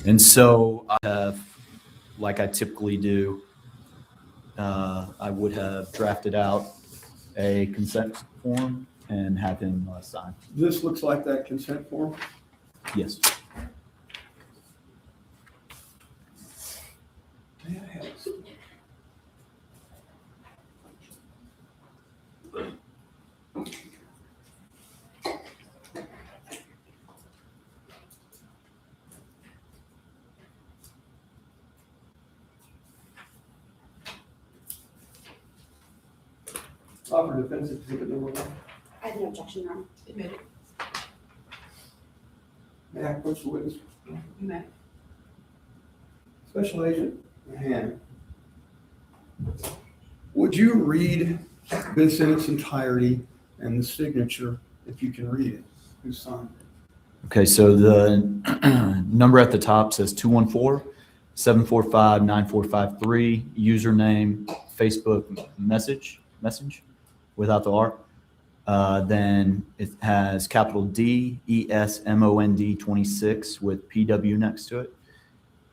And so I have, like I typically do, I would have drafted out a consent form and have him sign. This looks like that consent form. Yes. May I have this? Offer defense exhibit number 1. I have no objection, Your Honor. Admitted. May I approach the witness? You may. Special Agent Mahan, would you read this in its entirety and the signature, if you can read it, who signed it? Okay, so the number at the top says 214-745-9453, username, Facebook message without the R. Then it has capital D, ESMOND 26 with PW next to it.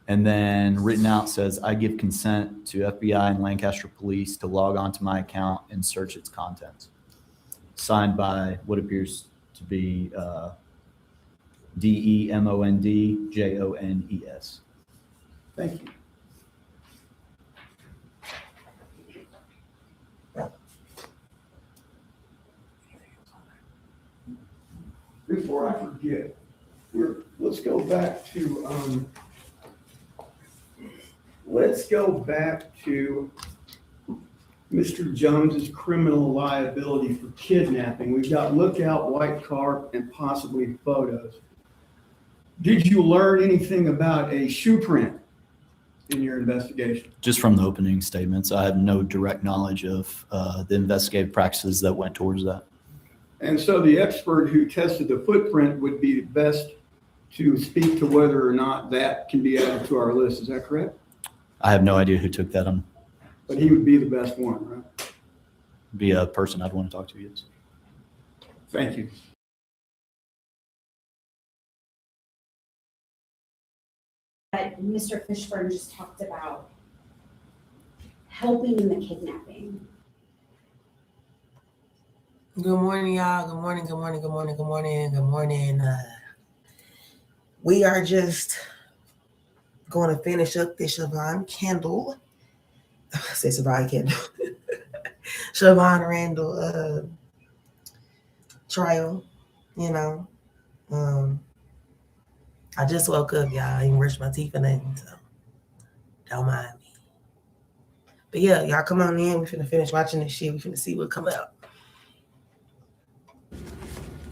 And then written out says, I give consent to FBI and Lancaster Police to log onto my account and search its contents. Signed by what appears to be DEMOND JONES. Thank you. Before I forget, let's go back to Mr. Jones's criminal liability for kidnapping. We've got lookout, white car, and possibly photos. Did you learn anything about a shoe print in your investigation? Just from the opening statements, I have no direct knowledge of the investigative practices that went towards that. And so the expert who tested the footprint would be best to speak to whether or not that can be added to our list. Is that correct? I have no idea who took that on. But he would be the best one, right? Be a person I'd want to talk to, yes. Thank you. But Mr. Fishburne just talked about helping in the kidnapping. Good morning, y'all. Good morning, good morning, good morning, good morning, good morning. We are just going to finish up the Siobhan Kendall. I say Siobhan Kendall. Siobhan Randall trial, you know. I just woke up, y'all. I didn't brush my teeth or nothing, so don't mind me. But yeah, y'all come on in. We finna finish watching this shit. We finna see what come out.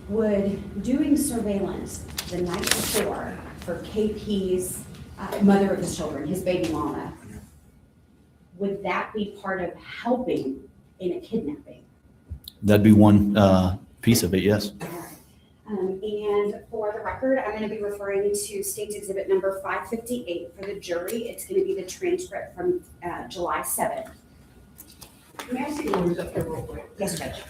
Would doing surveillance the night before for KP's mother of his children, his baby mama, would that be part of helping in a kidnapping? That'd be one piece of it, yes. And for the record, I'm going to be referring to State's Exhibit number 558 for the jury. It's going to be the transcript from July 7th. May I see yours up here real quick? Yes, Judge.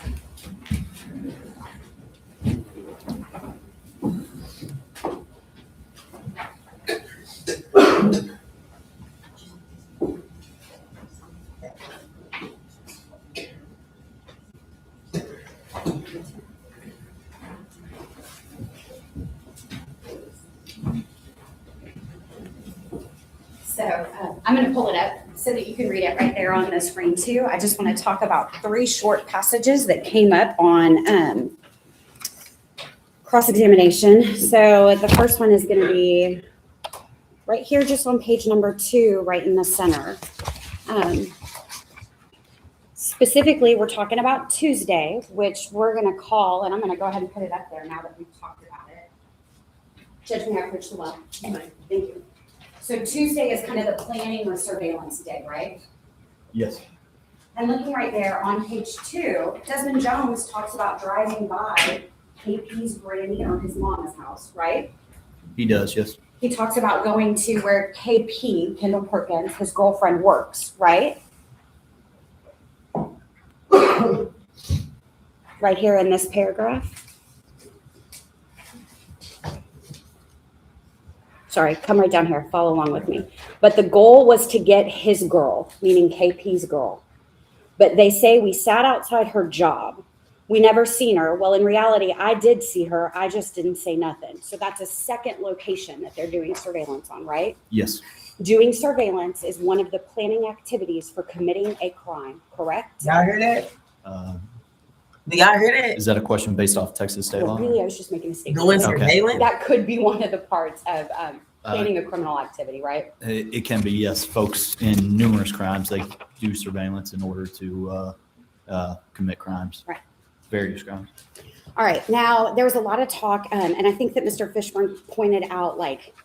So I'm going to pull it up so that you can read it right there on the screen too. I just want to talk about 3 short passages that came up on cross-examination. So the first one is going to be right here, just on page number 2, right in the center. Specifically, we're talking about Tuesday, which we're going to call, and I'm going to go ahead and put it up there now that we've talked about it. Judge, may I approach the well? Thank you. So Tuesday is kind of the planning or surveillance day, right? Yes. And looking right there on page 2, Desmond Jones talks about driving by KP's granny or his mama's house, right? He does, yes. He talks about going to where KP, Kendall Perkins, his girlfriend, works, right? Right here in this paragraph. sorry, come right down here, follow along with me. But the goal was to get his girl, meaning KP's girl. But they say we sat outside her job. We never seen her. Well, in reality, I did see her. I just didn't say nothing. So that's a second location that they're doing surveillance on, right? Yes. Doing surveillance is one of the planning activities for committing a crime, correct? Y'all hear that? Uh, Do y'all hear that? Is that a question based off Texas state Well, law? really, I was just making a statement. Doing Okay. surveillance? That could be one of the parts of planning a criminal activity, right? It can be, yes. Folks in numerous crimes, they do surveillance in order to commit crimes. Right. Various crimes. All right. Now, there was a lot of talk, and I think that Mr. Fishburne pointed out like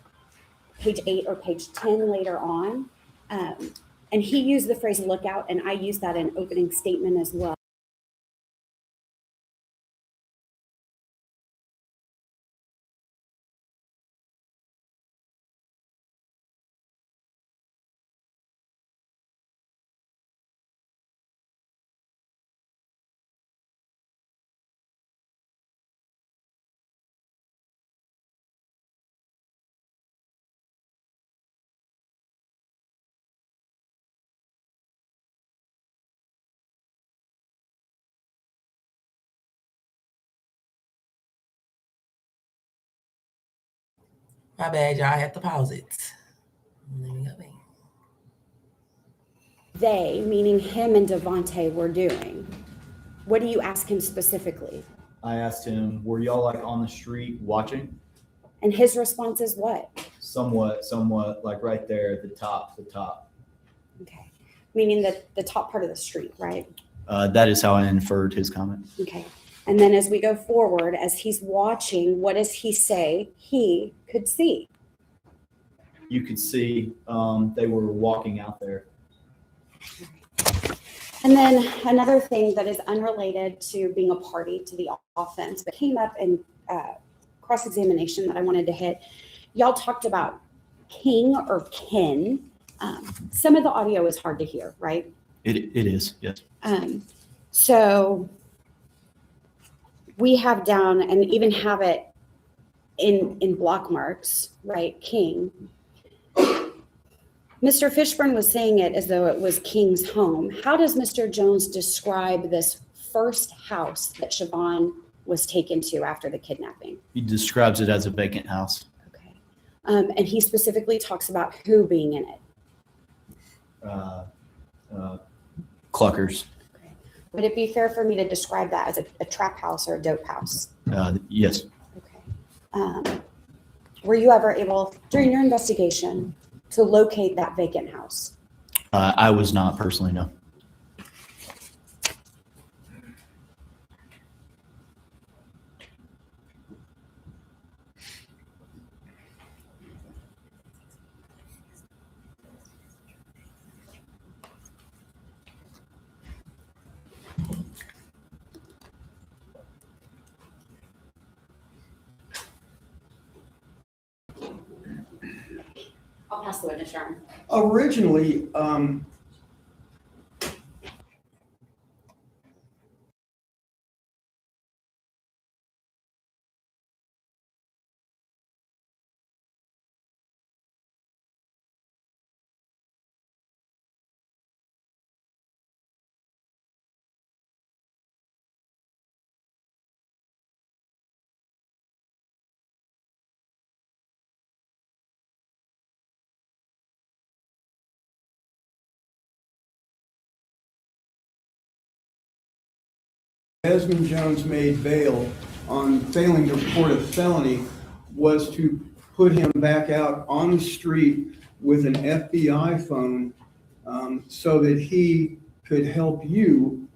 page 8 or page 10 later on. And he used the phrase lookout, and I used that in opening statement as well. My bad, y'all. I have to pause it. Let me go back. They, meaning him and Devontae, were doing. What do you ask him specifically? I asked him, were y'all like on the street watching? And his response is what? Somewhat, like right there at the top. Okay. Meaning that the top part of the street, right? That is how I inferred his comment. Okay. And then as we go forward, as he's watching, what does he say he could see? You could see they were walking out there. And then another thing that is unrelated to being a party to the offense, but came up in cross-examination that I wanted to hit. Y'all talked about King or Ken. Some of the audio is hard to hear, right? It is, yes. So we have down and even have it in block marks, right? King. Mr. Fishburne was saying it as though it was King's home. How does Mr. Jones describe this first house that Siobhan was taken to after the kidnapping? He describes it as a vacant house. Okay. And he specifically talks about who being in it. Cluckers. Okay. Would it be fair for me to describe that as a trap house or a dope house? Yes. Okay. Were you ever able, during your investigation, to locate that vacant house? I was not personally, no. I'll pass the witness, Sharon. Originally, Desmond Jones made bail on failing to report a felony was to put him back out on the street with an FBI phone so that he could help you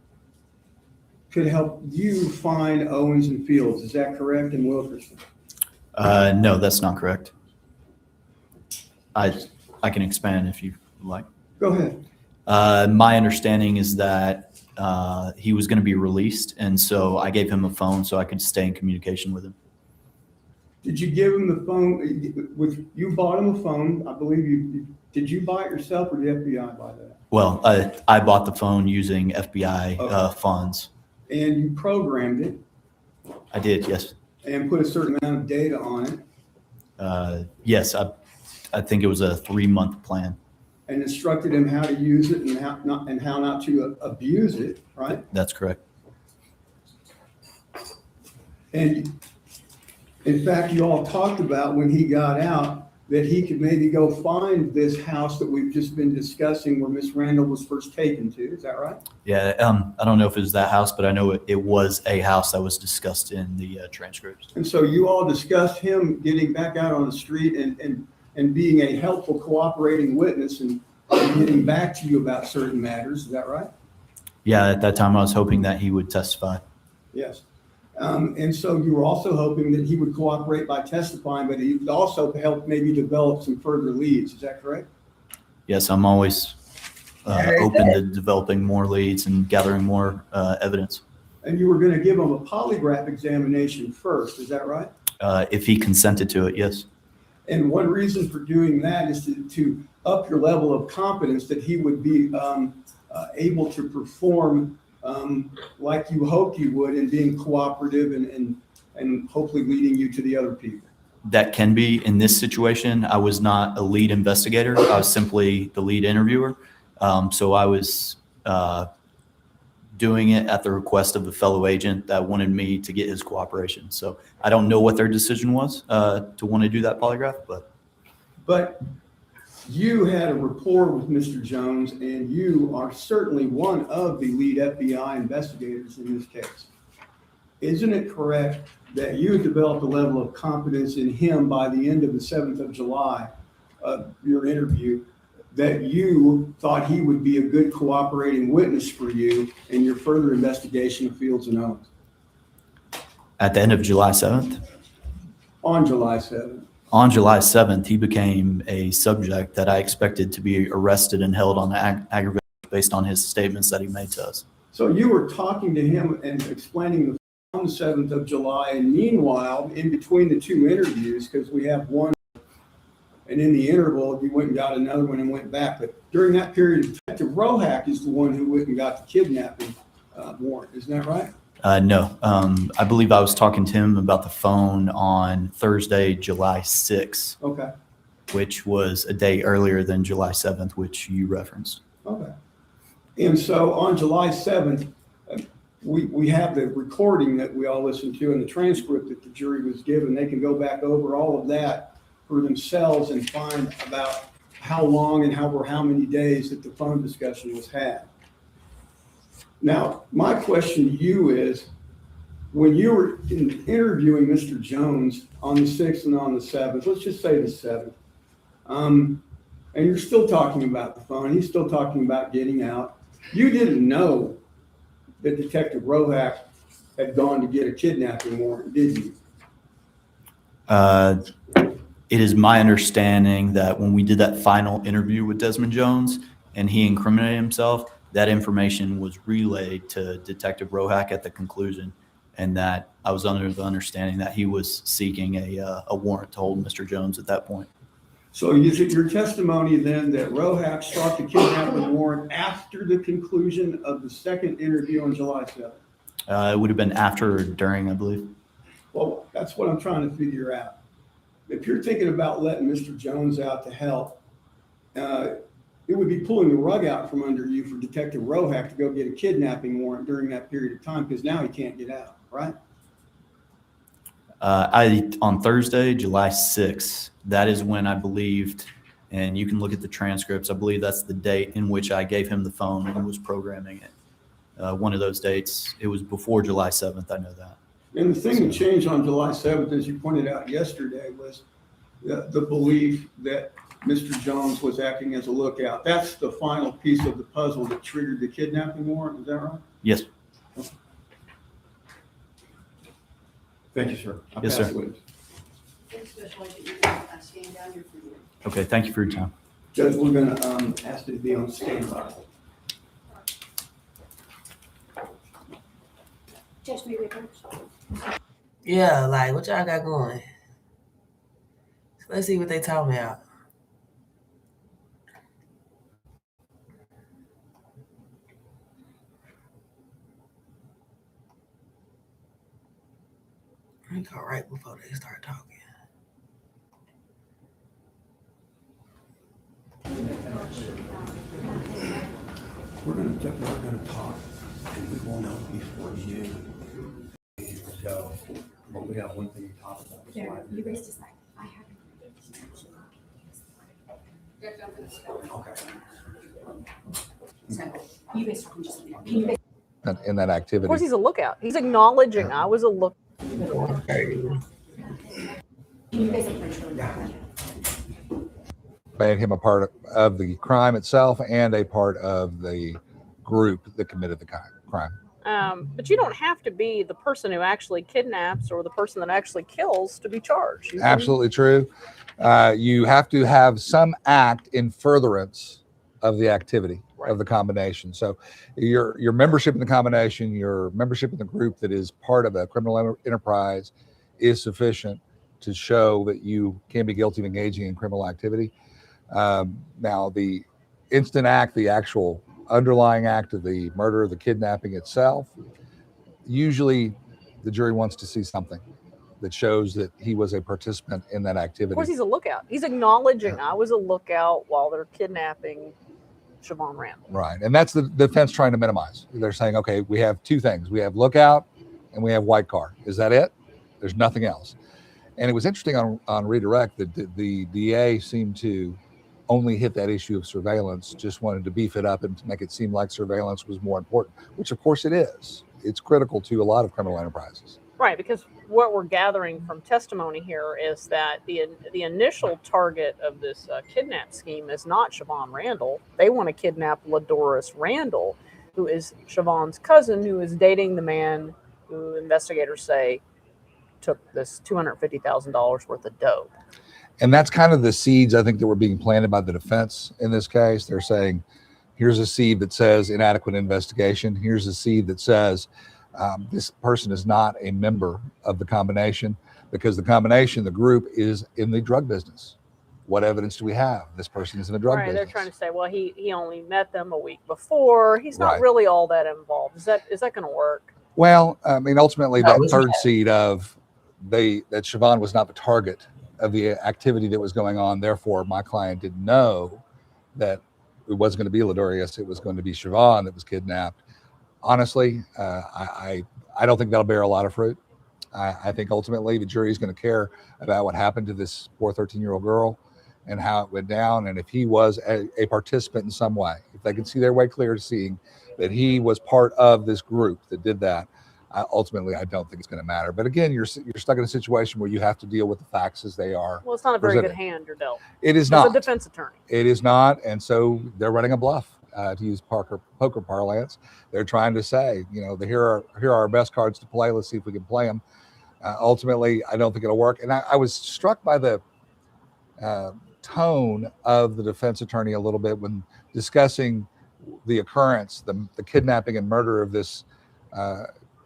find Owens and Fields. Is that correct, in Wilkerson? No, that's not correct. I can expand if you like. Go ahead. My understanding is that he was going to be released, and so I gave him a phone so I could stay in communication with him. Did you give him the phone? You bought him a phone, I believe. Did you buy it yourself, or did the FBI buy that? Well, I bought the phone using FBI funds. And you programmed it I did, yes. and put a certain amount of data on it. Yes, I think it was a 3-month plan. And instructed him how to use it and how not to abuse it, right? That's correct. And in fact, you all talked about when he got out that he could maybe go find this house that we've just been discussing where Miss Randall was first taken to. Is that right? Yeah, I don't know if it was that house, but I know it was a house that was discussed in the transcripts. And so you all discussed him getting back out on the street and being a helpful, cooperating witness and getting back to you about certain matters. Is that right? Yeah, at that time I was hoping that he would testify. Yes. And so you were also hoping that he would cooperate by testifying, but he would also help maybe develop some further leads. Is that correct? Yes, I'm always open to developing more leads and gathering more evidence. And you were going to give him a polygraph examination first. Is that right? If he consented to it, yes. And one reason for doing that is to up your level of confidence that he would be able to perform like you hoped you would in being cooperative and hopefully leading you to the other people. That can be. In this situation, I was not a lead investigator. I was simply the lead interviewer. So I was doing it at the request of a fellow agent that wanted me to get his cooperation. So I don't know what their decision was to want to do that polygraph, But you had a rapport with Mr. Jones, and you are certainly one of the lead FBI investigators in this case. Isn't it correct that you developed a level of confidence in him by the end of the 7th of July of your interview, that you thought he would be a good cooperating witness for you in your further investigation of Fields and Owens? at the end of July 7th, On July 7th. on July 7th, he became a subject that I expected to be arrested and held on aggravation based on his statements that he made to us. So you were talking to him and explaining on the 7th of July, and meanwhile, in between the two interviews, because we have one, and in the interval, you went and got another one and went back. But during that period, Detective Rohack is the one who went and got the kidnapping warrant. Isn't that right? No, I believe I was talking to him about the phone on Thursday, July 6th, Okay. which was a day earlier than July 7th, which you referenced. Okay. And so on July 7th, we have the recording that we all listened to and the transcript that the jury was given. They can go back over all of that for themselves and find about how long and how many days that the phone discussion was had. Now, my question to you is, when you were interviewing Mr. Jones on the 6th and on the 7th, let's just say the 7th, and you're still talking about the phone, he's still talking about getting out, you didn't know that Detective Rohack had gone to get a kidnapping warrant, did you? It is my understanding that when we did that final interview with Desmond Jones and he incriminated himself, that information was relayed to Detective Rohack at the conclusion, and that I was under the understanding that he was seeking a warrant to hold Mr. Jones at that point. So is it your testimony then that Rohack sought the kidnapping warrant after the conclusion of the second interview on July 7th? It would have been after or during, I believe. Well, that's what I'm trying to figure out. If you're thinking about letting Mr. Jones out to help, it would be pulling the rug out from under you for Detective Rohack to go get a kidnapping warrant during that period of time, because now he can't get out, right? On Thursday, July 6th, that is when I believed, and you can look at the transcripts, I believe that's the date in which I gave him the phone and was programming it. One of those dates, it was before July 7th, I know that. And the thing that changed on July 7th, as you pointed out yesterday, was the belief that Mr. Jones was acting as a lookout. That's the final piece of the puzzle that triggered the kidnapping warrant, is that right? Yes. Thank you, sir. Yes, sir. Stand down here for you. Okay, thank you for your time. Judge, we're gonna ask you to be on standby. Judge, may we approach? Yeah, like what y'all got going? So let's see what they talking about. I call right before they start talking. that we're gonna talk, and we will know before you. So, but we have one thing to talk about. There, you raised his hand. I have. Okay. So you guys talking just a minute. Can you guys in that Of activity. course, he's a lookout. He's acknowledging I was a look. Can you guys approach her? Made him a part of the crime itself and a part of the group that committed the crime. But you don't have to be the person who actually kidnaps or the person that actually kills to be charged. You can- Absolutely true. You have to have some act in furtherance of the activity of the combination. So your membership in the combination, your membership in the group that is part of a criminal enterprise is sufficient to show that you can be guilty of engaging in criminal activity. Now, the instant act, the actual underlying act of the murder, the kidnapping itself, usually the jury wants to see something that shows that he was a participant in that Of activity. course, he's a lookout. He's acknowledging I was a lookout while they're kidnapping Siobhan Randall. Right. And that's the defense trying to minimize. They're saying, okay, we have two things. We have lookout and we have white car. Is that it? There's nothing else. And it was interesting on redirect that the DA seemed to only hit that issue of surveillance, just wanted to beef it up and make it seem like surveillance was more important, which of course it is. It's critical to a lot of criminal enterprises. Right, because what we're gathering from testimony here is that the initial target of this kidnap scheme is not Siobhan Randall. They want to kidnap LaDoris Randall, who is Siobhan's cousin, who is dating the man who investigators say took this $250,000 worth of dope. And that's kind of the seeds, I think, that were being planted by the defense in this case. They're saying, here's a seed that says inadequate investigation. Here's a seed that says this person is not a member of the combination, because the combination, the group, is in the drug business. What evidence do we have? This person is in the drug business. They're trying to say, well, he only met them a week before. He's not Right. really all that involved. Is that going to work? Well, I mean, ultimately, that third seed of that Siobhan was not the target of the activity that was going on. Therefore, my client didn't know that it wasn't going to be LaDoris. It was going to be Siobhan that was kidnapped. Honestly, I don't think that'll bear a lot of fruit. I think ultimately the jury is going to care about what happened to this poor 13-year-old girl and how it went down. And if he was a participant in some way, if they can see their way clear to seeing that he was part of this group that did that, ultimately, I don't think it's going to matter. But again, you're stuck in a situation where you have to deal with the facts as they are. Well, it's not a very presented. good hand you're dealt. It is As not. a defense attorney. It is not. And so they're running a bluff, to use poker parlance. They're trying to say, here are our best cards to play. Let's see if we can play them. Ultimately, I don't think it'll work. And I was struck by the tone of the defense attorney a little bit when discussing the occurrence, the kidnapping and murder of this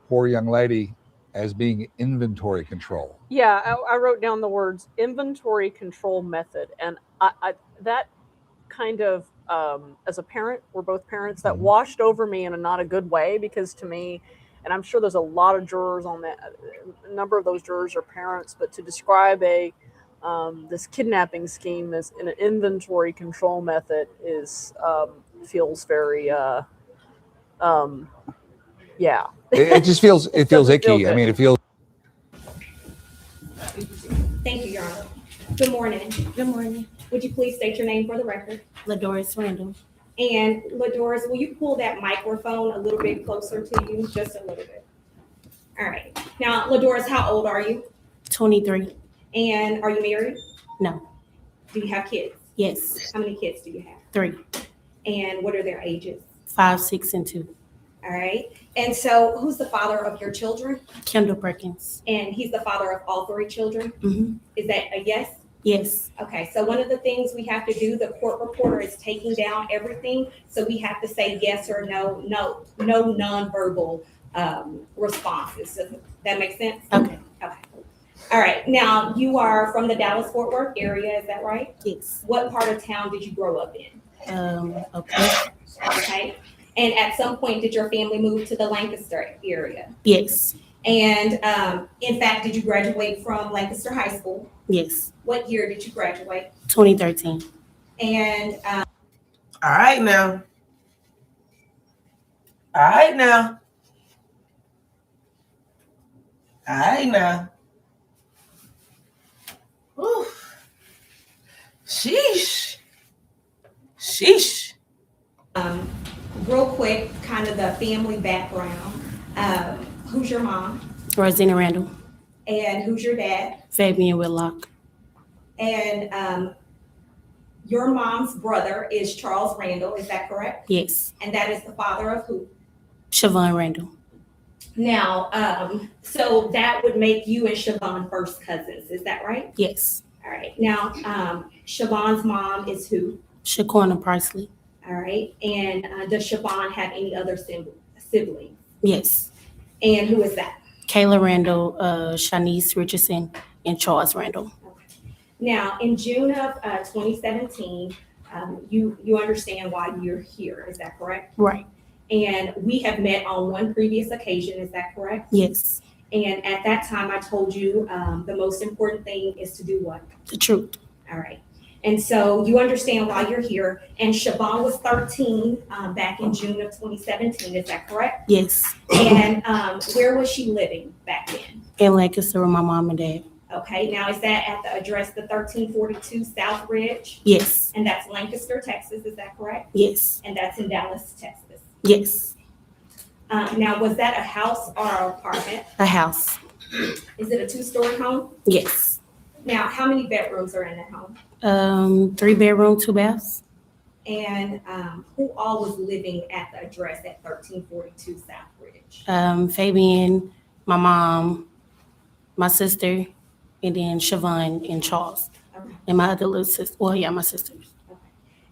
poor young lady as being inventory control. Yeah, I wrote down the words inventory control method. And I that kind of, as a parent, we're both parents, that washed over me in a not a good way, because to me, and I'm sure there's a lot of jurors on that, a number of those jurors are parents, but to describe this kidnapping scheme as an inventory control method is feels very yeah. It just feels It doesn't icky. feel good. I mean, it feels. Thank you, Your Honor. Good morning. Good morning. Would you please state your name for the record? LaDoris Randall. And LaDoris, will you pull that microphone a little bit closer to you? Just a little bit. All right. Now, LaDoris, how old are you? 23. And are you married? No. Do you have kids? Yes. How many kids do you have? 3. And what are their ages? 5, 6, and 2. All right. And so who's the father of your children? Kendall Perkins. And he's the father of all 3 children? Mm-hmm. Is that a yes? Yes. Okay, so one of the things we have to do, the court reporter is taking down everything. So we have to say yes or no nonverbal responses. Does that make sense? Okay. Okay. All right. Now, you are from the Dallas-Fort Worth area, is that right? Yes. What part of town did you grow up in? Okay. Okay. And at some point, did your family move to the Lancaster area? Yes. And in fact, did you graduate from Lancaster High School? Yes. What year did you graduate? 2013. And All right now. All right now. All right now. Whew. Sheesh. Sheesh. Real quick, kind of the family background. Who's your mom? Rosina Randall. And who's your dad? Fabian Whitlock. And your mom's brother is Charles Randall, is that correct? Yes. And that is the father of who? Siobhan Randall. Now, so that would make you and Siobhan first cousins, is that right? Yes. All right. Now, Siobhan's mom is who? Shaquana Parsley. All right. And does Siobhan have any other siblings? Yes. And who is that? Kayla Randall, Shanice Richardson, and Charles Randall. Now, in June of 2017, you understand why you're here, is that correct? Right. And we have met on one previous occasion, is that correct? Yes. And at that time, I told you the most important thing is to do what? The truth. All right. And so you understand why you're here. And Siobhan was 13 back in June of 2017, is that correct? Yes. And where was she living back then? In Lancaster with my mom and dad. Okay, now is that at the address, the 1342 South Ridge? Yes. And that's Lancaster, Texas, is that correct? Yes. And that's in Dallas, Texas. Yes. Now, was that a house or an apartment? A house. Is it a 2-story home? Yes. Now, how many bedrooms are in that home? 3 bedroom, 2 baths. And who all was living at the address at 1342 South Ridge? Fabian, my mom, my sister, and then Siobhan and Charles. Okay. And my other little sister. Well, yeah, my sisters.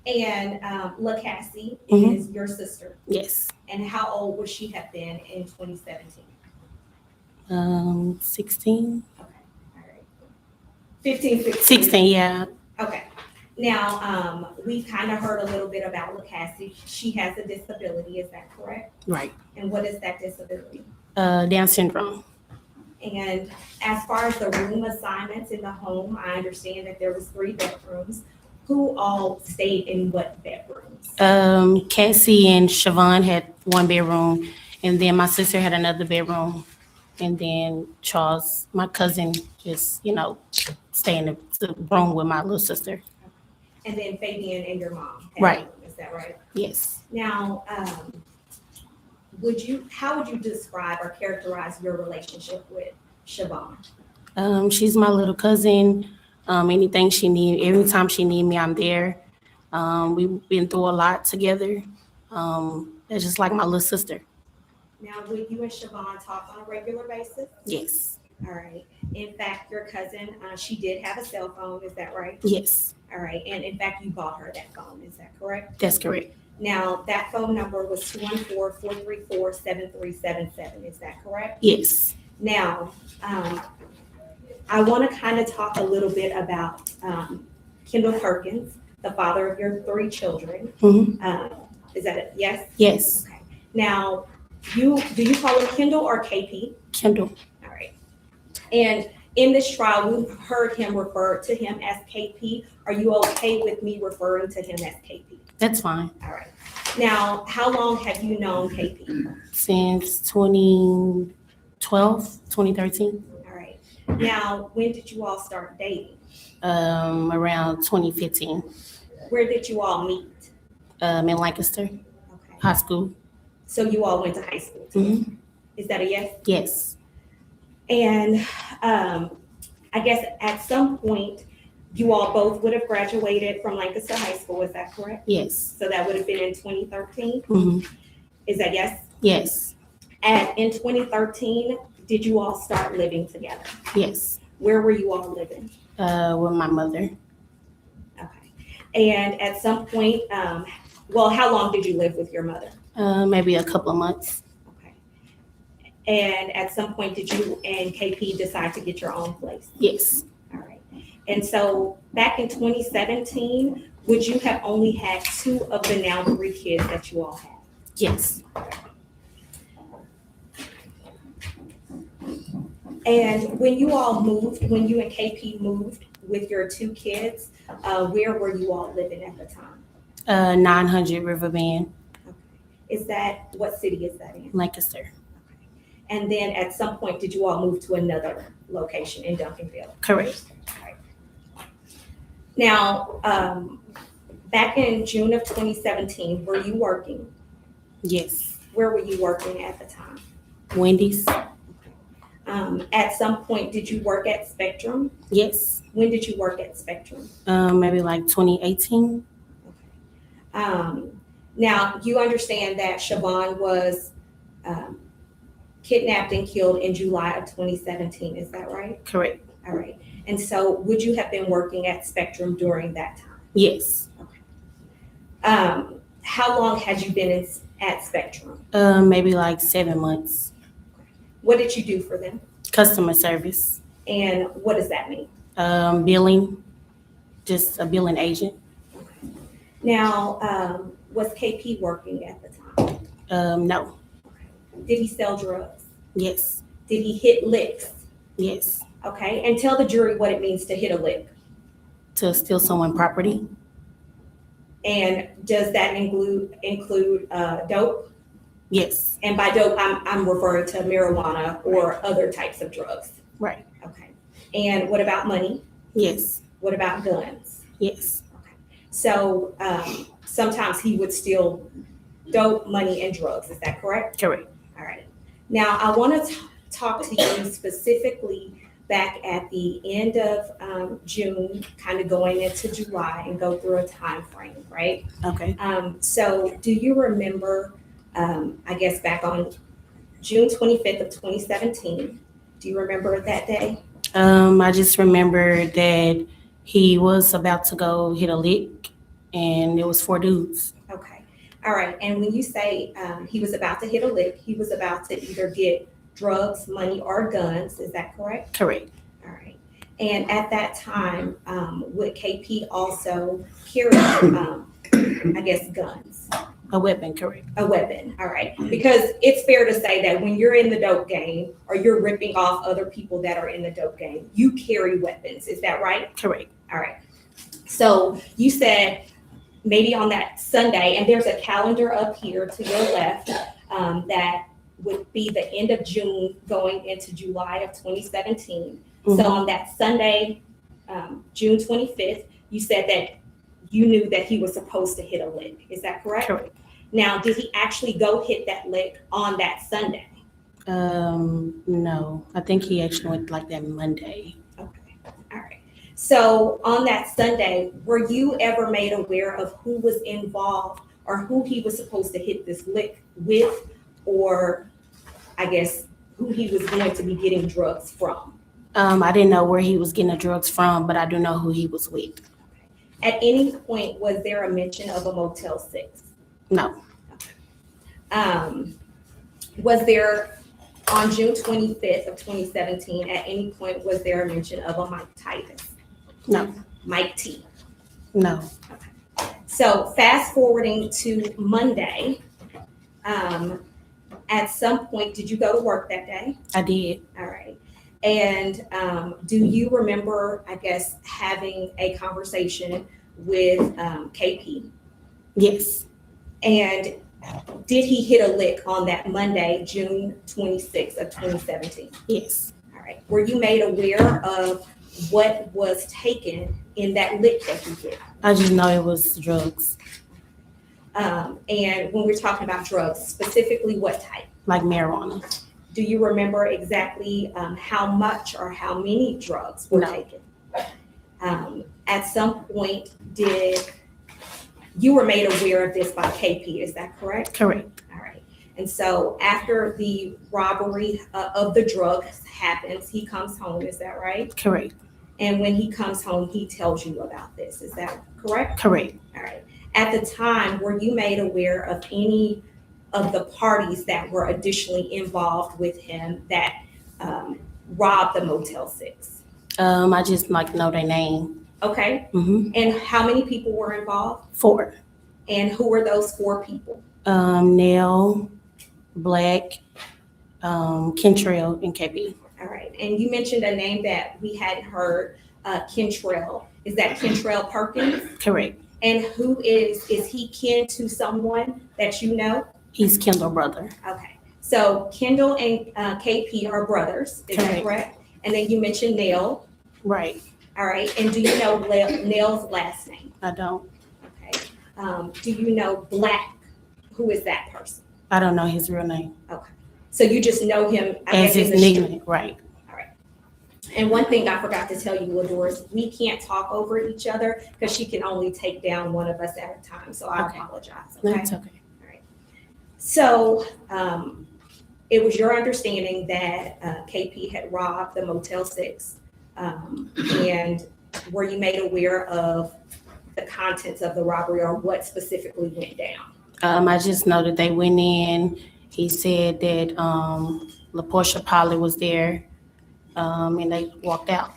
And LaCassie Mhm. is your sister. Yes. And how old would she have been in 2017? 16. Okay, all right. 15, 16. 16, yeah. Okay. Now, we kind of heard a little bit about LaCassie. She has a disability, is that correct? Right. And what is that disability? Down syndrome. And as far as the room assignments in the home, I understand that there was 3 bedrooms. Who all stayed in what bedrooms? Cassie and Siobhan had 1 bedroom, and then my sister had another bedroom, and then Charles, my cousin, just stay in the room with my little sister. And then Fabian and your mom. had Right. a room, is that right? Yes. Now, how would you describe or characterize your relationship with Siobhan? She's my little cousin. Anything she need, every time she need me, I'm there. We've been through a lot together. It's just like my little sister. Now, would you and Siobhan talk on a regular basis? Yes. All right. In fact, your cousin, she did have a cell phone, is that right? Yes, All right. And in fact, you bought her that phone, is that correct? that's correct. Now, that phone number was 214-434-7377, is that correct? Yes. Now, I want to kind of talk a little bit about Kendall Perkins, the father of your 3 children. Mhm. Is that it? Yes? Yes. Okay. Now, do you call him Kendall or KP? Kendall. All right. And in this trial, we heard him refer to him as KP. Are you okay with me referring to him as KP? That's fine. All right. Now, how long have you known KP? Since 2012, 2013, All right. Now, when did you all start dating? around 2015, Where did you all meet? in Lancaster Okay. High School. So you all went to high school together. Mhm. Is that a yes? Yes. And I guess at some point, you all both would have graduated from Lancaster High School, is that correct? Yes. So that would have been in 2013, Hmm. is that yes? Yes. And in 2013, did you all start living together? Yes. Where were you all living? With my mother. Okay. And at some point, well, how long did you live with your mother? Maybe a couple of months. Okay. And at some point, did you and KP decide to get your own place? Yes. All right. And so back in 2017, would you have only had 2 of the now 3 kids that you all have? Yes. And when you all moved, when you and KP moved with your 2 kids, where were you all living at the time? 900 Riverbend. What city is that in? Lancaster. And then at some point, did you all move to another location in Duncanville? Correct. Now, back in June of 2017, were you working? Yes. Where were you working at the time? Wendy's. At some point, did you work at Spectrum? Yes. When did you work at Spectrum? Maybe like 2018. Now, you understand that Siobhan was kidnapped and killed in July of 2017, is that right? Correct. All right. And so would you have been working at Spectrum during that time? Yes. How long had you been at Spectrum? Maybe like 7 months. What did you do for them? Customer service. And what does that mean? Billing. Just a billing agent. Now, was KP working at the time? No. Did he sell drugs? Yes. Did he hit licks? Yes. Okay, and tell the jury what it means to hit a lick. To steal someone's property. And does that include dope? Yes. And by dope, I'm referring to marijuana or other types of drugs. Right. Okay. And what about money? Yes. What about guns? Yes. Okay. So sometimes he would steal dope, money, and drugs. Is that correct? Correct. All right. Now I want to talk to you specifically back at the end of June, kind of going into July, and go through a time frame, right? Okay. So do you remember, I guess back on June 25th of 2017, do you remember that day? I just remember that he was about to go hit a lick and it was 4 dudes. Okay. All right. And when you say he was about to hit a lick, he was about to either get drugs, money, or guns. Is that correct? Correct. All right. And at that time, would KP also carry, I guess, guns? A weapon, correct. A weapon. All right. Because it's fair to say that when you're in the dope game or you're ripping off other people that are in the dope game, you carry weapons. Is that right? Correct. All right. So you said maybe on that Sunday, and there's a calendar up here to your left that would be the end of June going into July of 2017. So on that Sunday, June 25th, you said that you knew that he was supposed to hit a lick. Is that correct? Correct. Now, did he actually go hit that lick on that Sunday? No. I think he actually went like that Monday. Okay. All right. So on that Sunday, were you ever made aware of who was involved or who he was supposed to hit this lick with, or I guess who he was going to be getting drugs from? I didn't know where he was getting the drugs from, but I do know who he was with. At any point, was there a mention of a Motel 6? No. Was there, on June 25th of 2017, at any point, was there a mention of a Mike Titus? No. Mike T? No. So fast forwarding to Monday, at some point, did you go to work that day? I did. All right. And do you remember, I guess, having a conversation with KP? Yes. And did he hit a lick on that Monday, June 26th of 2017? Yes. All right. Were you made aware of what was taken in that lick that he did? I just know it was drugs. And when we're talking about drugs, specifically what type? Like marijuana. Do you remember exactly how much or how many drugs were No. taken? At some point, you were made aware of this by KP, is that correct? Correct. All right. And so after the robbery of the drugs happens, he comes home, is that right? Correct. And when he comes home, he tells you about this, is that correct? Correct. All right. At the time, were you made aware of any of the parties that were additionally involved with him that robbed the Motel 6? I just like know their name. Okay. Mm-hmm. And how many people were involved? 4. And who were those 4 people? Nell, Black, Kentrell, and KB. All right. And you mentioned a name that we hadn't heard, Kentrell. Is that Kentrell Perkins? Correct. And who is he kin to someone that you know? He's Kendall brother. Okay, so Kendall and KP are brothers, is that Correct. correct? And then you mentioned Nail, Right. all right, and do you know Nail's last name? I don't. Okay, do you know Black? Who is that person? I don't know his real name. So you just know him, I As guess, in his the street. nickname. Right. And one thing I forgot to tell you, Ladora, is we can't talk over each other because she can only take down one of us at a time. So I Okay. apologize. Okay. That's okay. So it was your understanding that KP had robbed the Motel 6, and were you made aware of the contents of the robbery or what specifically went down? I just know that they went in. He said that LaPortia Polly was there, and they walked out.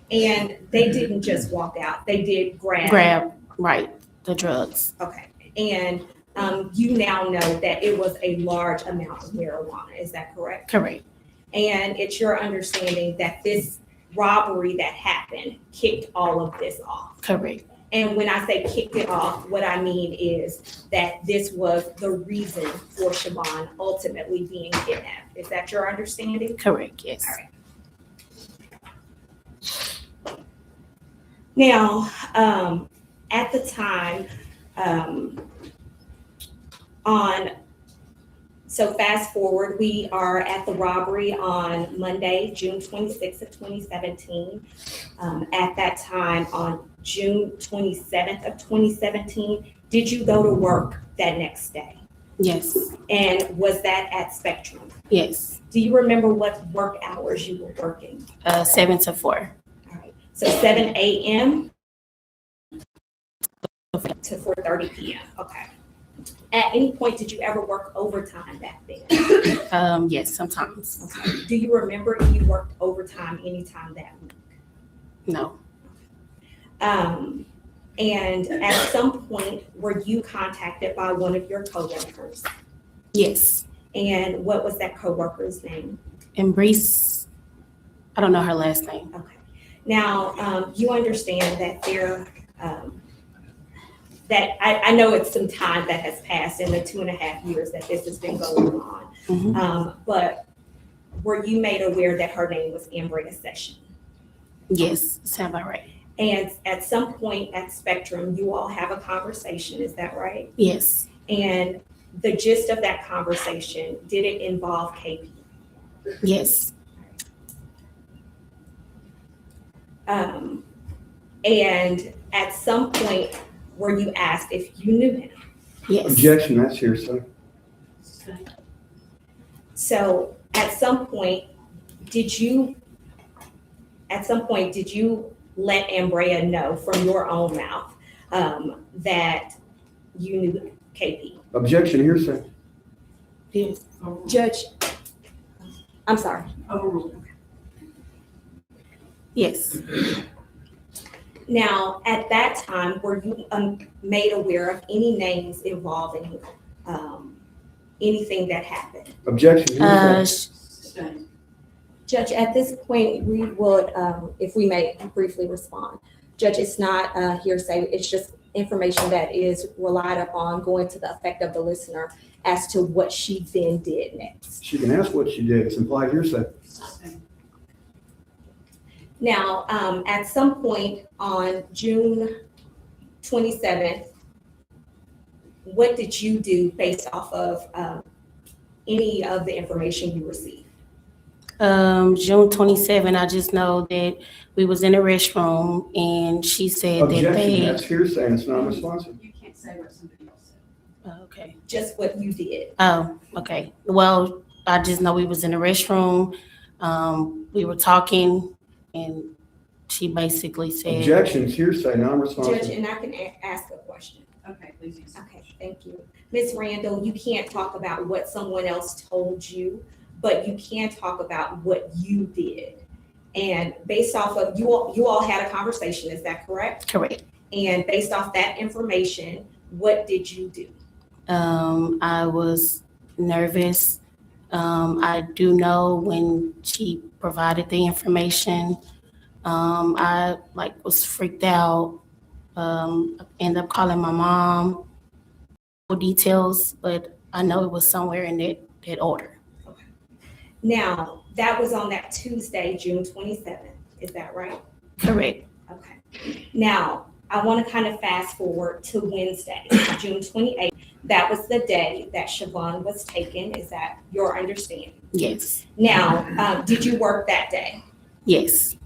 And they didn't just walk out; they did Grab, right, the drugs. Okay, and you now know that it was a large amount of marijuana. Is that correct? Correct. And it's your understanding that this robbery that happened kicked all of this off. Correct. And when I say kicked it off, what I mean is that this was the reason for Siobhan ultimately being kidnapped. Is that your understanding? Correct. Yes. All right. Now, at the time, so fast forward, we are at the robbery on Monday, June 26th of 2017. At that time, on June 27th of 2017, did you go to work that next day? Yes. And was that at Spectrum? Yes. Do you remember what work hours you were working? 7 to 4. All right, so 7 a.m. to 4:30 p.m. Okay. At any point, did you ever work overtime back then? Yes, sometimes. Okay. Do you remember if you worked overtime anytime that week? No. And at some point, were you contacted by one of your coworkers? Yes. And what was that coworker's name? Embrace. I don't know her last name. Okay. Now, you understand that that I know it's some time that has passed in the 2.5 years that this has been going on. Mhm. But were you made aware that her name was Ambrea Session? Yes. Sound about right. And at some point at Spectrum, you all have a conversation, is that right? Yes. And the gist of that conversation, did it involve KP? Yes. And at some point, were you asked if you knew him? Yes. Objection, that's hearsay. So at some point, did you let Ambrea know from your own mouth that you knew KP? Objection, hearsay. Yes. Judge, I'm sorry. Yes. Now, at that time, were you made aware of any names involving anything that happened? Objection, hearsay. Judge, at this point, we would, if we may briefly respond. Judge, it's not hearsay, it's just information that is relied upon going to the effect of the listener as to what she then did next. She can ask what she did. It's implied hearsay. Now, at some point on June 27th, what did you do based off of any of the information you received? June 27, I just know that we was in the restroom and she said that Objection, they. that's hearsay and it's not responsive. You can't say what somebody else said. Oh, okay. Just what you did. Oh, okay. Well, I just know we was in the restroom. We were talking and she basically said. Objection, it's hearsay, Judge, non-responsive. and I can ask a question. Okay, please answer. Okay, thank you. Ms. Randall, you can't talk about what someone else told you, but you can talk about what you did. And based off of, you all had a conversation, is that correct? Correct. And based off that information, what did you do? I was nervous. I do know when she provided the information, I was freaked out. Ended up calling my mom. details, but I know it was somewhere in that order. Now, that was on that Tuesday, June 27th. Is that right? Correct. Okay. Now, I want to kind of fast forward to Wednesday, June 28th. That was the day that Siobhan was taken. Is that your understanding? Yes. Now, did you work that day? Yes.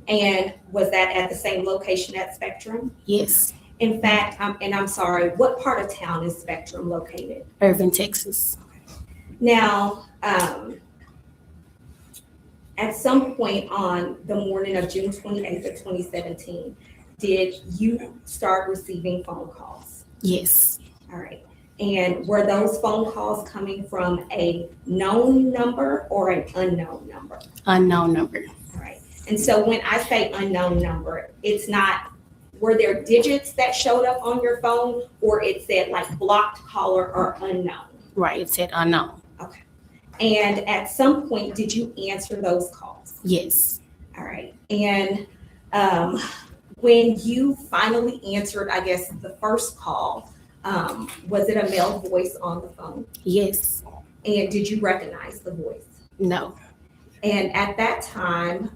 And was that at the same location at Spectrum? Yes. In fact, and I'm sorry, what part of town is Spectrum located? Irving, Texas. Now, at some point on the morning of June 28th of 2017, did you start receiving phone calls? Yes. All right. And were those phone calls coming from a known number or an unknown number? Unknown number. All right. And so when I say unknown number, it's not, were there digits that showed up on your phone, or it said like blocked caller or unknown? Right. It said unknown. Okay. And at some point, did you answer those calls? Yes. All right. And when you finally answered, I guess, the first call, was it a male voice on the phone? Yes. And did you recognize the voice? No. And at that time,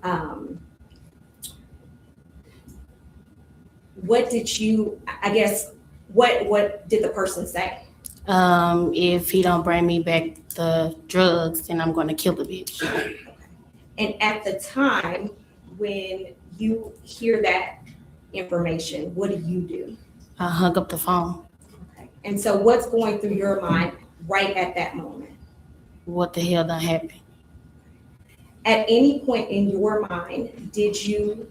what did you, I guess, what did the person say? If he don't bring me back the drugs, then I'm going to kill the bitch. And at the time, when you hear that information, what do? I hung up the phone. Okay. And so what's going through your mind right at that moment? What the hell done happened? At any point in your mind, did you,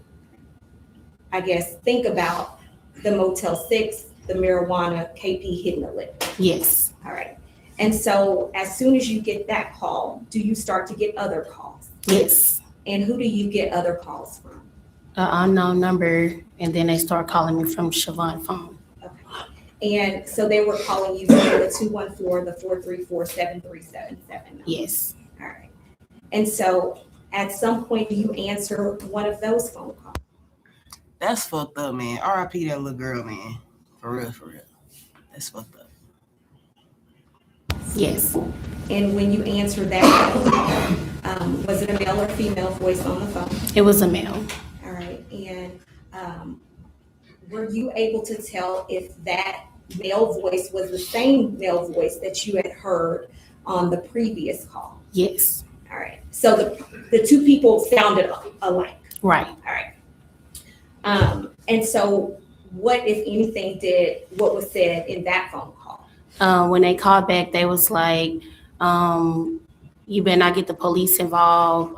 I guess, think about the Motel 6, the marijuana, KP hitting the lick? Yes. All right. And so as soon as you get that call, do you start to get other calls? Yes. And who do you get other calls from? An unknown number, and then they start calling me from Siobhan's phone. Okay. And so they were calling you from the 214, the 434-7377. Yes. All right. And so at some point, do you answer one of those phone calls? That's fucked up, man. RIP that little girl, man. For real, for real. That's fucked up. Yes. And when you answered that call, was it a male or female voice on the phone? It was a male. All right. And were you able to tell if that male voice was the same male voice that you had heard on the previous call? Yes. All right. So the two people sounded alike. Right. All right. And so what, if anything, what was said in that phone call? When they called back, they was like, you better not get the police involved.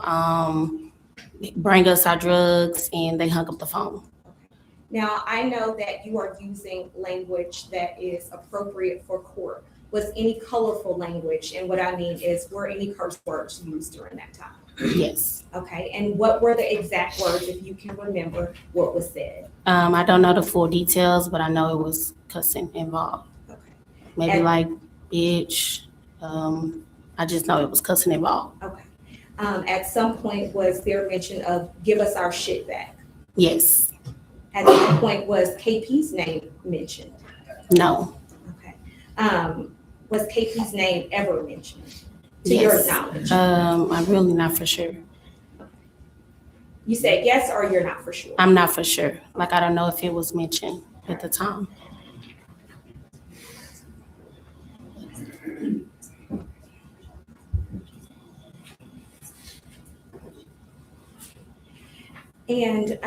Bring us our drugs, and they hung up the phone. Now, I know that you are using language that is appropriate for court. Was any colorful language? And what I mean is, were any curse words used during that time? Yes. Okay. And what were the exact words, if you can remember what was said? I don't know the full details, but I know it was cussing involved. Okay. Maybe And- like bitch. I just know it was cussing involved. Okay. At some point, was there mention of give us our shit back? Yes. At some point, was KP's name mentioned? No. Okay. Was KP's name ever mentioned, to your Yes. knowledge? I'm really not for sure. You said yes, or you're not for sure? I'm not for sure. Like, I don't know if it was mentioned at the time. And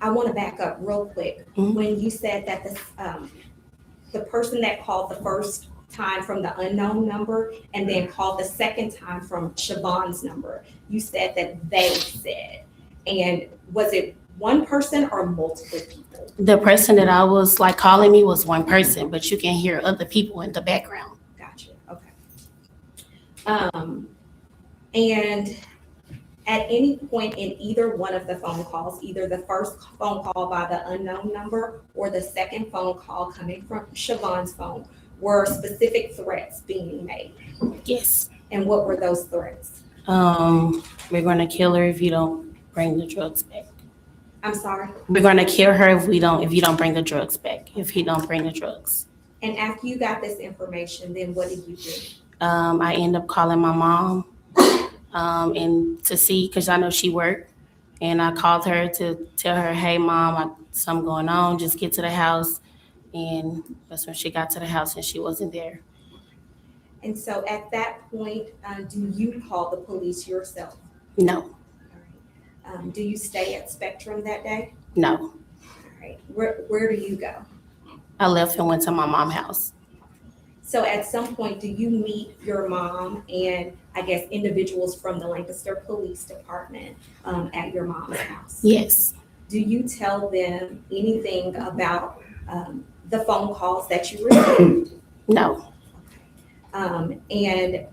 I want to back up real quick. Mhm. When you said that the person that called the first time from the unknown number and then called the second time from Siobhan's number, you said that they said. And was it one person or multiple people? The person that I was like calling me was one person, but you can hear other people in the background. Gotcha. Okay. And at any point in either one of the phone calls, either the first phone call by the unknown number or the second phone call coming from Siobhan's phone, were specific threats being made? Yes. And what were those threats? We're gonna kill her if you don't bring the drugs back. I'm sorry. We're gonna kill her if you don't bring the drugs back. If he don't bring the drugs. And after you got this information, then what did you do? I end up calling my mom and to see, because I know she worked, and I called her to tell her, hey, mom, something going on, just get to the house. And that's when she got to the house and she wasn't there. And so at that point, do you call the police yourself? No, All right. Do you stay at Spectrum that day? no. All right. Where do you go? I left and went to my mom's house. So at some point, do you meet your mom and I guess individuals from the Lancaster Police Department at your mom's house? Yes, Do you tell them anything about the phone calls that you received? no, And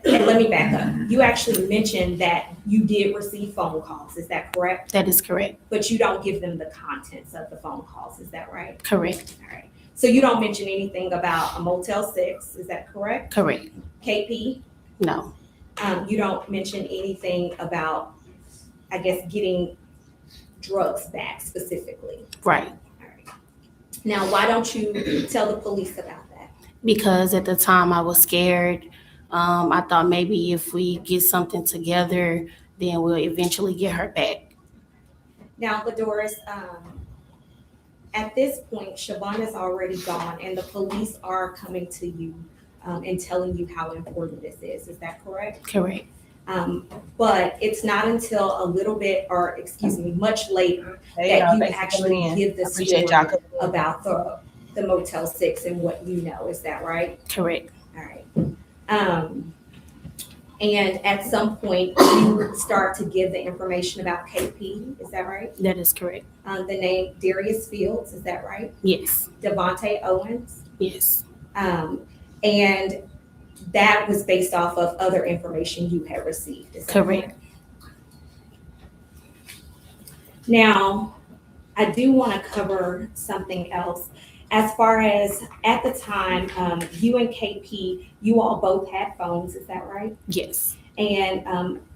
let me back up. You actually mentioned that you did receive phone calls. Is that correct? that is correct. But you don't give them the contents of the phone calls. Is that right? Correct, All right. So you don't mention anything about a Motel 6. Is that correct? correct. KP? No, You don't mention anything about, I guess, getting drugs back specifically. right. All right. Now, why don't you tell the police about that? Because at the time I was scared. I thought maybe if we get something together, then we'll eventually get her back. Now, Ladoris, at this point, Siobhan is already gone and the police are coming to you and telling you how important this is. Is that correct? Correct, But it's not until a little bit, or excuse me, much later Hey, that y'all, you thanks for actually coming in. give the Appreciate story y'all. about the Motel 6 and what you know. Is that right? correct. All right. And at some point, you start to give the information about KP. Is that right? That is correct. The name Darius Fields. Is that right? Yes, Devontae Owens. yes, And that was based off of other information you had received. Is that correct. Now, I do want to cover something else. As far as at the time, you and KP, you all both had phones, is that right? Yes, And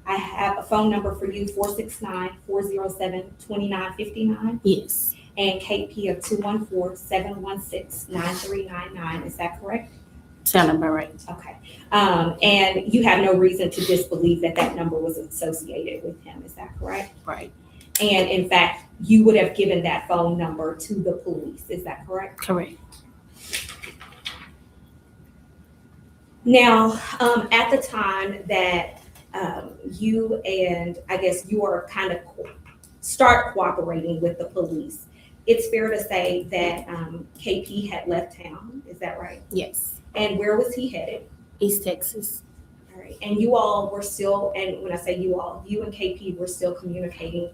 I have a phone number for you, 469-407-2959, yes, and KP of 214-716-9399, is that correct? sound about right. Okay. And you have no reason to disbelieve that that number was associated with him, is that correct? Right, And in fact, you would have given that phone number to the police, is that correct? correct. Now, at the time that you and I guess you are kind of start cooperating with the police, it's fair to say that KP had left town, is that right? Yes, And where was he headed? East Texas. All right. And you all were still, and when I say you all, you and KP were still communicating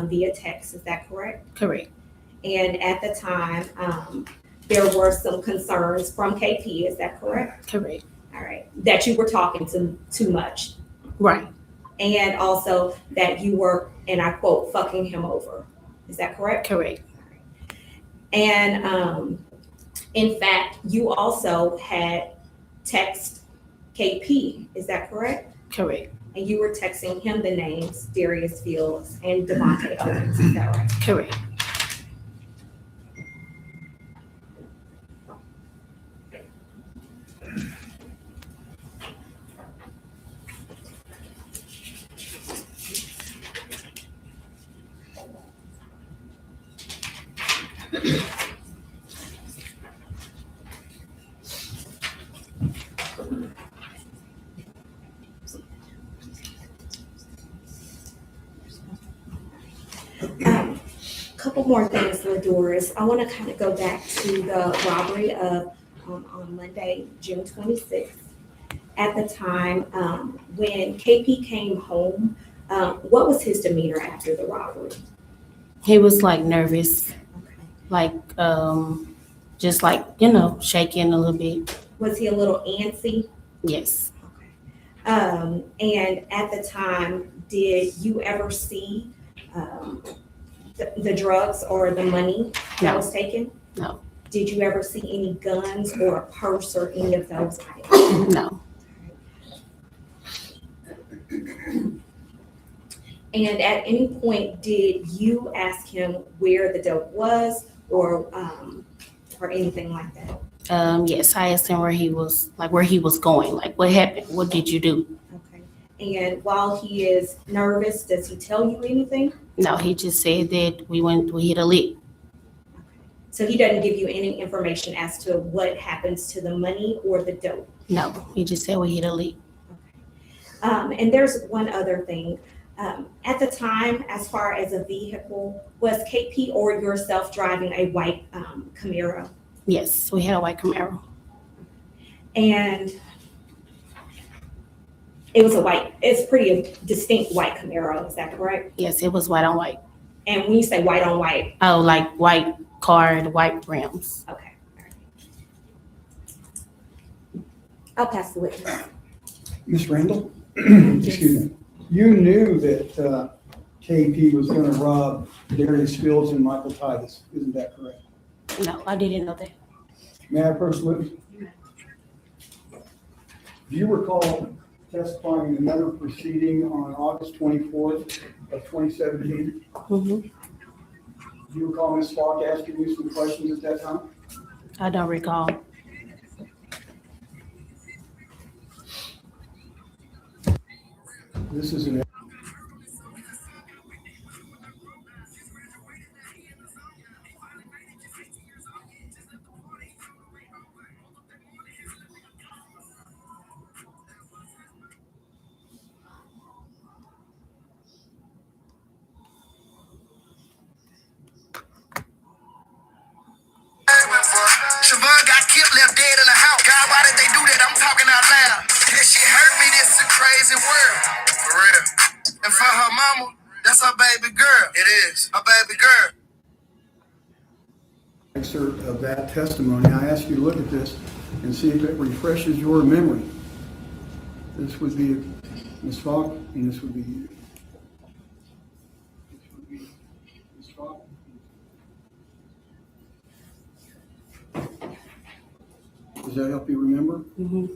via text, is that correct? Correct, And at the time, there were some concerns from KP, is that correct? correct. All right, that you were talking to too much. Right, And also that you were, and I quote, fucking him over. Is that correct? correct. And in fact, you also had text KP, is that correct? Correct, And you were texting him the names Darius Fields and Devontae Owens, is that right? correct. Couple more things, Ladoris. I want to kind of go back to the robbery of on Monday, June 26th. At the time when KP came home, what was his demeanor after the robbery? He was like nervous, Okay. like just like, shaking a little bit. Was he a little antsy? Yes, Okay. And at the time, did you ever see the drugs or the money that No. was taken? No. Did you ever see any guns or a purse or any of those items? no, And at any point, did you ask him where the dope was or or anything like that? Yes, I asked him where he was going, like what happened, what did you do? Okay. And while he is nervous, does he tell you anything? No, he just said that we hit a lick. So he doesn't give you any information as to what happens to the money or the dope? No, he just said we hit a lick. And there's one other thing. At the time, as far as a vehicle, was KP or yourself driving a white Camaro? Yes, we had a white Camaro. And it was it's pretty distinct white Camaro, is that correct? Yes, it was white on white. And when you say white on white? Oh, like white car and white rims. Okay. All right. I'll pass the witness. Ms. Randall? Excuse me. You knew that KP was going to rob Darius Fields and Michael Titus, isn't that correct? No, I didn't know that. May I approach the witness? Do you recall testifying in another proceeding on August 24th of 2017? Mm-hmm. Do you recall Ms. Falk asking you some questions at that time? I don't recall. This is an Siobhan got killed, left dead in the house. God, why did they do that? I'm talking out loud. That shit hurt me. This is a crazy world. For real. And for her mama, that's her baby girl. It is. Her baby girl. excerpt of that testimony. I ask you to look at this and see if it refreshes your memory. This would be Ms. Falk, and this would be you. This would be Ms. Falk. Does that help you remember? Mm-hmm.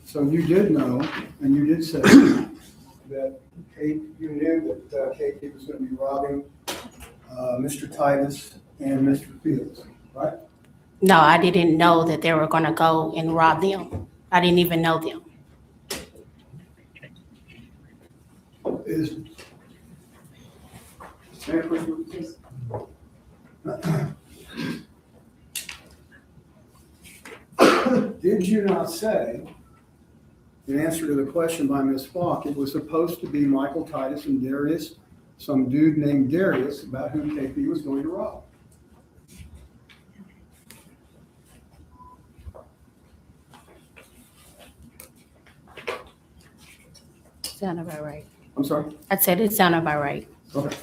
So you did know, and you did say that Kate, you knew that Kate was going to be robbing Mr. Titus and Mr. Fields, right? No, I didn't know that they were gonna go and rob them. I didn't even know them. Is did you not say, in answer to the question by Ms. Falk, it was supposed to be Michael Titus and Darius, some dude named Darius, about whom KP was going to rob? Sounded about right. I'm sorry? I said it sounded about right. Okay.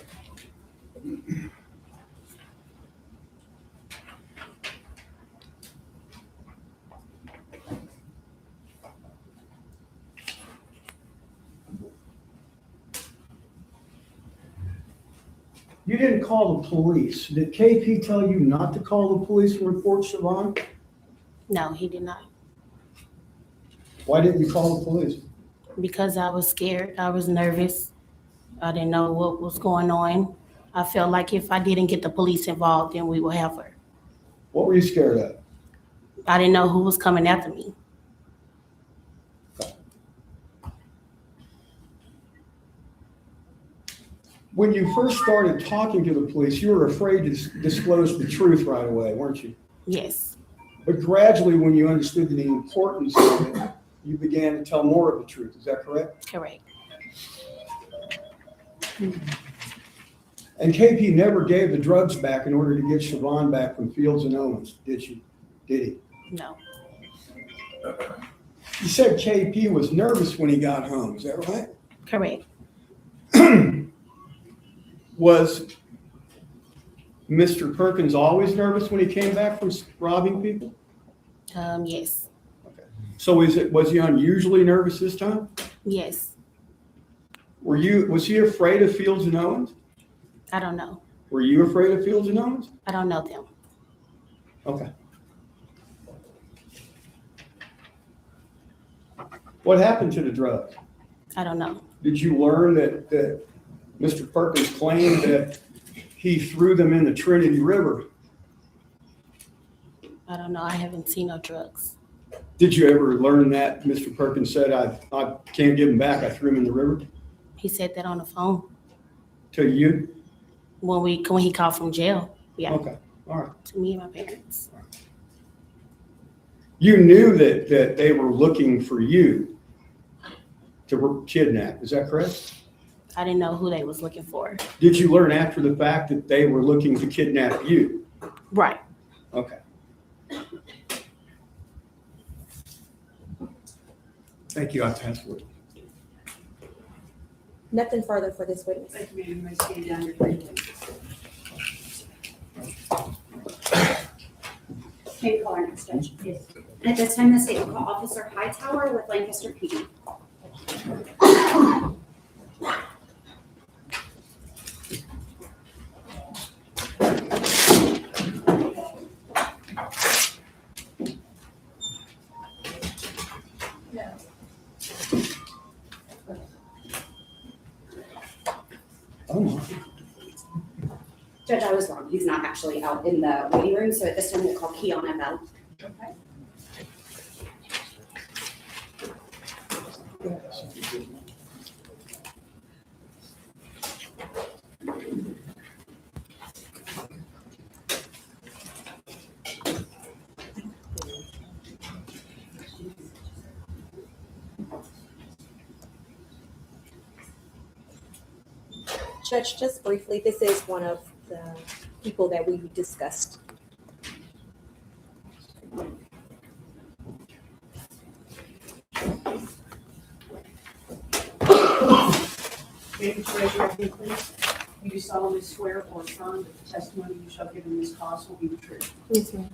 You didn't call the police. Did KP tell you not to call the police and report Siobhan? No, he did not. Why didn't you call the police? Because I was scared. I was nervous. I didn't know what was going on. I felt like if I didn't get the police involved, then we would have her. What were you scared of? I didn't know who was coming after me. When you first started talking to the police, you were afraid to disclose the truth right away, weren't you? Yes, But gradually, when you understood the importance of it, you began to tell more of the truth. Is that correct? correct. And KP never gave the drugs back in order to get Siobhan back from Fields and Owens, did he? No, You said KP was nervous when he got home. Is that right? correct. Was Mr. Perkins always nervous when he came back from robbing people? Yes, So was he unusually nervous this time? yes. Was he afraid of Fields and Owens? I don't know. Were you afraid of Fields and Owens? I don't know them. Okay. What happened to the drugs? I don't know. Did you learn that Mr. Perkins claimed that he threw them in the Trinity River? I don't know. I haven't seen no drugs. Did you ever learn that Mr. Perkins said, I can't give him back, I threw him in the river? He said that on the phone To you? when he called from jail. Yeah, Okay, all right. to me and my parents. You knew that they were looking for you to kidnap, is that correct? I didn't know who they was looking for. Did you learn after the fact that they were looking to kidnap you? Right. Okay. Thank you, I pass it. Nothing further for this witness. Thank you, ma'am. You may stand down your feet. Okay, call our next judge. Yes. At this time, the state will call Officer Hightower with Lancaster PD. Oh, my. Judge, I was wrong. He's not actually out in the waiting room, so at this time we'll call Kiana Bell. Okay. Judge, just briefly, this is one of the people that we discussed. Ma'am, raise your right hand, please. You do solemnly swear or affirm that the testimony you shall give in this cause will be the truth. Yes, ma'am.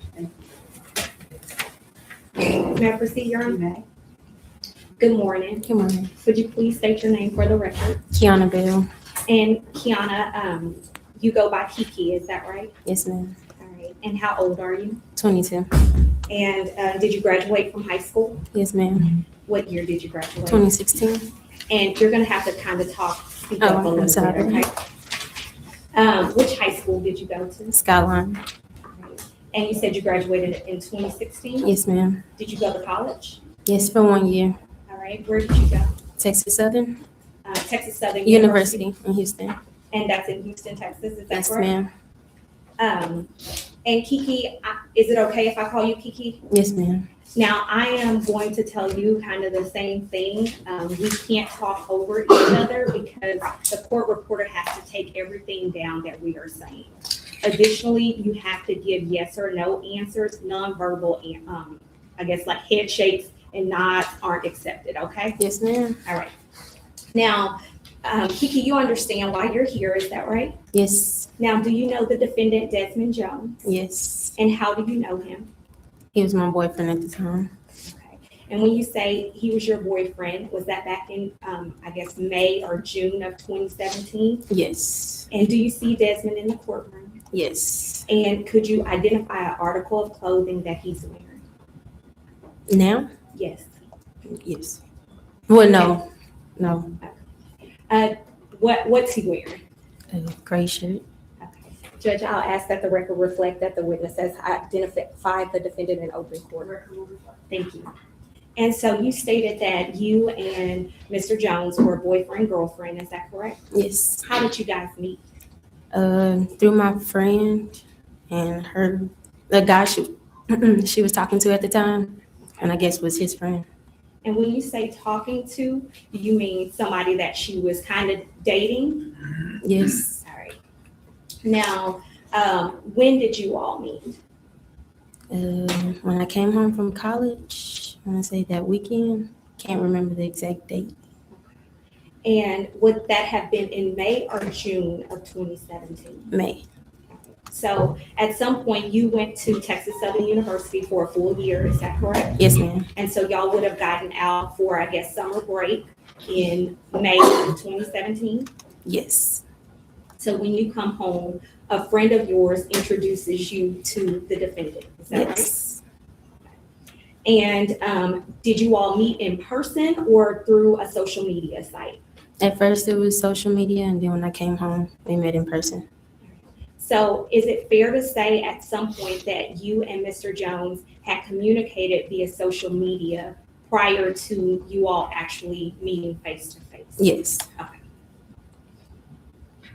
Thank May I proceed, Your you. You Honor? may. Good morning. Good morning. Would you please state your name for the record? Kiana Bell. And Kiana, you go by Kiki, is that right? Yes, ma'am. All right. And how old are you? 22. And did you graduate from high school? Yes, ma'am. What year did you graduate? 2016. And you're going to have to kind of speak Oh, up a I'm little bit, sorry. okay? Which high school did you go to? Skyline. And you said you graduated in 2016? Yes, ma'am. Did you go to college? Yes, for 1 year. All right. Where did you go? Texas Southern Texas Southern University in Houston. And that's in Houston, Texas, is that Yes, correct? ma'am. And Kiki, is it okay if I call you Kiki? Yes, ma'am. Now, I am going to tell you kind of the same thing. We can't talk over each other because the court reporter has to take everything down that we are saying. Additionally, you have to give yes or no answers, nonverbal, I guess like head shakes and nods aren't accepted, okay? Yes, ma'am. All right. Now, Kiki, you understand why you're here, is that right? Yes. Now, do you know the defendant Desmond Jones? Yes. And how do you know him? He was my boyfriend at the time. Okay. And when you say he was your boyfriend, was that back in, I guess, May or June of 2017? Yes. And do you see Desmond in the courtroom? Yes. And could you identify an article of clothing that he's wearing? Now? Yes. Yes. Well, no. No. What's he wearing? A gray shirt. Okay. Judge, I'll ask that the record reflect that the witness has identified the defendant in open court. Thank you. And so you stated that you and Mr. Jones were boyfriend, girlfriend, is that correct? Yes. How did you guys meet? Through my friend and the guy she was talking to at the time, and I guess was his friend. And when you say talking to, do you mean somebody that she was kind of dating? Yes. All right. Now, when did you all meet? When I came home from college, I want to say that weekend. Can't remember the exact date. And would that have been in May or June of 2017? May. So at some point you went to Texas Southern University for a full year, is that correct? Yes, ma'am. And so y'all would have gotten out for, I guess, summer break in May of 2017? Yes. So when you come home, a friend of yours introduces you to the defendant, is that right? Yes. And did you all meet in person or through a social media site? At first it was social media, and then when I came home, we met in person. So is it fair to say at some point that you and Mr. Jones had communicated via social media prior to you all actually meeting face to face? Yes.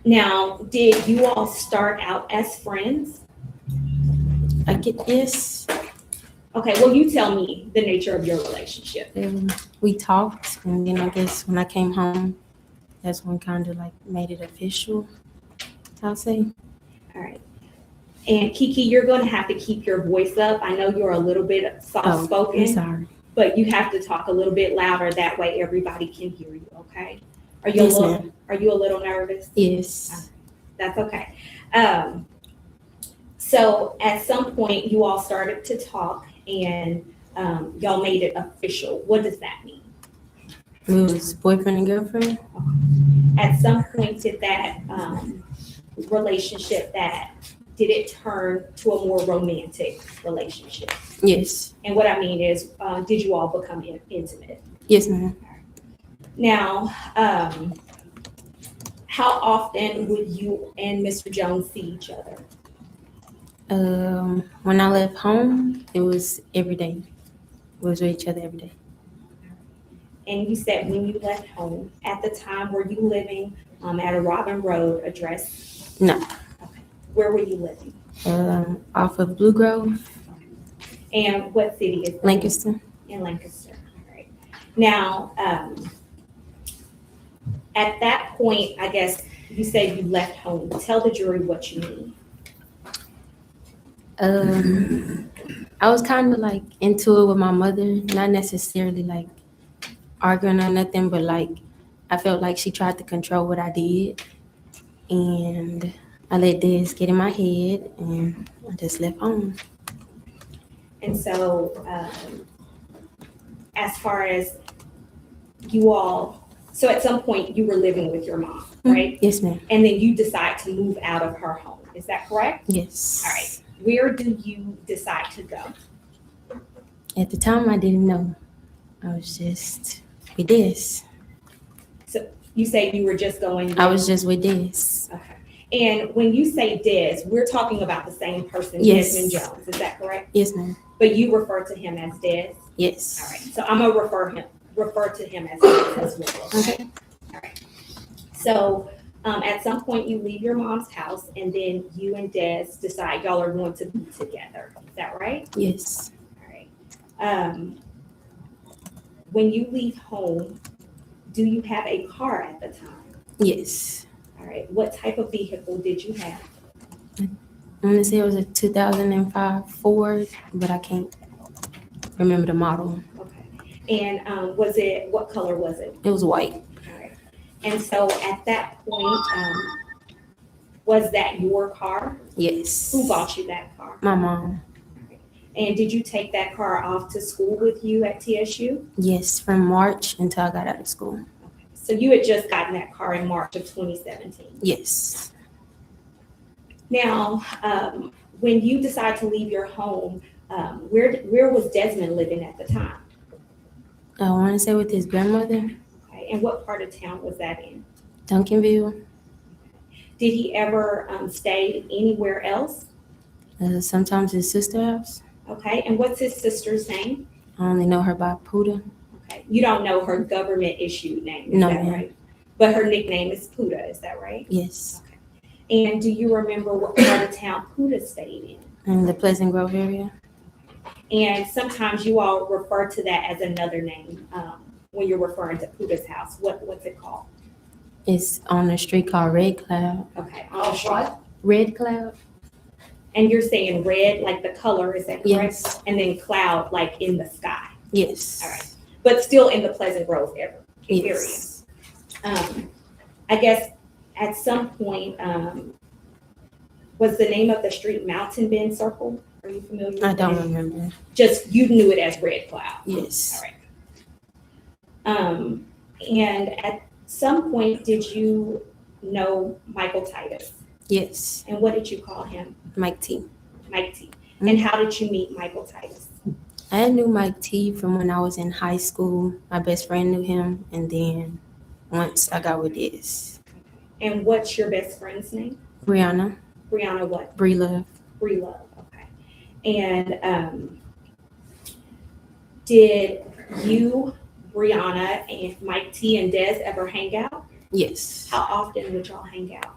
Now, did you all start out as friends? I get this. Okay, well, you tell me the nature of your relationship. We talked, and then I guess when I came home, that's when kind of like made it official, I'll say. All right. And Kiki, you're going to have to keep your voice up. I know you're a little bit soft-spoken, I'm sorry. but you have to talk a little bit louder. That way everybody can hear you, okay? Are you Yes, a little, ma'am. are you a little nervous? Yes. That's okay. So at some point you all started to talk and y'all made it official. What does that mean? We was boyfriend and girlfriend. At some point did that relationship did it turn to a more romantic relationship? Yes. And what I mean is, did you all become intimate? Yes, ma'am. Now, how often would you and Mr. Jones see each other? When I left home, it was every day. We was with each other every day. And you said when you left home, at the time, were you living at a Robin Road address? No. Okay. Where were you living? Off of Blue Grove, And what city is that? Lancaster. In Lancaster. All right. Now, at that point, I guess you said you left home. Tell the jury what you mean. I was kind of like into it with my mother, not necessarily like arguing or nothing, but like I felt like she tried to control what I did, and I let this get in my head, and I just left home. And so, as far as you all, so at some point you were living with your mom, right? Yes, ma'am. And then you decide to move out of her home. Is that correct? Yes. All right. Where do you decide to go? At the time, I didn't know. I was just with this. So you say you were just going. I was just with this. Okay. And when you say Des, we're talking about the same person, Yes. Desmond Jones. Is that correct? Yes, ma'am. But you refer to him as Des. Yes. All right. So I'm gonna refer to him as Des as well. Okay. All right. So at some point you leave your mom's house, and then you and Des decide y'all are going to be together. Is that right? Yes. All right. When you leave home, do you have a car at the time? Yes. All right. What type of vehicle did you have? I'm gonna say it was a 2005 Ford, but I can't remember the model. Okay. And what color was it? It was white. All right. And so at that point, was that your car? Yes. Who bought you that car? My mom. And did you take that car off to school with you at TSU? Yes, from March until I got out of school. So you had just gotten that car in March of 2017. Yes. Now, when you decide to leave your home, where was Desmond living at the time? I want to say with his grandmother, Okay. And what part of town was that in? Duncanville. Did he ever stay anywhere else? Sometimes his sister house. Okay. And what's his sister's name? I only know her by Puda. Okay. You don't know her government issued name, is No, that ma'am. right? But her nickname is Puda, is that right? Yes. Okay. And do you remember what part of town Puda stayed in? In the Pleasant Grove area. And sometimes you all refer to that as another name when you're referring to Puda's house. What's it called? It's on a street called Red Cloud. Okay. On the street. Red Cloud? And you're saying red, like the color, is that correct? Yes. And then cloud, like in the sky. Yes. All right. But still in the Pleasant Grove area. Yes. I guess at some point, was the name of the street Mountain Bend Circle? Are you familiar with I that? don't remember. Just, you knew it as Red Cloud. Yes. All right. And at some point, did you know Michael Titus? Yes. And what did you call him? Mike T. Mike T. And how did you meet Michael Titus? I knew Mike T from when I was in high school. My best friend knew him, and then once I got with this. And what's your best friend's name? Brianna. Brianna what? Bree Love. Bree Love, okay. And did you, Brianna, and Mike T and Des ever hang out? Yes. How often would y'all hang out?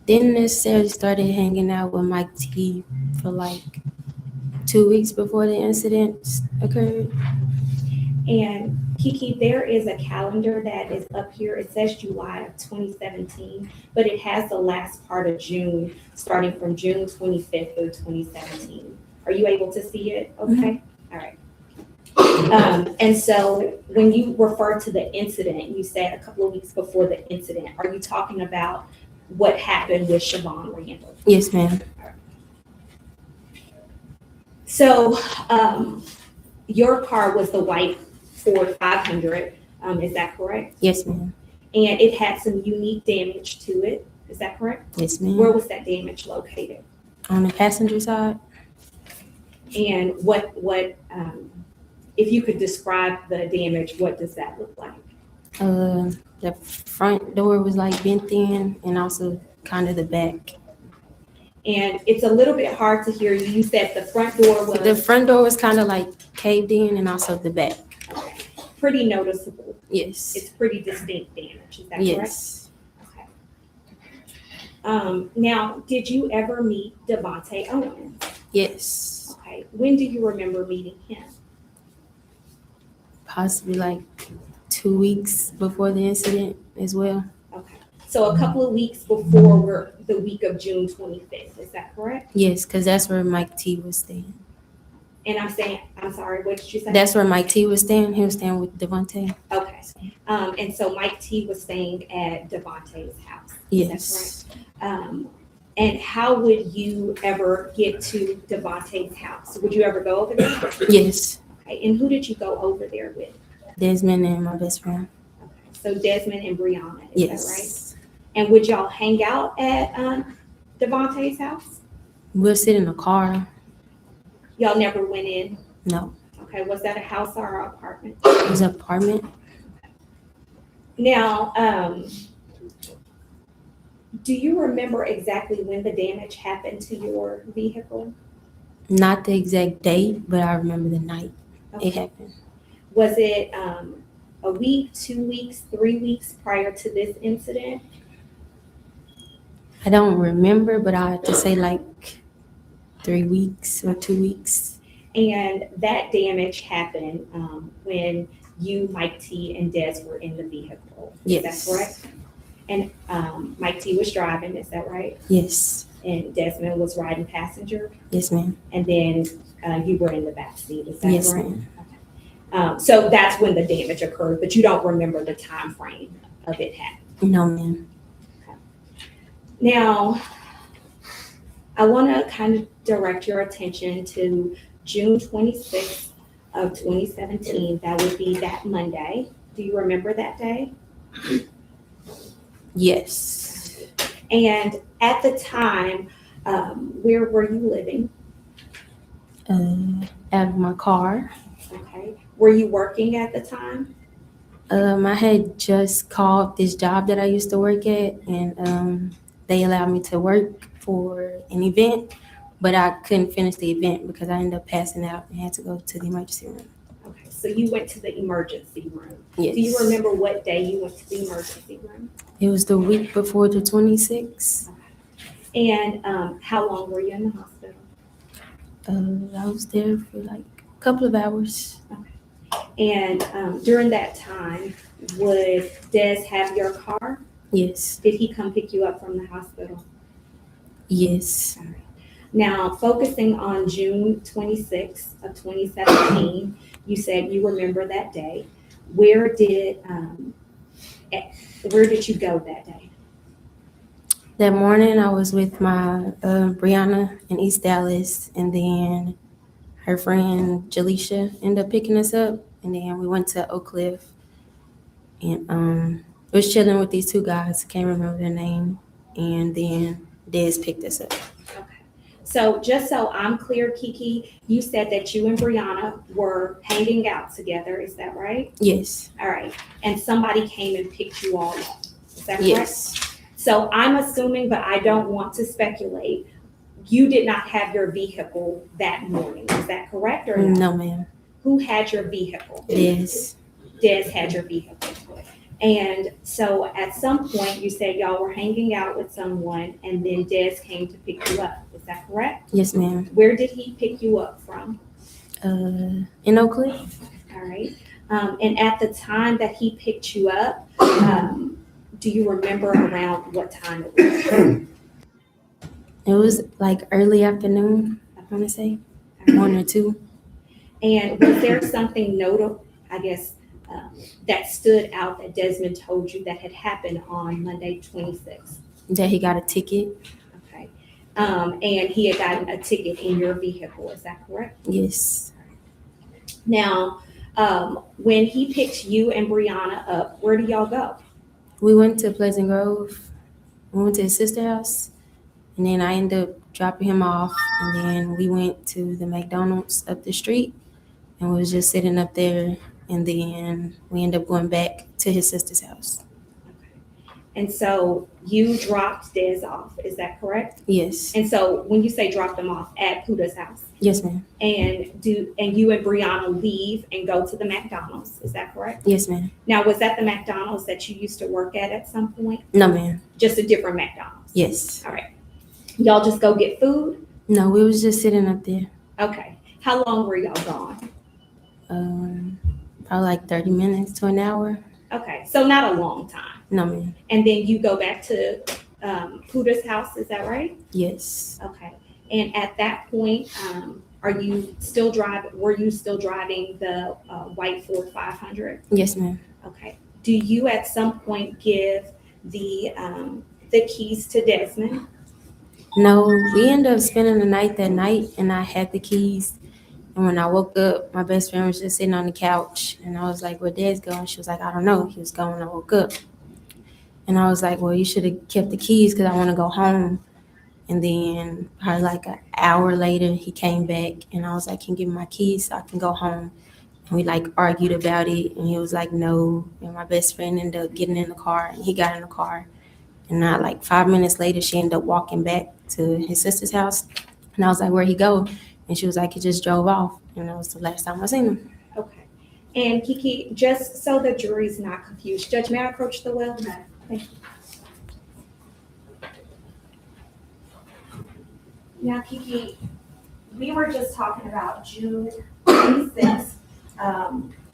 Didn't necessarily started hanging out with Mike T for like 2 weeks before the incidents occurred. And Kiki, there is a calendar that is up here. It says July of 2017, but it has the last part of June, starting from June 25th through 2017. Are you able to see it? Okay, all right. And so when you refer to the incident, you said a couple of weeks before the incident, are you talking about what happened with Siobhan Randall? Yes, ma'am. So your car was the white Ford 500, is that correct? Yes, ma'am. And it had some unique damage to it, is that correct? Yes, ma'am. Where was that damage located? On the passenger side? And what if you could describe the damage, what does that look like? The front door was like bent in, and also kind of the back. And it's a little bit hard to hear you. You said the front door was The front door was kind of like caved in, and also the back. pretty noticeable. Yes. It's pretty distinct damage, is that correct? Yes. Okay. Now, did you ever meet Devontae Owens? Yes. Okay. When do you remember meeting him? Possibly like 2 weeks before the incident as well. Okay. So a couple of weeks before the week of June 25th, is that correct? Yes, because that's where Mike T was staying. And I'm sorry, what did you say? That's where Mike T was staying. He was staying with Devontae. Okay. And so Mike T was staying at Devontae's house. Yes. Is that correct? And how would you ever get to Devontae's house? Would you ever go over there? Yes. Okay. And who did you go over there with? Desmond and my best friend. Okay. So Desmond and Brianna, is Yes. that right? And would y'all hang out at Devontae's house? We'll sit in the car. Y'all never went in? No. Okay. Was that a house or an apartment? It was an apartment. Now, do you remember exactly when the damage happened to your vehicle? Not the exact date, but I remember the night it happened. Was it a week, 2 weeks, 3 weeks prior to this incident? I don't remember, but I have to say like 3 weeks or 2 weeks. And that damage happened when you, Mike T, and Des were in the vehicle. Is Yes. that correct? And Mike T was driving, is that right? Yes. And Desmond was riding passenger, Yes, ma'am. and then you were in the back seat, is that Yes, correct? ma'am. So that's when the damage occurred, but you don't remember the time frame of it happening. No, ma'am. Now, I want to kind of direct your attention to June 26th of 2017. That would be that Monday. Do you remember that day? Yes. And at the time, where were you living? Out of my car. Okay. Were you working at the time? I had just called this job that I used to work at, and they allowed me to work for an event, but I couldn't finish the event because I ended up passing out and had to go to the emergency room. Okay, so you went to the emergency room. Yes. Do you remember what day you went to the emergency room? It was the week before the 26th. And how long were you in the hospital? I was there for like a couple of hours. And during that time, would Des have your car? Yes. Did he come pick you up from the hospital? Yes. Now, focusing on June 26th of 2017, you said you remember that day. Where did you go that day? That morning, I was with my Brianna in East Dallas, and then her friend Jaleisha ended up picking us up, and then we went to Oak Cliff, and was chilling with these two guys. Can't remember their name, and then Des picked us up. Okay. So just so I'm clear, Kiki, you said that you and Brianna were hanging out together. Is that right? Yes. All right. And somebody came and picked you all up. Is that correct? Yes. So I'm assuming, but I don't want to speculate, you did not have your vehicle that morning. Is that correct or no? No, ma'am. Who had your vehicle? Yes. Des had your vehicle. And so at some point, you said y'all were hanging out with someone and then Des came to pick you up. Is that correct? Yes, ma'am. Where did he pick you up from? In Oak Cliff? All right. And at the time that he picked you up, do you remember around what time it was? It was like early afternoon, I want to say, 1 or 2. And was there something notable, I guess, that stood out that Desmond told you that had happened on Monday, 26th? That he got a ticket? Okay. And he had gotten a ticket in your vehicle, is that correct? Yes. Now, when he picked you and Brianna up, where do y'all go? We went to Pleasant Grove. We went to his sister's house. And then I ended up dropping him off. And then we went to the McDonald's up the street. And we was just sitting up there. And then we ended up going back to his sister's house. And so you dropped Des off, is that correct? Yes. And so when you say drop them off at Puda's house, Yes, ma'am. and you and Brianna leave and go to the McDonald's, is that correct? Yes, ma'am. Now, was that the McDonald's that you used to work at some point? No, ma'am. Just a different McDonald's? Yes. All right. Y'all just go get food? No, we was just sitting up there. Okay. How long were y'all gone? Probably like 30 minutes to an hour. Okay, so not a long time. No, ma'am. And then you go back to Puda's house, is that right? Yes. Okay. And at that point, were you still driving the white Ford 500? Yes, ma'am. Okay. Do you at some point give the keys to Desmond? No, we ended up spending the night that night, and I had the keys. And when I woke up, my best friend was just sitting on the couch, and I was like, "Where Dad's going?" She was like, "I don't know. He was gone." I woke up, and I was like, "Well, you should have kept the keys because I want to go home." And then probably like an hour later, he came back, and I was like, "Can you give me my keys so I can go home?" And we like argued about it, and he was like, "No." And my best friend ended up getting in the car, and he got in the car. And not like 5 minutes later, she ended up walking back to his sister's house. And I was like, "Where'd he go?" And she was like, "He just drove off." And that was the last time I seen him. Okay. And Kiki, just so the jury's not confused, Judge, may I approach the well? No. Thank you. Now, Kiki, we were just talking about June 26th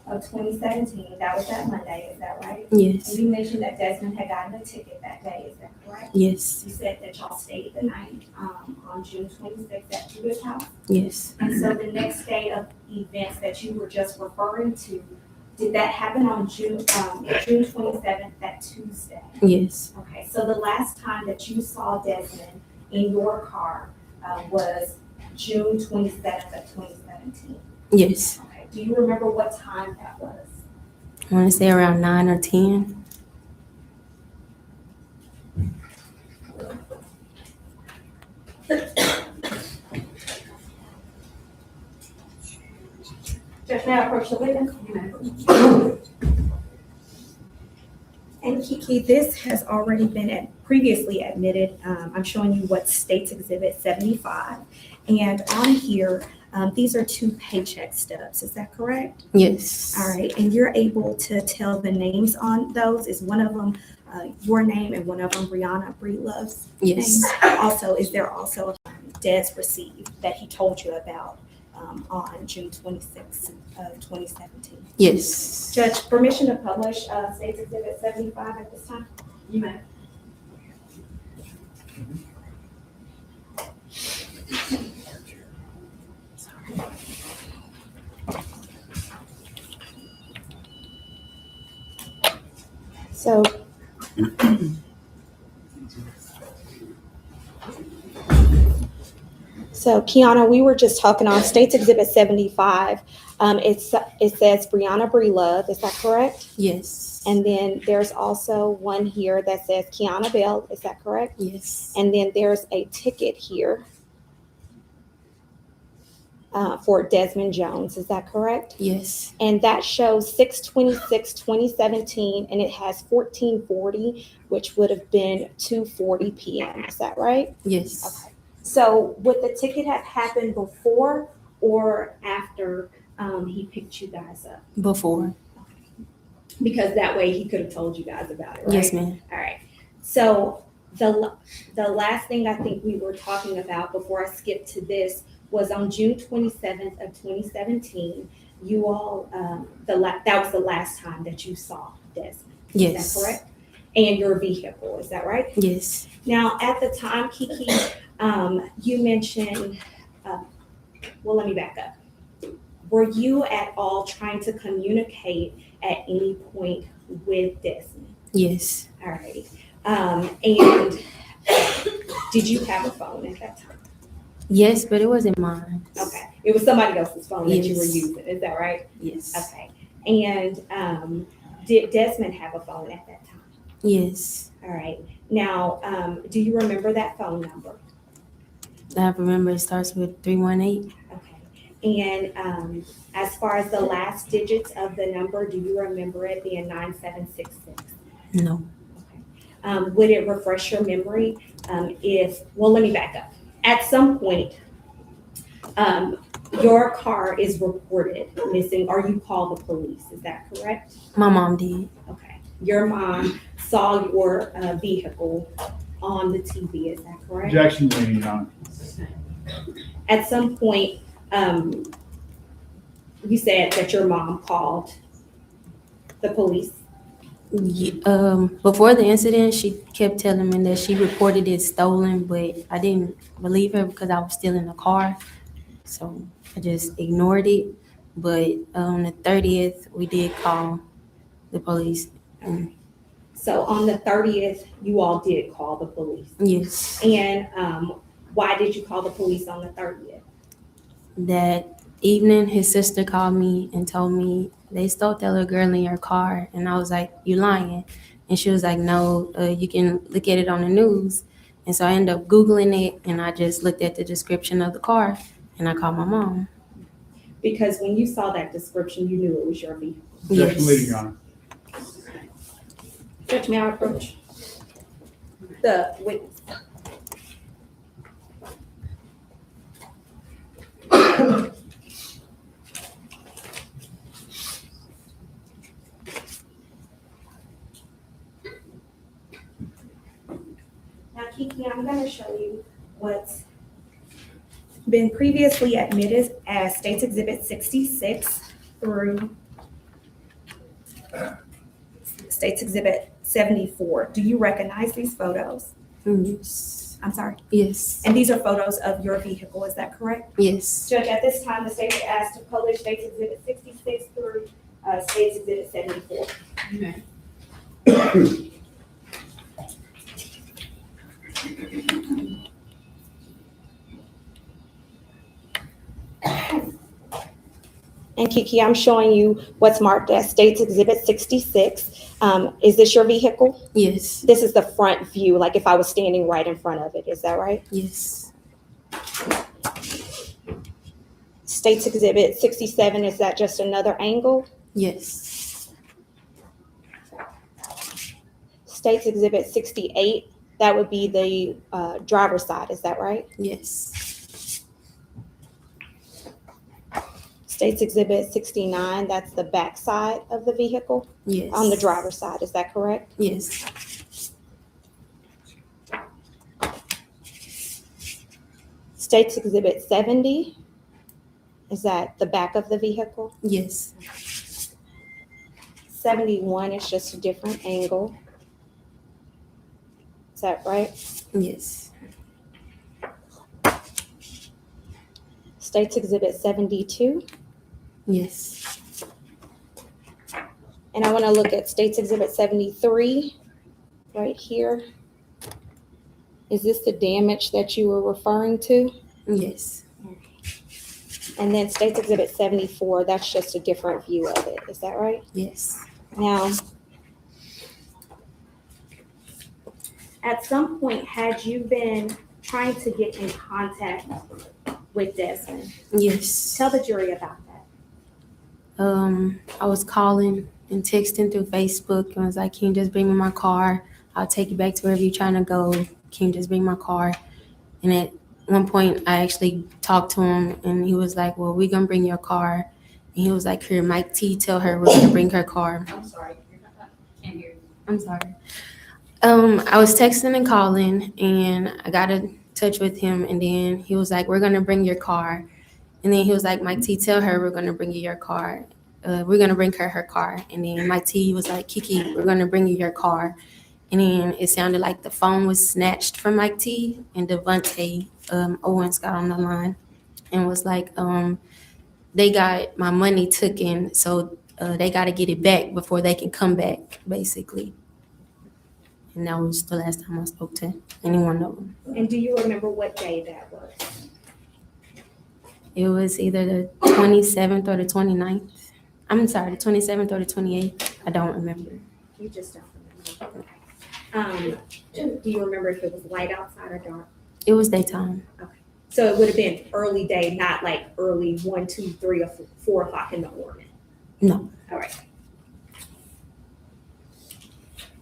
of 2017. That was that Monday, is that right? Yes. And you mentioned that Desmond had gotten a ticket that day, is that correct? Yes. You said that y'all stayed the night on June 26th at Judah's house. Yes. And so the next day of events that you were just referring to, did that happen on June 27th, that Tuesday? Yes. Okay, so the last time that you saw Desmond in your car was June 27th of 2017. Yes. Okay, do you remember what time that was? I want to say around 9 or 10. Judge, may I approach the witness? And Kiki, this has already been previously admitted. I'm showing you what State's Exhibit 75. And on here, these are 2 paycheck stubs. Is that correct? Yes. All right. And you're able to tell the names on those? Is one of them your name and one of them Brianna Breedlove's Yes. name? Also, is there also a Des received that he told you about on June 26th of 2017? Yes. Judge, permission to publish State's Exhibit 75 at this time? You may. So Kiana, we were just talking on State's Exhibit 75. It says Brianna Breedlove, is that correct? Yes. And then there's also one here that says Kiana Bell, is that correct? Yes. And then there's a ticket here for Desmond Jones, is that correct? Yes. And that shows 6/26/2017, and it has 1440, which would have been 2:40 p.m. Is that right? Yes. Okay. So would the ticket have happened before or after he picked you guys up? Before. Because that way he could have told you guys about it, right? Yes, ma'am. All right. So the last thing I think we were talking about before I skipped to this was on June 27th of 2017. You all, that was the last time that you saw Desmond. Yes. Is that correct? And your vehicle, is that right? Yes. Now, at the time, Kiki, you mentioned, well, let me back up. Were you at all trying to communicate at any point with Desmond? Yes. All right. And did you have a phone at that time? Yes, but it wasn't mine. Okay. It was somebody else's phone that you were Yes. using. Is that right? Yes. Okay. And did Desmond have a phone at that time? Yes. All right. Now, do you remember that phone number? I remember it starts with 318. Okay. And as far as the last digits of the number, do you remember it being 9766? No. Would it refresh your memory well, let me back up. At some point, your car is reported missing or you call the police, is that correct? My mom did. Okay. Your mom saw your vehicle on the TV, is that correct? Objection, Lady Your Honor. At some point, you said that your mom called the police. Before the incident, she kept telling me that she reported it stolen, but I didn't believe her because I was still in the car. So I just ignored it. But on the 30th, we did call the police. So on the 30th, you all did call the police. Yes. And why did you call the police on the 30th? That evening, his sister called me and told me they stole that little girl in your car. And I was like, you lying? And she was like, no, you can look at it on the news. And so I ended up Googling it, and I just looked at the description of the car, and I called my mom. Because when you saw that description, you knew it was your vehicle. Objection, Lady Your Honor. Judge, may I approach the witness? Now, Kiki, I'm going to show you what's been previously admitted as State's Exhibit 66 through State's Exhibit 74. Do you recognize these photos? Yes. I'm sorry? Yes. And these are photos of your vehicle, is that correct? Yes. Judge, at this time, the state is asked to publish State's Exhibit 66 through State's Exhibit 74. Okay. And Kiki, I'm showing you what's marked as State's Exhibit 66. Is this your vehicle? Yes. This is the front view, like if I was standing right in front of it, is that right? Yes. State's Exhibit 67, is that just another angle? Yes. State's Exhibit 68, that would be the driver's side, is that right? Yes. State's Exhibit 69, that's the back side of the vehicle? Yes. On the driver's side, is that correct? Yes. State's Exhibit 70, is that the back of the vehicle? Yes. 71 is just a different angle. Is that right? Yes. State's Exhibit 72. Yes. And I want to look at State's Exhibit 73 right here. Is this the damage that you were referring to? Yes. And then State's Exhibit 74, that's just a different view of it. Is that right? Yes. Now, at some point, had you been trying to get in contact with Desmond. Yes. Tell the jury about that. I was calling and texting through Facebook and was like, can you just bring me my car? I'll take you back to wherever you're trying to go. Can you just bring my car? And at one point, I actually talked to him, and he was like, well, we're going to bring your car. And he was like, here, Mike T, tell her we're going to bring her car. I'm sorry. Can't hear you. I'm sorry. I was texting and calling, and I got in touch with him, and then he was like, we're going to bring your car. And then he was like, Mike T, tell her we're going to bring you your car. We're going to bring her car. And then Mike T was like, Kiki, we're going to bring you your car. And then it sounded like the phone was snatched from Mike T, and Devontae Owens got on the line and was like, they got my money taken, so they got to get it back before they can come back, basically. And that was the last time I spoke to any one of them. And do you remember what day that was? It was either the 27th or the 29th. I'm sorry, the 27th or the 28th. I don't remember. You just don't remember. Do you remember if it was light outside or dark? It was daytime. So it would have been early day, not like early 1, 2, 3, or 4 o'clock in the morning. No. All right.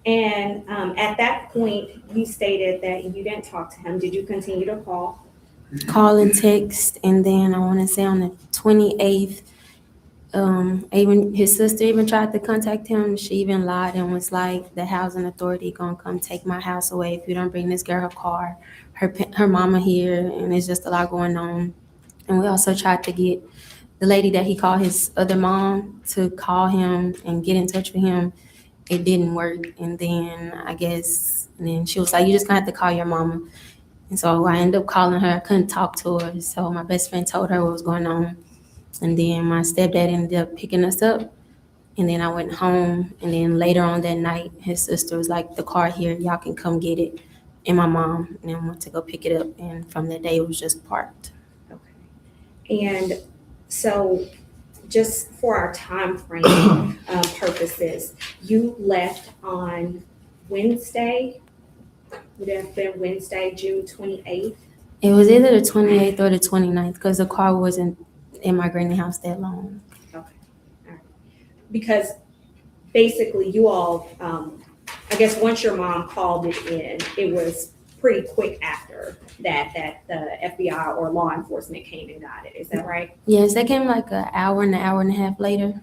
And at that point, you stated that you didn't talk to him. Did you continue to call? Call and text, and then I want to say on the 28th, even his sister even tried to contact him. She even lied and was like, the housing authority gonna come take my house away if you don't bring this girl her car, her mama here, and it's just a lot going on. And we also tried to get the lady that he called his other mom to call him and get in touch with him. It didn't work, and then and then she was like, you just gonna have to call your mama. And so I ended up calling her. I couldn't talk to her, so my best friend told her what was going on. And then my stepdad ended up picking us up. And then I went home. And then later on that night, his sister was like, the car here, y'all can come get it. And my mom, and then went to go pick it up. And from that day, it was just parked. Okay. And so just for our time frame purposes, you left on Wednesday. Would it have been Wednesday, June 28th? It was either the 28th or the 29th because the car wasn't in my granny house that long. Okay. All right. Because basically you all, I guess once your mom called it in, it was pretty quick after that the FBI or law enforcement came and got it. Is that right? Yes, they came like an hour and a half later.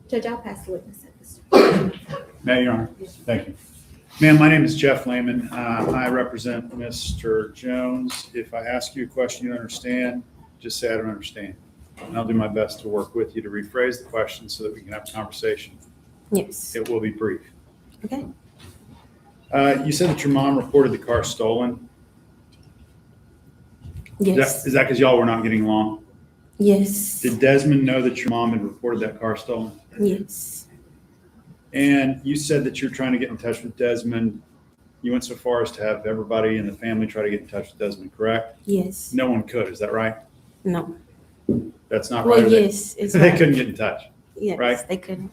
Judge, I'll pass the witness at this time. May, Your Honor. Thank you. Ma'am, my name is Jeff Lehman. I represent Mr. Jones. If I ask you a question you don't understand, just say I don't understand. And I'll do my best to work with you to rephrase the question so that we can have a conversation. Yes. It will be brief. Okay. You said that your mom reported the car stolen. Yes. Is that because y'all were not getting along? Yes. Did Desmond know that your mom had reported that car stolen? Yes. And you said that you're trying to get in touch with Desmond. You went so far as to have everybody in the family try to get in touch with Desmond, correct? Yes. No one could, is that right? No. That's not Well, right. yes. It's They right. couldn't get in touch. Yes, right? they couldn't.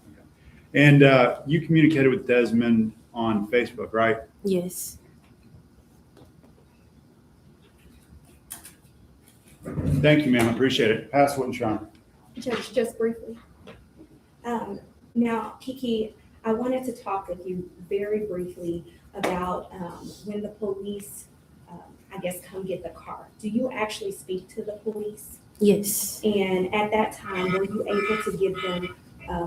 And you communicated with Desmond on Facebook, right? Yes. Thank you, ma'am. I appreciate it. Pass the witness, Your Honor. Judge, just briefly. Now, Kiki, I wanted to talk with you very briefly about when the police, I guess, come get the car. Do you actually speak to the police? Yes. And at that time, were you able to give them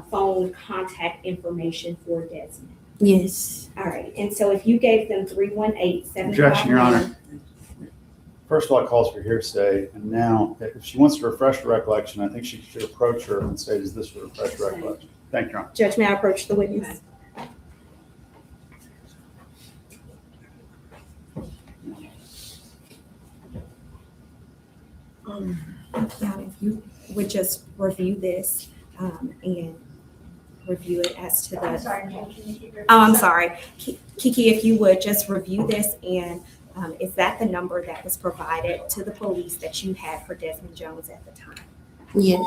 phone contact information for Desmond? Yes. All right. And so if you gave them 318-751. Objection, Your Honor. First of all, it calls for hearsay, and now, if she wants to refresh her recollection, I think she should approach her and say, is this a refresh recollection? Thank you, Your Honor. Judge, may I approach the witness? Now, if you would just review this and review it as to the. I'm sorry, can you keep your? Oh, I'm sorry. Kiki, if you would just review this and is that the number that was provided to the police that you had for Desmond Jones at the time? Yes.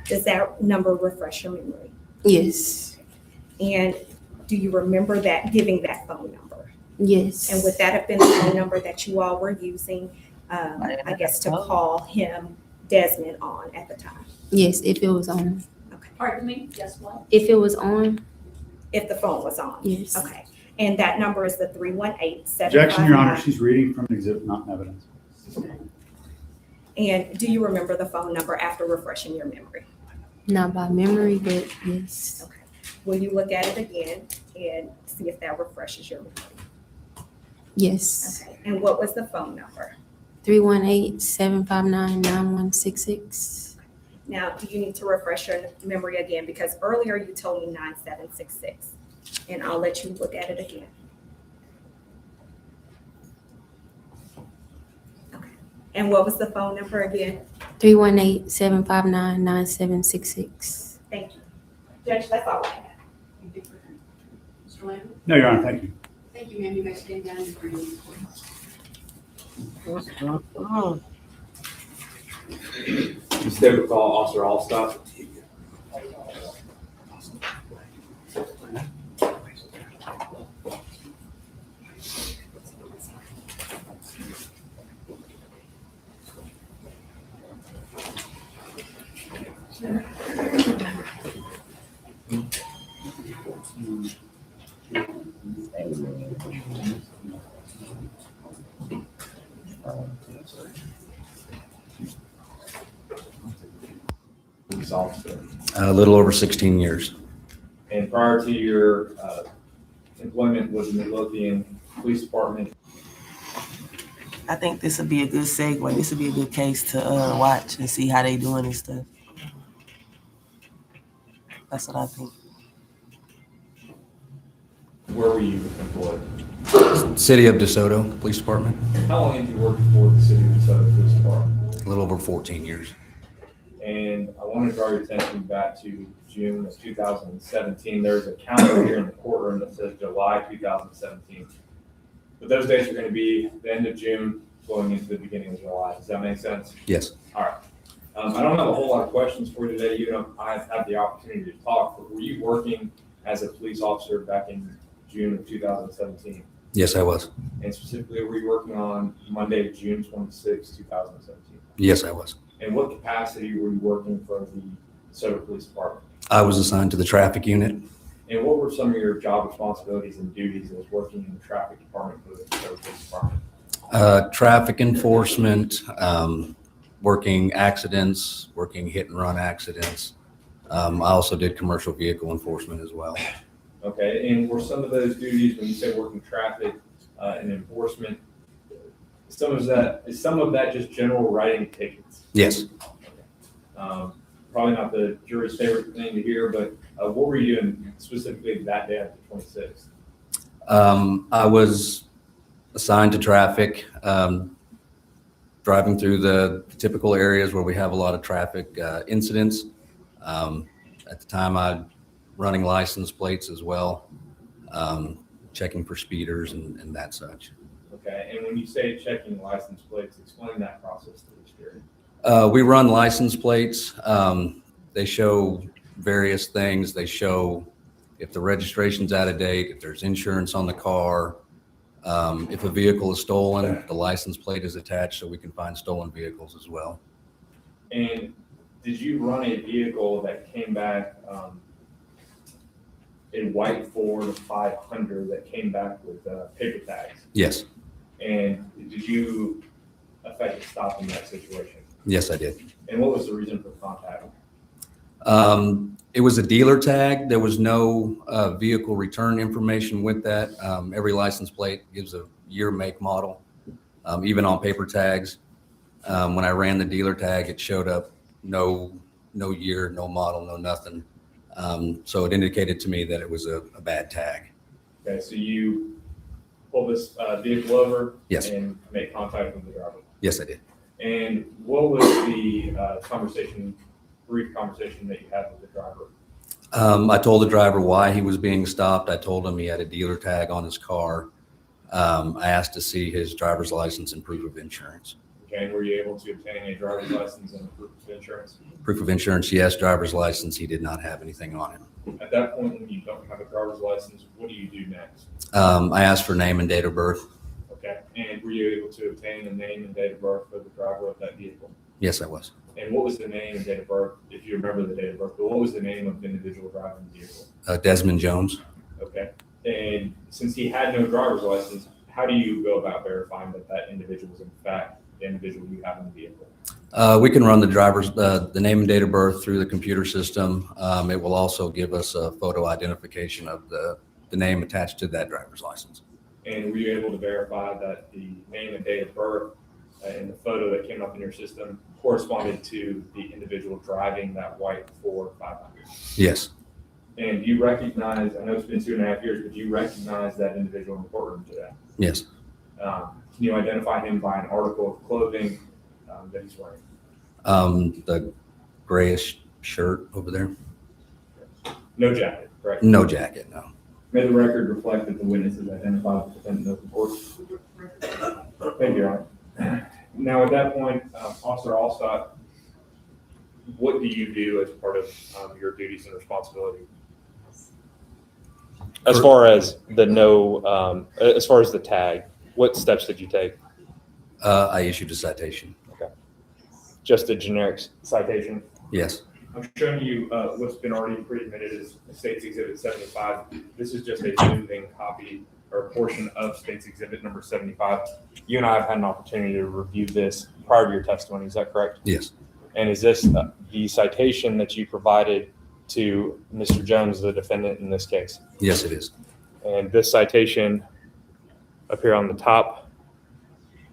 Does that number refresh your memory? Yes. And do you remember that, giving that phone number? Yes. And would that have been the phone number that you all were using, I guess, to call him, Desmond, on at the time? Yes, if it was on. Okay. Pardon me, yes, what? If it was on, If the phone was on? yes. Okay. And that number is the 318-759. Objection, Your Honor, she's reading from an exhibit, not in evidence. And do you remember the phone number after refreshing your memory? Not by memory, but yes. Okay. Will you look at it again and see if that refreshes your memory? Yes. Okay. And what was the phone number? 318-759-9166. Now, do you need to refresh your memory again? Because earlier you told me 9766, and I'll let you look at it again. Okay. And what was the phone number again? 318-759-9766. Thank you. Judge, that's all I have. Mr. Lambert? No, Your Honor, thank you. Thank you, ma'am. You may stand down and read the report. Instead of call Officer Allstop. A little over 16 years. And prior to your employment with the Midlothian Police Department, I think this would be a good segue. This would be a good case to watch and see how they doing and stuff. That's what I think. where were you employed? City of DeSoto Police Department, How long have you worked for the City of DeSoto Police Department? a little over 14 years. And I want to draw your attention back to June of 2017. There's a calendar here in the courtroom that says July 2017. But those dates are going to be the end of June flowing into the beginning of July. Does that make sense? Yes. All right. I don't have a whole lot of questions for you today. You know, I've had the opportunity to talk, but were you working as a police officer back in June of 2017? Yes, I was. And specifically, were you working on Monday, June 26, 2017? Yes, I was. And what capacity were you working for the DeSoto Police Department? I was assigned to the traffic unit. And what were some of your job responsibilities and duties as working in the traffic department for the DeSoto Police Department? Traffic enforcement, working accidents, working hit and run accidents. I also did commercial vehicle enforcement as well. Okay, and were some of those duties, when you say working traffic and enforcement, is some of that just general writing tickets? Yes. Probably not the jury's favorite thing to hear, but what were you doing specifically that day on the 26th? I was assigned to traffic, driving through the typical areas where we have a lot of traffic incidents. At the time, I running license plates as well, checking for speeders and that such. Okay, and when you say checking license plates, explain that process to the jury. We run license plates. They show various things. They show if the registration's out of date, if there's insurance on the car, if a vehicle is stolen, the license plate is attached so we can find stolen vehicles as well. And did you run a vehicle that came back, a white Ford 500 that came back with paper tags? Yes. And did you effect a stop in that situation? Yes, I did. And what was the reason for contact? It was a dealer tag. There was no vehicle return information with that. Every license plate gives a year, make, model, even on paper tags. When I ran the dealer tag, it showed up no year, no model, no nothing. So it indicated to me that it was a bad tag. Okay, so you pulled this vehicle over? Yes. And made contact with the driver? Yes, I did. And what was the brief conversation that you had with the driver? I told the driver why he was being stopped. I told him he had a dealer tag on his car. I asked to see his driver's license and proof of insurance. Okay, and were you able to obtain a driver's license and proof of insurance? Proof of insurance, yes. Driver's license, he did not have anything on him. At that point, when you don't have a driver's license, what do you do next? I asked for name and date of birth. Okay, and were you able to obtain a name and date of birth for the driver of that vehicle? Yes, I was. And what was the name and date of birth, if you remember the date of birth, but what was the name of the individual driving the vehicle? Desmond Jones. Okay, and since he had no driver's license, how do you go about verifying that that individual was in fact the individual you have in the vehicle? We can run the name and date of birth through the computer system. It will also give us a photo identification of the name attached to that driver's license. And were you able to verify that the name and date of birth in the photo that came up in your system corresponded to the individual driving that white Ford 500? Yes. And you recognize, I know it's been 2.5 years, but you recognize that individual in the courtroom today? Yes. Can you identify him by an article of clothing that he's wearing? The grayish shirt over there. No jacket, correct? No jacket, no. May the record reflect that the witness is identified with the defendant of the court. Thank you, Your Honor. Now, at that point, Officer Allstott, what do you do as part of your duties and responsibility? As far as as far as the tag, what steps did you take? I issued a citation. Okay. Just a generic citation? Yes. I'm showing you what's been already pre-admitted as State's Exhibit 75. This is just a zoomed-in copy or a portion of State's Exhibit number 75. You and I have had an opportunity to review this prior to your testimony. Is that correct? Yes. And is this the citation that you provided to Mr. Jones, the defendant in this case? Yes, it is. And this citation up here on the top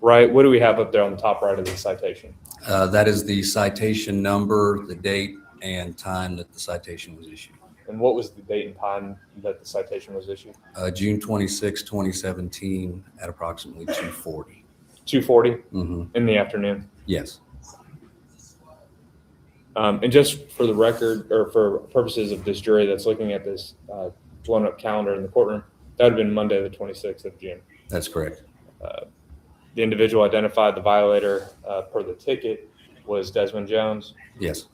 right, what do we have up there on the top right of the citation? That is the citation number, the date, and time that the citation was issued. And what was the date and time that the citation was issued? June 26, 2017 at approximately 2:40. 2:40 in the afternoon? Yes. And just for the record, or for purposes of this jury that's looking at this blown up calendar in the courtroom, that would have been Monday, the 26th of June. That's correct. The individual identified the violator per the ticket was Desmond Jones. Yes.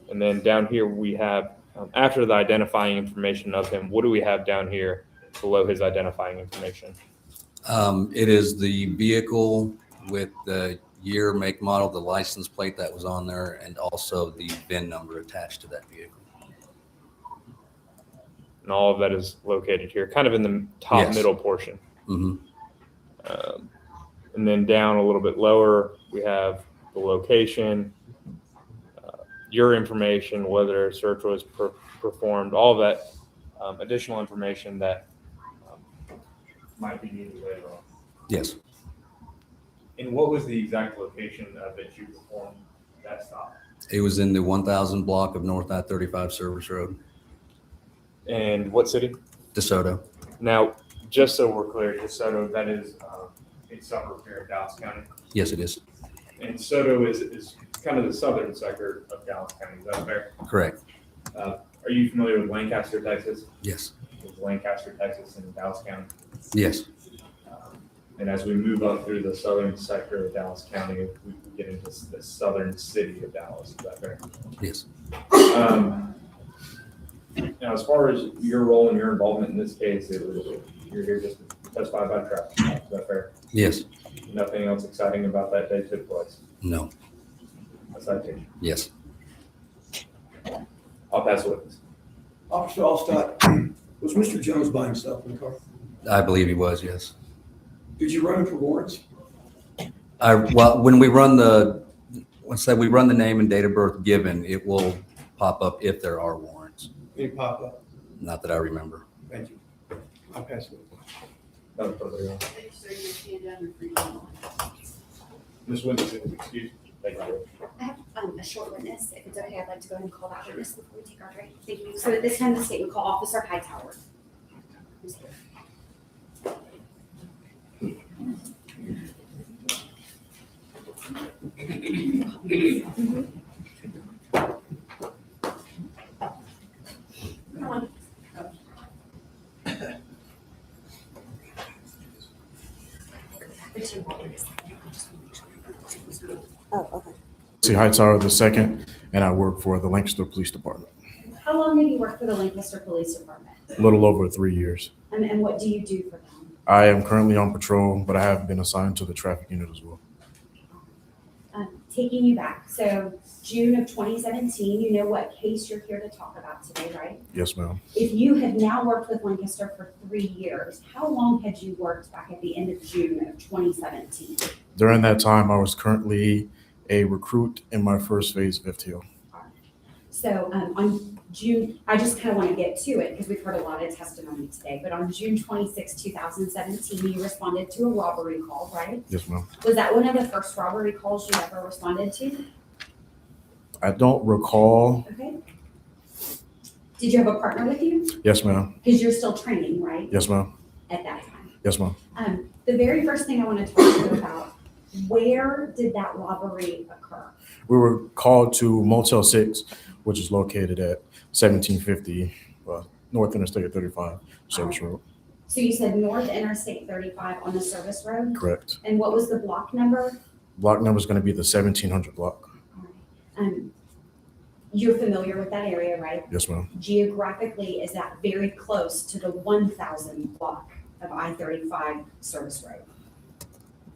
And then down here we have, after the identifying information of him, what do we have down here below his identifying information? It is the vehicle with the year, make, model, the license plate that was on there, and also the VIN number attached to that vehicle. And all of that is located here, kind of in the top Yes. middle portion. Mm-hmm. And then down a little bit lower, we have the location, your information, whether a search was performed, all of that additional information that might be needed later on. Yes. And what was the exact location that you performed that stop? It was in the 1000 block of North I-35 Service Road, And what city? DeSoto. Now, just so we're clear, DeSoto, that is a suburb here in Dallas County. Yes, it is. And DeSoto is kind of the southern sector of Dallas County. Is that fair? Correct. Are you familiar with Lancaster, Texas? Yes. With Lancaster, Texas, and Dallas County? Yes. And as we move up through the southern sector of Dallas County, we get into the southern city of Dallas. Is that fair? Yes. Now, as far as your role and your involvement in this case, you're here just to testify about traffic. Is that fair? Yes. Nothing else exciting about that day took place? No. A citation? Yes. I'll pass the witness. Officer Allstott, was Mr. Jones by himself in the car? I believe he was, yes. Did you run him for warrants? Well, when we run let's say we run the name and date of birth given, it will pop up if there are warrants. Did he pop up? Not that I remember. Thank you. I'll pass it. No further. Ms. Witness, excuse me. Thank you. I have a short witness. If it's okay, I'd like to go ahead and call that witness before we take our break. Thank you. So at this time, the state would call Officer Hightower. Who's here? Come on. The two warrants. Oh, okay. See Hightower II, and I work for the Lancaster Police Department. How long have you worked for the Lancaster Police Department? A little over 3 years. And what do you do for them? I am currently on patrol, but I have been assigned to the traffic unit as well. Taking you back, so June of 2017, you know what case you're here to talk about today, right? Yes, ma'am. If you have now worked with Lancaster for 3 years, how long had you worked back at the end of June of 2017? During that time, I was currently a recruit in my first phase of FTO. So on June, I just kind of want to get to it because we've heard a lot of testimony today, but on June 26, 2017, you responded to a robbery call, right? Yes, ma'am. Was that one of the first robbery calls you ever responded to? I don't recall. Okay. Did you have a partner with you? Yes, ma'am. Because you're still training, right? Yes, ma'am. At that time. Yes, ma'am. The very first thing I want to talk to you about, where did that robbery occur? We were called to Motel 6, which is located at 1750 North Interstate 35 Service Road. So you said North Interstate 35 on the service road? Correct. And what was the block number? Block number is going to be the 1700 block. You're familiar with that area, right? Yes, ma'am. Geographically, is that very close to the 1000 block of I-35 service road?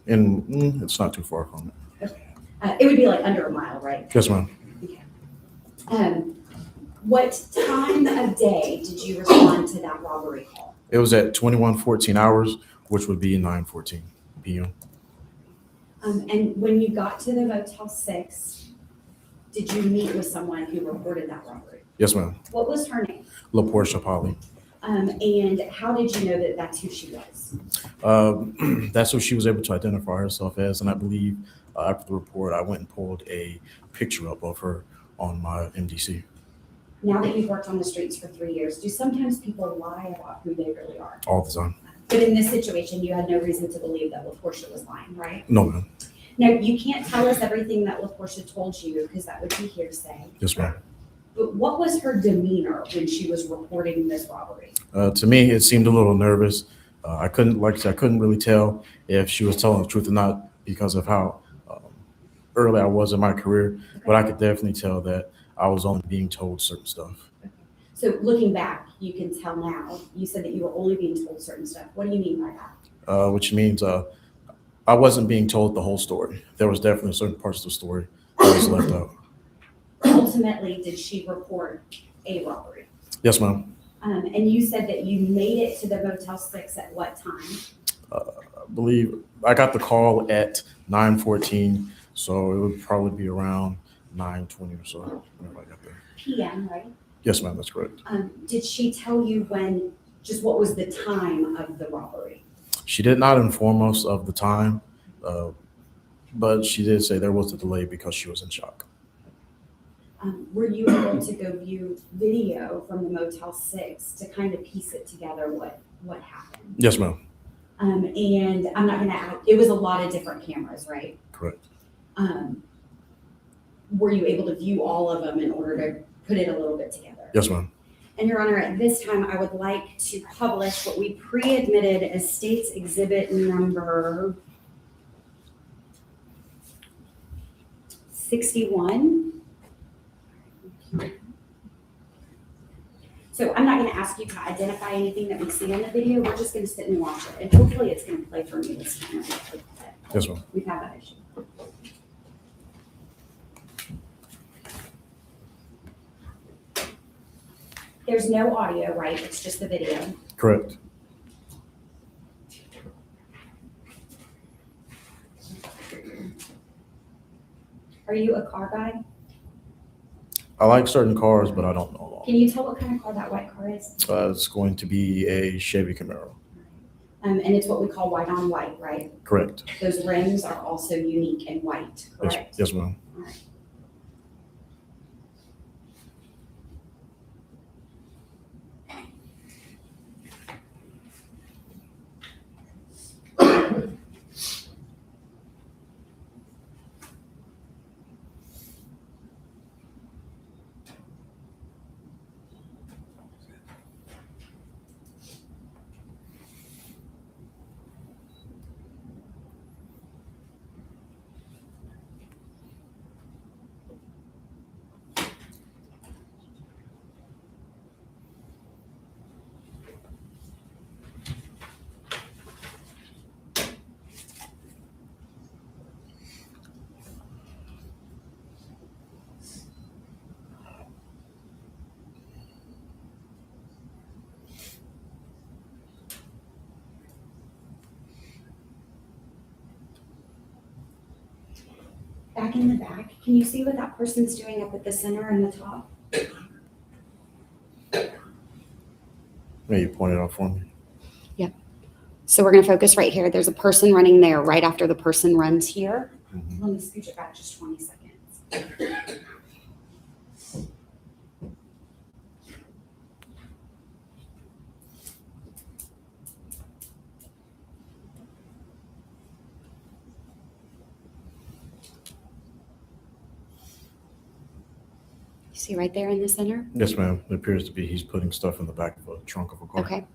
And it's not too far from it. Okay. It would be like under a mile, right? Yes, ma'am. Okay. What time of day did you respond to that robbery call? It was at 21:14 hours, which would be 9:14 p.m. And when you got to the Motel 6, did you meet with someone who reported that robbery? Yes, ma'am. What was her name? LaPortia Polly. And how did you know that that's who she was? That's who she was able to identify herself as. And I believe after the report, I went and pulled a picture up of her on my MDC. Now that you've worked on the streets for 3 years, do sometimes people lie about who they really are? All the time. But in this situation, you had no reason to believe that LaPortia was lying, right? No, ma'am. Now, you can't tell us everything that LaPortia told you because that would be hearsay. Yes, ma'am. But what was her demeanor when she was reporting this robbery? To me, it seemed a little nervous. I couldn't really tell if she was telling the truth or not because of how early I was in my career, but I could definitely tell that I was only being told certain stuff. So looking back, you can tell now, you said that you were only being told certain stuff. What do you mean by that? Which means I wasn't being told the whole story. There was definitely certain parts of the story that was left out. Ultimately, did she report a robbery? Yes, ma'am. And you said that you made it to the Motel 6 at what time? I believe I got the call at 9:14, so it would probably be around 9:20 or so when I got there. PM, right? Yes, ma'am, that's correct. Did she tell you what was the time of the robbery? She did not inform us of the time, but she did say there was a delay because she was in shock. Were you able to go view video from the Motel 6 to kind of piece it together what happened? Yes, ma'am. And I'm not gonna, it was a lot of different cameras, right? Correct. Were you able to view all of them in order to put it a little bit together? Yes, ma'am. And Your Honor, at this time, I would like to publish what we pre-admitted as State's Exhibit number 61. So I'm not going to ask you to identify anything that we see on the video. We're just going to sit and watch it. And hopefully it's going to play for me this time. Yes, ma'am. We've had that issue. There's no audio, right? It's just the video. Correct. Are you a car guy? I like certain cars, but I don't know all. Can you tell what kind of car that white car is? It's going to be a Chevy Camaro. And it's what we call white on white, right? Correct. Those rims are also unique and white, correct? Yes, ma'am. All right. back in the back, can you see what that person's doing up at the center and the top? May you point it out for me? So we're gonna focus right here. There's a person running there right after the person runs here. Let me scooch it back just 20 seconds. You see right there in the center? Yes, ma'am. It appears to be he's putting stuff in the back of a trunk of a car. Okay.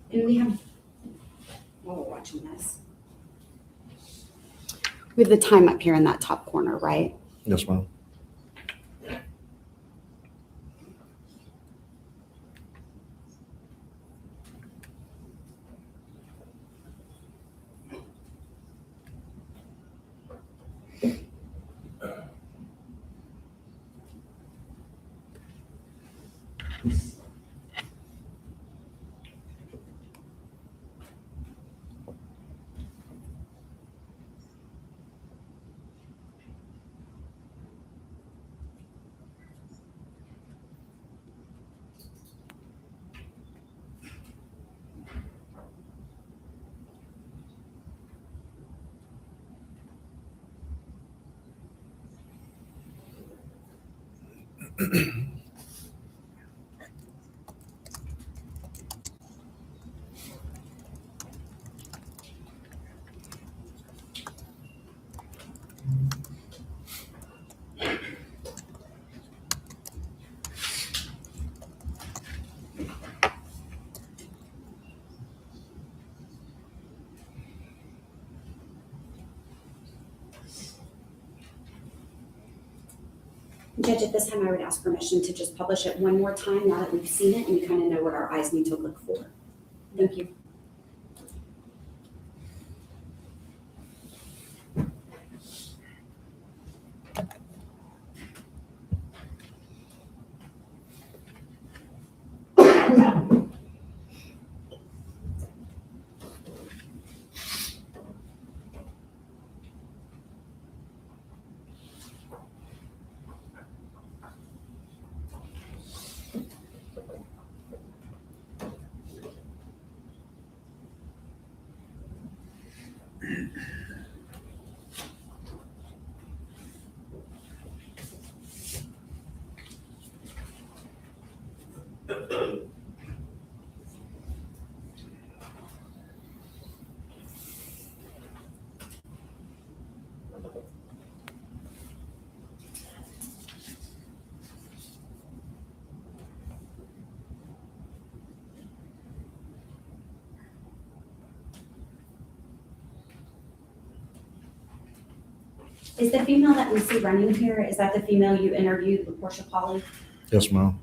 And we have, while we're watching this, we have the time up here in that top corner, right? Yes, ma'am. Judge, at this time, I would ask permission to just publish it one more time now that we've seen it and we kind of know what our eyes need to look for. Thank you. Is the female that we see running here, is that the female you interviewed with Portia Polly? Yes, ma'am.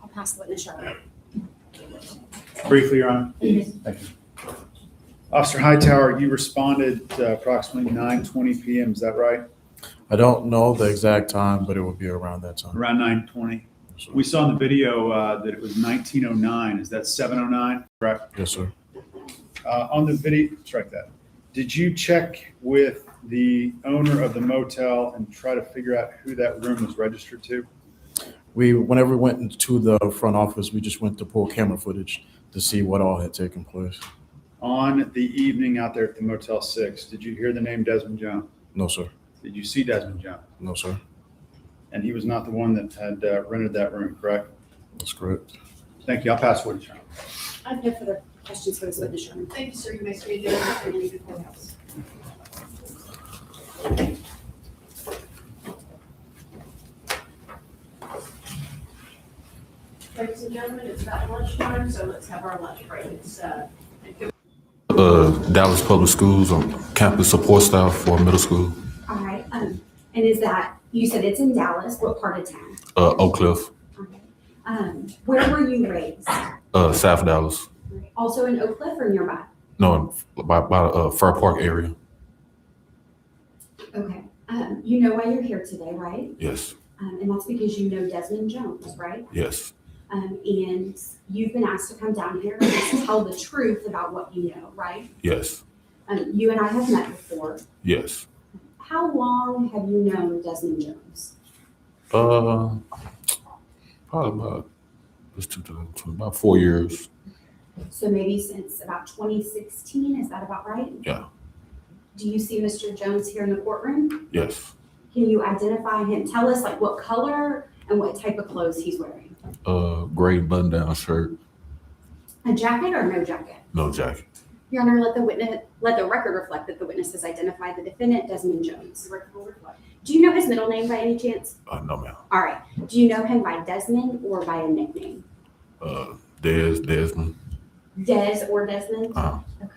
I'll pass the witness charge. Briefly, Your Honor. Thank you. Officer Hightower, you responded approximately 9:20 p.m. Is that right? I don't know the exact time, but it would be around that time. Around 9:20. Sure. We saw in the video that it was 19:09. Is that 7:09? Correct. Yes, sir. On the video, strike that. Did you check with the owner of the motel and try to figure out who that room was registered to? Whenever we went into the front office, we just went to pull camera footage to see what all had taken place. On the evening out there at the Motel 6, did you hear the name Desmond Jones? No, sir. Did you see Desmond Jones? No, sir. And he was not the one that had rented that room, correct? That's correct. Thank you. I'll pass witness, Your Honor. I have no further questions for this witness, Your Honor. Thank you, sir. You may stay there and leave the courthouse. Ladies and gentlemen, it's about lunchtime, so let's have our lunch break. It's, Dallas Public Schools on campus support staff for middle school. All right, and is that, you said it's in Dallas, what part of town? Oak Cliff, Where were you raised? South Dallas. Also in Oak Cliff or nearby? No, by Fur Park area. Okay, you know why you're here today, right? Yes, And that's because you know Desmond Jones, right? yes, And you've been asked to come down here and just tell the truth about what you know, right? yes, You and I have met before. yes. How long have you known Desmond Jones? Probably about 4 years. So maybe since about 2016, is that about right? Yeah. Do you see Mr. Jones here in the courtroom? Yes. Can you identify him? Tell us like what color and what type of clothes he's wearing. Gray button-down shirt, A jacket or no jacket? no jacket. Your Honor, let the record reflect that the witness has identified the defendant, Desmond Jones. The record will reflect. Do you know his middle name by any chance? No, ma'am. All right. Do you know him by Desmond or by a nickname? Desmond. Des or Desmond? Okay.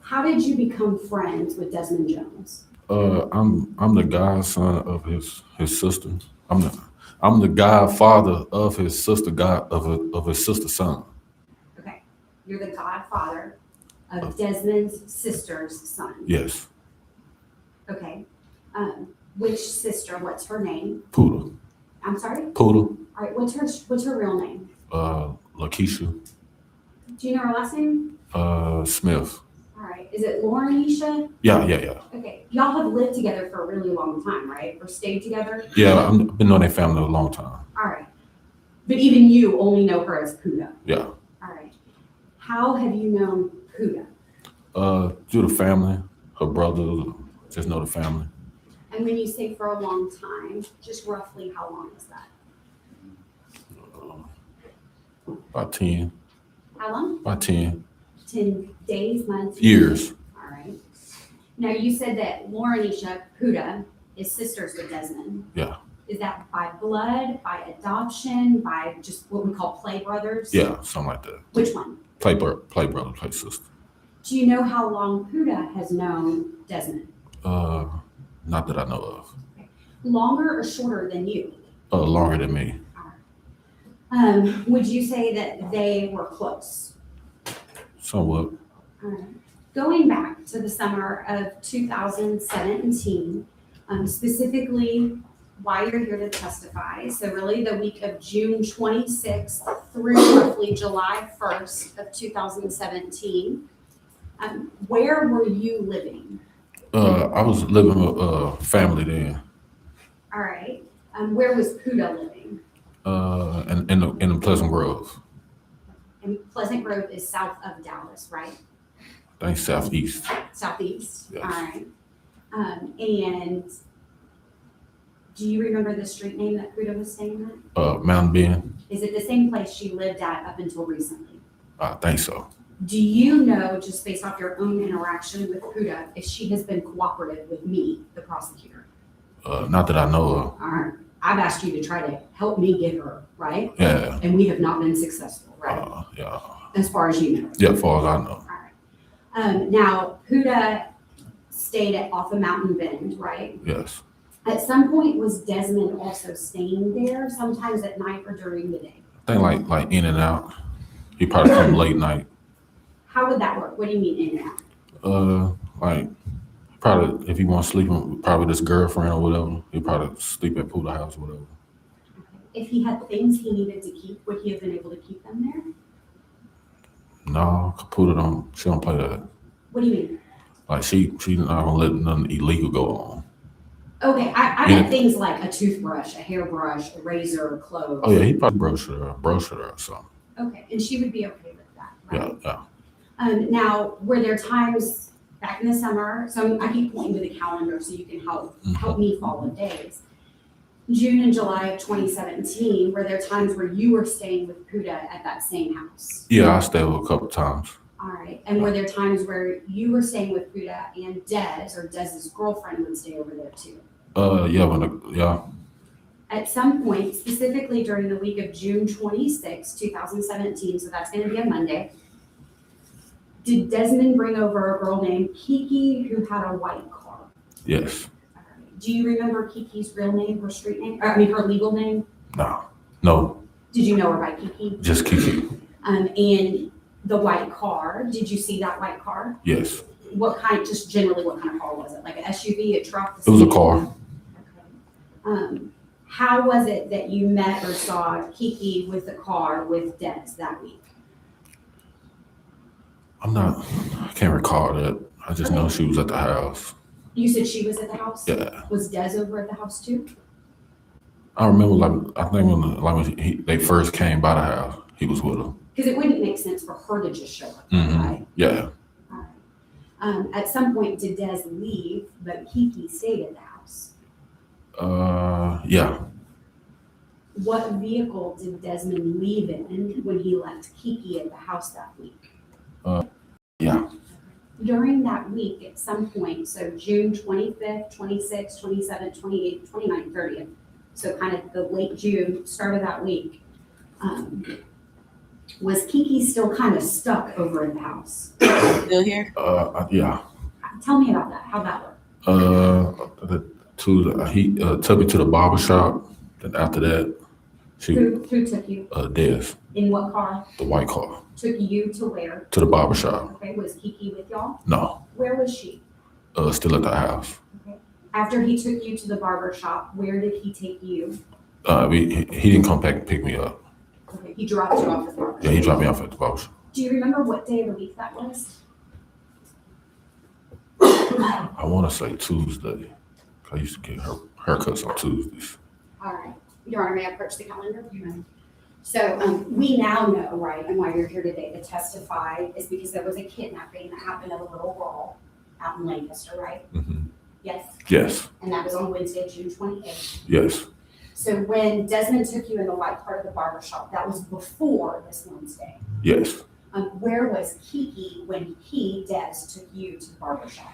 How did you become friends with Desmond Jones? I'm the godson of his sister. I'm the godfather of his sister of his sister's son. Okay. You're the godfather of Desmond's sister's son. Yes. Okay. Which sister? What's her name? Poodle. I'm sorry? Poodle. All right. What's her real name? Lakeisha. Do you know her last name? Smith. All right. Is it Laurenisha? Yeah. Okay. Y'all have lived together for a really long time, right? Or stayed together? Yeah, I've been knowing their family a long time. All right. But even you only know her as Puda. Yeah. All right. How have you known Puda? Through the family, her brother, just know the family. And when you say for a long time, just roughly how long is that? About 10. How long? About 10. 10 days, months? Years. All right. Now you said that Laurenisha Puda is sisters with Desmond. Yeah. Is that by blood, by adoption, by just what we call play brothers? Yeah, something like that. Which one? Play brother, play sister. Do you know how long Puda has known Desmond? Not that I know of. Longer or shorter than you? Longer than me. Would you say that they were close? Somewhat. Going back to the summer of 2017, specifically why you're here to testify. So really the week of June 26th through roughly July 1st of 2017, where were you living? I was living with family then. All right. Where was Puda living? In the Pleasant Grove. And Pleasant Grove is south of Dallas, right? I think southeast. Southeast. Yes. All right. And do you remember the street name that Puda was staying at? Mountain Bend. Is it the same place she lived at up until recently? I think so. Do you know, just based off your own interaction with Puda, if she has been cooperative with me, the prosecutor? Not that I know of. All right. I've asked you to try to help me get her, right? Yeah. And we have not been successful, right? Yeah. As far as you know. Yeah, as far as I know. All right. Now, Puda stayed off of Mountain Bend, right? Yes. At some point, was Desmond also staying there, sometimes at night or during the day? I think like in and out. He probably come late night. How would that work? What do you mean in and out? Like probably if he wants to sleep with probably this girlfriend or whatever, he probably sleep at Puda house or whatever. If he had things he needed to keep, would he have been able to keep them there? No, Puda she don't play that. What do you mean? Like she's not gonna let nothing illegal go on. Okay, I meant things like a toothbrush, a hairbrush, a razor, clothes. Oh yeah, he probably brushed her or something. Okay, and she would be okay with that, right? Yeah. Now, were there times back in the summer, so I keep pointing to the calendar so you can help me follow days. June and July of 2017, were there times where you were staying with Puda at that same house? Yeah, I stayed with a couple times. All right, and were there times where you were staying with Puda and Des, or Des's girlfriend, would stay over there too? Yeah. At some point, specifically during the week of June 26, 2017, so that's gonna be a Monday, did Desmond bring over a girl named Kiki who had a white car? Yes. Do you remember Kiki's real name, her street name, or her legal name? No. Did you know her by Kiki? Just Kiki. And the white car, did you see that white car? Yes. Just generally what kind of car was it? Like an SUV, a truck? It was a car. Okay. How was it that you met or saw Kiki with the car with Des that week? I can't recall that. I just know she was at the house. You said she was at the house? Yeah. Was Des over at the house too? I remember I think when they first came by the house, he was with her. Because it wouldn't make sense for her to just show up, right? Yeah. All right. At some point, did Des leave, but Kiki stayed at the house? Yeah. What vehicle did Desmond leave in when he left Kiki at the house that week? Yeah. During that week, at some point, so June 25th, 26th, 27th, 28th, 29th, 30th, so kind of the late June, start of that week, was Kiki still kind of stuck over in the house? Still here? Yeah. Tell me about that. How'd that work? He took me to the barber shop. Then after that, Who took you? Des, In what car? the white car, Took you to where? to the barber shop. Okay, was Kiki with y'all? No, Where was she? still at the house. Okay. After he took you to the barber shop, where did he take you? He didn't come back and pick me up. Okay, he dropped you off at the barber shop. Yeah, he dropped me off at the barber shop. Do you remember what day of the week that was? I want to say Tuesday. I used to get haircuts on Tuesdays. All right. Your Honor, may I approach the calendar? You may. So we now know, right, and why you're here today to testify is because there was a kidnapping that happened of a little girl out in Lancaster, right? Mm-hmm. Yes? Yes. And that was on Wednesday, June 28th. Yes. So when Desmond took you in the white car to the barber shop, that was before this Wednesday. Yes. Where was Kiki when Des, took you to the barber shop?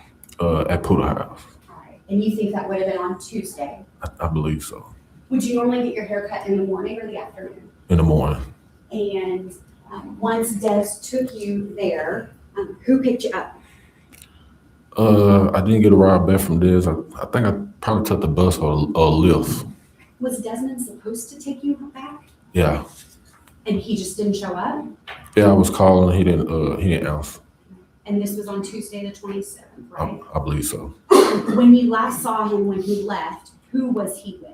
At Puda house. All right. And you think that would have been on Tuesday? I believe so. Would you normally get your hair cut in the morning or the afternoon? In the morning. And once Des took you there, who picked you up? I didn't get a ride back from Des. I think I probably took the bus or a Lyft. Was Desmond supposed to take you back? Yeah. And he just didn't show up? Yeah, I was calling. He didn't answer. And this was on Tuesday, the 27th, right? I believe so. When you last saw him when he left, who was he with?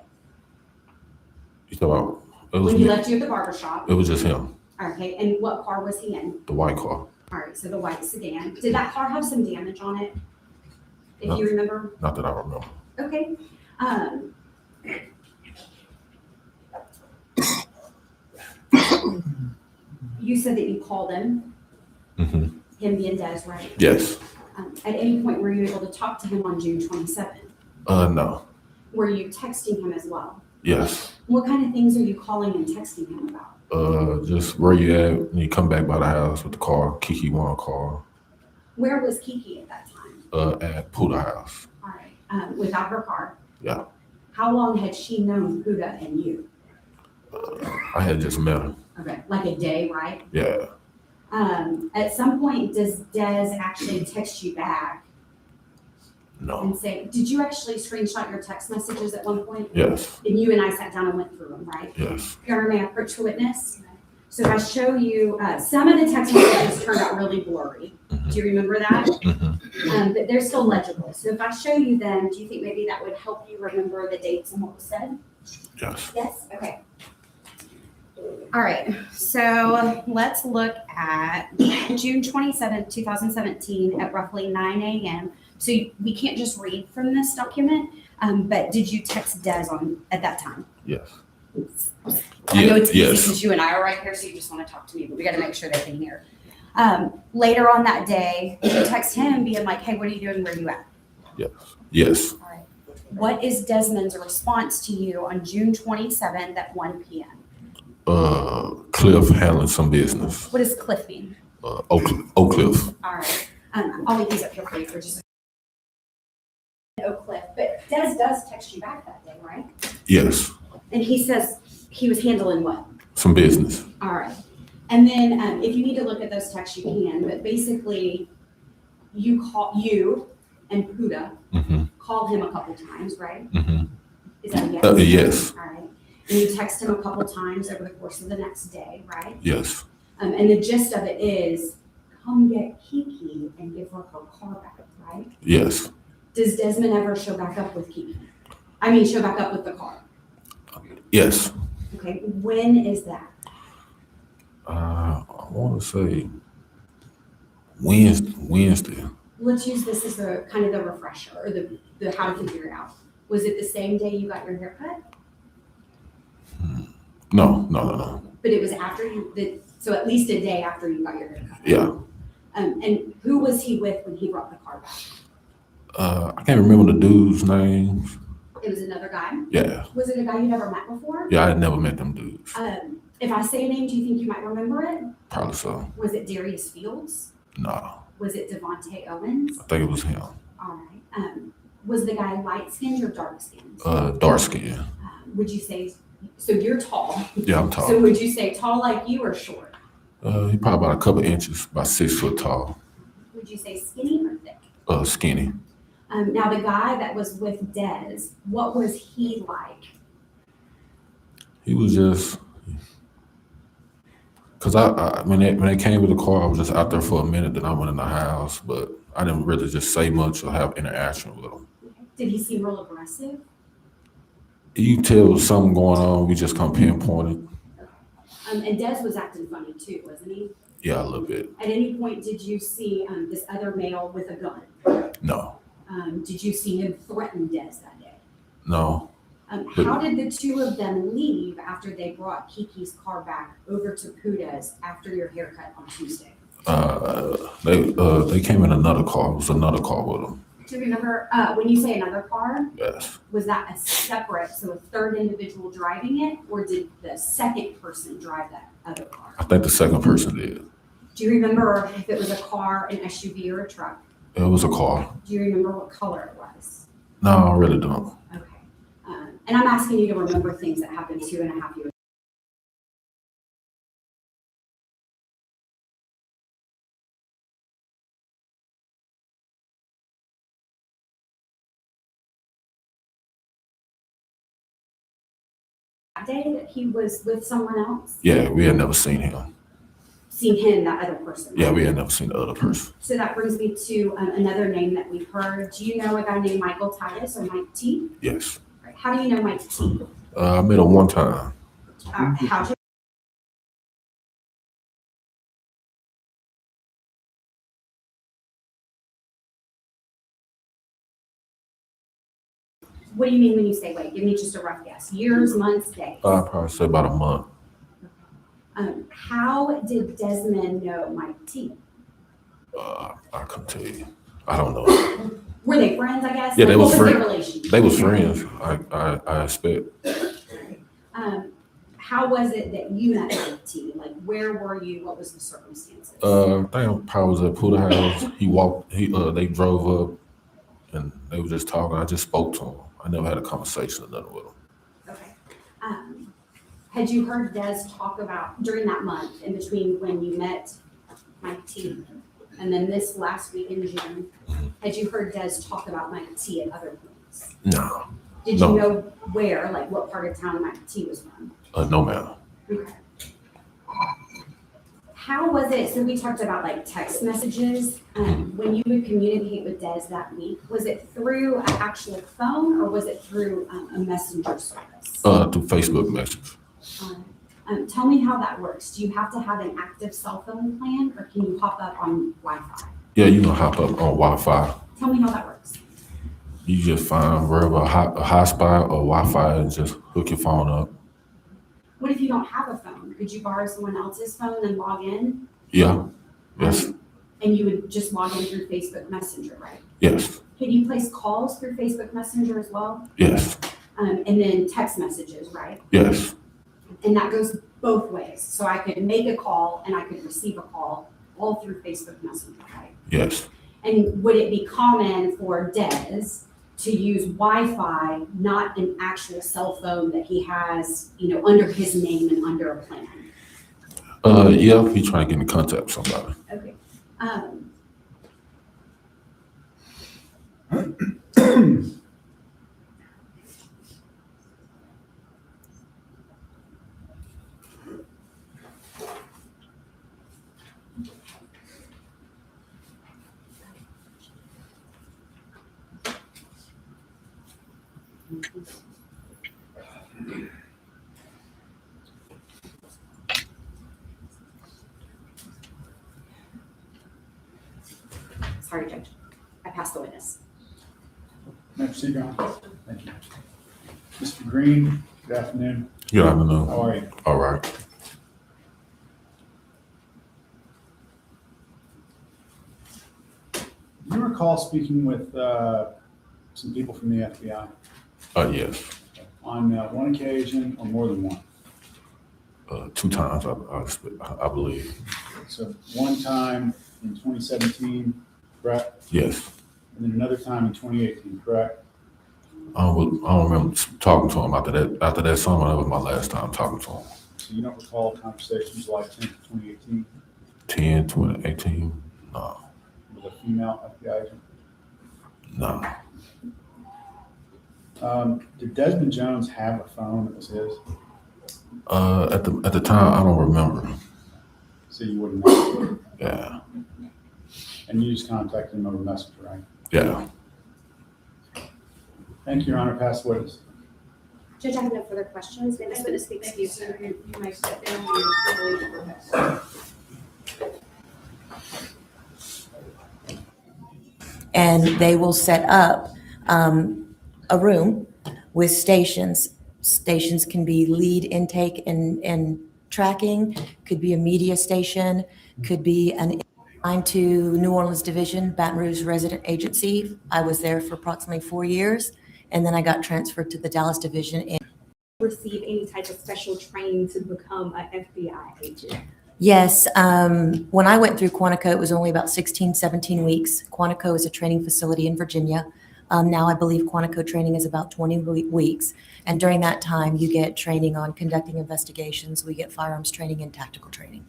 You talking about? It was When he me. left you at the barber shop? It was just him. Okay, and what car was he in? The white car. All right, so the white sedan. Did that car have some damage on it? If you remember? Not that I remember. Okay. You said that you called him, Mm-hmm. him being Des, right? Yes. At any point, were you able to talk to him on June 27th? No. Were you texting him as well? Yes. What kind of things are you calling and texting him about? Just where you at when you come back by the house with the car. Kiki want a car. Where was Kiki at that time? At Puda house. All right, without her car? Yeah. How long had she known Puda and you? I had just met her. Okay, like a day, right? Yeah. At some point, does Des actually text you back No. and say, did you actually screenshot your text messages at one point? Yes. And you and I sat down and went through them, right? Yes. Your Honor, may I approach the witness? So if I show you, some of the text messages turned out really blurry. Do you remember that? Mm-hmm. But they're still legible. So if I show you them, do you think maybe that would help you remember the dates and what was said? Yes. Yes? Okay. All right, so let's look at June 27th, 2017 at roughly 9 a.m. So we can't just read from this document, but did you text Des at that time? Yes. I know it's easy Yes. because you and I are right here, so you just want to talk to me, but we got to make sure they can hear. Later on that day, you text him being like, hey, what are you doing? Where are you at? Yes. Yes. All right. What is Desmond's response to you on June 27th at 1 p.m.? Cliff handling some business. What does Cliff mean? Oak Cliff. All right. I'll leave these up here for you for just Oak Cliff. But Des does text you back that day, right? Yes. And he says he was handling what? Some business. All right. And then if you need to look at those texts, you can. But basically, you and Puda Mm-hmm. called him a couple times, right? Mm-hmm. Is that a yes? Yes. All right. And you text him a couple times over the course of the next day, right? Yes. And the gist of it is, come get Kiki and give her her car back, right? Yes. Does Desmond ever show back up with Kiki? I mean, show back up with the car? Yes. Okay, when is that? I want to say Wednesday. Let's use this as the kind of the refresher or the how to figure it out. Was it the same day you got your haircut? No. But it was after so at least a day after you got your haircut. Yeah. And who was he with when he brought the car back? I can't remember the dude's names. It was another guy? Yeah. Was it a guy you never met before? Yeah, I had never met them dudes. If I say a name, do you think you might remember it? Probably so. Was it Darius Fields? No. Was it Devontae Owens? I think it was him. All right. Was the guy light skinned or dark skinned? Dark skin. Would you say, so you're tall? Yeah, I'm tall. So would you say tall like you or short? He probably about a couple inches, about 6 foot tall. Would you say skinny or thick? Skinny. Now the guy that was with Des, what was he like? He was just, cause when they came with the car, I was just out there for a minute. Then I went in the house, but I didn't really just say much or have interaction with him. Did he seem real aggressive? You tell there was something going on, we just come pinpoint it. And Des was acting funny too, wasn't he? Yeah, a little bit. At any point, did you see this other male with a gun? No. Did you see him threaten Des that day? No. How did the two of them leave after they brought Kiki's car back over to Puda's after your haircut on Tuesday? They came in another car. It was another car with them. Do you remember when you say another car? Yes. Was that a separate, so a third individual driving it, or did the second person drive that other car? I think the second person did. Do you remember if it was a car, an SUV, or a truck? It was a car. Do you remember what color it was? No, I really don't. Okay. And I'm asking you to remember things that happened 2.5 years. that day that he was with someone else? Yeah, we had never seen him. Seen him, that other person? Yeah, we had never seen the other person. So that brings me to another name that we've heard. Do you know a guy named Michael Titus or Mike T? Yes. How do you know Mike T? I met him one time. How do What do you mean when you say wait? Give me just a rough guess. Years, months, days? I'd probably say about a month. How did Desmond know Mike T? I couldn't tell you. I don't know. Were they friends, I guess? Yeah, they What was their friends. relationship? They was friends. I expect. How was it that you met Mike T? Like, where were you? What was the circumstances? I think probably was at Puda House. He walked. They drove up, and they were just talking. I just spoke to him. I never had a conversation or nothing with him. Okay. Had you heard Des talk about during that month in between when you met Mike T and then this last week in June? Had you heard Des talk about Mike T at other points? No. Did you know where, like what part of town Mike T was from? No, ma'am. Okay. How was it? So we talked about like text messages. When you would communicate with Des that week, was it through an actual phone or was it through a messenger service? Through Facebook message. Tell me how that works. Do you have to have an active cell phone plan or can you hop up on Wi-Fi? Yeah, you know, hop up on Wi-Fi. Tell me how that works. You just find wherever a hotspot or Wi-Fi and just hook your phone up. What if you don't have a phone? Could you borrow someone else's phone and log in? Yeah. Yes. And you would just log in through Facebook Messenger, right? Yes. Can you place calls through Facebook Messenger as well? Yes. And then text messages, right? Yes. And that goes both ways. So I could make a call and I could receive a call all through Facebook Messenger, right? Yes. And would it be common for Des to use Wi-Fi, not an actual cell phone that he has, under his name and under a plan? Yeah, he trying to get in contact with somebody. Okay. Sorry, Judge. I passed the witness. May I proceed, Your Honor? Thank you. Mr. Green, good afternoon. Good afternoon. How are you? All right. Do you recall speaking with some people from the FBI? Yes. On one occasion or more than one? 2 times, I believe. So one time in 2017, correct? Yes. And then another time in 2018, correct? I don't remember talking to him after that. After that summer, that was my last time talking to him. So you don't recall conversations July 10th, 2018? 10, 2018? No. With a female FBI agent? No. Did Desmond Jones have a phone that was his? At the time, I don't remember. So you wouldn't know? Yeah. And you just contacted him over Messenger, right? Yeah. Thank you, Your Honor. Pass the witness. Judge, I have no further questions. May this witness speak to you, sir? You may step down when you're ready. And they will set up a room with stations. Stations can be lead intake and tracking, could be a media station, could be an line to New Orleans Division, Baton Rouge Resident Agency. I was there for approximately 4 years, and then I got transferred to the Dallas Division. Receive any type of special training to become an FBI agent? Yes, when I went through Quantico, it was only about 16, 17 weeks. Quantico is a training facility in Virginia. Now I believe Quantico training is about 20 weeks. And during that time, you get training on conducting investigations. We get firearms training and tactical training.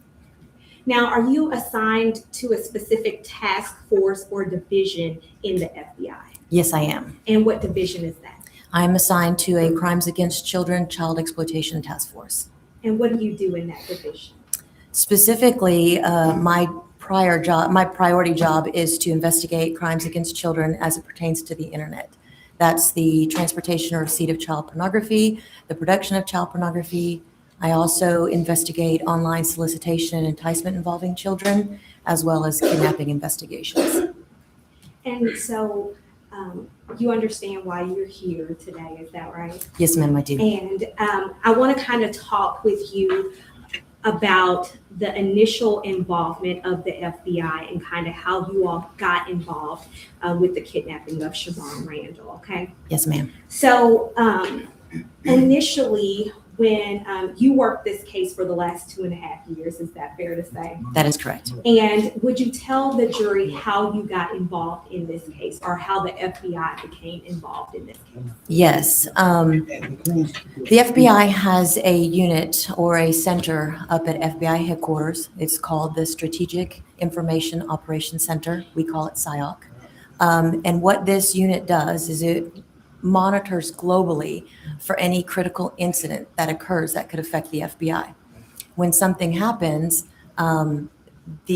Now, are you assigned to a specific task force or division in the FBI? Yes, I am. And what division is that? I'm assigned to a Crimes Against Children Child Exploitation Task Force. And what do you do in that division? Specifically, my priority job is to investigate crimes against children as it pertains to the internet. That's the transportation or receipt of child pornography, the production of child pornography. I also investigate online solicitation and enticement involving children, as well as kidnapping investigations. And so you understand why you're here today, is that right? Yes, ma'am, I do. And I want to kind of talk with you about the initial involvement of the FBI and kind of how you all got involved with the kidnapping of Siobhan Randall, okay? Yes, ma'am. So initially, when you worked this case for the last 2.5 years, is that fair to say? That is correct. And would you tell the jury how you got involved in this case, or how the FBI became involved in this case? Yes. The FBI has a unit or a center up at FBI headquarters. It's called the Strategic Information Operations Center. We call it SIOC. And what this unit does is it monitors globally for any critical incident that occurs that could affect the FBI. When something happens, the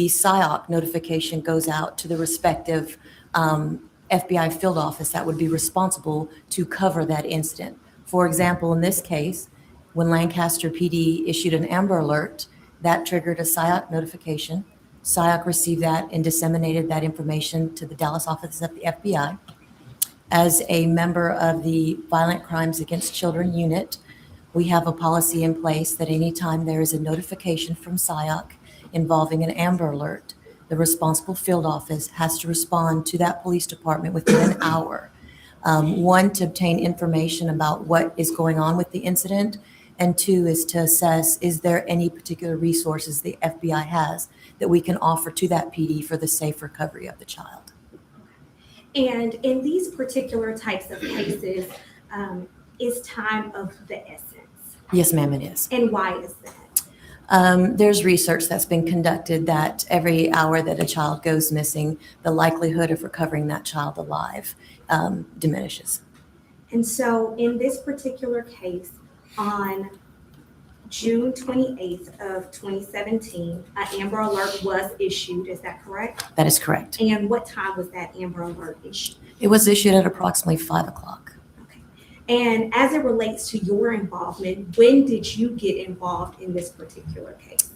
SIOC notification goes out to the respective FBI field office that would be responsible to cover that incident. For example, in this case, when Lancaster PD issued an Amber Alert, that triggered a SIOC notification. SIOC received that and disseminated that information to the Dallas office of the FBI. As a member of the Violent Crimes Against Children unit, we have a policy in place that anytime there is a notification from SIOC involving an Amber Alert, the responsible field office has to respond to that police department within an hour. One, to obtain information about what is going on with the incident, and two is to assess, is there any particular resources the FBI has that we can offer to that PD for the safe recovery of the child. And in these particular types of cases, is time of the essence? Yes, ma'am, it is. And why is that? There's research that's been conducted that every hour that a child goes missing, the likelihood of recovering that child alive diminishes. And so in this particular case, on June 28th of 2017, an Amber Alert was issued, is that correct? That is correct. And what time was that Amber Alert issued? It was issued at approximately 5 o'clock. Okay. And as it relates to your involvement, when did you get involved in this particular case?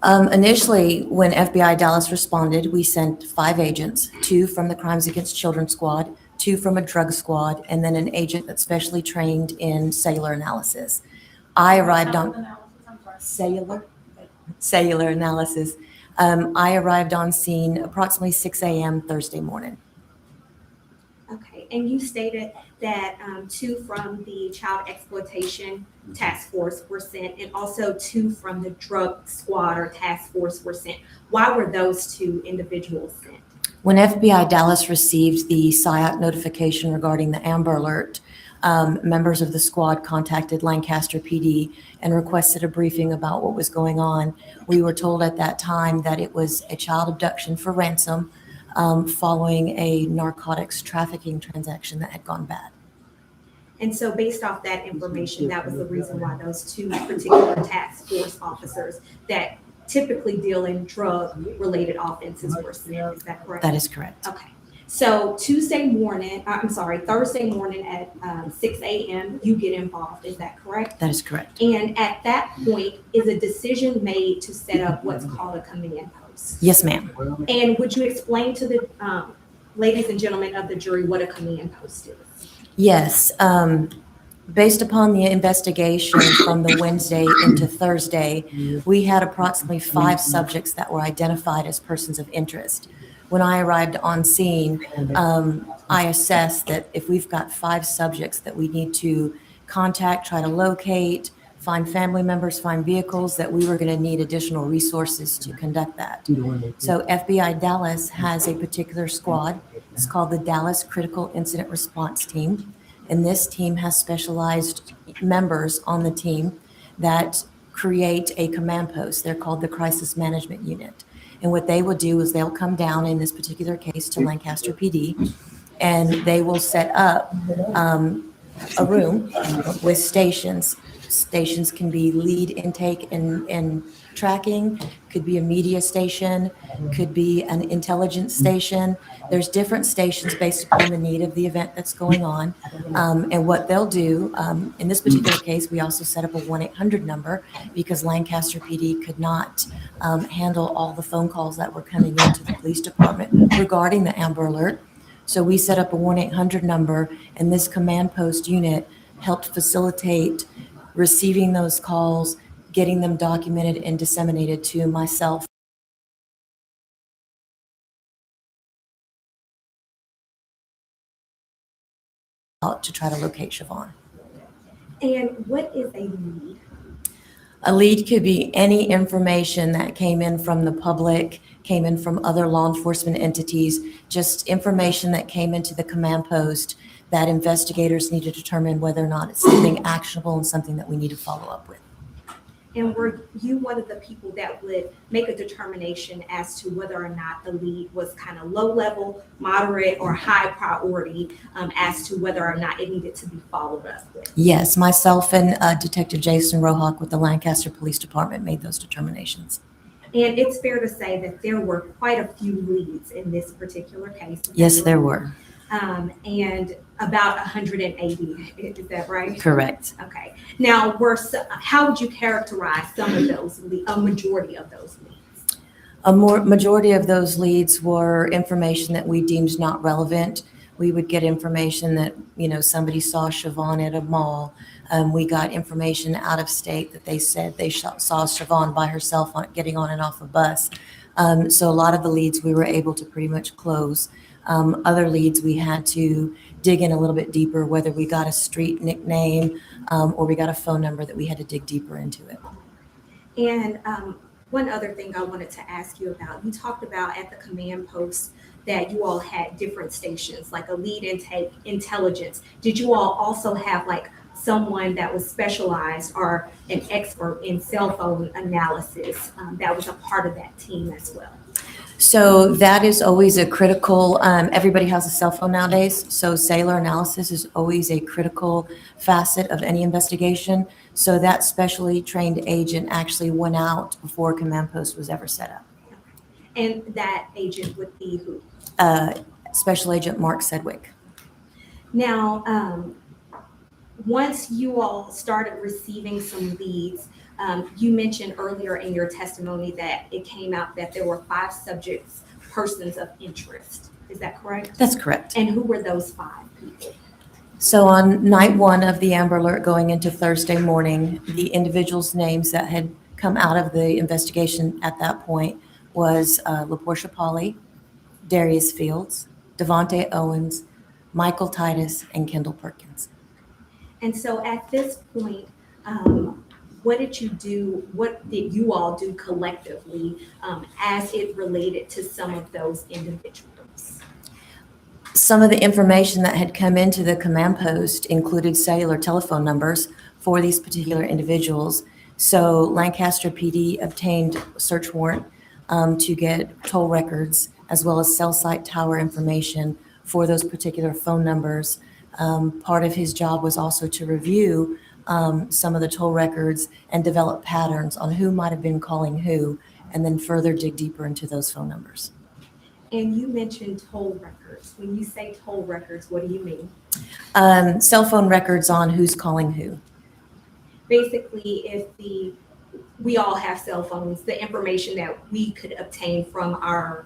Initially, when FBI Dallas responded, we sent 5 agents, 2 from the Crimes Against Children squad, 2 from a drug squad, and then an agent that's specially trained in cellular analysis. I arrived on cellular analysis. I arrived on scene approximately 6 a.m. Thursday morning. Okay, and you stated that 2 from the Child Exploitation Task Force were sent, and also 2 from the Drug Squad or Task Force were sent. Why were those 2 individuals sent? When FBI Dallas received the SIOC notification regarding the Amber Alert, members of the squad contacted Lancaster PD and requested a briefing about what was going on. We were told at that time that it was a child abduction for ransom following a narcotics trafficking transaction that had gone bad. And so based off that information, that was the reason why those 2 particular task force officers that typically deal in drug-related offenses were sent. Is that correct? That is correct. Okay. So Thursday morning at 6 a.m., you get involved. Is that correct? That is correct. And at that point, is a decision made to set up what's called a command post? Yes, ma'am. And would you explain to the ladies and gentlemen of the jury what a command post is? Yes. Based upon the investigation from the Wednesday into Thursday, we had approximately 5 subjects that were identified as persons of interest. When I arrived on scene, I assessed that if we've got 5 subjects that we need to contact, try to locate, find family members, find vehicles, that we were going to need additional resources to conduct that. So FBI Dallas has a particular squad. It's called the Dallas Critical Incident Response Team. And this team has specialized members on the team that create a command post. They're called the Crisis Management Unit. And what they will do is they'll come down in this particular case to Lancaster PD, and they will set up a room with stations. Stations can be lead intake and tracking, could be a media station, could be an intelligence station. There's different stations based upon the need of the event that's going on. And what they'll do, in this particular case, we also set up a 1-800 number because Lancaster PD could not handle all the phone calls that were coming into the police department regarding the Amber Alert. So we set up a 1-800 number, and this command post unit helped facilitate receiving those calls, getting them documented and disseminated to myself. To try to locate Siobhan. And what is a lead? A lead could be any information that came in from the public, came in from other law enforcement entities, just information that came into the command post that investigators need to determine whether or not it's something actionable and something that we need to follow up with. And were you one of the people that would make a determination as to whether or not the lead was kind of low level, moderate, or high priority as to whether or not it needed to be followed up with? Yes, myself and Detective Jason Rohawk with the Lancaster Police Department made those determinations. And it's fair to say that there were quite a few leads in this particular case. Yes, there were. And about 180, is that right? Correct. Okay. Now, how would you characterize some of those, a majority of those leads? Majority of those leads were information that we deemed not relevant. We would get information that, somebody saw Siobhan at a mall. We got information out of state that they said they saw Siobhan by herself getting on and off a bus. So a lot of the leads we were able to pretty much close. Other leads we had to dig in a little bit deeper, whether we got a street nickname or we got a phone number that we had to dig deeper into it. And one other thing I wanted to ask you about, you talked about at the command post that you all had different stations, like a lead intake, intelligence. Did you all also have like someone that was specialized or an expert in cell phone analysis that was a part of that team as well? So that is always a critical, everybody has a cell phone nowadays, so cellular analysis is always a critical facet of any investigation. So that specially trained agent actually went out before a command post was ever set up. And that agent would be who? Special Agent Mark Sedgwick. Now, once you all started receiving some leads, you mentioned earlier in your testimony that it came out that there were 5 subjects, persons of interest. Is that correct? That's correct. And who were those 5 people? So on night 1 of the Amber Alert going into Thursday morning, the individuals' names that had come out of the investigation at that point was LaPortia Polly, Darius Fields, Devontae Owens, Michael Titus, and Kendall Perkins. And so at this point, what did you all do collectively as it related to some of those individuals? Some of the information that had come into the command post included cellular telephone numbers for these particular individuals. So Lancaster PD obtained a search warrant to get toll records as well as cell site tower information for those particular phone numbers. Part of his job was also to review some of the toll records and develop patterns on who might have been calling who, and then further dig deeper into those phone numbers. And you mentioned toll records. When you say toll records, what do you mean? Cell phone records on who's calling who. Basically, we all have cell phones, the information that we could obtain from our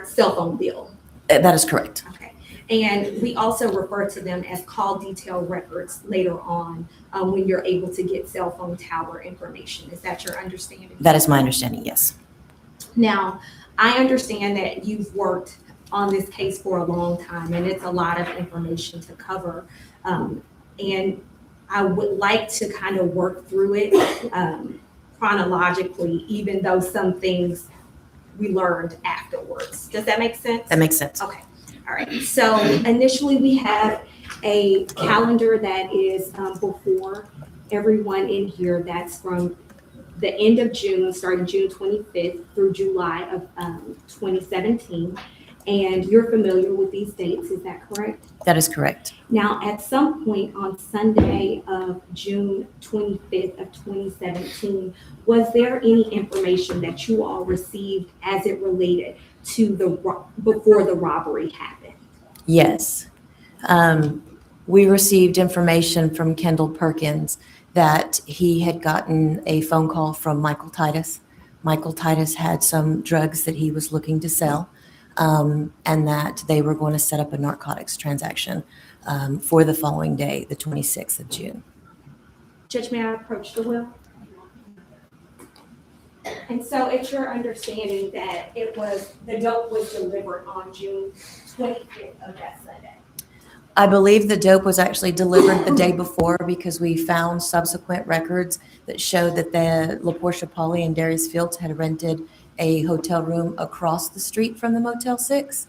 cell phone bill. That is correct. Okay. And we also refer to them as call detail records later on when you're able to get cell phone tower information. Is that your understanding? That is my understanding, yes. Now, I understand that you've worked on this case for a long time, and it's a lot of information to cover. And I would like to kind of work through it chronologically, even though some things we learned afterwards. Does that make sense? That makes sense. Okay. All right. So initially we have a calendar that is before everyone in here. That's from the end of June, starting June 25th through July of 2017. And you're familiar with these dates, is that correct? That is correct. Now, at some point on Sunday of June 25th of 2017, was there any information that you all received as it related to before the robbery happened? Yes. We received information from Kendall Perkins that he had gotten a phone call from Michael Titus. Michael Titus had some drugs that he was looking to sell, and that they were going to set up a narcotics transaction for the following day, the 26th of June. Judge, may I approach the will? And so it's your understanding that the dope was delivered on June 25th of that Sunday? I believe the dope was actually delivered the day before because we found subsequent records that showed that the LaPortia Polly and Darius Fields had rented a hotel room across the street from the Motel 6.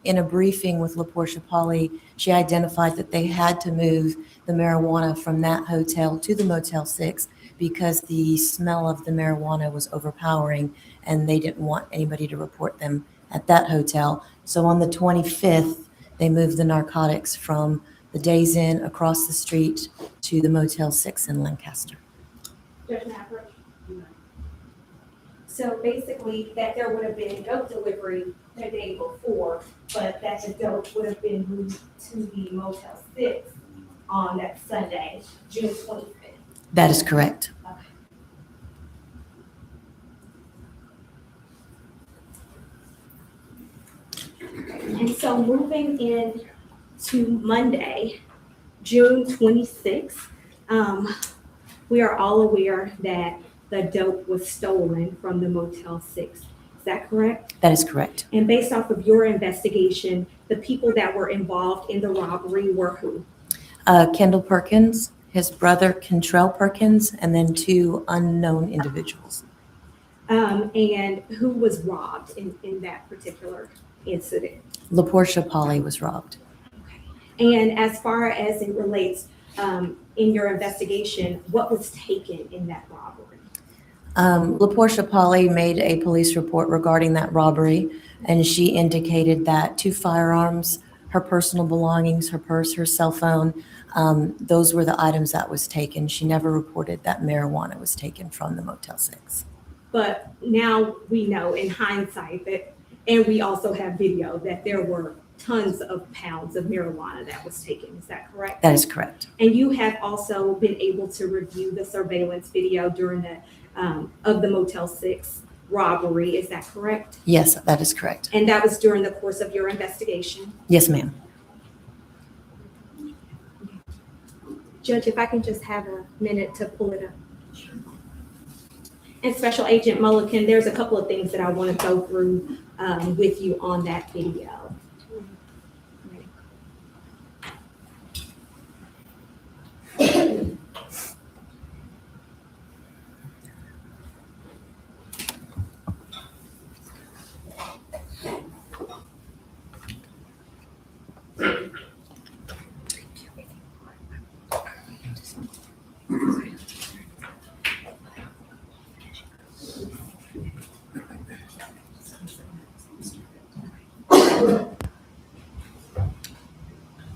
In a briefing with LaPortia Polly, she identified that they had to move the marijuana from that hotel to the Motel 6 because the smell of the marijuana was overpowering and they didn't want anybody to report them at that hotel. So on the 25th, they moved the narcotics from the Days Inn across the street to the Motel 6 in Lancaster. Judge, may I approach? So basically, that there would have been dope delivery the day before, but that the dope would have been moved to the Motel 6 on that Sunday, June 25th. That is correct. And so moving in to Monday, June 26th, we are all aware that the dope was stolen from the Motel 6. Is that correct? That is correct. And based off of your investigation, the people that were involved in the robbery were who? Kendall Perkins, his brother Kentrell Perkins, and then two unknown individuals. And who was robbed in that particular incident? LaPortia Polly was robbed. And as far as it relates in your investigation, what was taken in that robbery? LaPortia Polly made a police report regarding that robbery, and she indicated that 2 firearms, her personal belongings, her purse, her cell phone, those were the items that was taken. She never reported that marijuana was taken from the Motel 6. But now we know in hindsight that, and we also have video, that there were tons of pounds of marijuana that was taken. Is that correct? That is correct. And you have also been able to review the surveillance video during of the Motel 6 robbery. Is that correct? Yes, that is correct. And that was during the course of your investigation? Yes, ma'am. Judge, if I can just have a minute to pull it up. And Special Agent Mulliken, there's a couple of things that I want to go through with you on that video.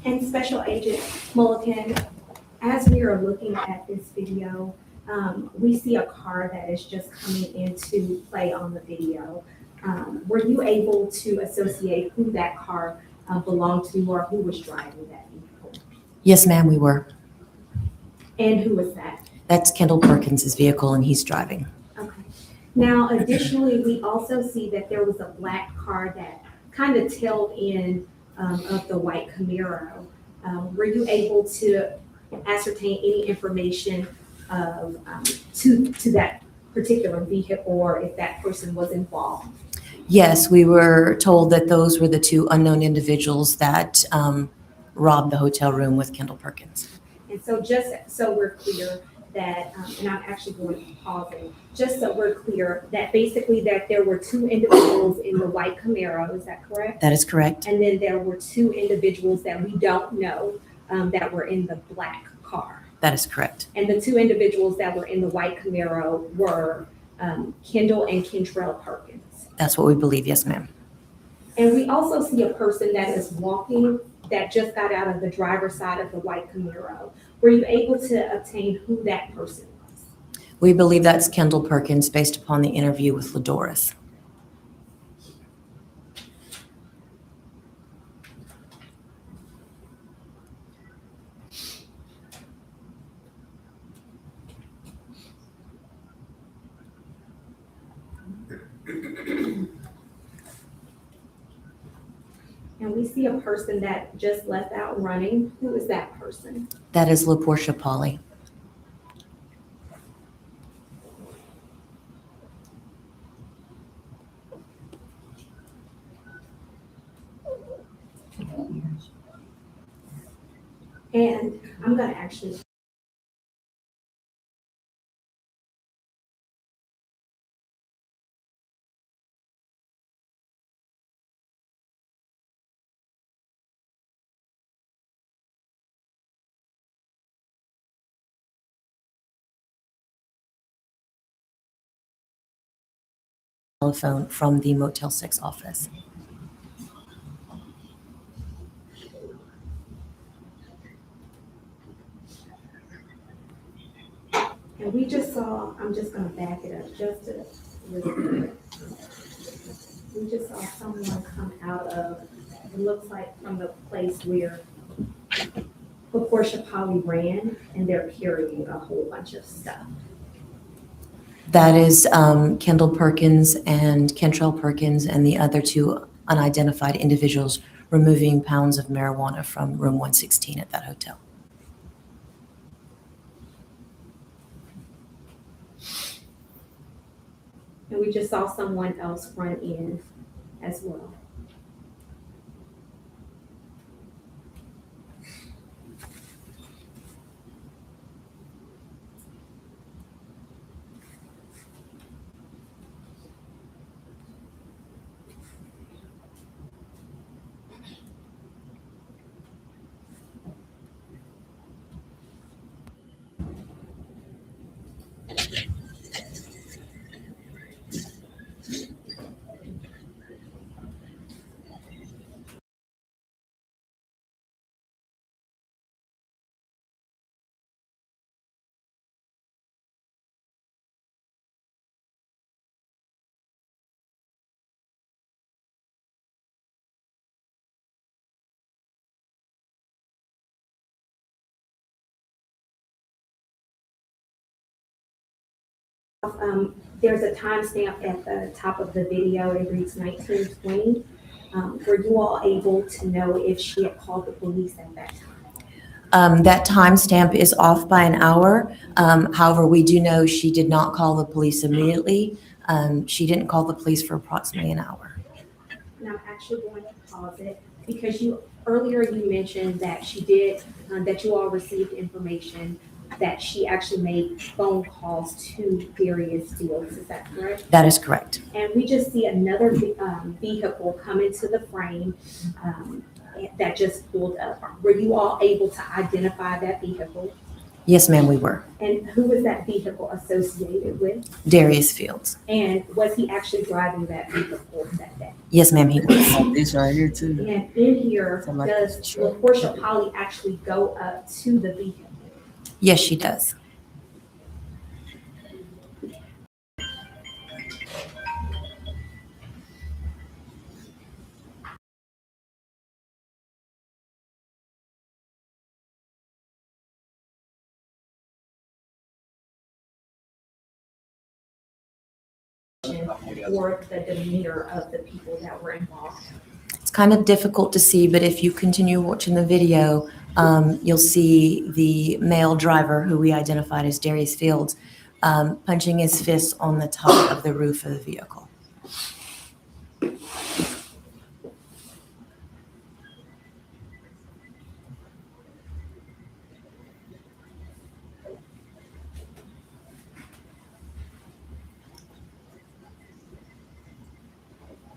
And Special Agent Mulliken, as we are looking at this video, we see a car that is just coming into play on the video. Were you able to associate who that car belonged to or who was driving that vehicle? Yes, ma'am, we were. And who was that? That's Kendall Perkins' vehicle, and he's driving. Okay. Now, additionally, we also see that there was a black car that kind of tailed in of the white Camaro. Were you able to ascertain any information of, to that particular vehicle or if that person was involved? Yes, we were told that those were the 2 unknown individuals that robbed the hotel room with Kendall Perkins. And so just so we're clear that, and I'm actually going to pause it, just so we're clear that basically that there were 2 individuals in the white Camaro, is that correct? That is correct. And then there were 2 individuals that we don't know that were in the black car. That is correct. And the 2 individuals that were in the white Camaro were Kendall and Kentrell Perkins. That's what we believe, yes, ma'am. And we also see a person that is walking that just got out of the driver's side of the white Camaro. Were you able to obtain who that person was? We believe that's Kendall Perkins based upon the interview with Ladoris. And we see a person that just left out running. Who is that person? That is LaPortia Polly. And I'm gonna actually Telephone from the Motel 6 office. And we just saw, I'm just gonna back it up just a little bit. We just saw someone come out of, it looks like from the place where LaPortia Polly ran, and they're carrying a whole bunch of stuff. That is Kendall Perkins and Kentrell Perkins and the other two unidentified individuals removing pounds of marijuana from room 116 at that hotel. And we just saw someone else run in as well. There's a timestamp at the top of the video. It reads 1920. Were you all able to know if she had called the police at that time? That timestamp is off by an hour. However, we do know she did not call the police immediately. She didn't call the police for approximately an hour. And I'm actually going to pause it because earlier you mentioned that she did, that you all received information that she actually made phone calls to various fields. Is that correct? That is correct. And we just see another vehicle come into the frame that just pulled up. Were you all able to identify that vehicle? Yes, ma'am, we were. And who was that vehicle associated with? Darius Fields. And was he actually driving that vehicle that day? Yes, ma'am, he was. This right here too. And in here, does LaPortia Polly actually go up to the vehicle? Yes, she does. Or the demeanor of the people that were involved? It's kind of difficult to see, but if you continue watching the video, you'll see the male driver, who we identified as Darius Fields, punching his fist on the top of the roof of the vehicle.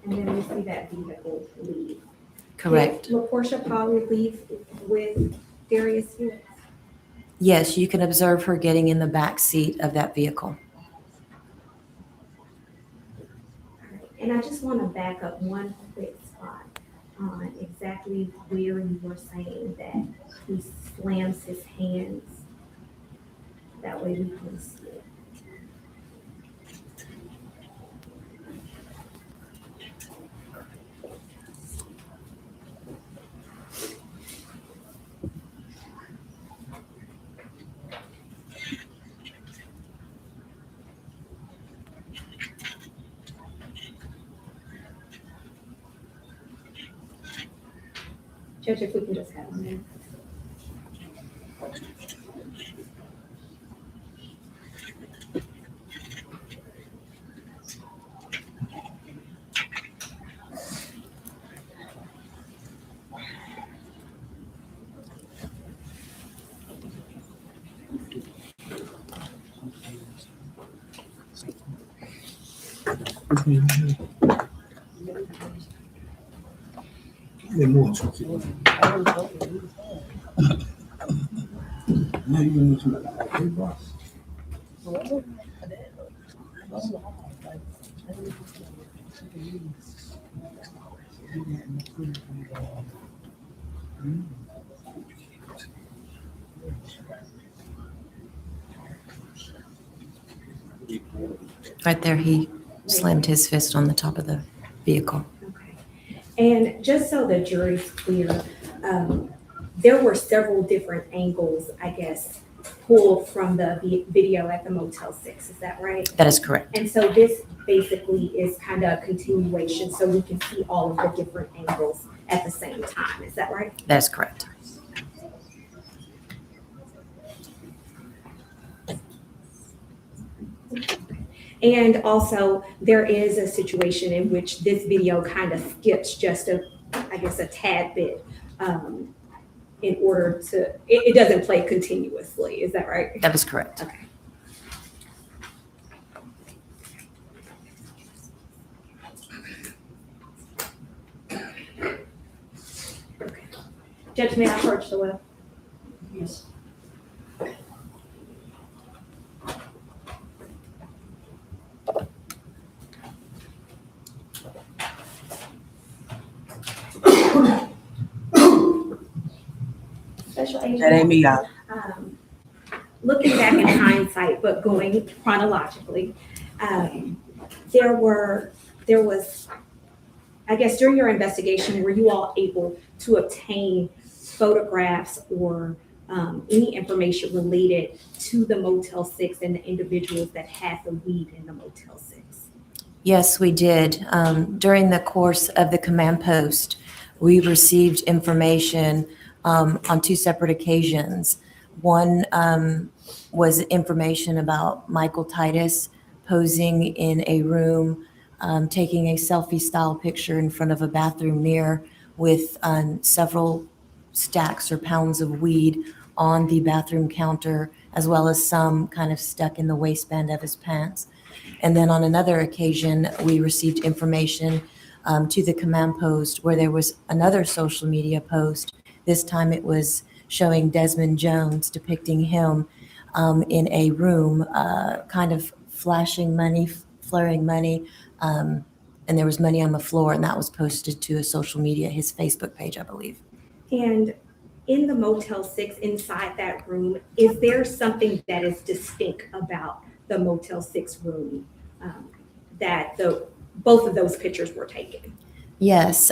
And then we see that vehicle leave. Correct. Did LaPortia Polly leave with Darius Fields? Yes, you can observe her getting in the back seat of that vehicle. And I just want to back up one quick spot. on exactly where you were saying that he slams his hands. That way we can see it. Judge, if we can just have a minute. Right there, he slammed his fist on the top of the vehicle. Okay. And just so the jury's clear, there were several different angles, I guess, pulled from the video at the Motel 6. Is that right? That is correct. And so this basically is kind of a continuation, so we can see all of the different angles at the same time. Is that right? That is correct. And also, there is a situation in which this video kind of skips just a tad bit in order to, it doesn't play continuously. Is that right? That is correct. Okay. Judge, may I approach the well? Yes. Special agent. That ain't me, y'all. Looking back in hindsight, but going chronologically, there was, I guess during your investigation, were you all able to obtain photographs or any information related to the Motel 6 and the individuals that had the weed in the Motel 6? Yes, we did. During the course of the command post, we received information on two separate occasions. One was information about Michael Titus posing in a room, taking a selfie-style picture in front of a bathroom mirror with several stacks or pounds of weed on the bathroom counter, as well as some kind of stuck in the waistband of his pants. And then on another occasion, we received information to the command post where there was another social media post. This time it was showing Desmond Jones, depicting him in a room, kind of flashing money, flaring money, and there was money on the floor, and that was posted to a social media, his Facebook page, I believe. And in the Motel 6, inside that room, is there something that is distinct about the Motel 6 room that both of those pictures were taken? Yes.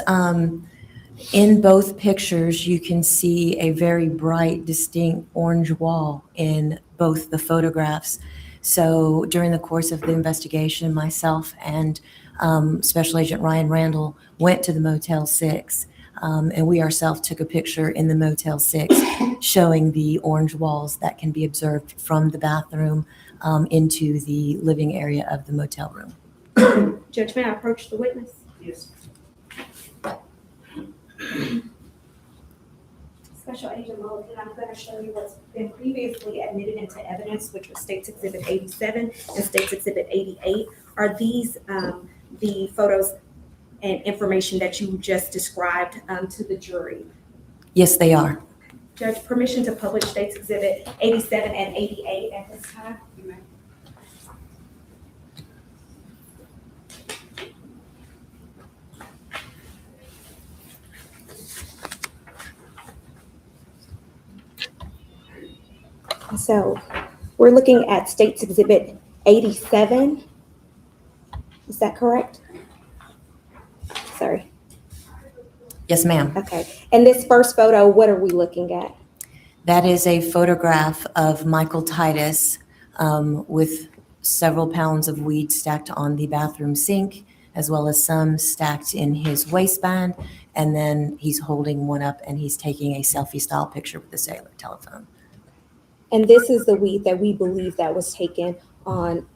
In both pictures, you can see a very bright, distinct orange wall in both the photographs. So during the course of the investigation, myself and Special Agent Ryan Randall went to the Motel 6, and we ourselves took a picture in the Motel 6 showing the orange walls that can be observed from the bathroom into the living area of the motel room. Judge, may I approach the witness? Yes. Special Agent Mulligan, I'm going to show you what's been previously admitted into evidence, which was State's Exhibit 87 and State's Exhibit 88. Are these the photos and information that you just described to the jury? Yes, they are. Judge, permission to publish State's Exhibit 87 and 88 at this time? You may. So we're looking at State's Exhibit 87. Is that correct? Sorry. Yes, ma'am. Okay. And this first photo, what are we looking at? That is a photograph of Michael Titus with several pounds of weed stacked on the bathroom sink, as well as some stacked in his waistband. And then he's holding one up and he's taking a selfie style picture with a cellular telephone. And this is the weed that we believe that was taken on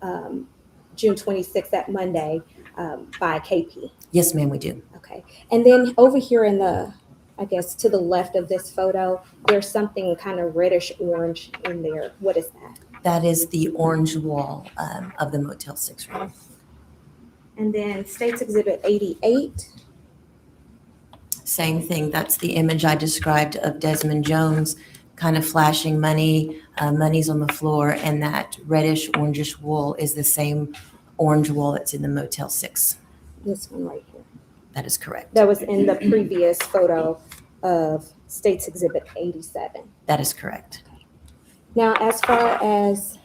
June 26th, that Monday, by KP. Yes, ma'am, we do. Okay. And then over here in the, I guess, to the left of this photo, there's something kind of reddish orange in there. What is that? That is the orange wall of the Motel 6 room. And then State's Exhibit 88. Same thing. That's the image I described of Desmond Jones kind of flashing money. Money's on the floor, and that reddish orangish wool is the same orange wool that's in the Motel 6. This one right here. That is correct. That was in the previous photo of State's Exhibit 87. That is correct. Now, as far as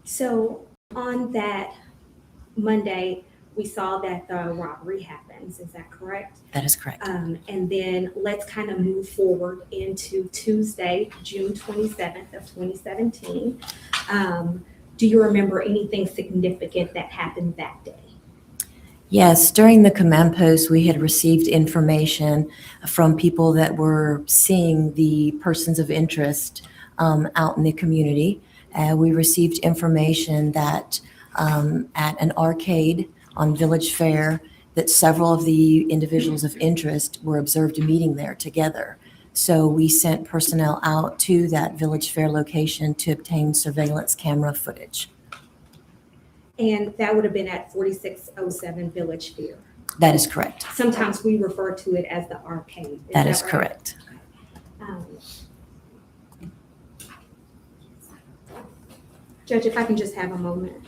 so on that Monday, we saw that the robbery happens. Is that correct? That is correct. And then let's kind of move forward into Tuesday, June 27th of 2017. Do you remember anything significant that happened that day? Yes, during the command post, we had received information from people that were seeing the persons of interest out in the community. We received information that at an arcade on Village Fair, that several of the individuals of interest were observed meeting there together. So we sent personnel out to that Village Fair location to obtain surveillance camera footage. And that would have been at 4607 Village Fair. That is correct. Sometimes we refer to it as the arcade. That is right? correct. Judge, if I can just have a moment.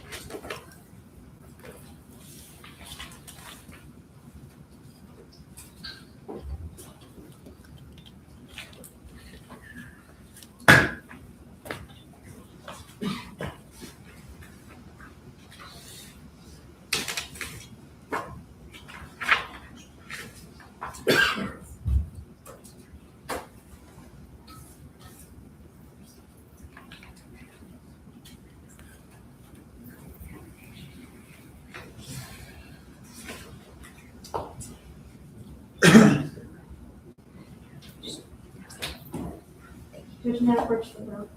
Judge, may I approach the room?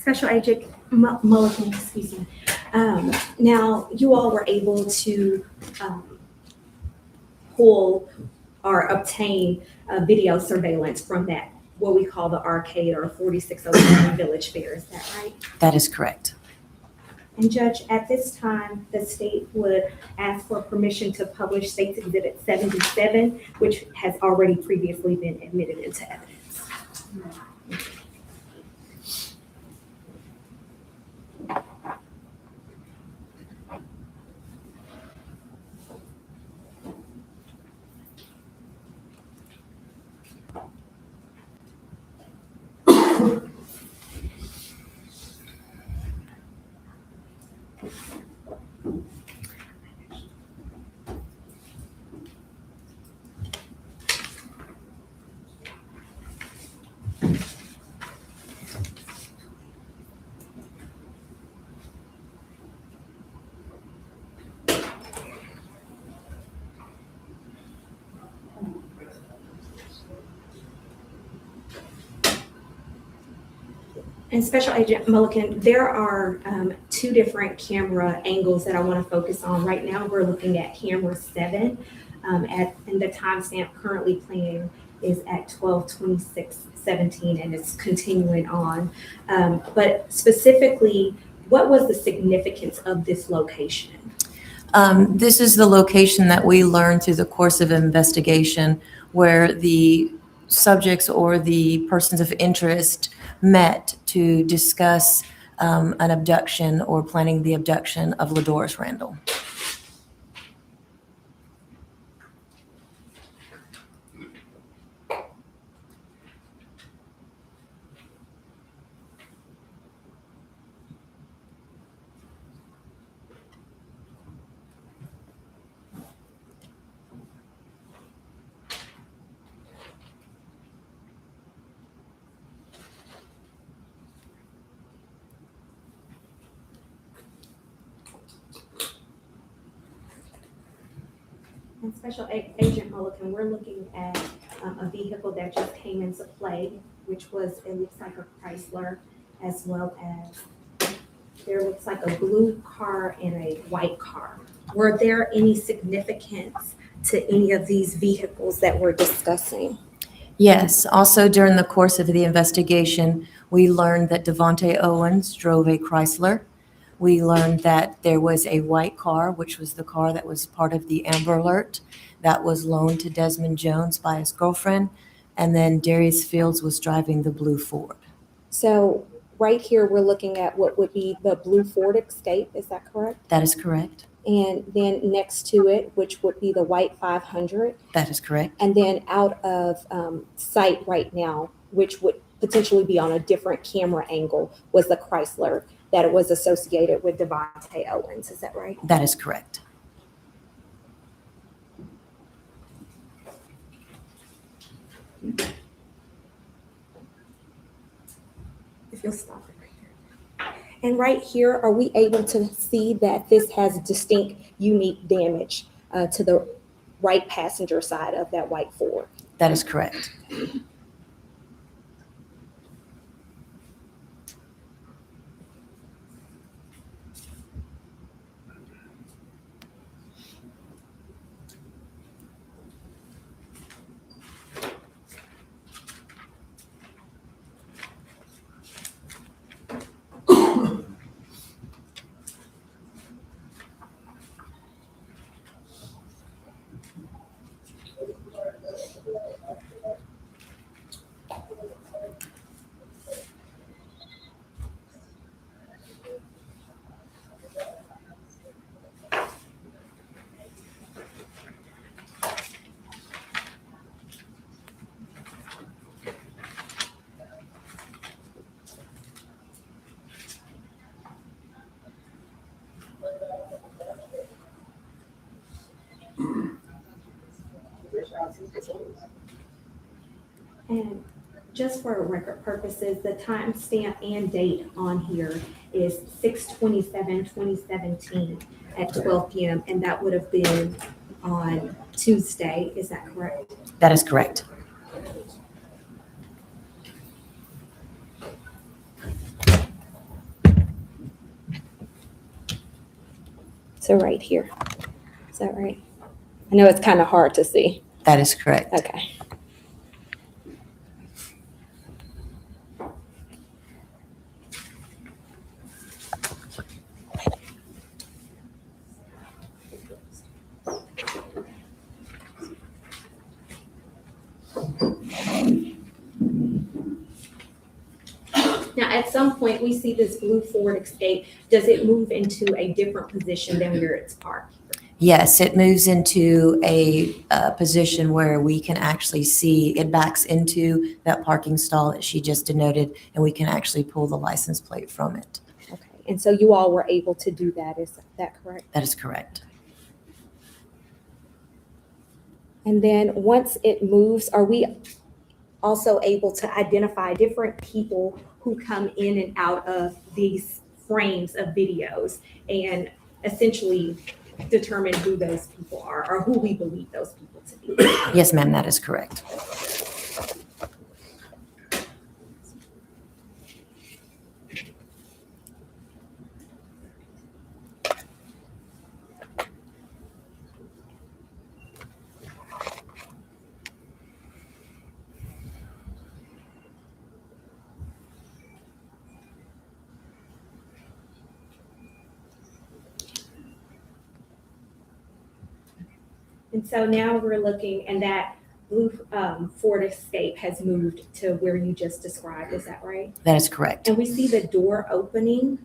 Special Agent Mulligan, excuse me. Now, you all were able to pull or obtain video surveillance from that, what we call the arcade or 4607 Village Fair. Is that right? That is correct. And Judge, at this time, the state would ask for permission to publish State's Exhibit 77, which has already previously been admitted into evidence. And Special Agent Mulligan, there are two different camera angles that I want to focus on. Right now, we're looking at camera 7, and the timestamp currently playing is at 12:26:17, and it's continuing on. But specifically, what was the significance of this location? This is the location that we learned through the course of investigation where the subjects or the persons of interest met to discuss an abduction or planning the abduction of Ladoris Randall. And Special Agent Mulligan, we're looking at a vehicle that just came into play, which was, it looks like a Chrysler, as well as there looks like a blue car and a white car. Were there any significance to any of these vehicles that we're discussing? Yes, also during the course of the investigation, we learned that Devontae Owens drove a Chrysler. We learned that there was a white car, which was the car that was part of the Amber Alert that was loaned to Desmond Jones by his girlfriend. And then Darius Fields was driving the blue Ford. So right here, we're looking at what would be the blue Ford Escape, is that correct? That is correct. And then next to it, which would be the white 500. That is correct. And then out of sight right now, which would potentially be on a different camera angle, was the Chrysler that it was associated with Devontae Owens. Is that right? That is correct. If you'll stop it right here. And right here, are we able to see that this has distinct, unique damage to the right passenger side of that white Ford? That is correct. And just for record purposes, the timestamp and date on here is 6/27/2017 at 12 p.m. And that would have been on Tuesday. Is that correct? That is correct. So right here. Is that right? I know it's kind of hard to see. That is correct. Okay. Now, at some point, we see this blue Ford Escape. Does it move into a different position than where it's parked? Yes, it moves into a position where we can actually see, it backs into that parking stall that she just denoted, and we can actually pull the license plate from it. Okay, and so you all were able to do that, is that correct? That is correct. And then once it moves, are we also able to identify different people who come in and out of these frames of videos and essentially determine who those people are or who we believe those people to be? Yes, ma'am, that is correct. And so now we're looking, and that blue Ford Escape has moved to where you just described, is that right? That is correct. And we see the door opening.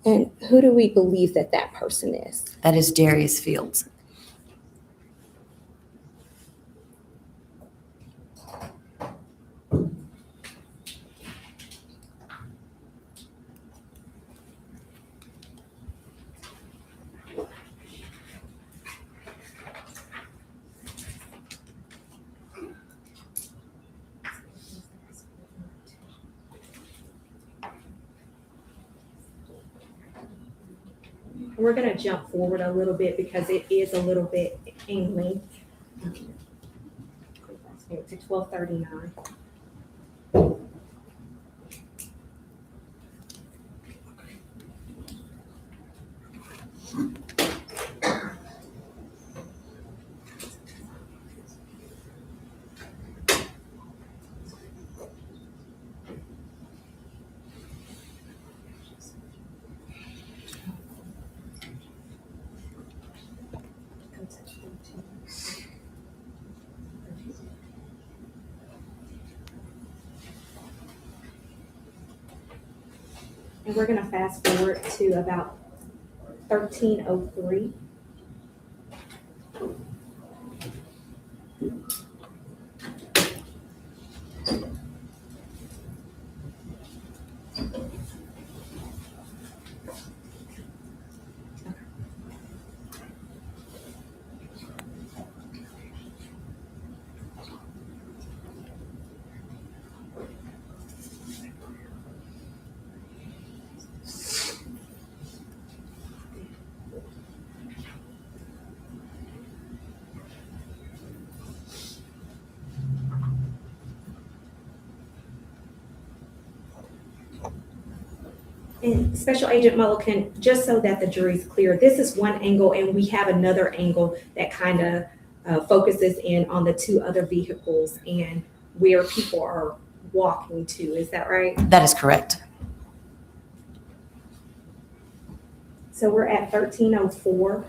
And who do we believe that that person is? That is Darius Fields. We're going to jump forward a little bit because it is a little bit in length. To 1239. And we're going to fast forward to about 1303. And Special Agent Mulliken, just so that the jury's clear, this is one angle, and we have another angle that kind of focuses in on the two other vehicles and where people are walking to. Is that right? That is correct. So we're at 1304.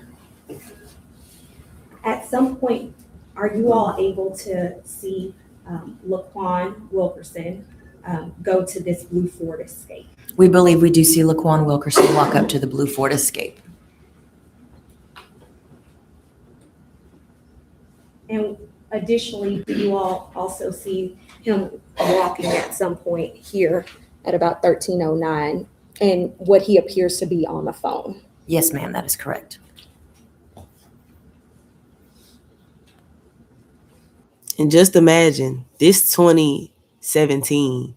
At some point, are you all able to see Laquan Wilkerson go to this blue Ford Escape? We believe we do see Laquan Wilkerson walk up to the blue Ford Escape. And additionally, do you all also see him walking at some point here at about 1309 and what he appears to be on the phone? Yes, ma'am, that is correct. And just imagine this 2017.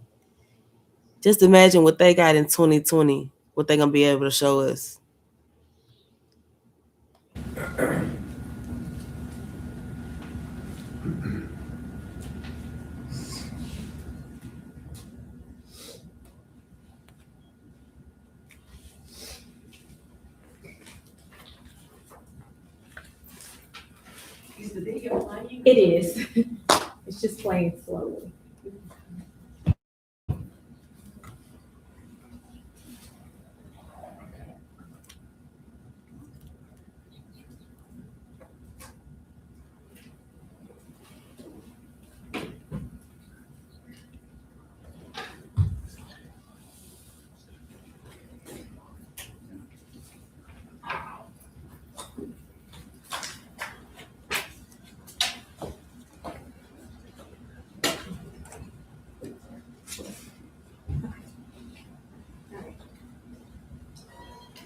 Just imagine what they got in 2020, what they're going to be able to show us. Is the video playing? It is. It's just playing slowly.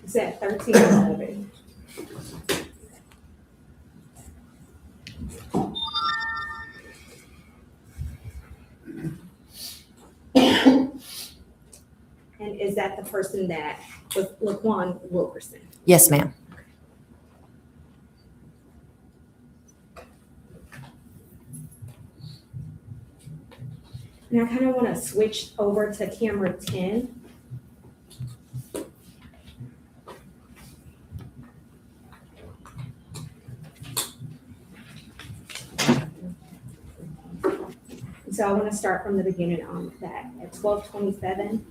It's at 1311. And is that the person that was Laquan Wilkerson? Yes, ma'am. And I kind of want to switch over to camera 10. So I want to start from the beginning on that at 1227.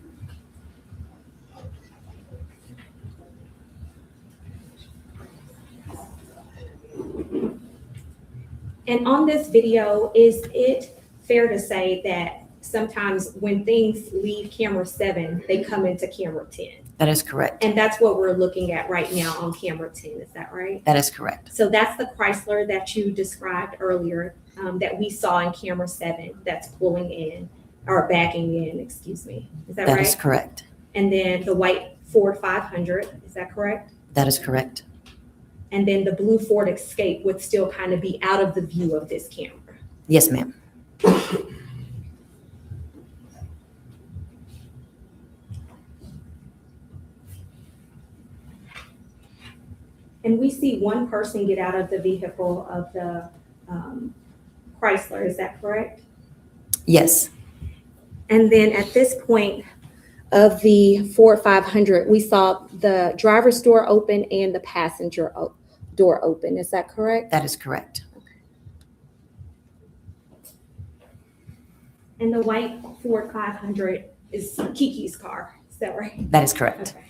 And on this video, is it fair to say that sometimes when things leave camera 7, they come into camera 10? That is correct. And that's what we're looking at right now on camera 10, is that right? That is correct. So that's the Chrysler that you described earlier, that we saw in camera 7 that's pulling in, or backing in, excuse me. Is that right? That is correct. And then the white Ford 500, is that correct? That is correct. And then the blue Ford Escape would still kind of be out of the view of this camera. Yes, ma'am. And we see one person get out of the vehicle of the Chrysler, is that correct? Yes. And then at this point of the Ford 500, we saw the driver's door open and the passenger door open, is that correct? That is correct. And the white Ford 500 is Kiki's car, is that right? That is correct. Okay.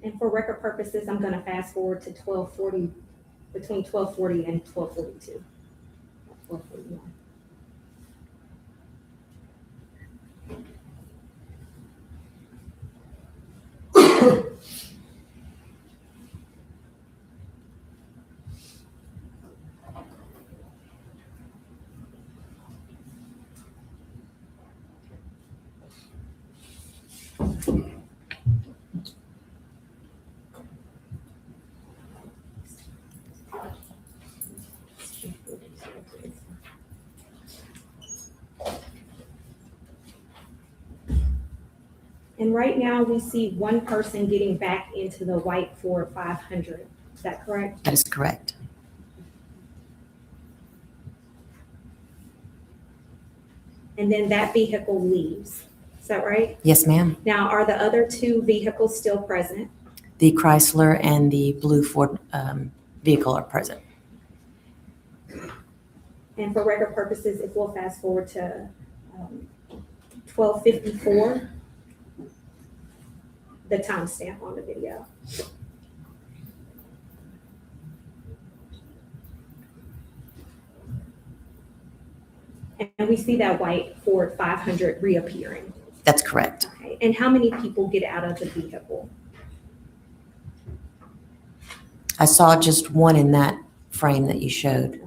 And for record purposes, I'm gonna fast forward to 12:40, between 12:40 and 12:42. 12:41. And right now, we see one person getting back into the white Ford 500. Is that correct? That is correct. And then that vehicle leaves. Is that right? Yes, ma'am. Now, are the other two vehicles still present? The Chrysler and the blue Ford vehicle are present. And for record purposes, if we'll fast forward to 12:54, the timestamp on the video. And we see that white Ford 500 reappearing. That's correct. Okay. And how many people get out of the vehicle? I saw just one in that frame that you showed.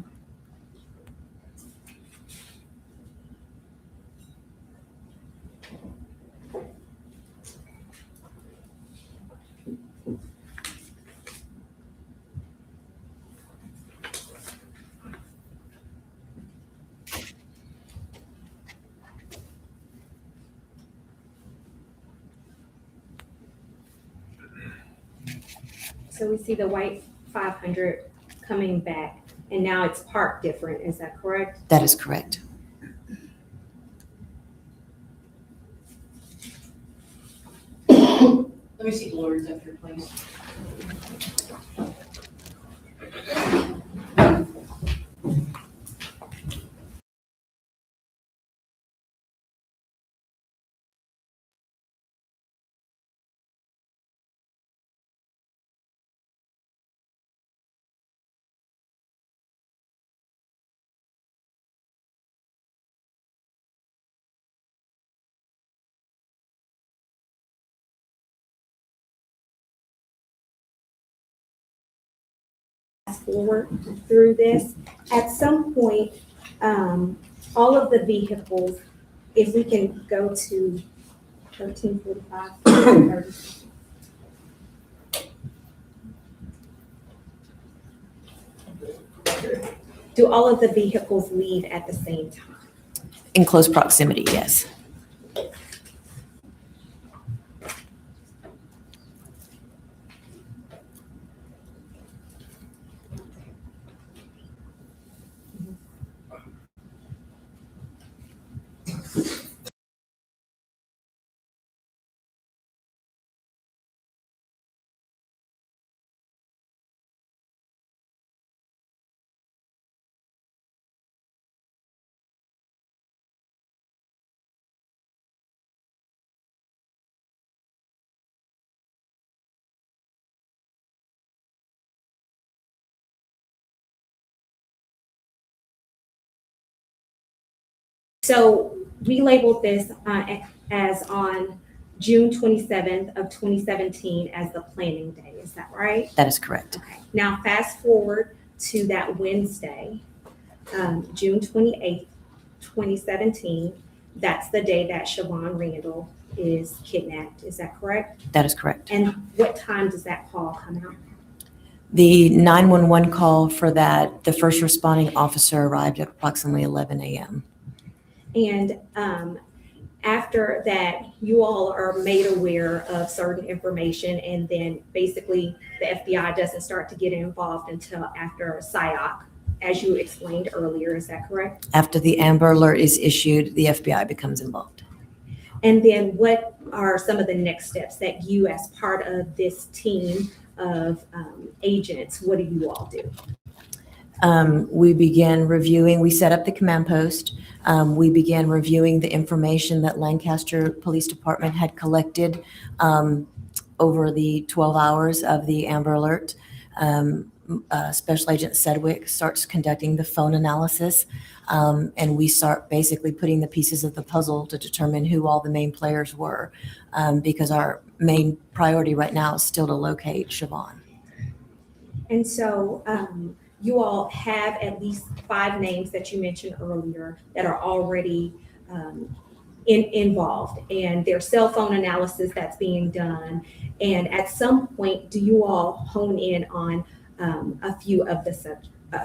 So we see the white 500 coming back, and now it's parked different. Is that correct? That is correct. Let me see the Lord's up here, please. Forward through this. At some point, all of the vehicles, if we can go to 1345. Do all of the vehicles leave at the same time? In close proximity, yes. So we labeled this as on June 27th of 2017 as the planning day. Is that right? That is correct. Okay. Now fast forward to that Wednesday, June 28th, 2017. That's the day that Siobhan Randall is kidnapped. Is that correct? That is correct. And what time does that call come out? The 911 call for that, the first responding officer arrived at approximately 11 a.m. And after that, you all are made aware of certain information, and then basically the FBI doesn't start to get involved until after PSYOC, as you explained earlier. Is that correct? After the Amber Alert is issued, the FBI becomes involved. And then what are some of the next steps that you, as part of this team of agents, what do you all do? We began reviewing, we set up the command post. We began reviewing the information that Lancaster Police Department had collected over the 12 hours of the Amber Alert. Special Agent Sedgwick starts conducting the phone analysis, and we start basically putting the pieces of the puzzle to determine who all the main players were, because our main priority right now is still to locate Siobhan. And so you all have at least 5 names that you mentioned earlier that are already involved, and there's cell phone analysis that's being done. And at some point, do you all hone in on a few of the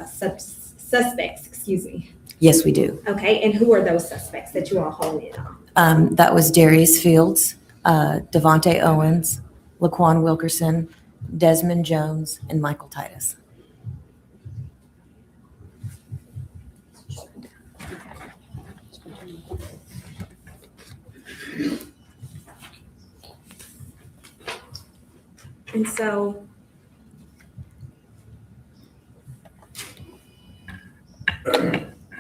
suspects, excuse me? Yes, we do. Okay, and who are those suspects that you all hone in on? That was Darius Fields, Devontae Owens, Laquan Wilkerson, Desmond Jones, and Michael Titus. And so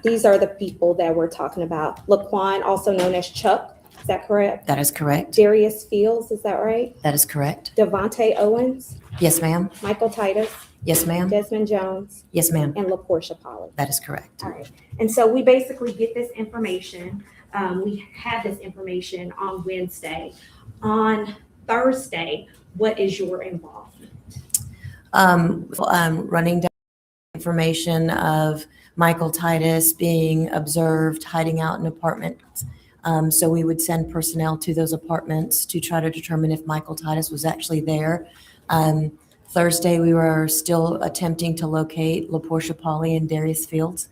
these are the people that we're talking about. Laquan, also known as Chuck, is that correct? That is correct. Darius Fields, is that right? That is correct. Devontae Owens, Yes, ma'am. Michael Titus, Yes, ma'am. Desmond Jones, Yes, ma'am. and LaPortia Polly. That is correct. All right. And so we basically get this information. We had this information on Wednesday. On Thursday, what is your involvement? Running down information of Michael Titus being observed hiding out in apartments. So we would send personnel to those apartments to try to determine if Michael Titus was actually there. Thursday, we were still attempting to locate LaPortia Polly and Darius Fields,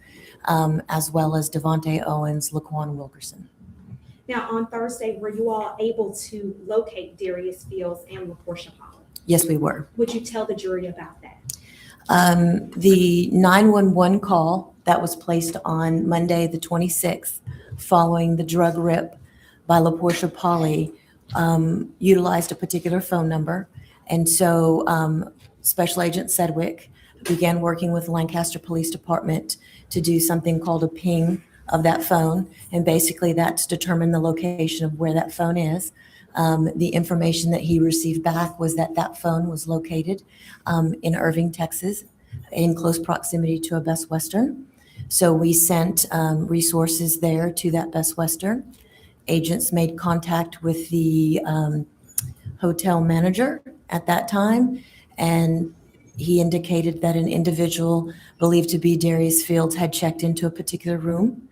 as well as Devontae Owens, Laquan Wilkerson. Now, on Thursday, were you all able to locate Darius Fields and LaPortia Polly? Yes, we were. Would you tell the jury about that? The 911 call that was placed on Monday, the 26th, following the drug rip by LaPortia Polly, utilized a particular phone number. And so Special Agent Sedgwick began working with Lancaster Police Department to do something called a ping of that phone. And basically that's determine the location of where that phone is. The information that he received back was that that phone was located in Irving, Texas, in close proximity to a Best Western. So we sent resources there to that Best Western. Agents made contact with the hotel manager at that time, and he indicated that an individual believed to be Darius Fields had checked into a particular room.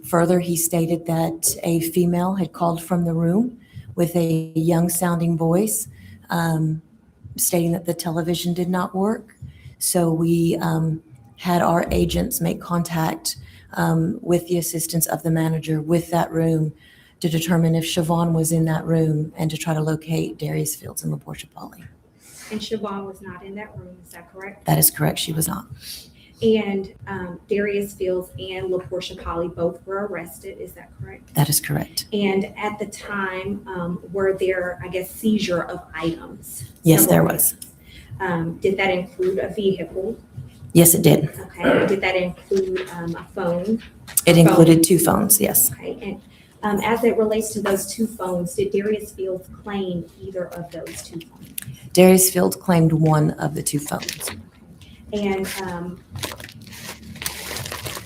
Further, he stated that a female had called from the room with a young sounding voice, stating that the television did not work. So we had our agents make contact with the assistance of the manager with that room to determine if Siobhan was in that room and to try to locate Darius Fields and LaPortia Polly. And Siobhan was not in that room, is that correct? That is correct, she was not. And Darius Fields and LaPortia Polly both were arrested, is that correct? That is correct. And at the time, were there, I guess, seizure of items? Yes, there was. Did that include a vehicle? Yes, it did. Okay. Did that include a phone? It included 2 phones, yes. Okay. And as it relates to those 2 phones, did Darius Fields claim either of those 2 phones? Darius Fields claimed one of the 2 phones. And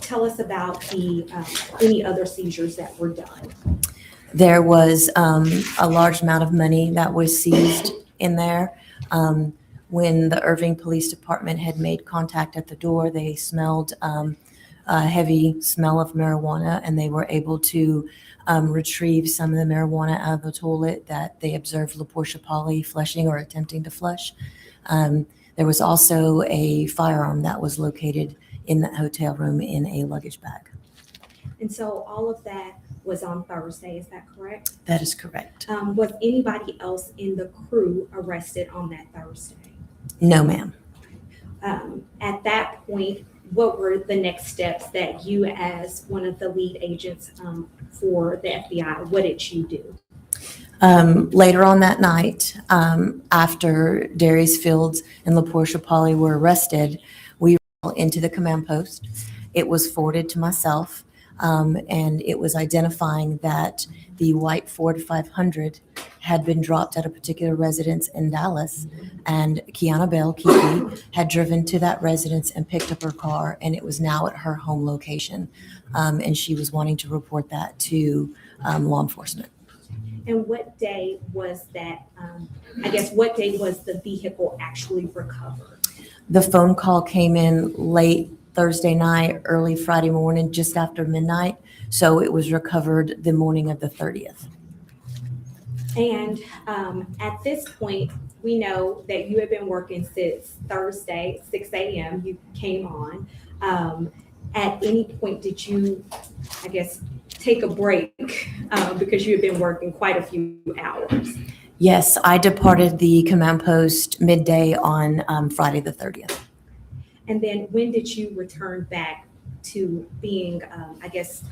tell us about the any other seizures that were done. There was a large amount of money that was seized in there. When the Irving Police Department had made contact at the door, they smelled a heavy smell of marijuana, and they were able to retrieve some of the marijuana out of the toilet that they observed LaPortia Polly flushing or attempting to flush. There was also a firearm that was located in that hotel room in a luggage bag. And so all of that was on Thursday, is that correct? That is correct. Was anybody else in the crew arrested on that Thursday? No, ma'am. At that point, what were the next steps that you, as one of the lead agents for the FBI, what did you do? Later on that night, after Darius Fields and LaPortia Polly were arrested, we were into the command post. It was forwarded to myself, and it was identifying that the white Ford 500 had been dropped at a particular residence in Dallas, and Kiana Bell, Kiki, had driven to that residence and picked up her car, and it was now at her home location, and she was wanting to report that to law enforcement. And what day was that, I guess, what day was the vehicle actually recovered? The phone call came in late Thursday night, early Friday morning, just after midnight. So it was recovered the morning of the 30th. And at this point, we know that you had been working since Thursday, 6 a.m. You came on. At any point, did you, I guess, take a break because you had been working quite a few hours? Yes, I departed the command post midday on Friday the 30th. And then when did you return back to being, I guess,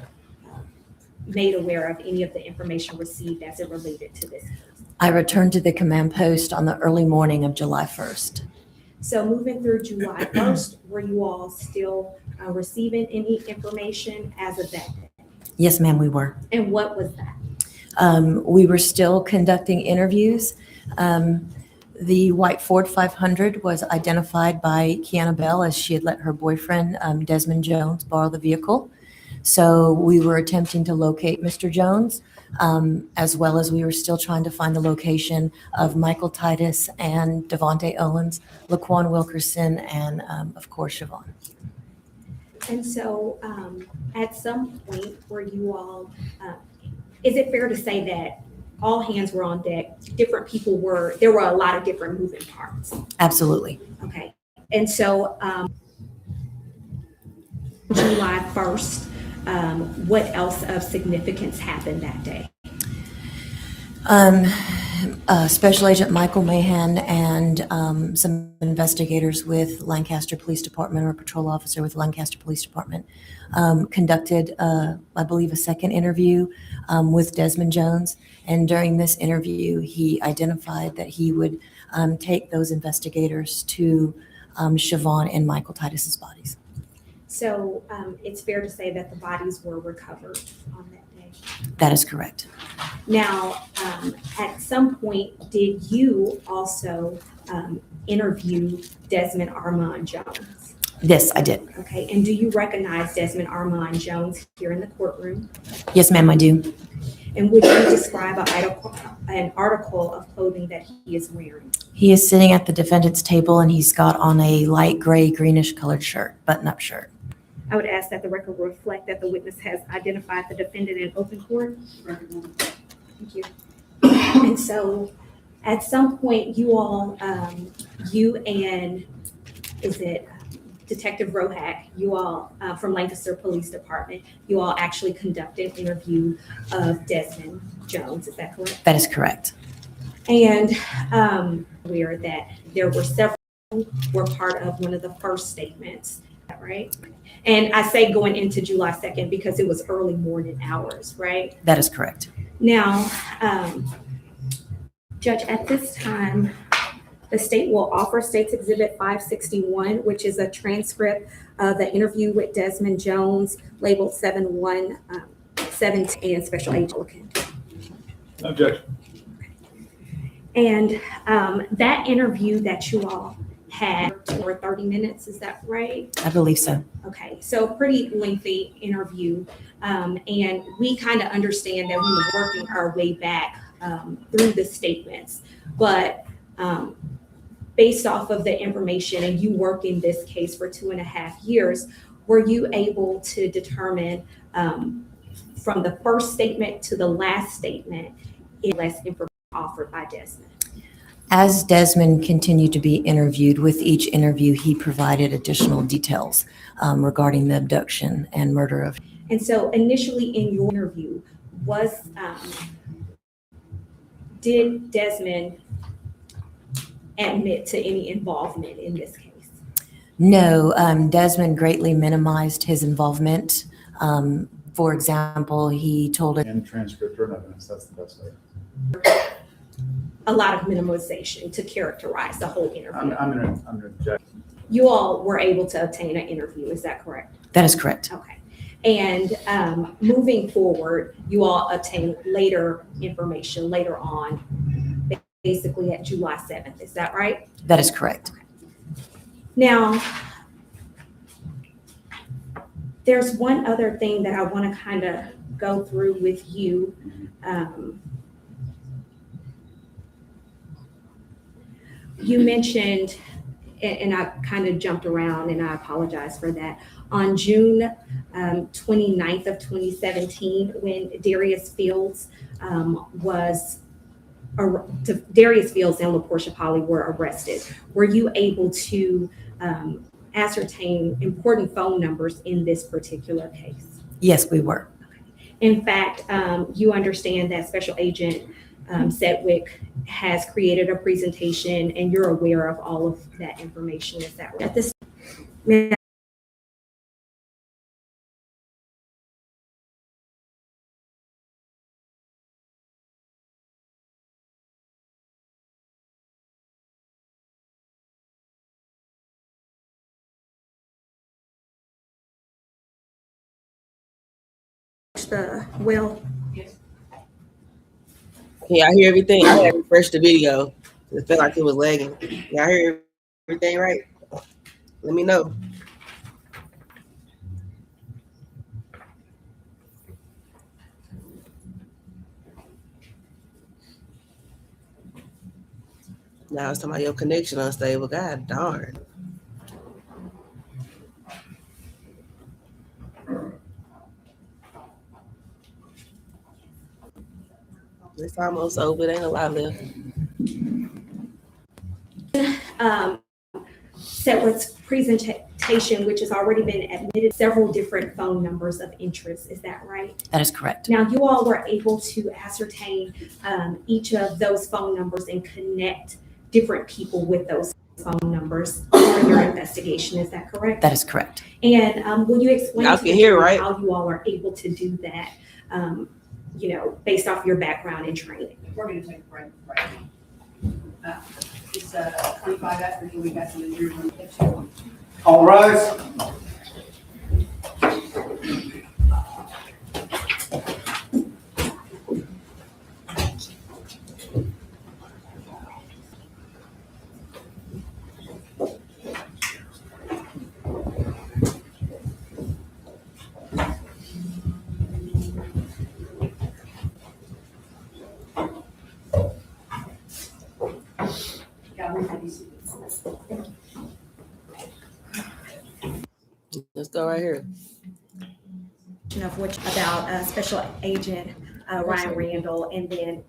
made aware of any of the information received as it related to this case? I returned to the command post on the early morning of July 1st. So moving through July 1st, were you all still receiving any information as of that day? Yes, ma'am, we were. And what was that? We were still conducting interviews. The white Ford 500 was identified by Kiana Bell as she had let her boyfriend, Desmond Jones, borrow the vehicle. So we were attempting to locate Mr. Jones, as well as we were still trying to find the location of Michael Titus and Devontae Owens, Laquan Wilkerson, and of course, Siobhan. And so at some point were you all, is it fair to say that all hands were on deck, different people there were a lot of different moving parts? Absolutely. Okay. And so July 1st, what else of significance happened that day? Special Agent Michael Mahan and some investigators with Lancaster Police Department, or a patrol officer with Lancaster Police Department, conducted, I believe, a second interview with Desmond Jones. And during this interview, he identified that he would take those investigators to Siobhan and Michael Titus's bodies. So it's fair to say that the bodies were recovered on that day? That is correct. Now, at some point, did you also interview Desmond Armand Jones? Yes, I did. Okay, and do you recognize Desmond Armand Jones here in the courtroom? Yes, ma'am, I do. And would you describe an article of clothing that he is wearing? He is sitting at the defendant's table, and he's got on a light gray, greenish colored shirt, button-up shirt. I would ask that the record reflect that the witness has identified the defendant in open court. Thank you. And so at some point, you all, you and, is it Detective Rohack, you all from Lancaster Police Department, you all actually conducted an interview of Desmond Jones, is that correct? That is correct. And aware that there were several who were part of one of the first statements, right? And I say going into July 2nd because it was early morning hours, right? That is correct. Now, Judge, at this time, the state will offer State's Exhibit 561, which is a transcript of the interview with Desmond Jones, labeled 7117, and Special Agent Wilkin. Objection. And that interview that you all had for 30 minutes, is that right? I believe so. Okay, so pretty lengthy interview. And we kind of understand that we were working our way back through the statements. But based off of the information and you working this case for 2.5 years, were you able to determine from the first statement to the last statement, less information offered by Desmond? As Desmond continued to be interviewed, with each interview, he provided additional details regarding the abduction and murder of. And so initially in your interview, did Desmond admit to any involvement in this case? No, Desmond greatly minimized his involvement. For example, he told it. And transcript or evidence, that's the best way. A lot of minimization to characterize the whole interview. I'm gonna object. You all were able to obtain an interview, is that correct? That is correct. Okay. And moving forward, you all obtained later information later on, basically at July 7th, is that right? That is correct. Okay. Now, there's one other thing that I want to kind of go through with you. You mentioned, and I kind of jumped around and I apologize for that, on June 29th of 2017, when Darius Fields and LaPortia Polly were arrested, were you able to ascertain important phone numbers in this particular case? Yes, we were. In fact, you understand that Special Agent Sedgwick has created a presentation and you're aware of all of that information, is that right? At this Yes. Can y'all hear everything? I had to refresh the video. It felt like it was lagging. Y'all hear everything right? Let me know. Now it's talking about your connection unstable. God darn. It's almost over. There ain't a lot left. Sedgwick's presentation, which has already been admitted, several different phone numbers of interest, is that right? That is correct. Now, you all were able to ascertain each of those phone numbers and connect different people with those phone numbers for your investigation, is that correct? That is correct. And will you explain Y'all to can the hear, jury right? how you all are able to do that, based off your background and training? We're gonna take a break right now. It's 25 after we got to the jury. All rise. Let's go right here. Of which about Special Agent Ryan Randall, and then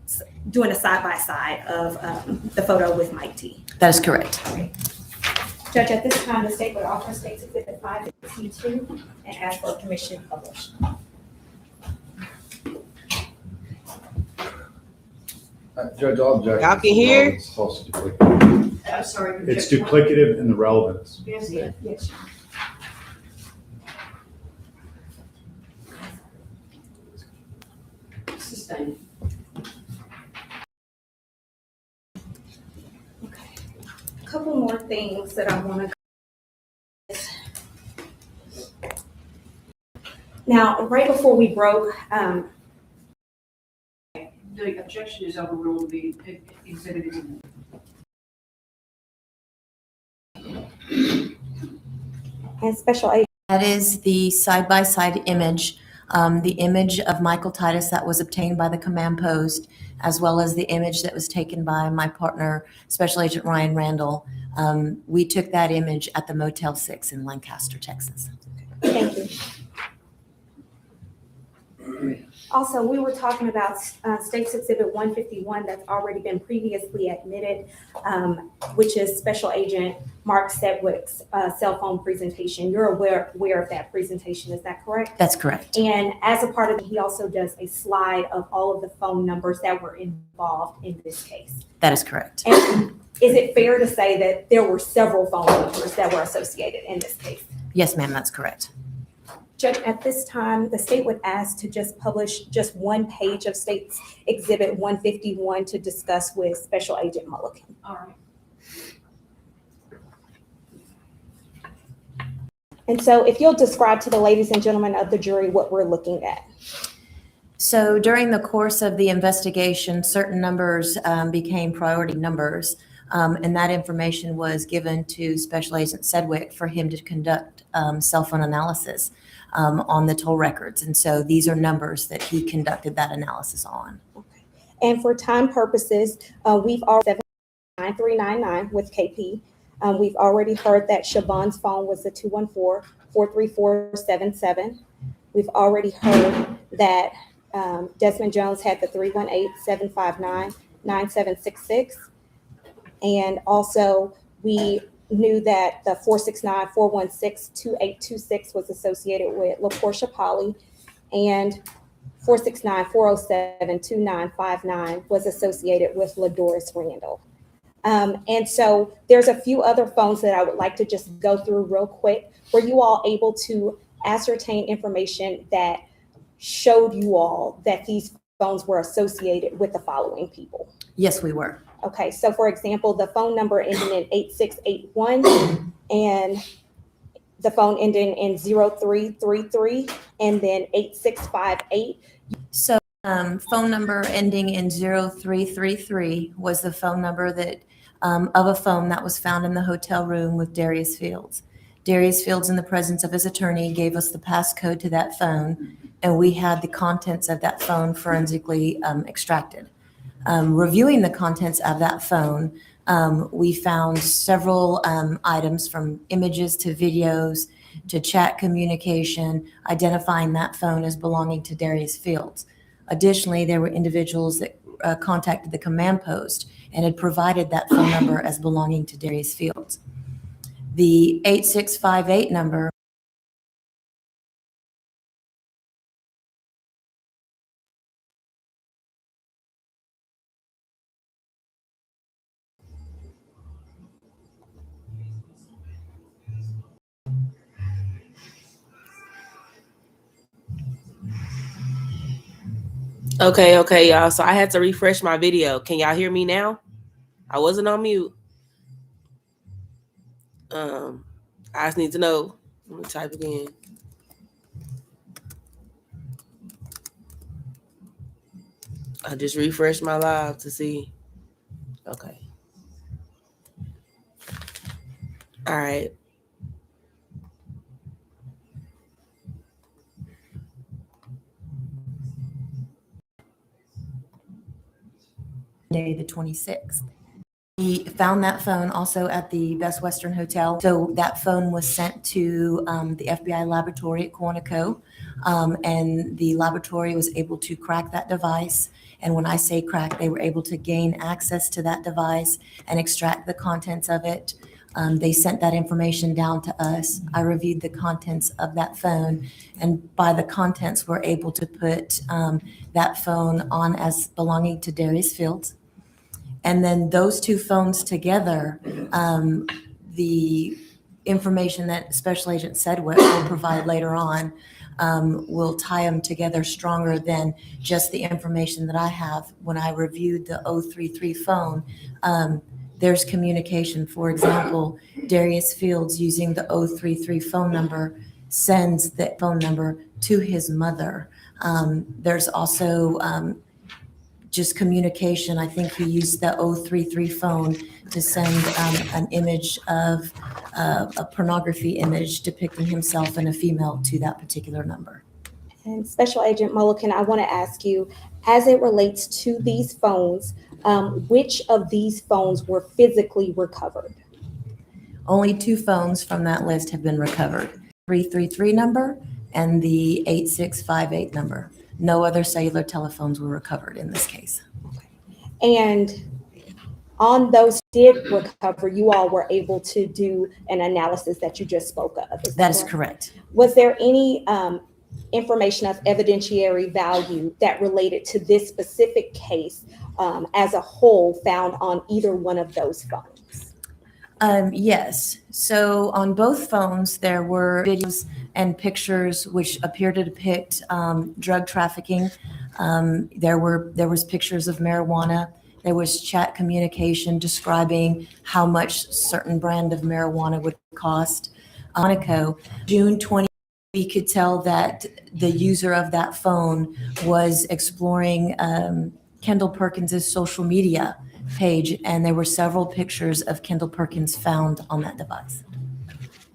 doing a side-by-side of the photo with Mike T. That is correct. Judge, at this time, the state would offer State's Exhibit 5 C2 and ask for permission to publish. Judge, I'll object. Y'all can hear? It's also duplicative. I'm sorry. It's duplicative in the relevance. Yes, yes. Sustained. Okay. A couple more things that I want to. Now, right before we broke, The objection is overruled, the exhibit is in. And Special Agent, That is the side-by-side image, the image of Michael Titus that was obtained by the command post, as well as the image that was taken by my partner, Special Agent Ryan Randall. We took that image at the Motel 6 in Lancaster, Texas. thank you. Also, we were talking about State's Exhibit 151 that's already been previously admitted, which is Special Agent Mark Sedgwick's cell phone presentation. You're aware of that presentation, is that correct? That's correct. And as a part of it, he also does a slide of all of the phone numbers that were involved in this case. That is correct. And is it fair to say that there were several phone numbers that were associated in this case? Yes, ma'am, that's correct. Judge, at this time, the state would ask to just publish just one page of State's Exhibit 151 to discuss with Special Agent Mulligan. All right. And so if you'll describe to the ladies and gentlemen of the jury what we're looking at. So during the course of the investigation, certain numbers became priority numbers, and that information was given to Special Agent Sedgwick for him to conduct cell phone analysis on the toll records. And so these are numbers that he conducted that analysis on. Okay. And for time purposes, we've already 9399 with KP. We've already heard that Siobhan's phone was the 214-434-77. We've already heard that Desmond Jones had the 318-759-9766. And also we knew that the 469-416-2826 was associated with LaPortia Polly, and 469-407-2959 was associated with LaDoris Randall. And so there's a few other phones that I would like to just go through real quick. Were you all able to ascertain information that showed you all that these phones were associated with the following people? Yes, we were. Okay, so for example, the phone number ending in 8681 and the phone ending in 0333 and then 8658. So phone number ending in 0333 was the phone number that of a phone that was found in the hotel room with Darius Fields. Darius Fields, in the presence of his attorney, gave us the passcode to that phone, and we had the contents of that phone forensically extracted. Reviewing the contents of that phone, we found several items from images to videos to chat communication, identifying that phone as belonging to Darius Fields. Additionally, there were individuals that contacted the command post and had provided that phone number as belonging to Darius Fields. The 8658 number Okay, y'all. So I had to refresh my video. Can y'all hear me now? I wasn't on mute. I just need to know. Let me type again. I just refreshed my live to see. Okay. All right. Day the 26th. We found that phone also at the Best Western Hotel. So that phone was sent to the FBI laboratory at Quantico, and the laboratory was able to crack that device. And when I say crack, they were able to gain access to that device and extract the contents of it. They sent that information down to us. I reviewed the contents of that phone, and by the contents, we're able to put that phone on as belonging to Darius Fields. And then those two phones together, the information that Special Agent Sedgwick will provide later on will tie them together stronger than just the information that I have. When I reviewed the 033 phone, there's communication. For example, Darius Fields, using the 033 phone number, sends that phone number to his mother. There's also just communication. I think he used the 033 phone to send an image of a pornography image depicting himself and a female to that particular number. And Special Agent Mulliken, I want to ask you, as it relates to these phones, which of these phones were physically recovered? Only 2 phones from that list have been recovered. 333 number and the 8658 number. No other cellular telephones were recovered in this case. And on those did recover, you all were able to do an analysis that you just spoke of. That is correct. Was there any information of evidentiary value that related to this specific case as a whole found on either one of those phones? Yes. So on both phones, there were videos and pictures which appear to depict drug trafficking. There was pictures of marijuana. There was chat communication describing how much certain brand of marijuana would cost. Monaco, June 20, we could tell that the user of that phone was exploring Kendall Perkins's social media page, and there were several pictures of Kendall Perkins found on that device.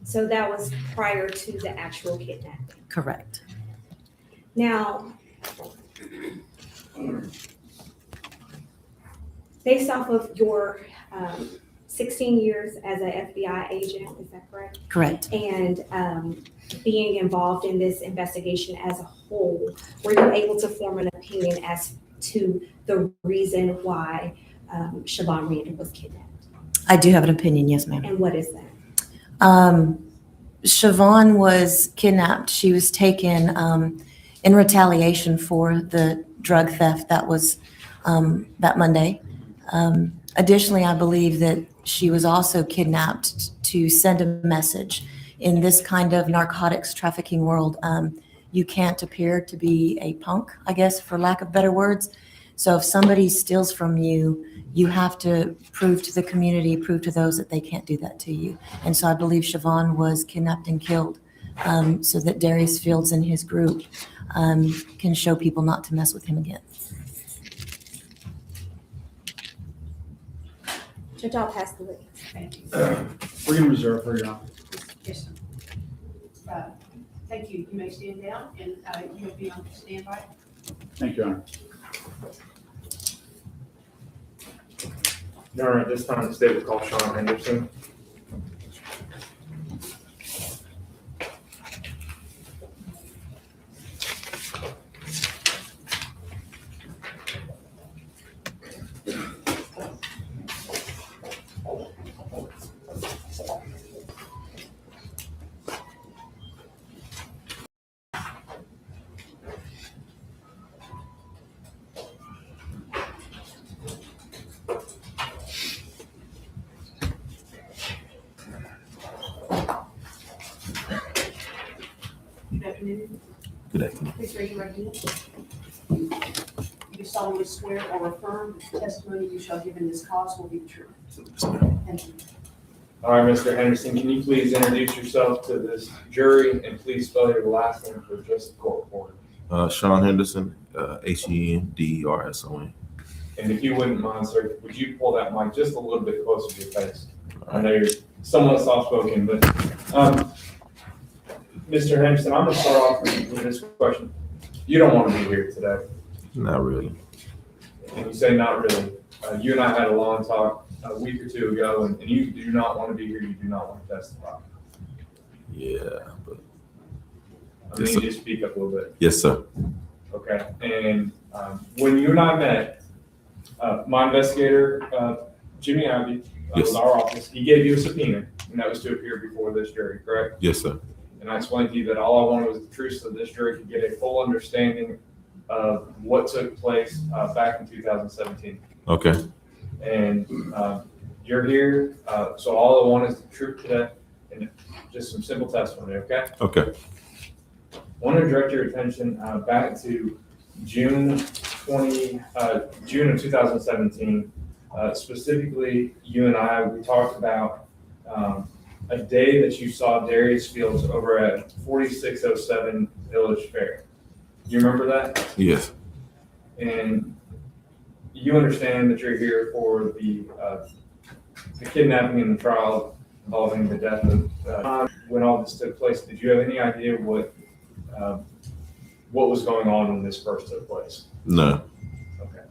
So that was prior to the actual kidnapping. Correct. Now, based off of your 16 years as an FBI agent, is that correct? Correct. And being involved in this investigation as a whole, were you able to form an opinion as to the reason why Siobhan Randall was kidnapped? I do have an opinion, yes, ma'am. And what is that? Siobhan was kidnapped. She was taken in retaliation for the drug theft that was that Monday. Additionally, I believe that she was also kidnapped to send a message. In this kind of narcotics trafficking world, you can't appear to be a punk, I guess, for lack of better words. So if somebody steals from you, you have to prove to the community, prove to those that they can't do that to you. And so I believe Siobhan was kidnapped and killed so that Darius Fields and his group can show people not to mess with him again. Judge, I'll pass the witness. Thank you. We're going to reserve her, Your Honor. Yes, sir. Thank you. You may stand down and you'll be on standby. Thank you, Your Honor. Your Honor, at this time, the state will call Sean Henderson. Good afternoon. Good afternoon. Please raise your right hand. You solemnly swear or affirm that the testimony you shall give in this cause will be the truth. Thank you. All right, Mr. Henderson, can you please introduce yourself to this jury and please spell your last name for just the court reporter? Sean Henderson, Henderson. And if you wouldn't mind, sir, would you pull that mic just a little bit closer to your face? I know you're somewhat soft-spoken, but Mr. Henderson, I'm going to start off with this question. You don't want to be here today. Not really. And you say not really. You and I had a long talk a week or two ago, and you do not want to be here. You do not want to testify. Yeah, but. I need you to speak up a little bit. Yes, sir. Okay. And when you and I met, my investigator, Jimmy Abbey, with our office, he gave you a subpoena, and that was to appear before this jury, correct? Yes, sir. And I explained to you that all I wanted was the truth so this jury could get a full understanding of what took place back in 2017. Okay. And you're here, so all I want is the truth today and just some simple testimony, okay? Okay. I want to direct your attention back to June of 2017. Specifically, you and I, we talked about a day that you saw Darius Fields over at 4607 Village Fair. You remember that? Yes. And you understand that you're here for the kidnapping and the trial involving the death of when all this took place. Did you have any idea what was going on when this first took place? No. Okay.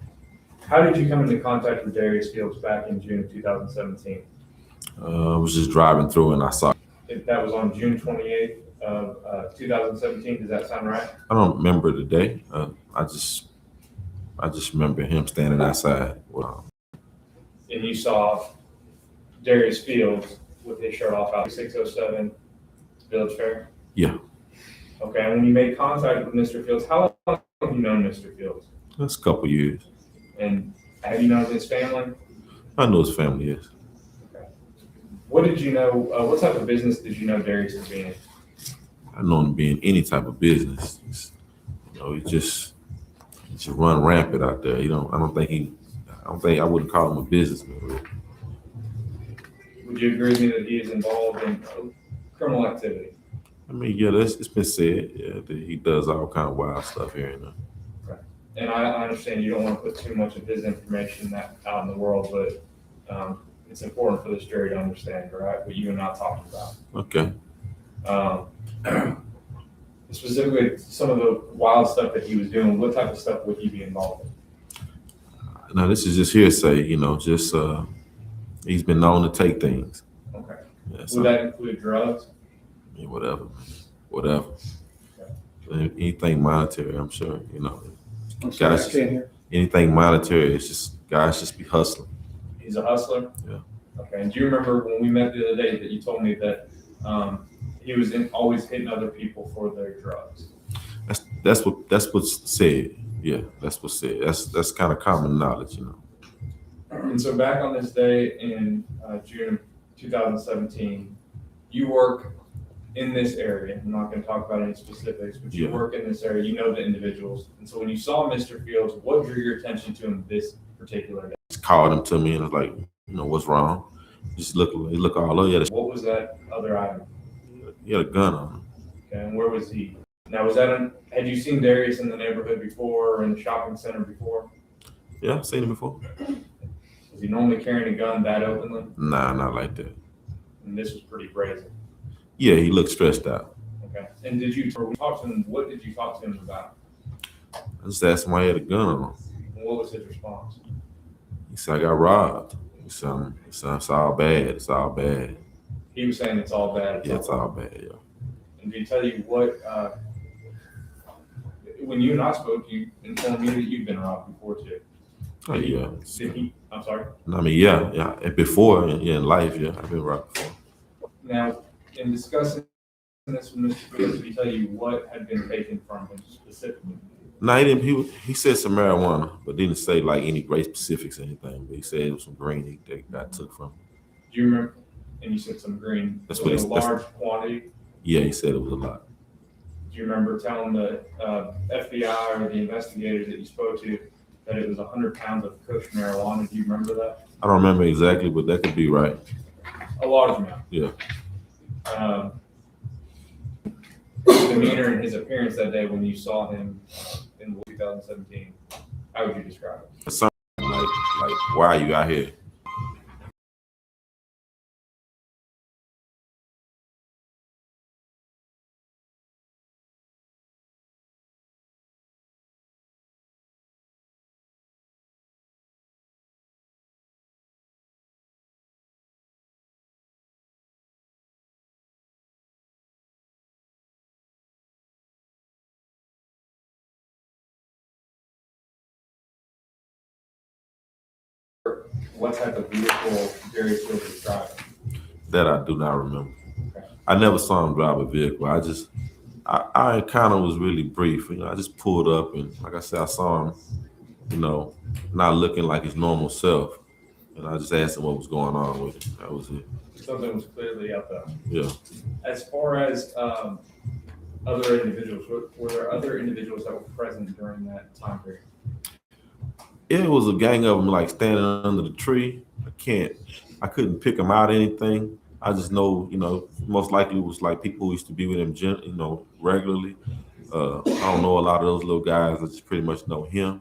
How did you come into contact with Darius Fields back in June of 2017? I was just driving through and I saw. If that was on June 28th of 2017, does that sound right? I don't remember the day. I just remember him standing outside. Wow. And you saw Darius Fields with his shirt off out 607 Village Fair? Yeah. Okay, and when you made contact with Mr. Fields, how long have you known Mr. Fields? That's a couple years. And have you known his family? I know his family, yes. Okay. What did you know, what type of business did you know Darius was in? I know him to be in any type of business. He just run rampant out there. I wouldn't call him a businessman. Really. Would you agree with me that he is involved in criminal activity? I mean, yeah, it's been said, that he does all kind of wild stuff here and there. Okay. And I understand you don't want to put too much of his information out in the world, but it's important for this jury to understand, right, what you and I talked about. Okay. Specifically, some of the wild stuff that he was doing, what type of stuff would he be involved in? Now, this is just hearsay, he's been known to take things. Okay. Yeah, Would that include drugs? Yeah, whatever. Okay. Anything monetary, I'm sure, I'm sorry, I can't hear. Anything monetary, it's just, guys just be hustling. He's a hustler? Yeah. Okay, and do you remember when we met the other day that you told me that he was always hitting other people for their drugs? That's what's said. Yeah, that's what's said. That's kind of common knowledge, And so back on this day in June 2017, you work in this area. I'm not going to talk about any specifics, but you work in this area. You know the individuals. And so when you saw Mr. Fields, what drew your attention to him this particular day? Just called him to me and was like, what's wrong? Just look all over. What was that other item? He had a gun on him. Okay, and where was he? Now, had you seen Darius in the neighborhood before or in the shopping center before? Yeah, I've seen him before. Was he normally carrying a gun that openly? Nah, not like that. And this was pretty brazen. Yeah, he looked stressed out. Okay. And when you talked to him, what did you talk to him about? I just asked him why he had a gun on him. And what was his response? He said, I got robbed. He said, it's all bad. It's all bad. He was saying it's all bad. Yeah, it's all bad, yeah. And did he tell you what, when you and I spoke, you informed me that you've been robbed before too. Oh, yeah. I'm sorry? I mean, yeah. And before, in life, yeah, I've been robbed before. Now, in discussing this with Mr. Fields, did he tell you what had been taken from him specifically? No, he didn't. He said some marijuana, but didn't say like any great specifics or anything. But he said it was some green that got took from him. Do you remember? And you said some green. That's what he said. A large quantity? Yeah, he said it was a lot. Do you remember telling the FBI or the investigators that you spoke to that it was 100 pounds of kush marijuana? Do you remember that? I don't remember exactly, but that could be right. A large amount. Yeah. His demeanor and his appearance that day when you saw him in 2017, how would you describe it? Something like, why are you out here? What type of vehicle Darius Fields was driving? That I do not remember. Okay. I never saw him drive a vehicle. I encounter was really brief. I just pulled up and like I said, I saw him, not looking like his normal self. And I just asked him what was going on with him. That was it. Something was clearly up there. Yeah. As far as other individuals, were there other individuals that were present during that time period? It was a gang of them like standing under the tree. I couldn't pick them out or anything. I just know, most likely it was like people who used to be with him, regularly. I don't know a lot of those little guys. I just pretty much know him.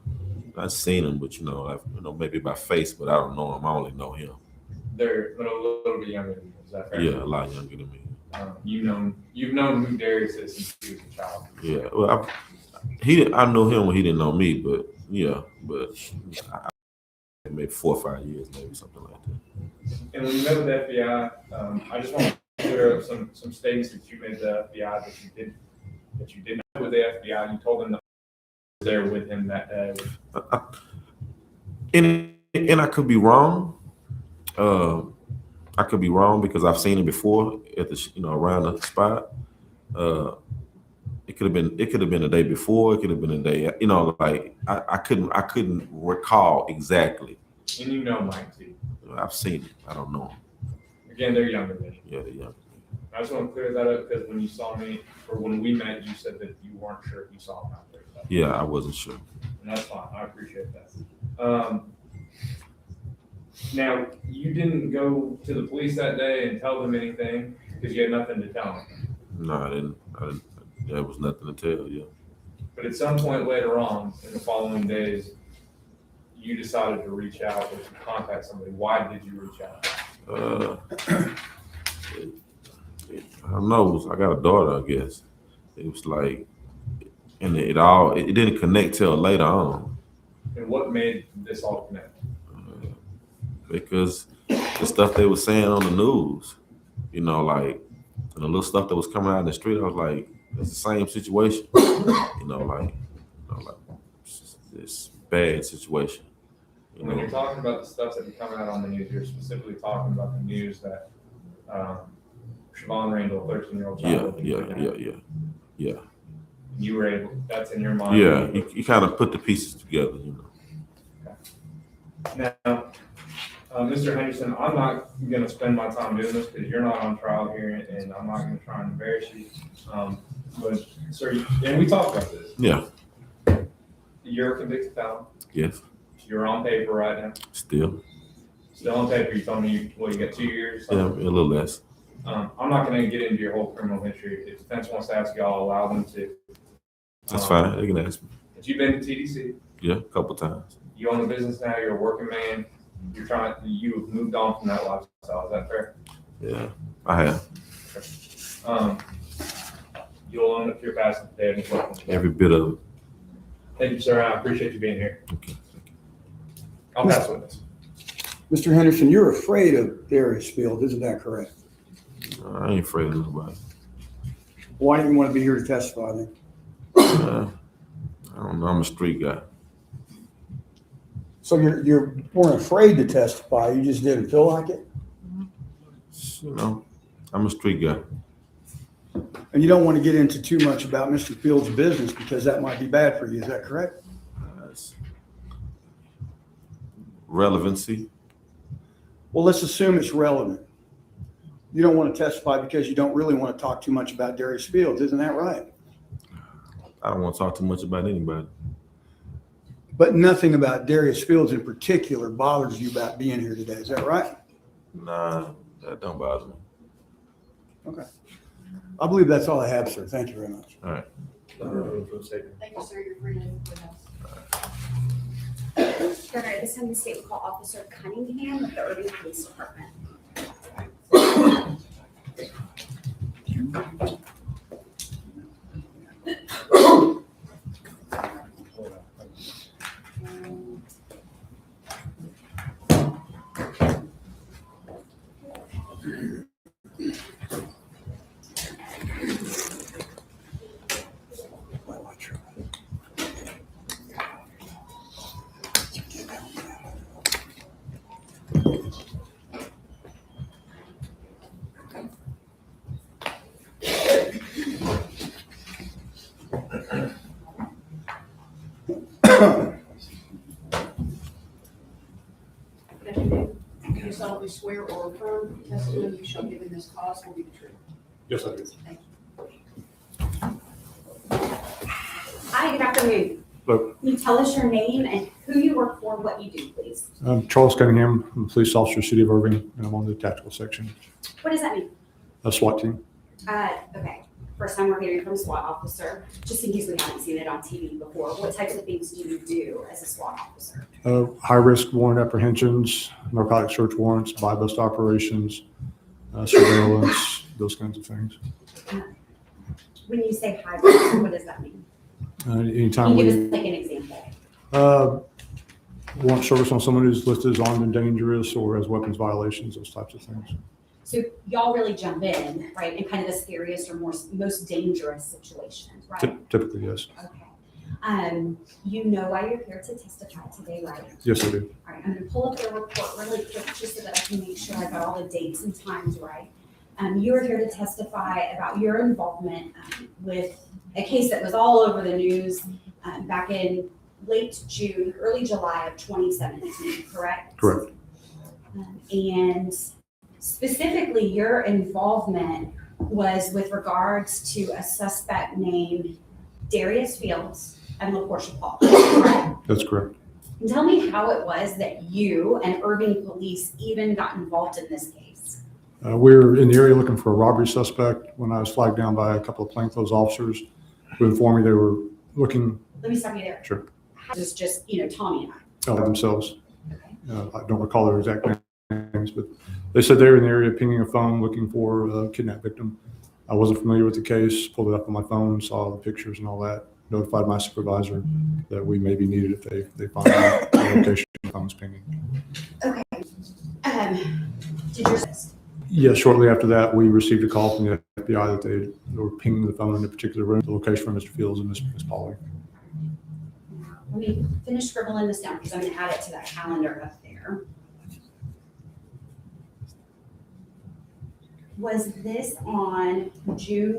I've seen him, but maybe by face, but I don't know him. I only know him. They're a little bit younger than you, is that fair? Yeah, a lot younger than me. You've known who Darius is since he was a child. Yeah, well, I knew him when he didn't know me, but maybe 4 or 5 years, maybe something like that. And when you met with the FBI, I just want to clear up some statements that you made to the FBI that you didn't know with the FBI. You told them that you were there with him that day. And I could be wrong. I could be wrong because I've seen him before at the around the spot. It could have been the day before. It could have been a day. I couldn't recall exactly. And you know Mike too. I've seen him. I don't know him. Again, they're younger than you. Yeah, they're younger. I just want to clear that up because when you saw me or when we met, you said that you weren't sure if you saw him out there. So. Yeah, I wasn't sure. And that's fine. I appreciate that. Now, you didn't go to the police that day and tell them anything because you had nothing to tell them. No, I didn't. There was nothing to tell. Yeah. But at some point later on, in the following days, you decided to reach out or to contact somebody. Why did you reach out? I don't know. I got a daughter, I guess. It was like, and it didn't connect till later on. And what made this all connect? Because the stuff they were saying on the news, and the little stuff that was coming out in the street, I was like, it's the same situation. This bad situation. When you're talking about the stuff that be coming out on the news, you're specifically talking about the news that Siobhan Randall, 13-year-old child. Yeah. You were able, that's in your mind. Yeah, you kind of put the pieces together, Okay. Now, Mr. Henderson, I'm not going to spend my time doing this because you're not on trial here, and I'm not going to try and embarrass you. But, sir, and we talked about this. Yeah. You're a convicted felon. Yes. You're on paper right now. Still on paper. You told me you got 2 years. Yeah, a little less. I'm not going to get into your whole criminal history. If the defense wants to ask you, I'll allow them to. That's fine. They can ask me. But you've been to TDC. Yeah, a couple times. You own a business now. You're a working man. You've moved on from that lifestyle. Is that fair? Yeah, I have. You'll own up to your past today. Every bit of it. Thank you, sir. I appreciate you being here. Okay. I'll pass with this. Mr. Henderson, you're afraid of Darius Field, isn't that correct? I ain't afraid of nobody. Why do you want to be here to testify then? I don't know. I'm a street guy. So you weren't afraid to testify, you just didn't feel like it? I'm a street guy. And you don't want to get into too much about Mr. Field's business because that might be bad for you, is that correct? Relevancy. Well, let's assume it's relevant. You don't want to testify because you don't really want to talk too much about Darius Fields, isn't that right? I don't want to talk too much about anybody. But nothing about Darius Fields in particular bothers you about being here today, is that right? Nah, that don't bother me. Okay. I believe that's all I have, sir. Thank you very much. All right. Thank you, sir. You're free to leave the house. All right, this time the state will call Officer Cunningham with the Irving Police Department. Do you solemnly swear or affirm the testimony you shall give in this cause will be the truth? Yes, I do. Thank you. Hi, good afternoon. Hello. Can you tell us your name and who you work for, what you do, please? I'm Charles Cunningham. I'm a police officer, City of Irving, and I'm on the tactical section What does that mean? of SWAT team. Okay. first time we're hearing from a SWAT officer, just in case we haven't seen it on TV before. What types of things do you do as a SWAT officer? High-risk warrant apprehensions, narcotic search warrants, buy-bust operations, surveillance, those kinds of things. When you say high risk, what does that mean? Anytime Can you we give us like an example? warrant service on someone who's listed as armed and dangerous or as weapons violations, those types of things. So y'all really jump in, right, in kind of the scariest or most dangerous situations, right? Typically, yes. Okay. You know why you're here to testify today, right? Yes, I do. All right, I'm gonna pull up the report really quick just so that I can make sure I got all the dates and times right. You are here to testify about your involvement with a case that was all over the news back in late June, early July of 2017, correct? Correct. And specifically, your involvement was with regards to a suspect named Darius Fields and LaPortia Paul, correct? That's correct. And tell me how it was that you and Irving Police even got involved in this case. We were in the area looking for a robbery suspect when I was flagged down by a couple of plainclothes officers who informed me they were looking. Let me stop you there. Sure. Just Tommy and I. Themselves. I don't recall their exact names, but they said they were in the area pinging a phone looking for a kidnapped victim. I wasn't familiar with the case, pulled it up on my phone, saw the pictures and all that, notified my supervisor that we may be needed if they find the location the phone was pinging. Okay. Did you Yes, shortly after that, we received a call from the FBI that they were pinging the phone in a particular room, the location for Mr. Fields and Ms. Pollard. Let me finish scribbling this down because I'm going to add it to that calendar up there. Was this on June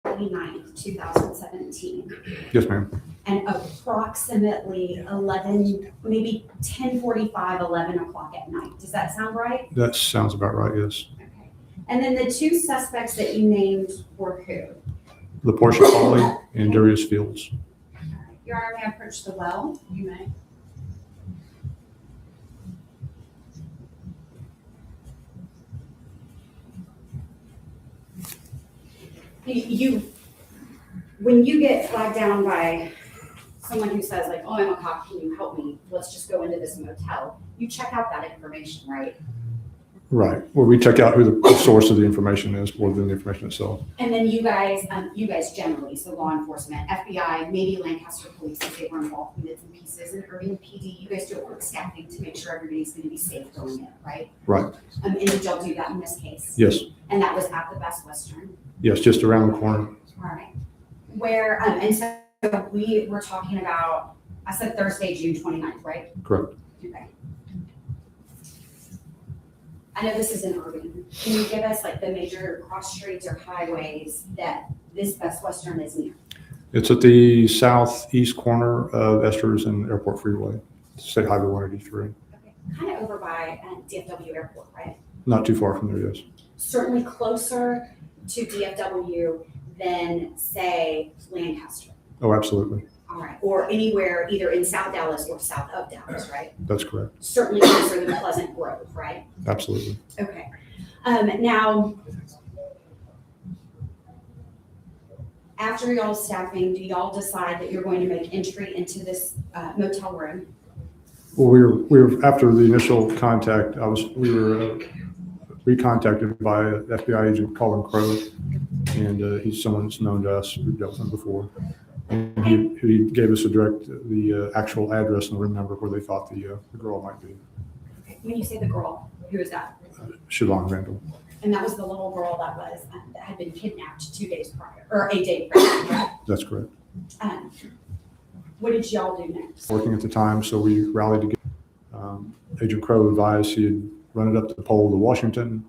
29th, 2017? Yes, ma'am. And approximately 11, maybe 10:45, 11 o'clock at night. Does that sound right? That sounds about right, yes. And then the two suspects that you named were who? LaPortia Paul and Darius Fields. Your Honor, may I approach the well? You may. When you get flagged down by someone who says like, oh, I'm a cop, can you help me? Let's just go into this motel. You check out that information, right? Right, where we check out who the source of the information is more than the information itself. And then you guys generally, so law enforcement, FBI, maybe Lancaster Police, if they were involved in bits and pieces, and Irving PD, you guys do a quick staffing to make sure everybody's going to be safe going in, right? Right. And did y'all do that in this case? Yes. And that was at the Best Western? Yes, just around the corner. All right. Where, and so we were talking about, I said Thursday, June 29th, right? Correct. Okay. I know this is in Irving. Can you give us like the major cross streets or highways that this Best Western is near? It's at the southeast corner of Esters and Airport Freeway, State Highway 183. Okay. Kind of over by DFW Airport, right? Not too far from there, yes. Certainly closer to DFW than, say, Lancaster. Oh, absolutely. All right. Or anywhere either in South Dallas or south of Dallas, right? That's correct. Certainly closer than Pleasant Grove, right? Absolutely. Okay. Now, after y'all staffing, do y'all decide that you're going to make entry into this motel room? Well, we were after the initial contact. We were recontacted by FBI agent Colin Crow, and he's someone that's known to us. We've dealt with him before, and he gave us the actual address and the room number where they thought the girl might be. When you say the girl, who is that? Siobhan Randall. And that was the little girl that had been kidnapped 2 days prior, or a day prior, right? That's correct. What did y'all do next? Working at the time, so we rallied together. Agent Crow advised he had run it up the pole to Washington,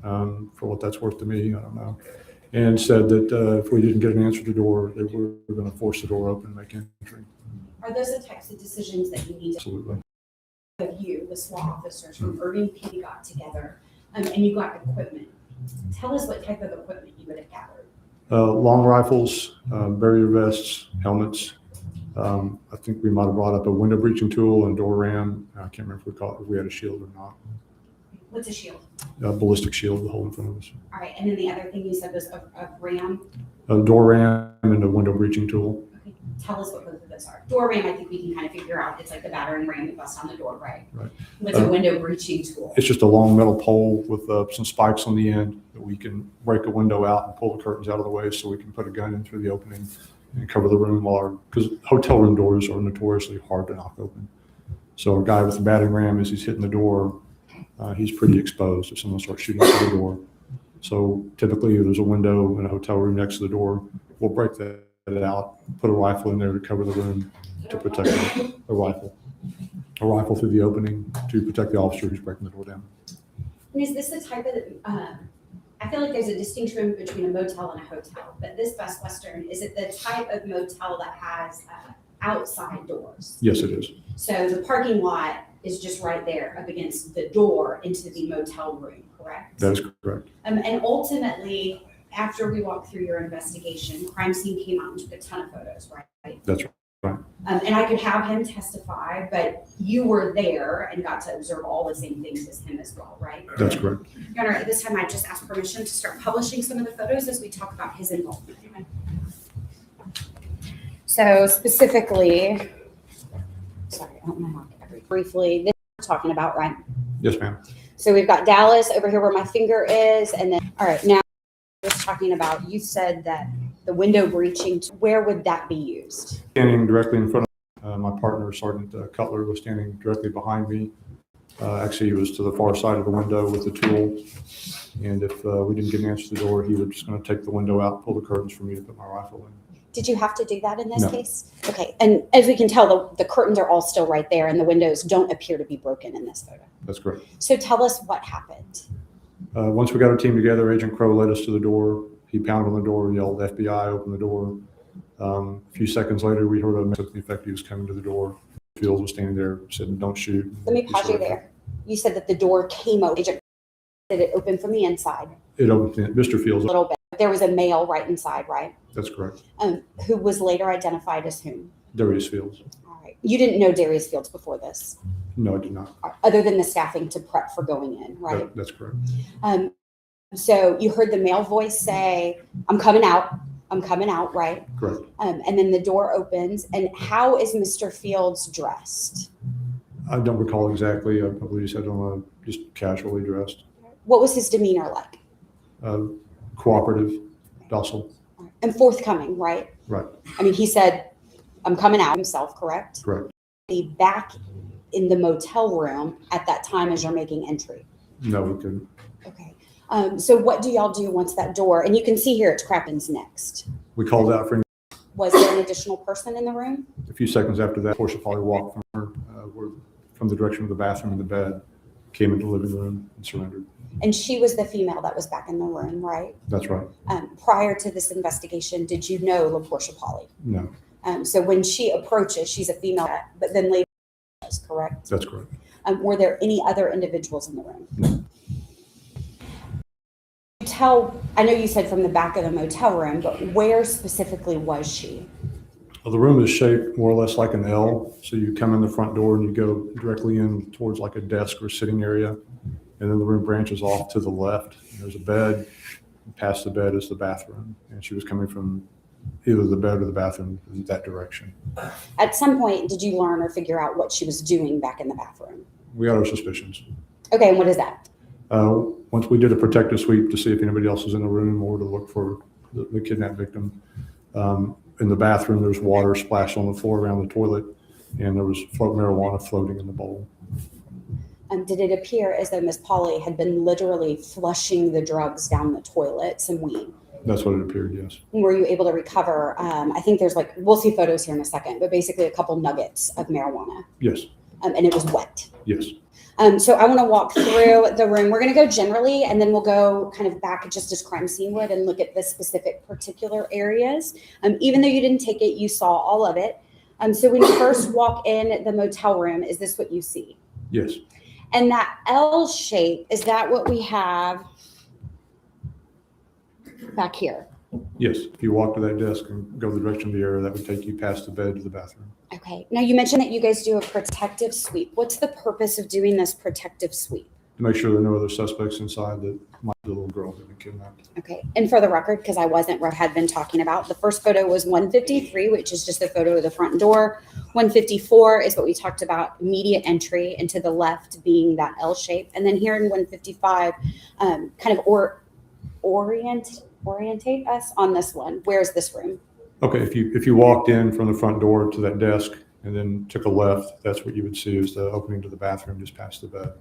for what that's worth to me, I don't know, and said that if we didn't get an answer to the door, they were going to force the door open and make entry. Are those the types of decisions that you need to Absolutely. of you, the SWAT officers from Irving PD got together, and you got equipment? Tell us what type of equipment you would have gathered. Long rifles, barrier vests, helmets. I think we might have brought up a window breaching tool and door ram. I can't remember if we had a shield or not. What's a shield? A ballistic shield, the hole in front of us. All right, and then the other thing you said was a ram. A door ram and a window breaching tool. Okay, tell us what both of those are. Door ram, I think we can kind of figure out. It's like the battering ram that busts on the door, right? Right. What's a window breaching tool? It's just a long metal pole with some spikes on the end that we can break a window out and pull the curtains out of the way so we can put a gun in through the opening and cover the room because hotel room doors are notoriously hard to knock open. So a guy with a battering ram, as he's hitting the door, he's pretty exposed if someone starts shooting through the door. So typically, if there's a window in a hotel room next to the door, we'll break that out, put a rifle in there to cover the room to protect a rifle through the opening to protect the officer who's breaking the door down. And is this the type of, I feel like there's a distinction between a motel and a hotel, but this Best Western, is it the type of motel that has outside doors? Yes, it is. So the parking lot is just right there up against the door into the motel room, correct? That is correct. And ultimately, after we walked through your investigation, crime scene came out and took a ton of photos, right? That's right. And I could have him testify, but you were there and got to observe all the same things as him as well, right? That's correct. Your Honor, at this time, I just asked permission to start publishing some of the photos as we talk about his involvement. So specifically, sorry, I don't know how briefly, this we're talking about, right? Yes, ma'am. So we've got Dallas over here where my finger is, and then, all right, now I was talking about, you said that the window breaching, where would that be used? Standing directly in front of my partner, Sergeant Cutler, was standing directly behind me. Actually, he was to the far side of the window with the tool. And if we didn't get an answer to the door, he was just going to take the window out, pull the curtains for me to put my rifle in. Did you have to do that in this No. case? Okay, and as we can tell, the curtains are all still right there and the windows don't appear to be broken in this photo. That's correct. So tell us what happened. Once we got our team together, Agent Crow led us to the door. He pounded on the door, yelled FBI, opened the door. A few seconds later, we heard a message to the effect he was coming to the door. Fields was standing there, said, "Don't shoot." Let me pause you there. You said that the door came open. Did it open from the inside? It opened, Mr. Fields. A little bit. There was a male right inside, right? That's correct. Who was later identified as whom? Darius Fields. All right. You didn't know Darius Fields before this, No, I did not. other than the staffing to prep for going in, right? That's correct. So you heard the male voice say, "I'm coming out. I'm coming out," right? Correct. And then the door opens. And how is Mr. Fields dressed? I don't recall exactly. I believe he said just casually dressed. What was his demeanor like? Cooperative, docile. And forthcoming, right? Right. I mean, he said, "I'm coming out" himself, correct? Correct. Be back in the motel room at that time as you're making entry. No, we couldn't. Okay. So what do y'all do once that door, and you can see here it's Crappen's next. We called out for Was there an additional person in the room? a few seconds after that. Portia probably walked from her, from the direction of the bathroom and the bed, came into the living room and surrendered. And she was the female that was back in the room, right? That's right. Prior to this investigation, did you know LaPortia Polly? No, So when she approaches, she's a female, but then later, correct? that's correct. Were there any other individuals in the room? No. I know you said from the back of the motel room, but where specifically was she? Well, the room is shaped more or less like an L. So you come in the front door and you go directly in towards like a desk or sitting area. And then the room branches off to the left. There's a bed. Past the bed is the bathroom. And she was coming from either the bed or the bathroom in that direction. At some point, did you learn or figure out what she was doing back in the bathroom? We had our suspicions. Okay, and what is that? Once we did a protective sweep to see if anybody else was in the room or to look for the kidnapped victim, in the bathroom, there's water splashed on the floor around the toilet, and there was marijuana floating in the bowl. Did it appear as though Miss Polly had been literally flushing the drugs down the toilet, some weed? That's what it appeared, yes. Were you able to recover, I think there's we'll see photos here in a second, but basically a couple nuggets of marijuana? Yes. And it was wet? Yes. So I want to walk through the room. We're going to go generally, and then we'll go kind of back just as crime scene would and look at the specific particular areas. Even though you didn't take it, you saw all of it. So when you first walk in the motel room, is this what you see? Yes. And that L shape, is that what we have back here? Yes. If you walk to that desk and go the direction of the area, that would take you past the bed to the bathroom. Okay. Now you mentioned that you guys do a protective sweep. What's the purpose of doing this protective sweep? to make sure there are no other suspects inside that might be the little girl who'd been kidnapped. Okay, and for the record, because I wasn't where I had been talking about, the first photo was 153, which is just a photo of the front door. 154 is what we talked about, immediate entry, and to the left being that L shape. And then here in 155, kind of orientate us on this one. Where's this room? Okay, if you walked in from the front door to that desk and then took a left, that's what you would see is the opening to the bathroom just past the bed.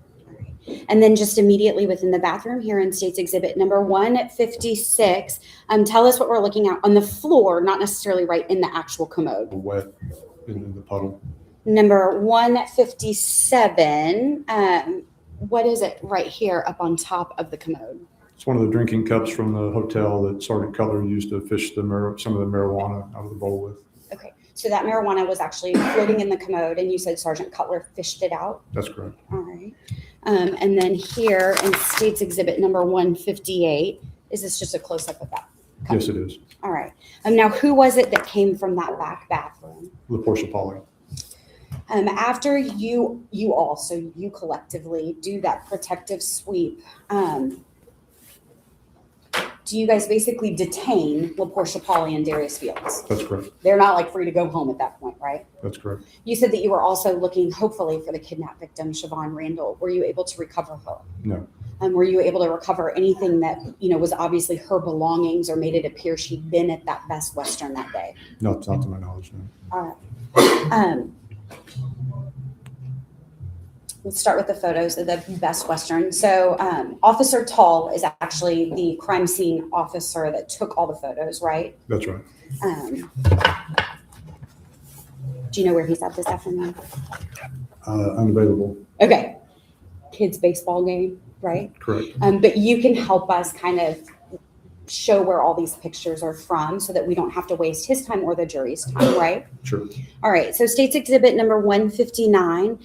And then just immediately within the bathroom here in State's Exhibit number 156, tell us what we're looking at on the floor, not necessarily right in the actual commode. Wet in the puddle. Number 157, what is it right here up on top of the commode? It's one of the drinking cups from the hotel that Sergeant Cutler used to fish some of the marijuana out of the bowl with. Okay, so that marijuana was actually floating in the commode, and you said Sergeant Cutler fished it out? That's correct. All right. And then here in State's Exhibit number 158, is this just a close-up of that? Yes, it is. All right. Now, who was it that came from that back bathroom? LaPortia Polly. After you collectively do that protective sweep, do you guys basically detain LaPortia Polly and Darius Fields? That's correct. They're not like free to go home at that point, right? That's correct. You said that you were also looking, hopefully, for the kidnapped victim, Siobhan Randall. Were you able to recover her? No. Were you able to recover anything that, was obviously her belongings or made it appear she'd been at that Best Western that day? No, it's not to my knowledge. No. All right. Let's start with the photos of the Best Western. So Officer Tall is actually the crime scene officer that took all the photos, right? That's right. Do you know where he's at this afternoon? Unavailable. Okay. Kids baseball game, right? Correct. But you can help us kind of show where all these pictures are from so that we don't have to waste his time or the jury's time, right? Sure. All right, so State's Exhibit number 159,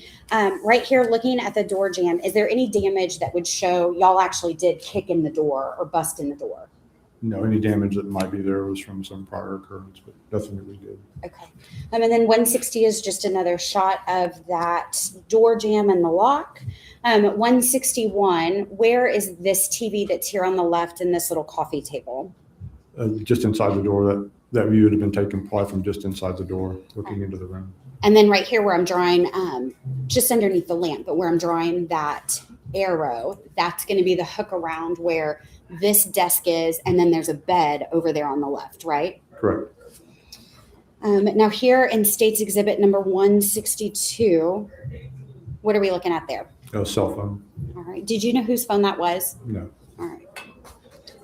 right here looking at the door jamb, is there any damage that would show y'all actually did kick in the door or bust in the door? No, any damage that might be there was from some prior occurrence, but nothing that we did. Okay. And then 160 is just another shot of that door jamb and the lock. 161, where is this TV that's here on the left and this little coffee table? Just inside the door. That view would have been taken probably from just inside the door, looking into the room. And then right here where I'm drawing, just underneath the lamp, but where I'm drawing that arrow, that's going to be the hook around where this desk is, and then there's a bed over there on the left, right? Correct. Now here in State's Exhibit number 162, what are we looking at there? A cell phone. All right. Did you know whose phone that was? No. All right.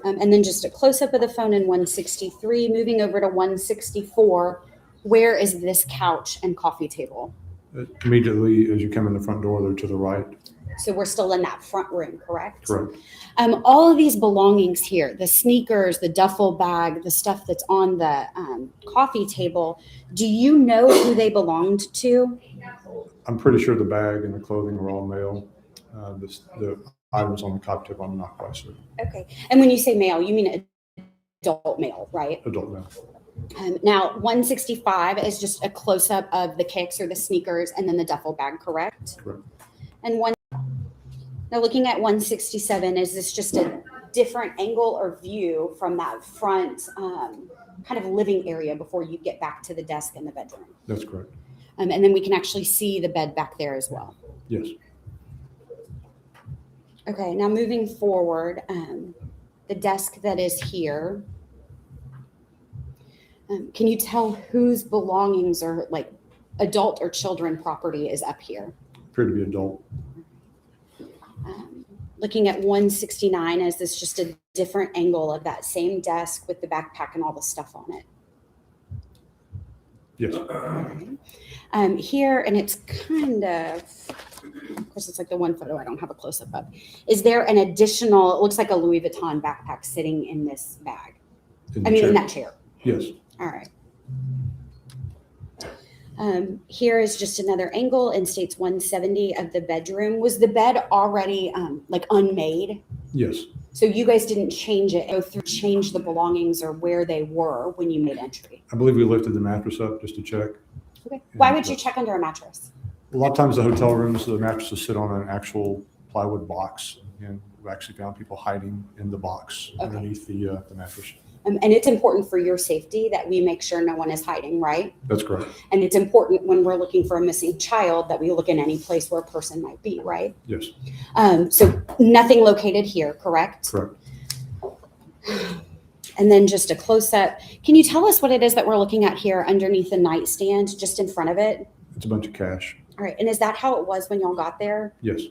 And then just a close-up of the phone in 163, moving over to 164, where is this couch and coffee table? Immediately as you come in the front door, they're to the right. So we're still in that front room, correct? Correct. All of these belongings here, the sneakers, the duffel bag, the stuff that's on the coffee table, do you know who they belonged to? I'm pretty sure the bag and the clothing were all male. The items on the coffee table, I'm not quite sure. Okay. And when you say male, you mean adult male, right? Adult male. Now, 165 is just a close-up of the kicks or the sneakers and then the duffel bag, correct? Correct. And now looking at 167, is this just a different angle or view from that front kind of living area before you get back to the desk in the bedroom? That's correct. And then we can actually see the bed back there as well. Yes. Okay, now moving forward, the desk that is here, can you tell whose belongings or like adult or children property is up here? Appear to be adult. Looking at 169, is this just a different angle of that same desk with the backpack and all the stuff on it? Yes. Here, and it's kind of course, it's like the one photo I don't have a close-up of. Is there an additional, it looks like a Louis Vuitton backpack sitting in this bag? In that chair. Yes. All right. Here is just another angle in States 170 of the bedroom. Was the bed already like unmade? Yes. So you guys didn't change it, go through, change the belongings or where they were when you made entry? I believe we lifted the mattress up just to check. Okay. Why would you check under a mattress? A lot of times the hotel rooms, the mattresses sit on an actual plywood box, and we actually found people hiding in the box underneath the mattress. And it's important for your safety that we make sure no one is hiding, right? That's correct. And it's important when we're looking for a missing child that we look in any place where a person might be, right? Yes. So nothing located here, correct? Correct. And then just a close-up. Can you tell us what it is that we're looking at here underneath the nightstand, just in front of it? It's a bunch of cash. All right, and is that how it was when y'all got there? Yes.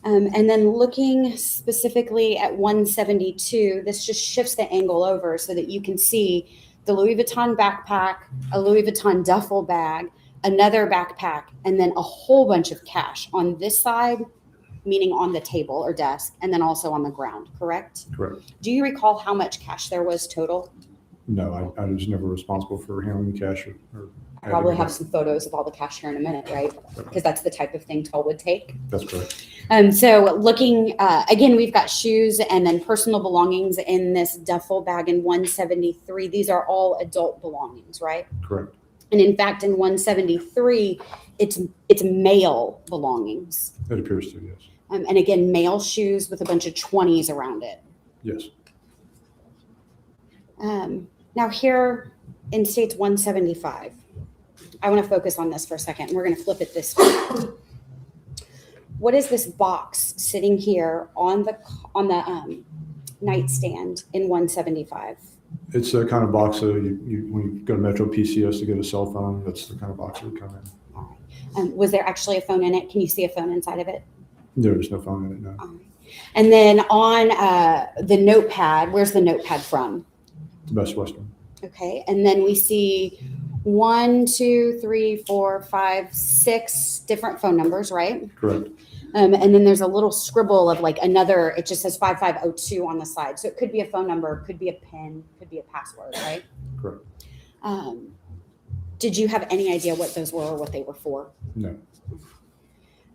And then looking specifically at 172, this just shifts the angle over so that you can see the Louis Vuitton backpack, a Louis Vuitton duffel bag, another backpack, and then a whole bunch of cash on this side, meaning on the table or desk, and then also on the ground, correct? Correct. Do you recall how much cash there was total? No, I was never responsible for handling cash or I probably have some photos of all the cash here in a minute, right? Because that's the type of thing Toll would take. That's correct. So looking, again, we've got shoes and then personal belongings in this duffel bag in 173. These are all adult belongings, right? Correct. And in fact, in 173, it's male belongings. It appears to, yes. And again, male shoes with a bunch of 20s around it. Yes. Now here in states 175, I want to focus on this for a second. We're going to flip it this way. What is this box sitting here on the nightstand in 175? It's a kind of box that when you go to Metro PCS to get a cell phone, that's the kind of box that would come in. Was there actually a phone in it? Can you see a phone inside of it? There's no phone in it, no. And then on the notepad, where's the notepad from? Best Western. Okay, and then we see 1, 2, 3, 4, 5, 6 different phone numbers, right? Correct. And then there's a little scribble of like another, it just says 5502 on the side. So it could be a phone number, could be a PIN, could be a password, right? Correct. Did you have any idea what those were or what they were for? No.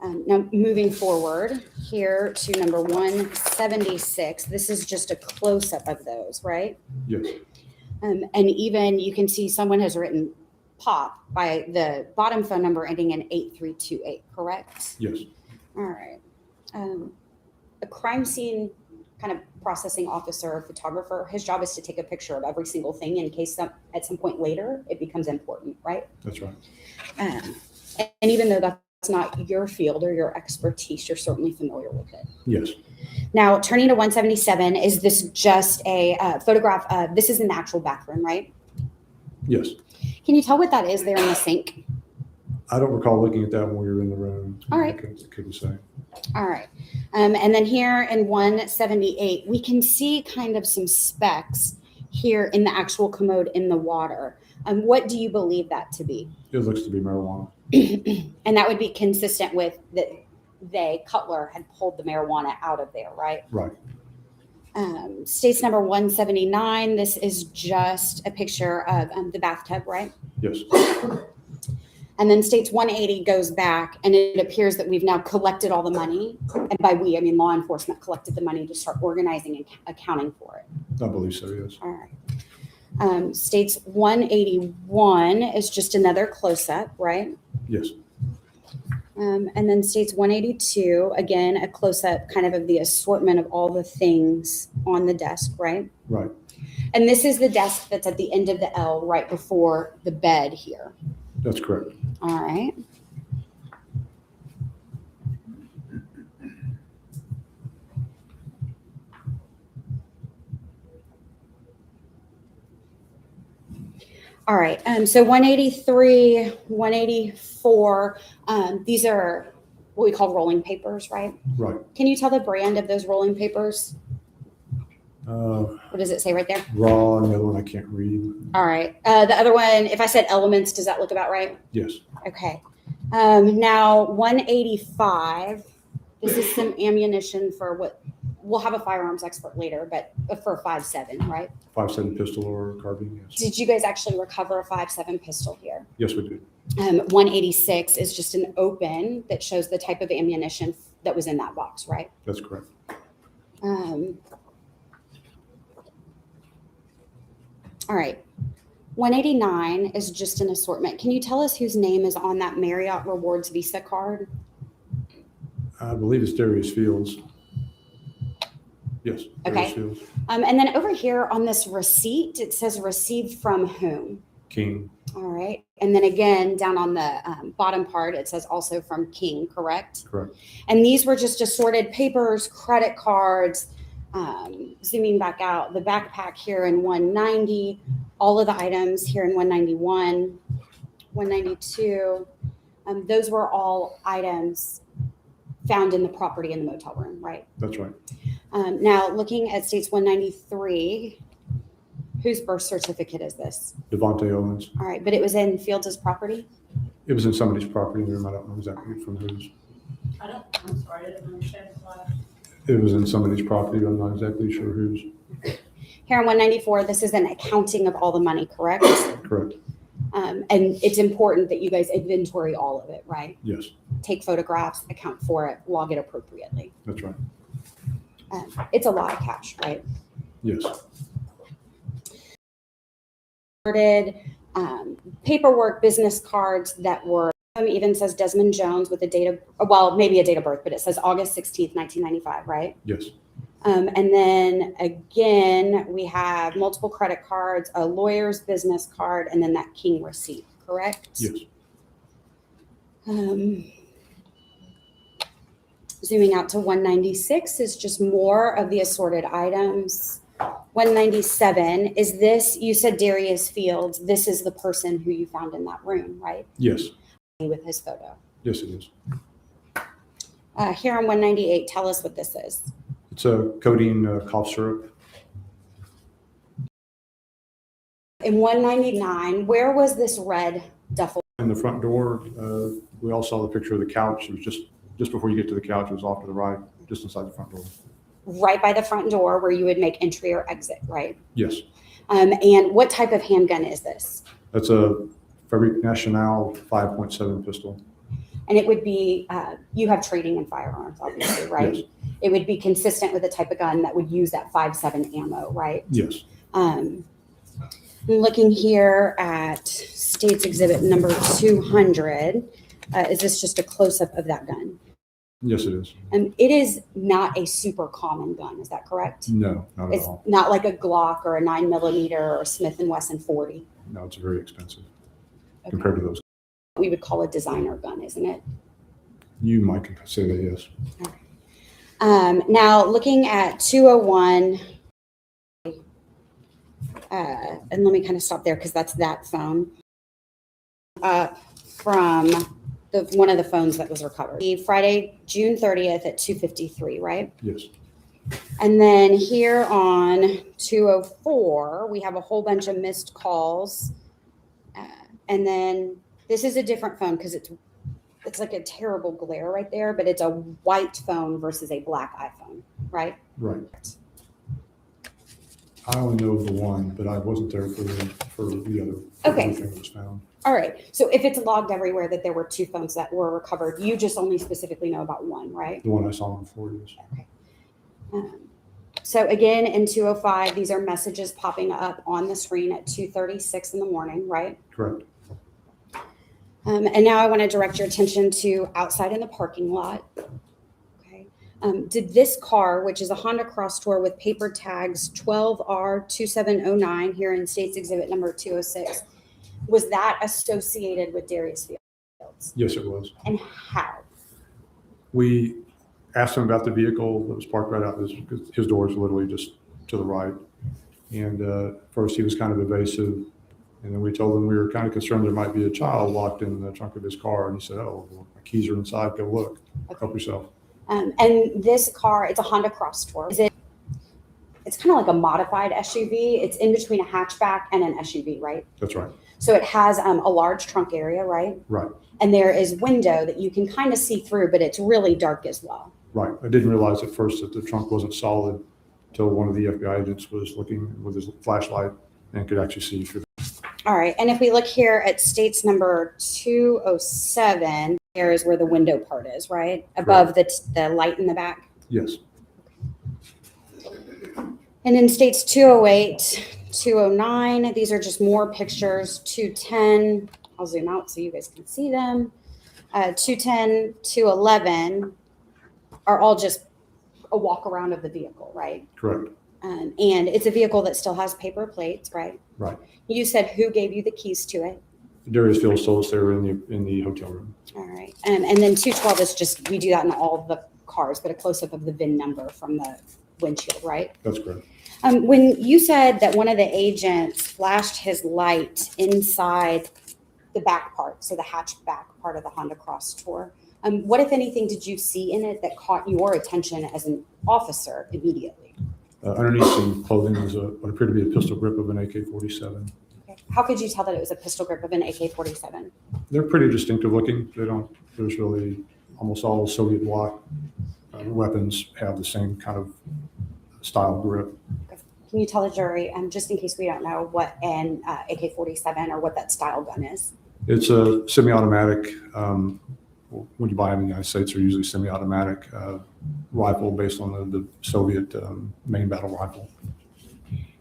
Now moving forward here to number 176, this is just a close-up of those, right? Yes. And even you can see someone has written POP by the bottom phone number ending in 8328, correct? Yes. All right. A crime scene kind of processing officer or photographer, his job is to take a picture of every single thing in case at some point later it becomes important, right? That's right. And even though that's not your field or your expertise, you're certainly familiar with it. Yes. Now, turning to 177, is this just a photograph? This is in the actual bathroom, right? Yes. Can you tell what that is there in the sink? I don't recall looking at that when we were in the room. All right. I couldn't say. All right. And then here in 178, we can see kind of some specks here in the actual commode in the water. What do you believe that to be? It looks to be marijuana. And that would be consistent with that Cutler had pulled the marijuana out of there, right? Right. States number 179, this is just a picture of the bathtub, right? Yes. And then states 180 goes back, and it appears that we've now collected all the money. And by we, I mean law enforcement collected the money to start organizing and accounting for it. I believe so, yes. All right. States 181 is just another close-up, right? Yes. And then states 182, again, a close-up kind of the assortment of all the things on the desk, right? Right. And this is the desk that's at the end of the L right before the bed here. That's correct. All right. All right. So 183, 184, these are what we call rolling papers, right? Right. Can you tell the brand of those rolling papers? What does it say right there? Raw, and the other one I can't read. All right. The other one, if I said Elements, does that look about right? Yes. Okay. Now 185, this is some ammunition for what, we'll have a firearms expert later, but for a 5.7, right? 5.7 pistol or carbine, yes. Did you guys actually recover a 5.7 pistol here? Yes, we did. 186 is just an open that shows the type of ammunition that was in that box, right? That's correct. All right. 189 is just an assortment. Can you tell us whose name is on that Marriott Rewards Visa card? I believe it's Darius Fields. Yes, Darius Okay. Fields. And then over here on this receipt, it says received from whom? King. All right. And then again, down on the bottom part, it says also from King, correct? Correct. And these were just assorted papers, credit cards, zooming back out, the backpack here in 190, all of the items here in 191, 192. Those were all items found in the property in the motel room, right? That's right. Now, looking at states 193, whose birth certificate is this? Devontae Owens. All right, but it was in Fields' property? It was in somebody's property room. I don't know exactly from whose. I'm sorry, I didn't understand why. It was in somebody's property. I'm not exactly sure whose. Here in 194, this is an accounting of all the money, correct? Correct. And it's important that you guys inventory all of it, right? Yes, Take photographs, account for it, log it appropriately. that's right. It's a lot of cash, right? Yes. Paperwork, business cards that were, even says Desmond Jones with a date of, well, maybe a date of birth, but it says August 16th, 1995, right? Yes. And then again, we have multiple credit cards, a lawyer's business card, and then that King receipt, correct? Yes. Zooming out to 196 is just more of the assorted items. 197 is this, you said Darius Fields, this is the person who you found in that room, right? Yes. With his photo. Yes, it is. Here on 198, tell us what this is. It's a codeine cough syrup. In 199, where was this red duffel? In the front door, we all saw the picture of the couch. It was just before you get to the couch. It was off to the right, just inside the front door. Right by the front door where you would make entry or exit, right? Yes. And what type of handgun is this? That's a Fabrique Nationale 5.7 pistol. And it would be, you have training in firearms, obviously, right? Yes. It would be consistent with the type of gun that would use that 5.7 ammo, right? Yes. Looking here at States Exhibit number 200, is this just a close-up of that gun? Yes, it is. And it is not a super common gun, is that correct? No, not at It's all. not like a Glock or a 9mm or a Smith & Wesson 40. No, it's very expensive compared to those. We would call a designer gun, isn't it? You might say that, yes. Now, looking at 201, and let me kind of stop there because that's that phone from one of the phones that was recovered. Friday, June 30th at 2:53, right? Yes. And then here on 204, we have a whole bunch of missed calls. And then this is a different phone because it's like a terrible glare right there, but it's a white phone versus a black iPhone, right? Right. I only know of the one, but I wasn't there for the other. Okay. Everything that was found. All right. So if it's logged everywhere that there were two phones that were recovered, you just only specifically know about one, right? The one I saw on the floor, yes. Okay. So again, in 205, these are messages popping up on the screen at 2:36 in the morning, right? Correct. And now I want to direct your attention to outside in the parking lot. Okay. Did this car, which is a Honda Crosstour with paper tags 12R2709 here in States Exhibit number 206, was that associated with Darius Fields? Yes, it was. And how? We asked him about the vehicle that was parked right out his door is literally just to the right. And first he was kind of evasive. And then we told him we were kind of concerned there might be a child locked in the trunk of his car. And he said, oh, well, my keys are inside. Go look. Okay. Help yourself. And this car, it's a Honda Crosstour. It's kind of like a modified SUV. It's in between a hatchback and an SUV, right? That's right. So it has a large trunk area, right? Right. And there is window that you can kind of see through, but it's really dark as well. Right. I didn't realize at first that the trunk wasn't solid until one of the FBI agents was looking with his flashlight and could actually see through. All right. And if we look here at states number 207, there is where the window part is, right? Above the light in the back. Yes. And in states 208, 209, these are just more pictures. 210, I'll zoom out so you guys can see them. 210, 211, are all just a walk around of the vehicle, right? Correct. And it's a vehicle that still has paper plates, right? Right. You said who gave you the keys to it? Darius Fields told us they were in the hotel room. All right. And then 212 is just, we do that in all of the cars, but a close-up of the VIN number from the windshield, right? That's correct. When you said that one of the agents flashed his light inside the back part, so the hatchback part of the Honda Cross Tour, what, if anything, did you see in it that caught your attention as an officer immediately? Underneath some clothing was what appeared to be a pistol grip of an AK-47. Okay. How could you tell that it was a pistol grip of an AK-47? They're pretty distinctive looking. There's really almost all Soviet bloc weapons have the same kind of style grip. Can you tell the jury, just in case we don't know, what an AK-47 or what that style gun is? It's a semi-automatic. When you buy them in the United States, they're usually semi-automatic rifle based on the Soviet main battle rifle.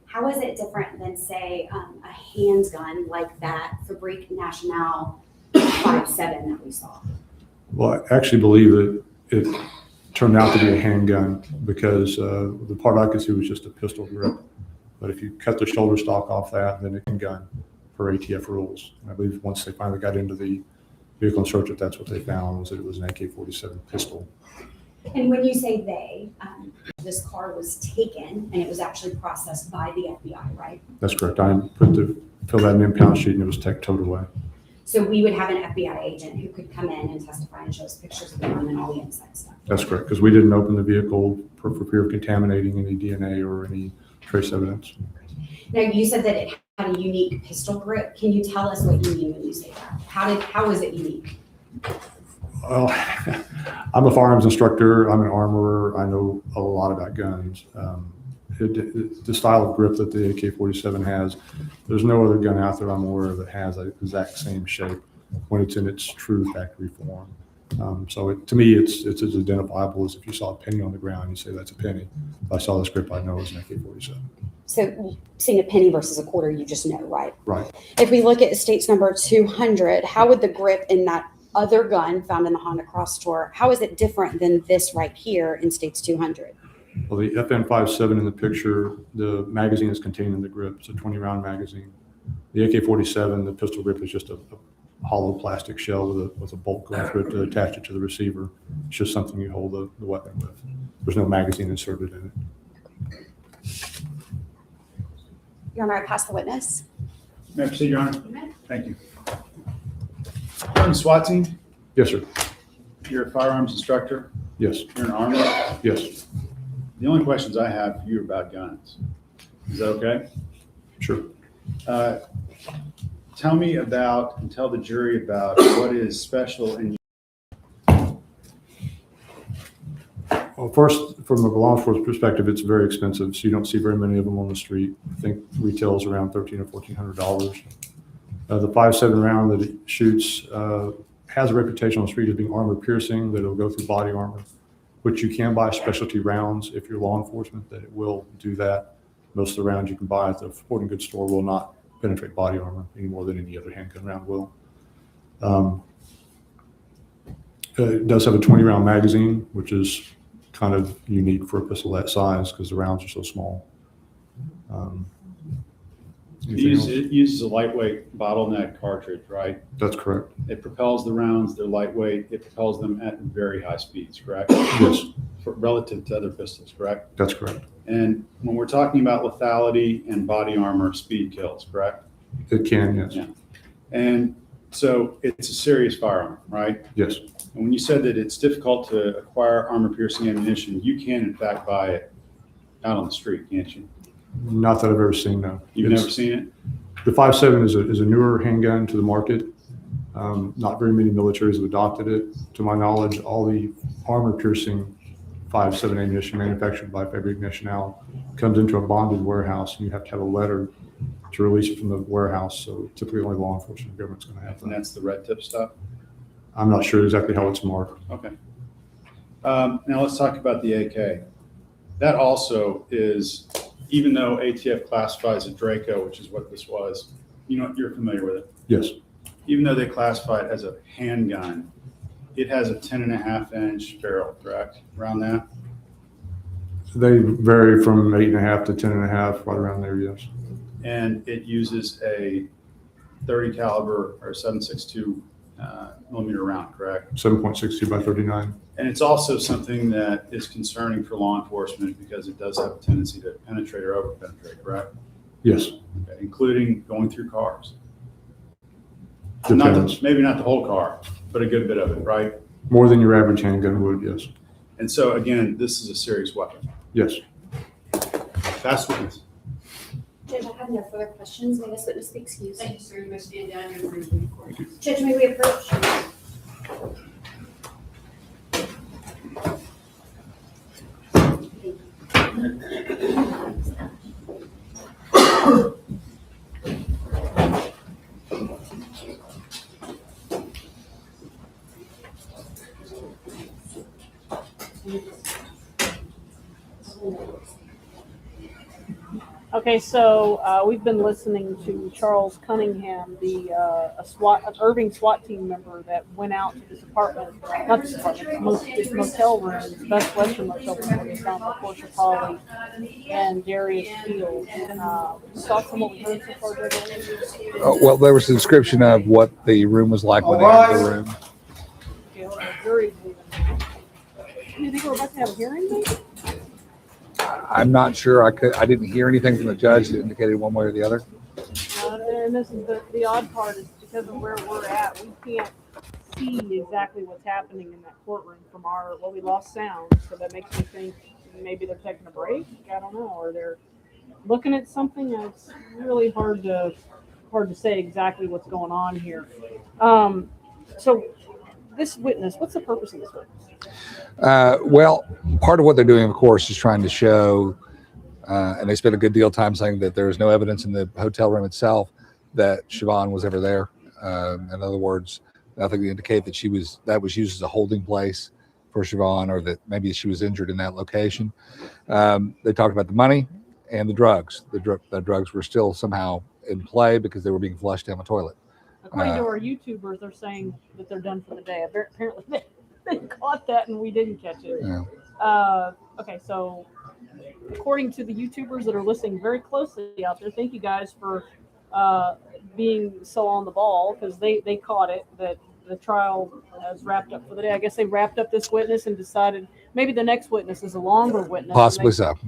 How is it different than, say, a handgun like that Fabrique Nationale 5.7 that we saw? Well, I actually believe that it turned out to be a handgun because the part I could see was just a pistol grip. But if you cut the shoulder stock off that, then it can gun for ATF rules. And I believe once they finally got into the vehicle and searched it, that's what they found, was that it was an AK-47 pistol. And when you say they, this car was taken and it was actually processed by the FBI, right? That's correct. I filled out an impound sheet and it was towed away. So we would have an FBI agent who could come in and testify and show us pictures of the gun and all the inside stuff. That's correct, because we didn't open the vehicle for fear of contaminating any DNA or any trace evidence. Now, you said that it had a unique pistol grip. Can you tell us what you mean when you say that? How is it unique? Well, I'm a firearms instructor. I'm an armorer. I know a lot about guns. The style of grip that the AK-47 has, there's no other gun out there I'm aware of that has the exact same shape when it's in its true factory form. So to me, it's as identifiable as if you saw a penny on the ground, you say that's a penny. If I saw this grip, I know it's an AK-47. So seeing a penny versus a quarter, you just know, right? Right. If we look at states number 200, how would the grip in that other gun found in the Honda Cross Tour, how is it different than this right here in states 200? Well, the FN57 in the picture, the magazine is contained in the grip. It's a 20-round magazine. The AK-47, the pistol grip is just a hollow plastic shell with a bolt going through it to attach it to the receiver. It's just something you hold the weapon with. There's no magazine inserted in it. Your Honor, I pass the witness. May I proceed, Your Honor? Thank you. You're on the SWAT team? Yes, sir. You're a firearms instructor? Yes. You're an armor? Yes. The only questions I have for you are about guns. Is that okay? Sure. Tell me about, and tell the jury about what is special in. Well, first, from a law enforcement perspective, it's very expensive, so you don't see very many of them on the street. I think retails around $1,300 or $1,400. The 5.7 round that it shoots has a reputation on the street as being armor piercing, that it'll go through body armor, which you can buy specialty rounds if you're law enforcement, that it will do that. Most of the rounds you can buy at the sporting goods store will not penetrate body armor any more than any other handgun round will. It does have a 20-round magazine, which is kind of unique for a pistol that size because the rounds are so small. It uses a lightweight bottleneck cartridge, right? That's correct. It propels the rounds, they're lightweight, it propels them at very high speeds, correct? Yes. Relative to other pistols, correct? That's correct. And when we're talking about lethality and body armor, speed kills, correct? It can, yes. Yeah. And so it's a serious firearm, right? Yes. And when you said that it's difficult to acquire armor-piercing ammunition, you can in fact buy it out on the street, can't you? Not that I've ever seen, no. You've never seen it? The 5.7 is a newer handgun to the market. Not very many militaries have adopted it. To my knowledge, all the armor-piercing 5.7 ammunition manufactured by Fabrique Nationale comes into a bonded warehouse, and you have to have a letter to release it from the warehouse. So typically only law enforcement government's going to have that. And that's the red tip stuff? I'm not sure exactly how it's marked. Okay. Now let's talk about the AK. That also is, even though ATF classifies it Draco, which is what this was, you know, you're familiar with it. Yes. Even though they classify it as a handgun, It has a 10.5-inch barrel, correct? Around that? They vary from 8.5 to 10.5, right around there, yes. And it uses a 30 caliber or 7.62 millimeter round, correct? 7.62 by 39. And it's also something that is concerning for law enforcement because it does have a tendency to penetrate or over penetrate, correct? Yes. Okay, including going through cars. Depends. Maybe not the whole car, but a good bit of it, right? More than your average handgun would, yes. And so again, this is a serious weapon. Yes. Fast witness. Judge, I have no further questions. May this witness be excused? Thank you, sir. You may stand down and agree with the court. Judge, may we approach? Okay, so we've been listening to Charles Cunningham, an Irving SWAT team member that went out to this apartment, not this apartment, this motel room, Best Western motel room, where they found LaPortia Polly and Darius Field. Thoughts on what we heard so far, Judge? Well, there was a description of what the room was like when they entered the room. Okay, well, the jury's leaving. Do you think we're about to have a hearing then? I'm not sure. I didn't hear anything from the judge that indicated one way or the other. And this is the odd part is because of where we're at, we can't see exactly what's happening in that courtroom from we lost sound. So that makes me think maybe they're taking a break. I don't know, or they're looking at something. It's really hard to say exactly what's going on here. So this witness, what's the purpose of this witness? Well, part of what they're doing, of course, is trying to show, and they spent a good deal of time saying that there was no evidence in the hotel room itself that Siobhan was ever there. In other words, nothing to indicate that that was used as a holding place for Siobhan, or that maybe she was injured in that location. They talked about the money and the drugs. The drugs were still somehow in play because they were being flushed down the toilet. According to our YouTubers, they're saying that they're done for the day. Apparently, they caught that and we didn't catch it. Yeah. Okay, so according to the YouTubers that are listening very closely out there, thank you guys for being so on the ball, because they caught it, that the trial has wrapped up for the day. I guess they wrapped up this witness and decided maybe the next witness is a longer witness. Possibly so.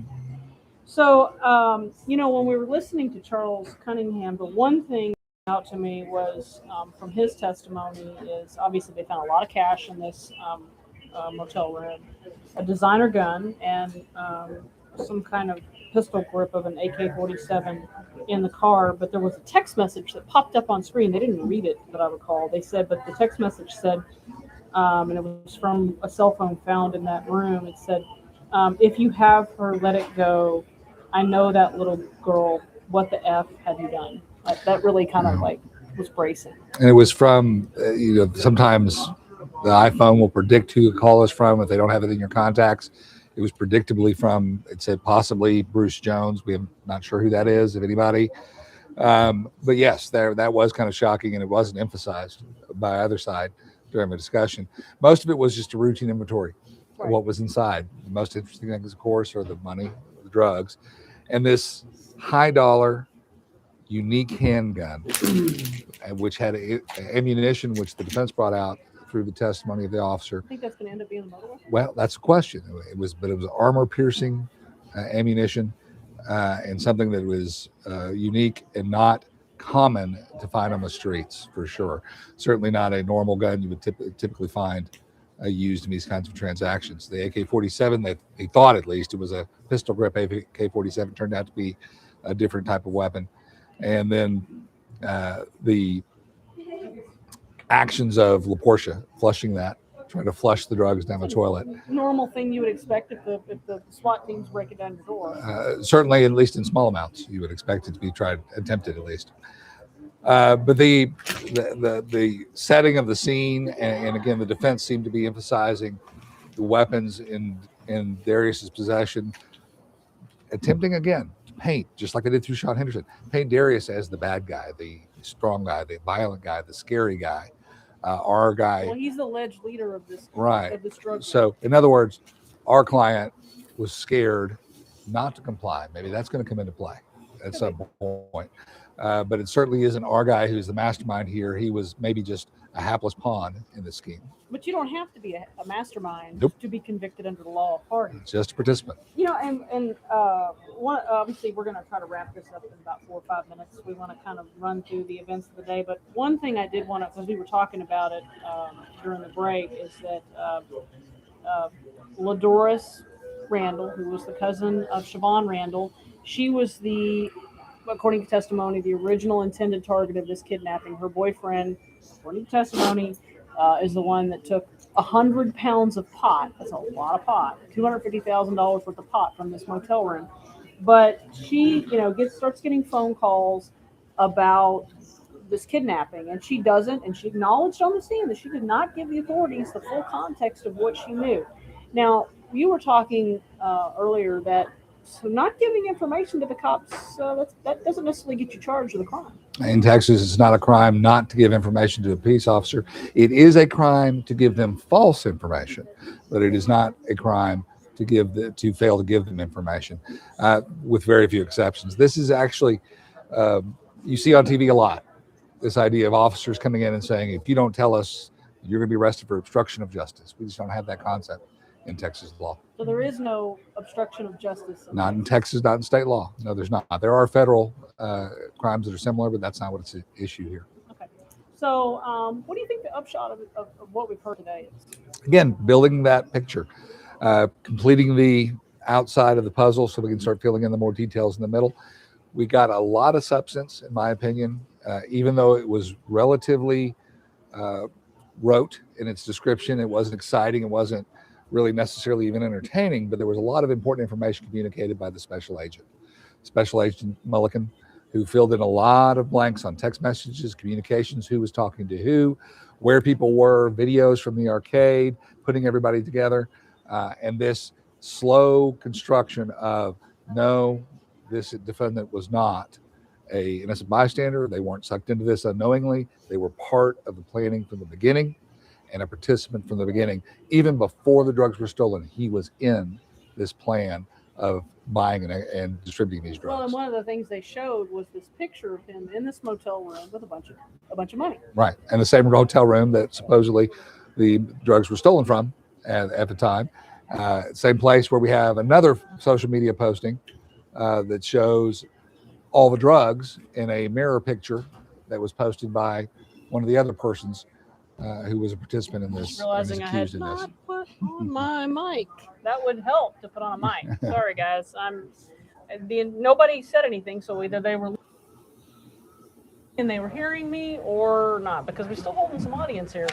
So, when we were listening to Charles Cunningham, the one thing out to me was from his testimony is obviously they found a lot of cash in this motel room, a designer gun, and some kind of pistol grip of an AK-47 in the car. But there was a text message that popped up on screen. They didn't read it, that I recall. They said, but the text message said, and it was from a cell phone found in that room. It said, if you have her, let it go. I know that little girl. What the F have you done? That really kind of was bracing. And it was from, sometimes the iPhone will predict who the call is from if they don't have it in your contacts. It was predictably from, it said possibly Bruce Jones. We are not sure who that is, if anybody. But yes, that was kind of shocking, and it wasn't emphasized by either side during the discussion. Most of it was just a routine inventory of what was inside. The most interesting things, of course, are the money, the drugs, and this high dollar, unique handgun, which had ammunition, which the defense brought out through the testimony of the officer. I think that's going to end up being the motor weapon. Well, that's a question. It was armor-piercing ammunition, and something that was unique and not common to find on the streets, for sure. Certainly not a normal gun you would typically find used in these kinds of transactions. The AK-47, they thought at least it was a pistol grip AK-47, turned out to be a different type of weapon. And then the actions of LaPortia flushing that, trying to flush the drugs down the toilet. Normal thing you would expect if the SWAT teams break it down your door. Certainly, at least in small amounts, you would expect it to be attempted at least. But the setting of the scene, and again, the defense seemed to be emphasizing the weapons in Darius's possession, attempting again to paint, just like they did through Sean Henderson, paint Darius as the bad guy, the strong guy, the violent guy, the scary guy. Our guy, Well, he's the alleged leader of this right. of this drug. So in other words, our client was scared not to comply. Maybe that's going to come into play at some point. But it certainly isn't our guy who's the mastermind here. He was maybe just a hapless pawn in the scheme. But you don't have to be a mastermind Nope. to be convicted under the law of party. Just a participant. You know, and one, obviously we're going to try to wrap this up in about 4 or 5 minutes. We want to kind of run through the events of the day. But one thing I did want to, because we were talking about it during the break, is that LaDoris Randall, who was the cousin of Siobhan Randall, she was the, according to testimony, the original intended target of this kidnapping. Her boyfriend, according to testimony, is the one that took 100 pounds of pot. That's a lot of pot. $250,000 worth of pot from this motel room. But she, starts getting phone calls about this kidnapping, and she doesn't. And she acknowledged on the stand that she did not give the authorities the full context of what she knew. Now, you were talking earlier that so not giving information to the cops, that doesn't necessarily get you charged with a crime. In Texas, it's not a crime not to give information to a peace officer. It is a crime to give them false information, but it is not a crime to fail to give them information, with very few exceptions. This is actually, you see on TV a lot, this idea of officers coming in and saying, if you don't tell us, you're going to be arrested for obstruction of justice. We just don't have that concept in Texas law. So there is no obstruction of justice. Not in Texas, not in state law. No, there's not. There are federal crimes that are similar, but that's not what's at issue here. Okay. So what do you think the upshot of what we've heard today is? Again, building that picture, completing the outside of the puzzle so we can start filling in the more details in the middle. We got a lot of substance, in my opinion, even though it was relatively rote in its description. It wasn't exciting. It wasn't really necessarily even entertaining, but there was a lot of important information communicated by the Special Agent Mulligan, who filled in a lot of blanks on text messages, communications, who was talking to who, where people were, videos from the arcade, putting everybody together, and this slow construction of, no, this defendant was not an innocent bystander. They weren't sucked into this unknowingly. They were part of the planning from the beginning and a participant from the beginning. Even before the drugs were stolen, he was in this plan of buying and distributing these drugs. Well, and one of the things they showed was this picture of him in this motel room with a bunch of money. Right, and the same hotel room that supposedly the drugs were stolen from at the time. Same place where we have another social media posting that shows all the drugs in a mirror picture that was posted by one of the other persons who was a participant in this. Realizing I had not put on my mic. That would help to put on a mic. Sorry, guys. Nobody said anything, so either they were hearing me or not, because we're still holding some audience here.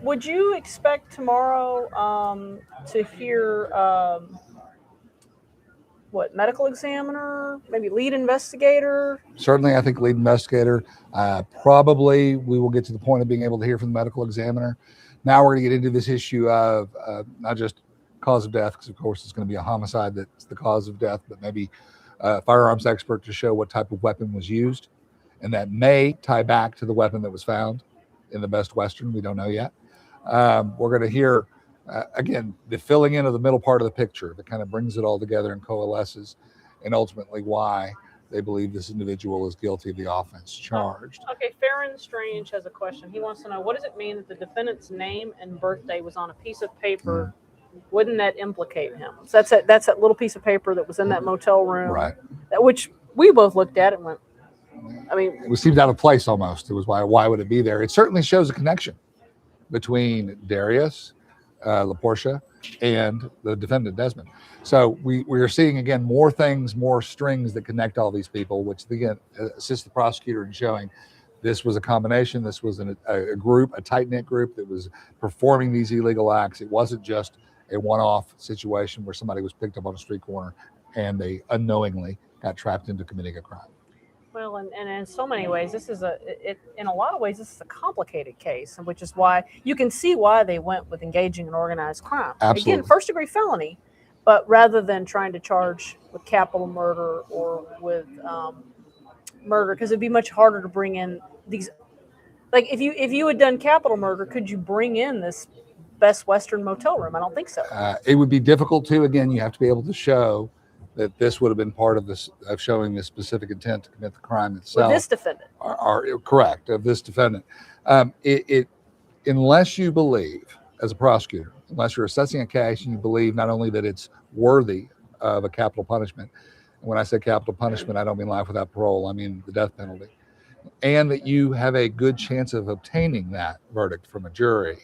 Would you expect tomorrow to hear medical examiner, maybe lead investigator? Certainly, I think lead investigator. Probably we will get to the point of being able to hear from the medical examiner. Now we're going to get into this issue of not just cause of death, because of course it's going to be a homicide that's the cause of death, but maybe a firearms expert to show what type of weapon was used. And that may tie back to the weapon that was found in the Best Western. We don't know yet. We're going to hear again, the filling in of the middle part of the picture that kind of brings it all together and coalesces, and ultimately why they believe this individual is guilty of the offense charged. Okay, Farron Strange has a question. He wants to know, what does it mean that the defendant's name and birthday was on a piece of paper? Wouldn't that implicate him? So that's that little piece of paper that was in that motel room, right? Which we both looked at and went, it seemed out of place almost. It was why would it be there? It certainly shows a connection between Darius, LaPortia, and the defendant Desmond. So we are seeing again more things, more strings that connect all these people, which again assists the prosecutor in showing this was a combination. This was a group, a tight-knit group that was performing these illegal acts. It wasn't just a one-off situation where somebody was picked up on a street corner and they unknowingly got trapped into committing a crime. Well, and in so many ways, this is in a lot of ways, this is a complicated case, which is why you can see why they went with engaging in organized crime. Absolutely. Again, first-degree felony, but rather than trying to charge with capital murder or with murder, because it'd be much harder to bring in these Like if you had done capital murder, could you bring in this Best Western motel room? I don't think so. It would be difficult to. Again, you have to be able to show that this would have been part of this, of showing the specific intent to commit the crime itself. With this defendant. Are correct of this defendant. Unless you believe, as a prosecutor, unless you're assessing a case and you believe not only that it's worthy of a capital punishment, and when I say capital punishment, I don't mean life without parole, I mean the death penalty, and that you have a good chance of obtaining that verdict from a jury,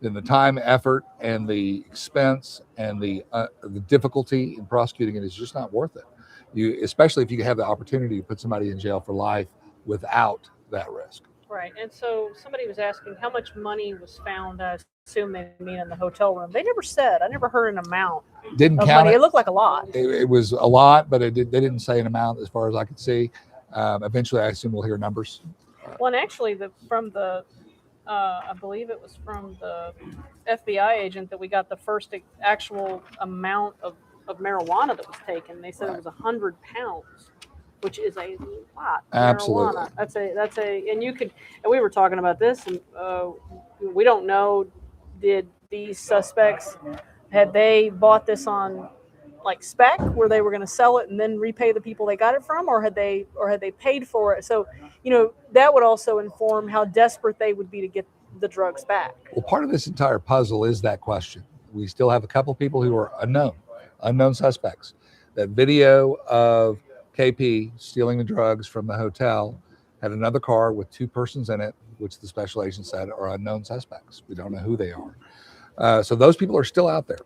then the time, effort, and the expense and the difficulty in prosecuting it is just not worth it. Especially if you have the opportunity to put somebody in jail for life without that risk. Right. And so somebody was asking how much money was found. I assume they mean in the hotel room. They never said. I never heard an amount. Didn't of count money. it. It looked like a lot. It was a lot, but they didn't say an amount as far as I could see. Eventually, I assume we'll hear numbers. Well, and actually, I believe it was from the FBI agent that we got the first actual amount of marijuana that was taken. They said it was 100 pounds. Which is a lot. Absolutely. Marijuana. That's a, and you could, and we were talking about this, and we don't know, did these suspects, had they bought this on like spec where they were going to sell it and then repay the people they got it from, or had they paid for it? So, that would also inform how desperate they would be to get the drugs back. Well, part of this entire puzzle is that question. We still have a couple of people who are unknown suspects. That video of KP stealing the drugs from the hotel had another car with two persons in it, which the special agent said are unknown suspects. We don't know who they are. So those people are still out there.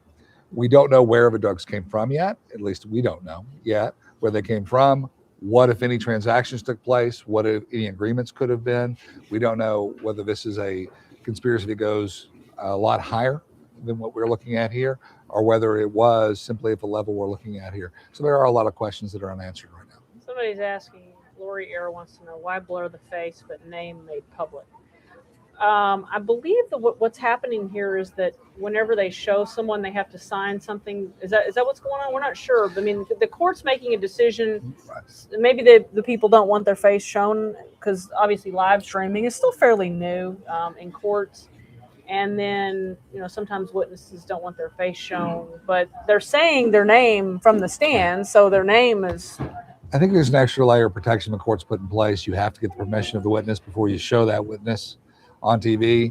We don't know where the drugs came from yet. At least we don't know yet where they came from. What, if any, transactions took place? What, if any, agreements could have been? We don't know whether this is a conspiracy that goes a lot higher than what we're looking at here, or whether it was simply at the level we're looking at here. So there are a lot of questions that are unanswered right now. Somebody's asking, Lori Air wants to know, why blur the face but name made public? I believe that what's happening here is that whenever they show someone, they have to sign something. Is that what's going on? We're not sure. I mean, the court's making a decision. Maybe the people don't want their face shown because obviously live streaming is still fairly new in courts. And then, sometimes witnesses don't want their face shown, but they're saying their name from the stand, so their name is... I think there's an extra layer of protection the court's put in place. You have to get the permission of the witness before you show that witness on TV.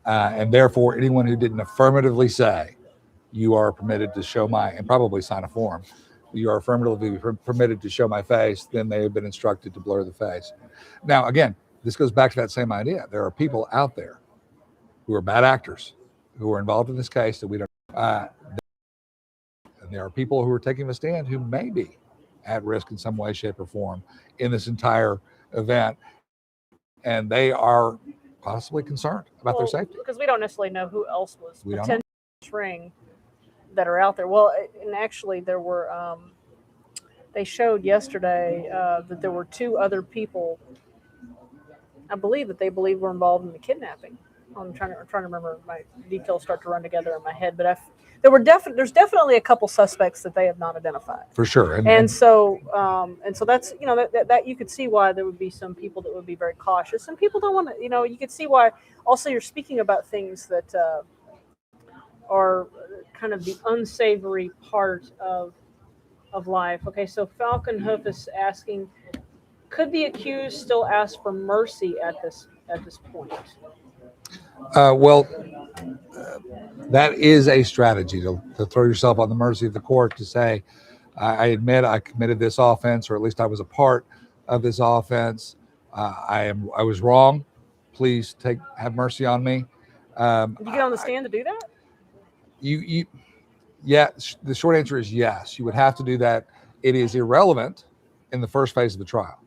And therefore, anyone who didn't affirmatively say, you are permitted to show and probably sign a form, you are affirmatively permitted to show my face, then they have been instructed to blur the face. Now, again, this goes back to that same idea. There are people out there who are bad actors, who are involved in this case that we don't and there are people who are taking the stand who may be at risk in some way, shape, or form in this entire event. And they are possibly concerned about their safety. Because we don't necessarily know who else was We don't potentially in this ring that are out there. Well, and actually there were, they showed yesterday that there were two other people, I believe that they believe were involved in the kidnapping. I'm trying to remember, my details start to run together in my head, but there's definitely a couple suspects that they have not identified. For sure. And so that's, that you could see why there would be some people that would be very cautious. Some people don't want to, you could see why also you're speaking about things that are kind of the unsavory part of life. Okay, so Falcon Hoof is asking, could the accused still ask for mercy at this point? That is a strategy to throw yourself on the mercy of the court, to say, I admit I committed this offense, or at least I was a part of this offense. I was wrong. Please have mercy on me. Did you get on the stand to do that? Yeah, the short answer is yes. You would have to do that. It is irrelevant in the first phase of the trial,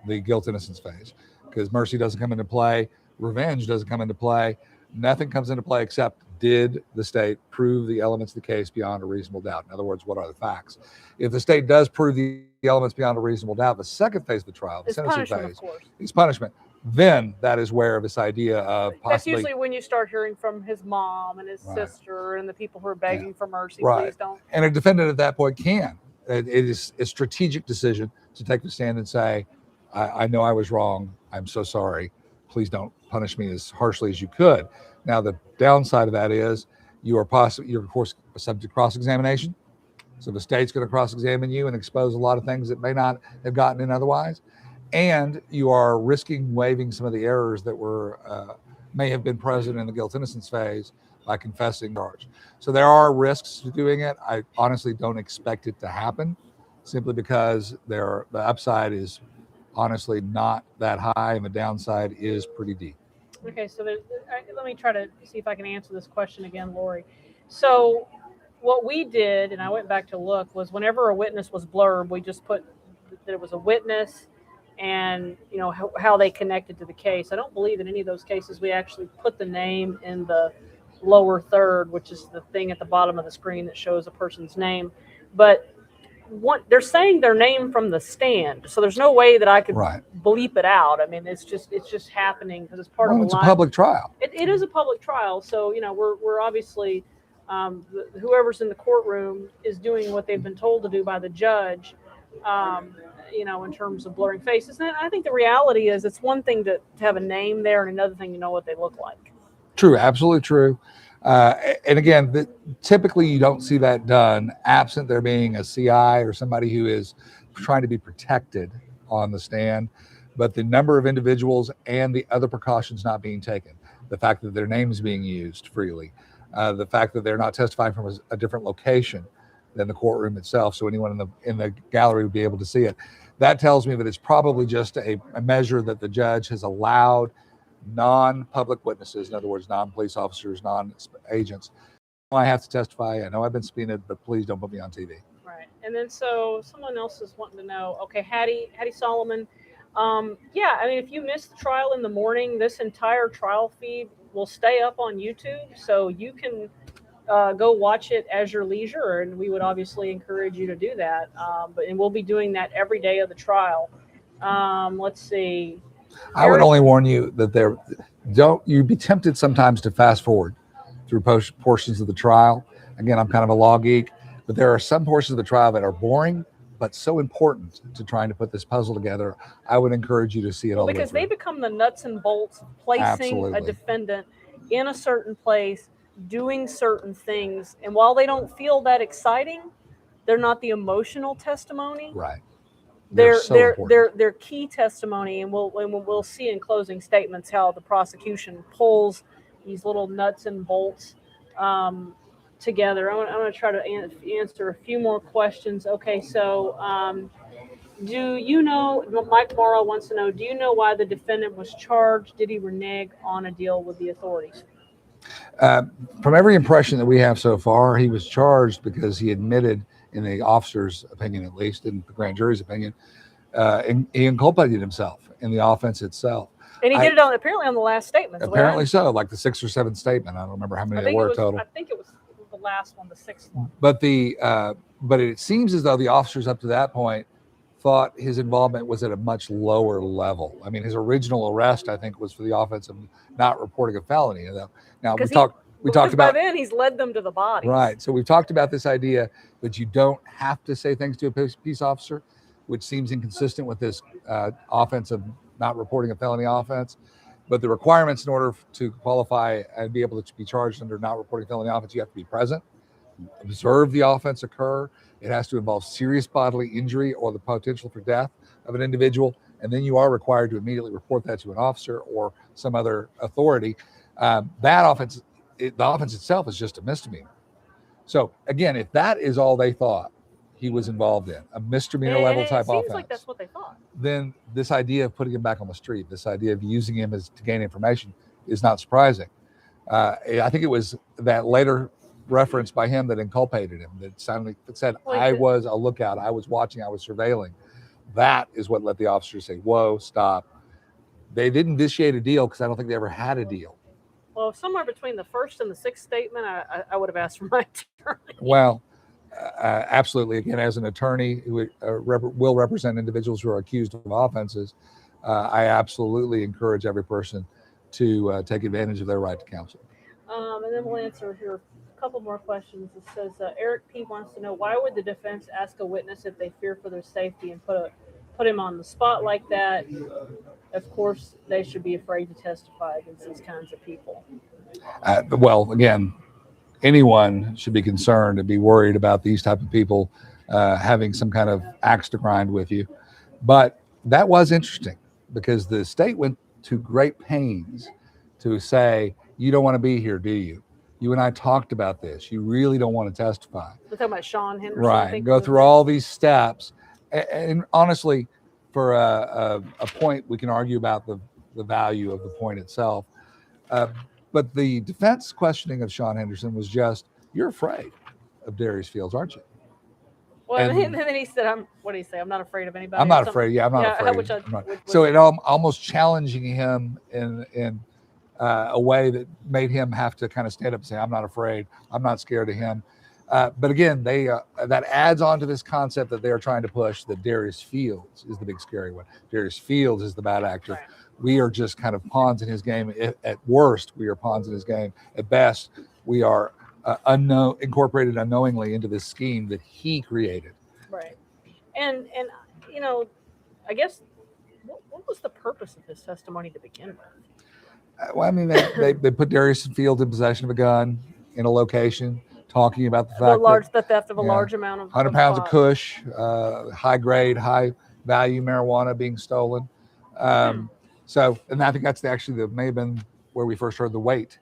the guilt innocence phase, because mercy doesn't come into play. Revenge doesn't come into play. Nothing comes into play except, did the state prove the elements of the case beyond a reasonable doubt? In other words, what are the facts? If the state does prove the elements beyond a reasonable doubt, the second phase of the trial, the sentencing phase, is punishment. Then that is where this idea of possibly... That's usually when you start hearing from his mom and his sister and the people who are begging for mercy. Please don't. And a defendant at that point can. It is a strategic decision to take the stand and say, I know I was wrong. I'm so sorry. please don't punish me as harshly as you could. Now, the downside of that is you're of course subject to cross-examination. So the state's going to cross-examine you and expose a lot of things that may not have gotten in otherwise. And you are risking waiving some of the errors that were may have been present in the guilt innocence phase by confessing charge. So there are risks to doing it. I honestly don't expect it to happen, simply because the upside is honestly not that high and the downside is pretty deep. Okay, so let me try to see if I can answer this question again, Lori. So what we did, and I went back to look, was whenever a witness was blurred, we just put that it was a witness and how they connected to the case. I don't believe in any of those cases we actually put the name in the lower third, which is the thing at the bottom of the screen that shows a person's name. But they're saying their name from the stand, so there's no way that I could bleep it out. I mean, it's just happening because it's part of it's a public trial. It is a public trial, so we're obviously whoever's in the courtroom is doing what they've been told to do by the judge. In terms of blurring faces, and I think the reality is it's one thing to have a name there, and another thing to know what they look like. True, absolutely true. And again, typically you don't see that done absent there being a CI or somebody who is trying to be protected on the stand. But the number of individuals and the other precautions not being taken, the fact that their name is being used freely, the fact that they're not testifying from a different location than the courtroom itself, so anyone in the gallery would be able to see it. That tells me that it's probably just a measure that the judge has allowed non-public witnesses, in other words, non-police officers, non-agents. I have to testify. I know I've been subpoenaed, but please don't put me on TV. Right. And then so someone else is wanting to know, okay, Hattie Solomon, yeah, I mean, if you miss the trial in the morning, this entire trial feed will stay up on YouTube, so you can go watch it as your leisure, and we would obviously encourage you to do that. And we'll be doing that every day of the trial. Let's see. I would only warn you that you'd be tempted sometimes to fast forward through portions of the trial. Again, I'm kind of a law geek, but there are some portions of the trial that are boring, but so important to trying to put this puzzle together. I would encourage you to see it all because they become the nuts and bolts of placing a defendant in a certain place, doing certain things. And while they don't feel that exciting, they're not the emotional testimony. Right. They're key testimony, and we'll see in closing statements how the prosecution pulls these little nuts and bolts together. I'm going to try to answer a few more questions. Okay, so do you know, Mike Morrow wants to know, do you know why the defendant was charged? Did he renege on a deal with the authorities? From every impression that we have so far, he was charged because he admitted, in the officer's opinion at least, in the grand jury's opinion, he inculpated himself in the offense itself. And he did it apparently on the last statement. Apparently so, like the 6th or 7th statement. I don't remember how many there were total. I think it was the last one, the 6th one. But it seems as though the officers up to that point thought his involvement was at a much lower level. I mean, his original arrest, I think, was for the offense of not reporting a felony. Now we talked about, by then he's led them to the body. Right. So we've talked about this idea that you don't have to say things to a peace officer, which seems inconsistent with this offense of not reporting a felony offense. But the requirements in order to qualify and be able to be charged under not reporting felony offense, you have to be present, observe the offense occur. It has to involve serious bodily injury or the potential for death of an individual. And then you are required to immediately report that to an officer or some other authority. The offense itself is just a misdemeanor. So again, if that is all they thought he was involved in, a misdemeanor level type offense, seems like that's what they thought. Then this idea of putting him back on the street, this idea of using him to gain information is not surprising. I think it was that later reference by him that inculpated him, that said, I was a lookout, I was watching, I was surveilling. That is what let the officers say, whoa, stop. They didn't initiate a deal because I don't think they ever had a deal. Well, somewhere between the 1st and the 6th statement, I would have asked for my attorney. Well, absolutely. Again, as an attorney who will represent individuals who are accused of offenses, I absolutely encourage every person to take advantage of their right to counsel. And then we'll answer here a couple more questions. It says, Eric P. wants to know, why would the defense ask a witness if they fear for their safety and put him on the spot like that? of course, they should be afraid to testify against these kinds of people. Well, again, anyone should be concerned and be worried about these type of people having some kind of axe to grind with you. But that was interesting because the state went to great pains to say, you don't want to be here, do you? You and I talked about this. You really don't want to testify. We're talking about Sean Henderson. I Right. think Go was through his name. all these steps. And honestly, for a point, we can argue about the value of the point itself. But the defense questioning of Sean Henderson was just, you're afraid of Darius Fields, aren't you? Well, And and then he said, what did he say? I'm not afraid of anybody. I'm or not something. afraid. Yeah, I'm not afraid. Which I'm not. which So was- it almost challenging him in a way that made him have to kind of stand up and say, I'm not afraid. I'm not scared of him. But again, they that adds on to this concept that they're trying to push that Darius Fields is the big scary one. Darius Fields is the bad actor. Right. We are just kind of pawns in his game. At worst, we are pawns in his game. At best, we are incorporated unknowingly into this scheme that he created. Right. And you know, I guess what was the purpose of this testimony to begin with? Well, I mean, they put Darius Fields in possession of a gun in a location, talking about the fact The theft of a yeah, large amount of 100 pounds of pot. Kush, high grade, high value marijuana being stolen. So, and I think that's actually may have been where we first heard the weight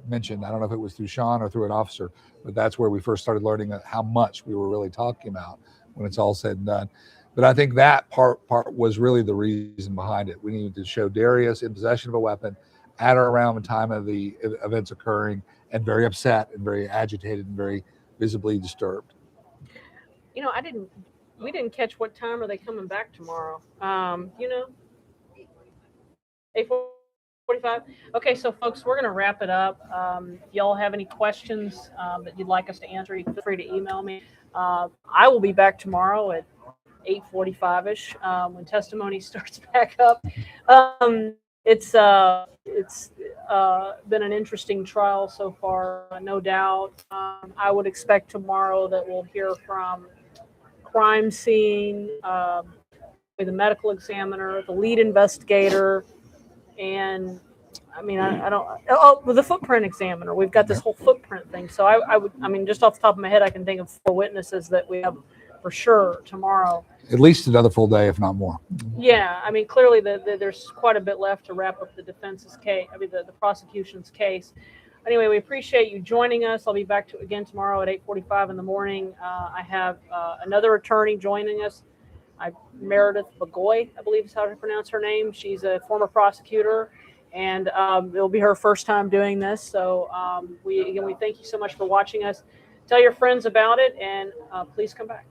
mentioned. I don't know if it was through Sean or through an officer, but that's where we first started learning how much we were really talking about when it's all said and done. But I think that part was really the reason behind it. We needed to show Darius in possession of a weapon at or around the time of the events occurring, and very upset and very agitated and very visibly disturbed. You know, we didn't catch what time are they coming back tomorrow. You know, 8:45. Okay, so folks, we're gonna wrap it up. If y'all have any questions that you'd like us to answer, you can feel free to email me. I will be back tomorrow at 8:45ish when testimony starts back up. It's been an interesting trial so far, no doubt. I would expect tomorrow that we'll hear from crime scene, the medical examiner, the lead investigator, and I mean, I don't. Oh, the footprint examiner. We've got this whole footprint thing. So I mean, just off the top of my head, I can think of 4 witnesses that we have for sure tomorrow. At least another full day, if not more. Yeah, I mean, clearly there's quite a bit left to wrap up the defense's case. I mean, the prosecution's case. Anyway, we appreciate you joining us. I'll be back again tomorrow at 8:45 in the morning. I have another attorney joining us. Meredith Bagoy, I believe is how to pronounce her name. She's a former prosecutor, and it'll be her first time doing this. So we thank you so much for watching us. Tell your friends about it, and please come back.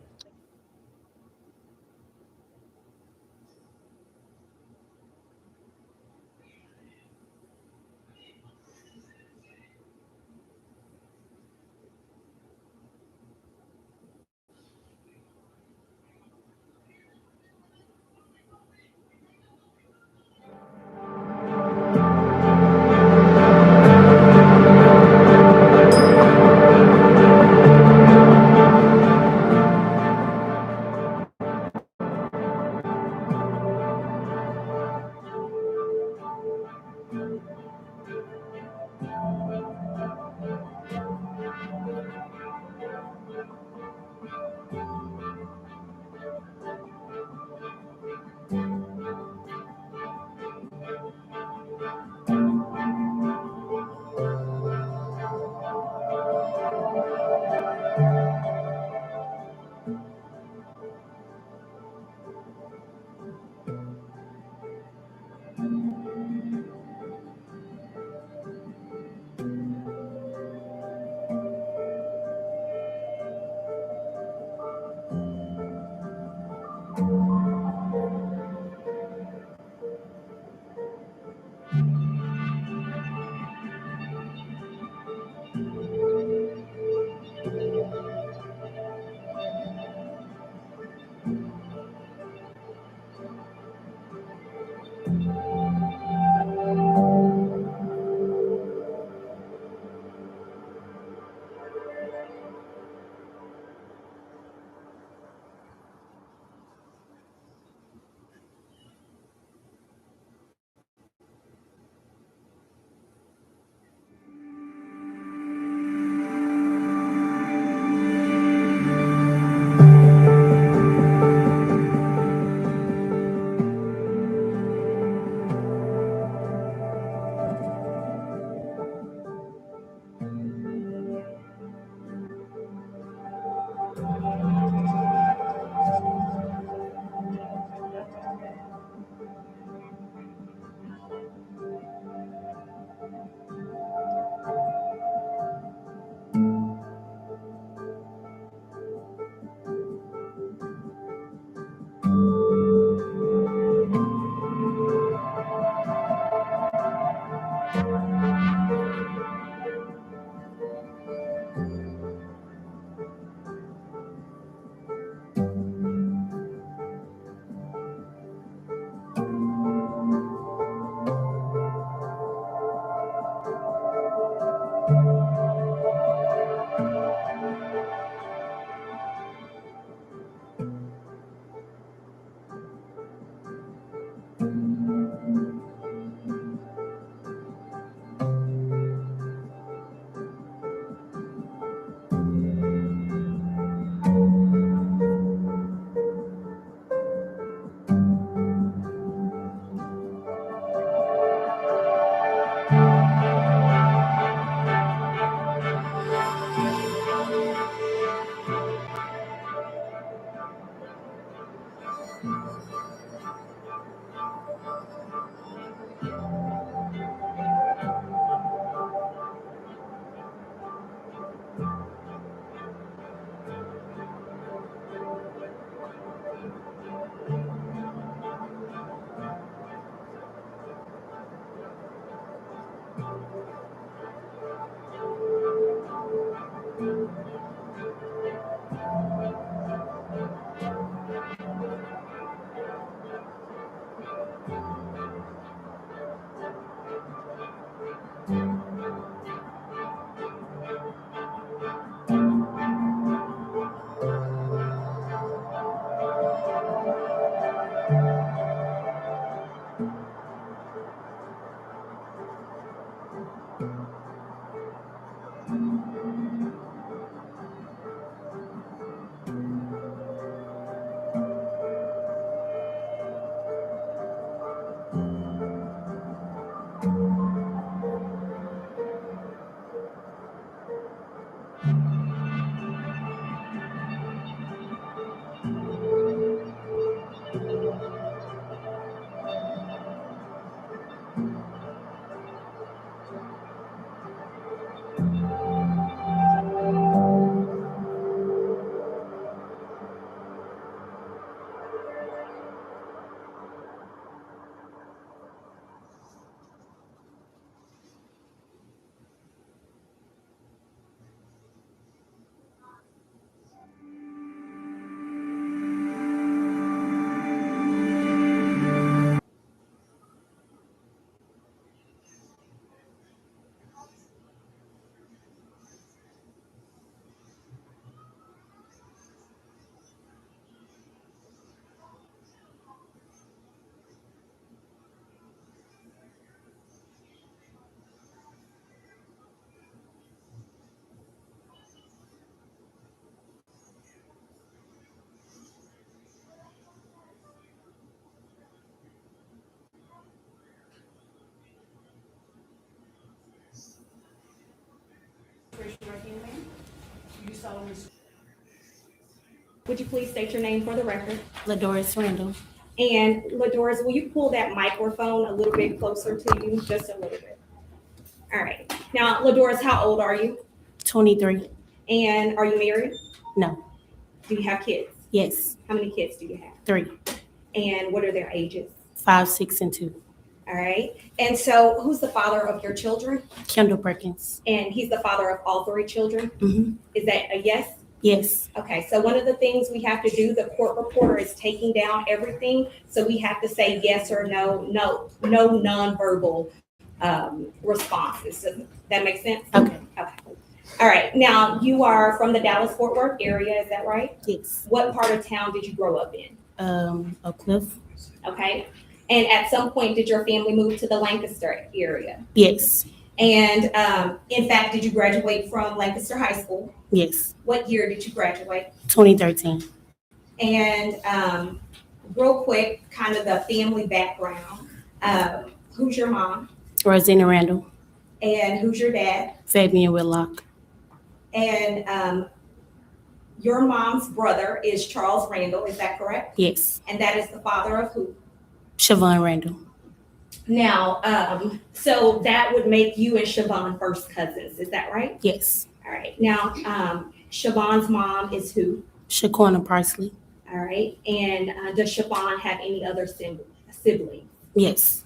Do you solemnly swear? Would you please state your name for the record? Ladoris Randall. And Ladoris, will you pull that microphone a little bit closer to you, just a little bit? All right. Now, Ladoris, how old are you? 23. And are you married? No. Do you have kids? Yes. How many kids do you have? 3. And what are their ages? 5, 6, and 2. All right. And so who's the father of your children? Kendall Perkins. And he's the father of all 3 children? Mm-hmm. Is that a yes? Yes. Okay, so one of the things we have to do, the court reporter is taking down everything, so we have to say yes or no, no nonverbal responses. Does that make sense? Okay. Okay. All right, now you are from the Dallas-Fort Worth area, is that right? Yes. What part of town did you grow up in? Oak Cliff. Okay, and at some point, did your family move to the Lancaster area? Yes. And in fact, did you graduate from Lancaster High School? Yes. What year did you graduate? 2013. And real quick, kind of the family background. Who's your mom? Rosina Randall. And who's your dad? Fabian Whitlock. And your mom's brother is Charles Randall, is that correct? Yes. And that is the father of who? Siobhan Randall. Now, so that would make you and Siobhan first cousins, is that right? Yes. All right. Now, Siobhan's mom is who? Shaquana Parsley. All right. And does Siobhan have any other siblings? Yes.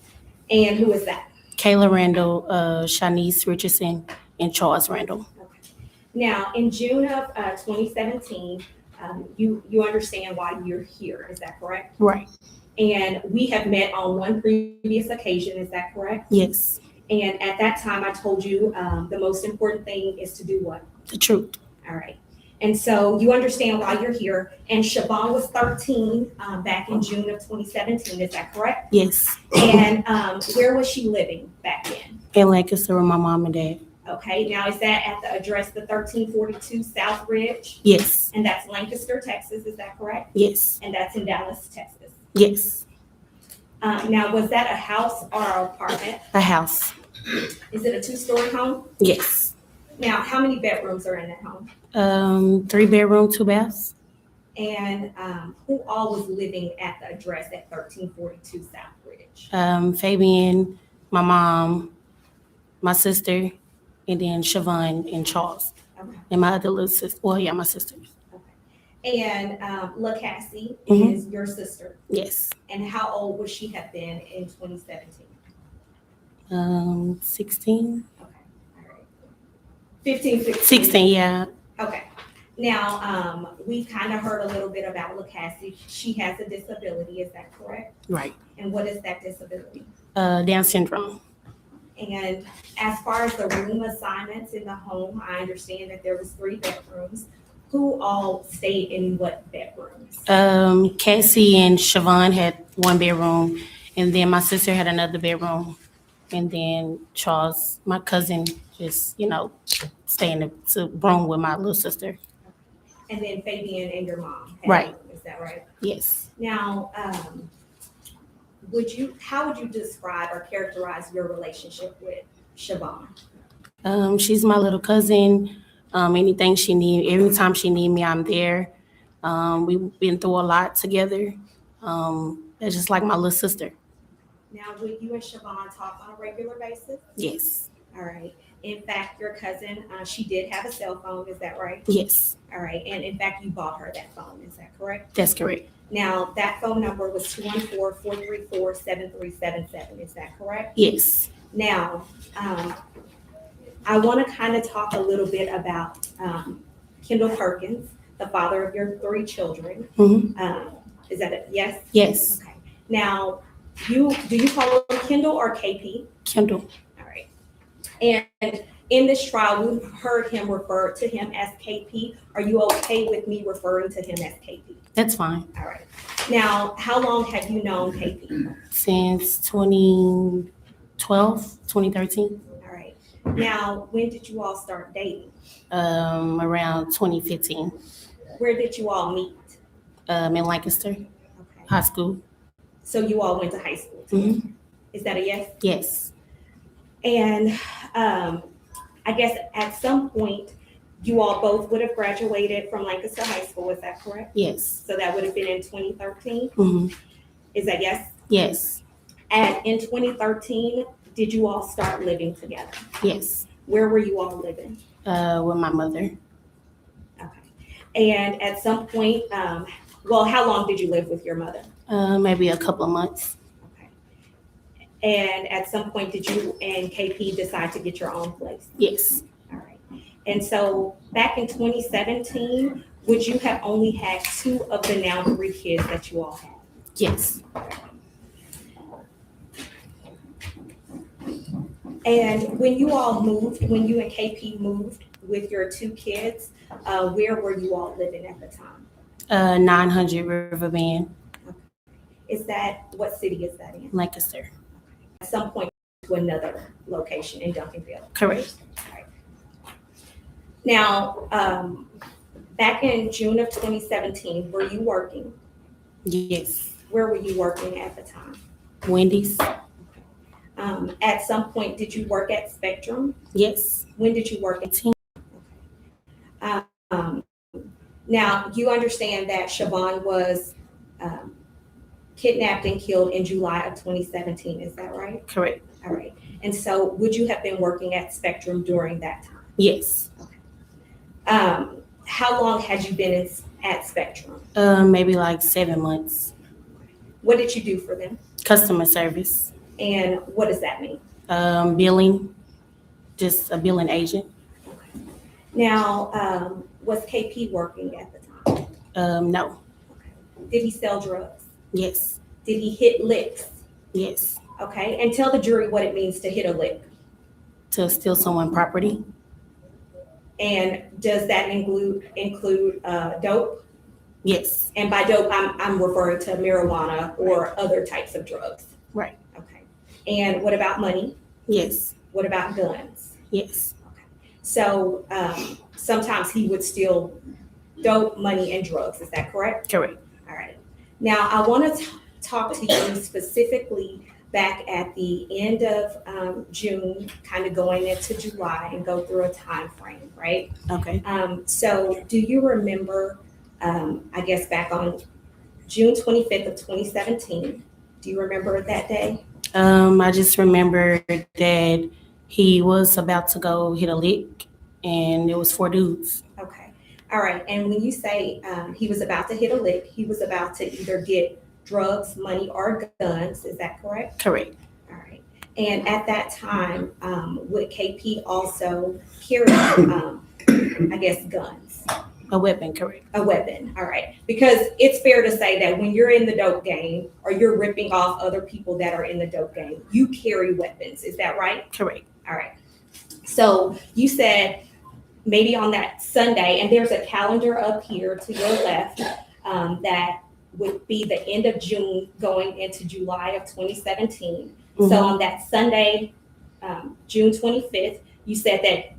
And who is that? Kayla Randall, Shanice Richardson, and Charles Randall. Okay. Now, in June of 2017, you understand why you're here, is that correct? Right. And we have met on one previous occasion, is that correct? Yes. And at that time, I told you the most important thing is to do what? The truth. All right. And so you understand why you're here. And Siobhan was 13 back in June of 2017, is that correct? Yes. And where was she living back then? In Lancaster with my mom and dad. Okay, now is that at the address, the 1342 South Ridge? Yes. And that's Lancaster, Texas, is that correct? Yes. And that's in Dallas, Texas. Yes. Now, was that a house or an apartment? A house. Is it a 2-story home? Yes. Now, how many bedrooms are in that home? 3 bedroom, 2 baths. And who all was living at the address at 1342 South Ridge? Fabian, my mom, my sister, and then Siobhan and Charles. Okay. And my other little sister. Well, yeah, my sisters. And LaCassie is your sister. Yes. And how old would she have been in 2017? 16. Okay. All right. 15, 16. 16, yeah. Okay. Now, we kind of heard a little bit about LaCassie. She has a disability, is that correct? Right. And what is that disability? Down syndrome. And as far as the room assignments in the home, I understand that there was 3 bedrooms. Who all stayed in what bedrooms? Cassie and Siobhan had 1 bedroom, and then my sister had another bedroom, and then Charles, my cousin, just stay in the room with my little sister. And then Fabian and your mom. had Right. a room, is that right? Yes. Now, how would you describe or characterize your relationship with Siobhan? She's my little cousin. Anything she need, every time she need me, I'm there. We've been through a lot together. That's just like my little sister. Now, would you and Siobhan talk on a regular basis? Yes. All right. In fact, your cousin, she did have a cell phone, is that right? Yes. All right. And in fact, you bought her that phone, is that correct? That's correct. Now, that phone number was 214-434-7377, is that correct? Yes. Now, I want to kind of talk a little bit about Kendall Perkins, the father of your 3 children. Mm-hmm. Is that it? Yes? Yes. Okay. Now, do you call him Kendall or KP? Kendall. All right. And in this trial, we heard him refer to him as KP. Are you okay with me referring to him as KP? That's fine. All right. Now, how long have you known KP? Since 2012, 2013. All right. Now, when did you all start dating? Around 2015. Where did you all meet? In Lancaster. Okay. High school. So you all went to high school together. Mm-hmm. Is that a yes? Yes. And I guess at some point, You all both would have graduated from Lancaster High School, is that correct? Yes. So that would have been in 2013? Mm-hmm. Is that yes? Yes. And in 2013, did you all start living together? Yes. Where were you all living? With my mother. And at some point, well, how long did you live with your mother? Maybe a couple of months. And at some point, did you and KP decide to get your own place? Yes. All right. And so back in 2017, would you have only had 2 of the now 3 kids that you all had? Yes. And when you all moved, when you and KP moved with your 2 kids, where were you all living at the time? 900 Riverbend. Is that, what city is that in? Lancaster. At some point to another location in Duncanville. Correct. Right. Now, back in June of 2017, were you working? Yes. Where were you working at the time? Wendy's. At some point, did you work at Spectrum? Yes. When did you work at? Now, you understand that Siobhan was kidnapped and killed in July of 2017, is that right? Correct. All right. And so would you have been working at Spectrum during that time? Yes. How long had you been at Spectrum? Maybe like 7 months. What did you do for them? Customer service. And what does that mean? Billing. Just a billing agent. Now, was KP working at the time? No. Did he sell drugs? Yes. Did he hit licks? Yes. Okay, and tell the jury what it means to hit a lick. To steal someone's property. And does that include dope? Yes. And by dope, I'm referring to marijuana or other types of drugs. Right. Okay. And what about money? Yes. What about guns? Yes. Okay. So sometimes he would steal dope, money, and drugs. Is that correct? Correct. All right. Now I want to talk to you specifically back at the end of June, kind of going into July, and go through a time frame, right? Okay. So do you remember, I guess back on June 25th of 2017, do you remember that day? I just remember that he was about to go hit a lick and it was 4 dudes. Okay. All right. And when you say he was about to hit a lick, he was about to either get drugs, money, or guns. Is that correct? Correct. All right. And at that time, would KP also carry, I guess, guns? A weapon, correct. A weapon, all right. Because it's fair to say that when you're in the dope game or you're ripping off other people that are in the dope game, you carry weapons. Is that right? Correct. All right. So you said maybe on that Sunday, and there's a calendar up here to your left that would be the end of June going into July of 2017. Mm-hmm. So on that Sunday, June 25th, you said that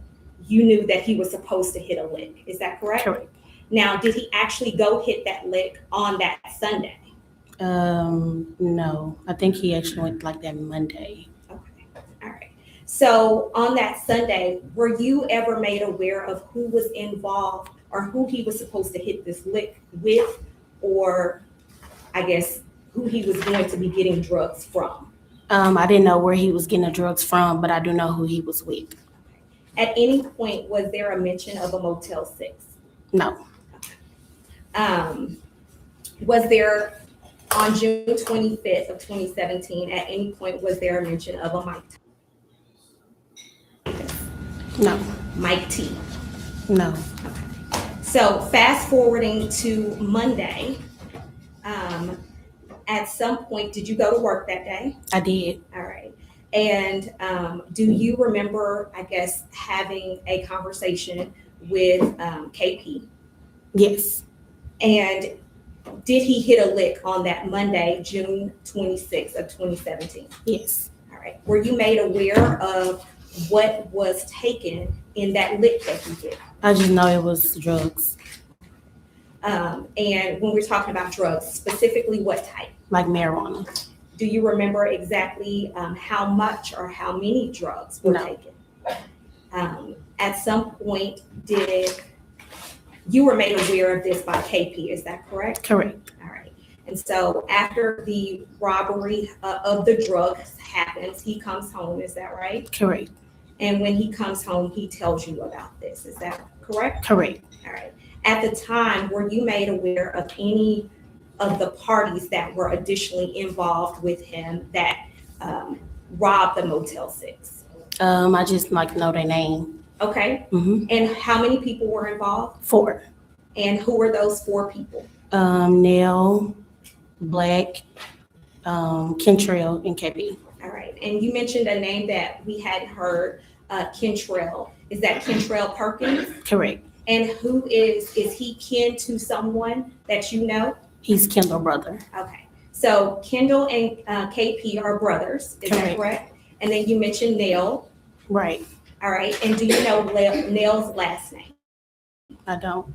you knew that he was supposed to hit a lick. Is that correct? Correct. Now, did he actually go hit that lick on that Sunday? No. I think he actually went like that Monday. Okay. All right. So on that Sunday, were you ever made aware of who was involved or who he was supposed to hit this lick with, or I guess who he was going to be getting drugs from? I didn't know where he was getting the drugs from, but I do know who he was with. At any point, was there a mention of a Motel 6? No. Was there, on June 25th of 2017, at any point, was there a mention of a Mike T? No. Mike T? No. So fast forwarding to Monday, at some point, did you go to work that day? I did. All right. And do you remember, I guess, having a conversation with KP? Yes. And did he hit a lick on that Monday, June 26th of 2017? Yes. All right. Were you made aware of what was taken in that lick that he did? I just know it was drugs. And when we're talking about drugs, specifically what type? Like marijuana. Do you remember exactly how much or how many drugs were taken? At some point, you were made aware of this by KP, is that correct? Correct. All right. And so after the robbery of the drugs happens, he comes home, is that right? Correct. And when he comes home, he tells you about this, is that correct? Correct. All right. At the time, were you made aware of any of the parties that were additionally involved with him that robbed the Motel 6? I just like know their name. Okay. Mm-hmm. And how many people were involved? 4. And who were those 4 people? Nell, Black, Kentrell, and KB. All right. And you mentioned a name that we hadn't heard, Kentrell. Is that Kentrell Perkins? Correct. And who is he kin to someone that you know? He's Kendall's brother. Okay. So Kendall and KP are brothers, is that correct? And then you mentioned Nell. Right. All right. And do you know Nell's last name? I don't.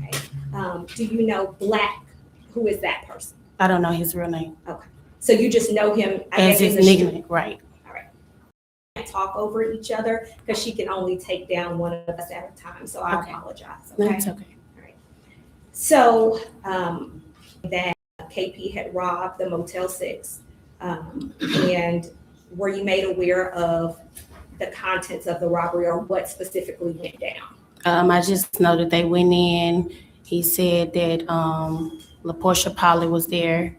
Okay. Do you know Black? Who is that person? I don't know his real name. Okay. So you just know him as his nickname, right? All right. Talk over each other because she can only take down one of us at a time. So I apologize. Okay. That's okay. All right. So that KP had robbed the Motel 6, and were you made aware of the contents of the robbery or what specifically went down? I just know that they went in. He said that LaPortia Polly was there,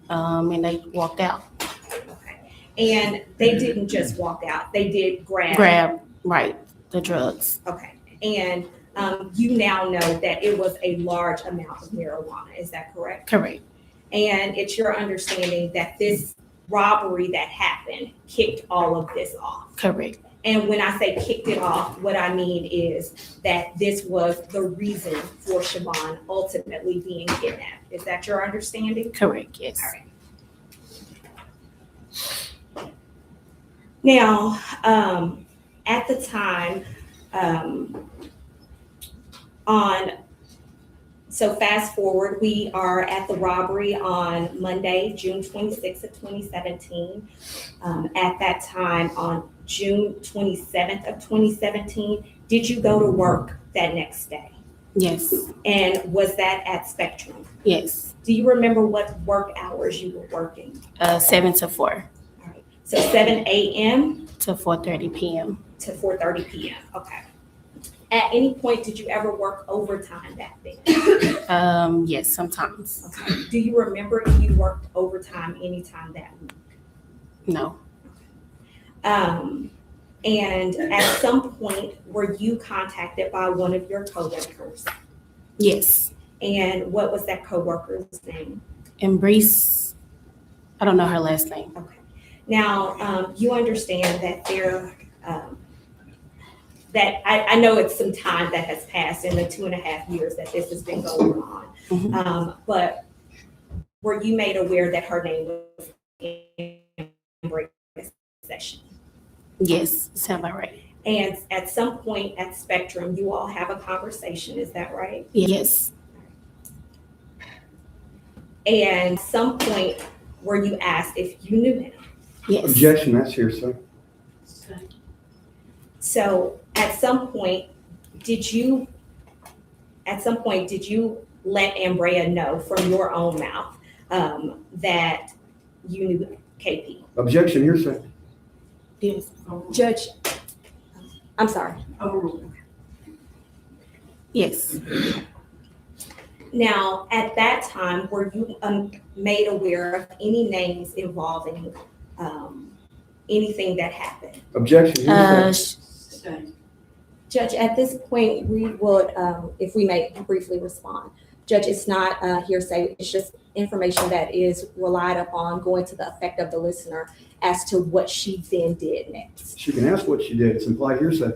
and they walked out. Okay. And they didn't just walk out. They did grab the drugs. Okay. And you now know that it was a large amount of marijuana. Is that correct? Correct. And it's your understanding that this robbery that happened kicked all of this off. Correct. And when I say kicked it off, what I mean is that this was the reason for Siobhan ultimately being kidnapped. Is that your understanding? Correct, yes. All right. Now, at the time, so fast forward, we are at the robbery on Monday, June 26th of 2017. At that time, on June 27th of 2017, did you go to work that next day? Yes. And was that at Spectrum? Yes. Do you remember what work hours you were working? 7 to 4. All right. So 7 a.m. to 4:30 p.m. to 4:30 p.m. Okay. At any point, did you ever work overtime back then? Yes, sometimes. Okay. Do you remember if you worked overtime anytime that week? No. And at some point, were you contacted by one of your coworkers? Yes. And what was that coworker's name? Embrace. I don't know her last name. Okay. Now, you understand that that I know it's some time that has passed in the 2.5 years that this has been going on. Mm-hmm. But were you made aware that her name was in break session? Yes, sound about right. And at some point at Spectrum, you all have a conversation, is that right? Yes. And at some point, were you asked if you knew him? Yes. Objection, that's hearsay. So at some point, did you let Ambrea know from your own mouth that you knew KP? Objection, hearsay. Yes. Judge, I'm sorry. Yes. Now, at that time, were you made aware of any names involving anything that happened? Objection, hearsay. Judge, at this point, we would, if we may briefly respond. Judge, it's not hearsay, it's just information that is relied upon going to the effect of the listener as to what she then did next. She can ask what she did. It's implied hearsay.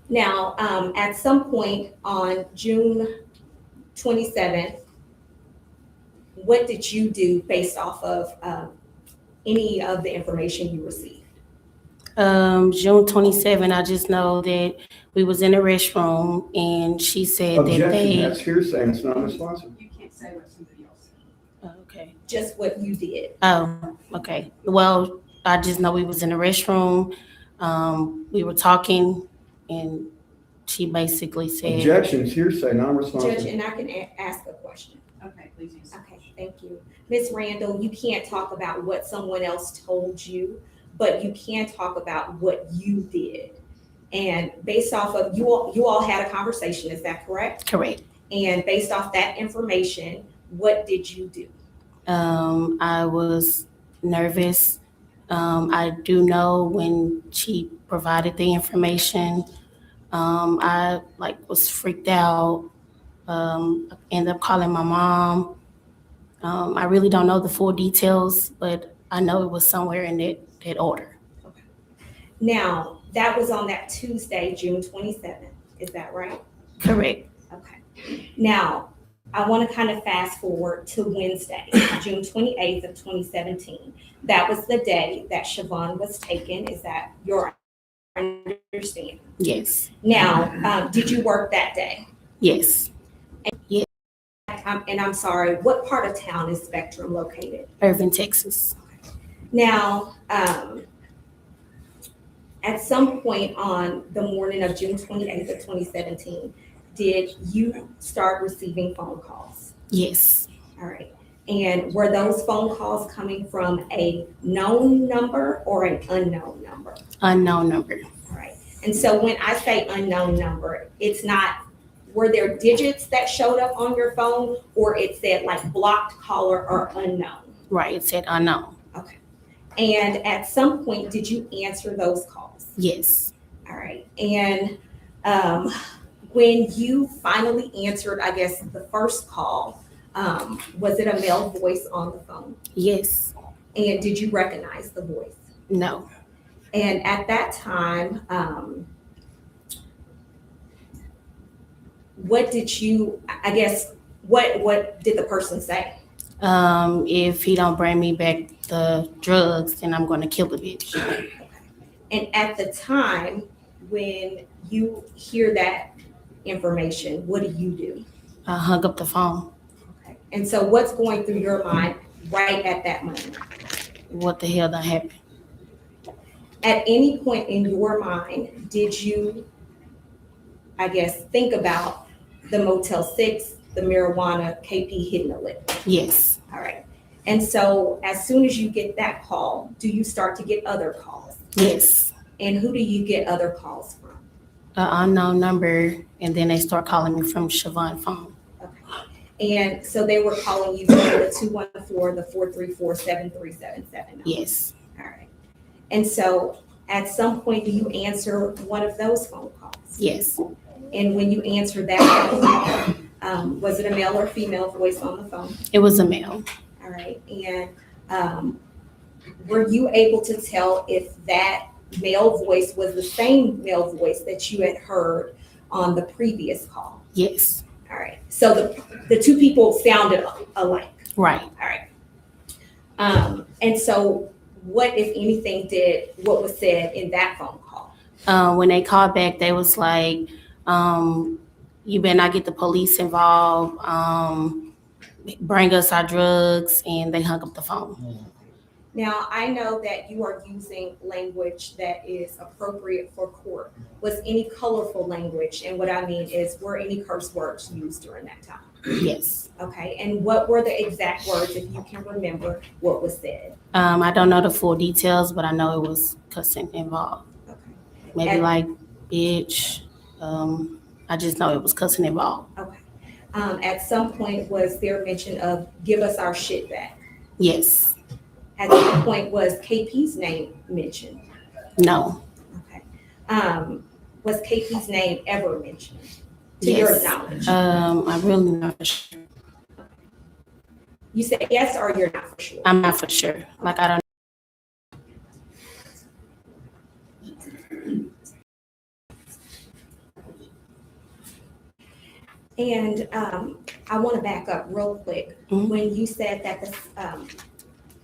Now, at some point on June 27th, what did you do based off of any of the information you received? June 27, I just know that we was in the restroom and she said Objection, that they. that's hearsay, and it's not responsive. You can't say what somebody else said. Okay. Just what you did. Oh, okay. Well, I just know we was in the restroom. We were talking and she basically said. Objections, hearsay, Judge, non-responsive. and I can ask a question. Okay, please use. Okay, thank you. Ms. Randall, you can't talk about what someone else told you, but you can talk about what you did. And based off of, you all had a conversation, is that correct? Correct. And based off that information, what did you do? I was nervous. I do know when she provided the information, I was freaked out. Ended up calling my mom. I really don't know the full details, but I know it was somewhere in that order. Now, that was on that Tuesday, June 27th, is that right? Correct. Okay. Now, I want to kind of fast forward to Wednesday, June 28th of 2017. That was the day that Siobhan was taken. Is that your understanding? Yes. Now, did you work that day? Yes. Yes. And I'm sorry, what part of town is Spectrum located? Irving, Texas. Now, at some point on the morning of June 28th of 2017, did you start receiving phone calls? Yes. All right. And were those phone calls coming from a known number or an unknown number? Unknown number. All right. And so when I say unknown number, it's not, were there digits that showed up on your phone, or it said like blocked caller or unknown? Right. It said unknown. Okay. And at some point, did you answer those calls? Yes. All right. And when you finally answered, I guess, the first call, was it a male voice on the phone? Yes. And did you recognize the voice? No. And at that time, what did you, I guess, what did the person say? If he don't bring me back the drugs, then I'm going to kill the bitch. Okay. And at the time when you hear that information, what do? I hung up the phone. Okay. And so what's going through your mind right at that moment? What the hell done happened? At any point in your mind, did you, I guess, think about the Motel 6, the marijuana, KP hitting the lip? Yes. All right. And so as soon as you get that call, do you start to get other calls? Yes. And who do you get other calls from? An unknown number, and then they start calling me from Siobhan's phone. Okay. And so they were calling you from the 214, the 434-7377. Yes. All right. And so at some point, do you answer one of those phone calls? Yes. And when you answered that phone call, was it a male or female voice on the phone? It was a male. All right. And were you able to tell if that male voice was the same male voice that you had heard on the previous call? Yes. All right. So the two people sounded alike. Right. All right. And so what, if anything, what was said in that phone call? When they called back, they was like, you better not get the police involved. Bring us our drugs, and they hung up the phone. Now, I know that you are using language that is appropriate for court. Was any colorful language? And what I mean is, were any curse words used during that time? Yes. Okay. And what were the exact words, if you can remember what was said? I don't know the full details, but I know it was cussing involved. Okay. Maybe like bitch. I just know it was cussing involved. Okay. At some point, was there mention of give us our shit back? Yes. At some point, was KP's name mentioned? No. Okay. Was KP's name ever mentioned, to Yes. your knowledge? I'm really not for sure. You said yes, or you're not for sure? I'm not for sure. Like, I don't. And I want to back up real quick. Mm-hmm. When you said that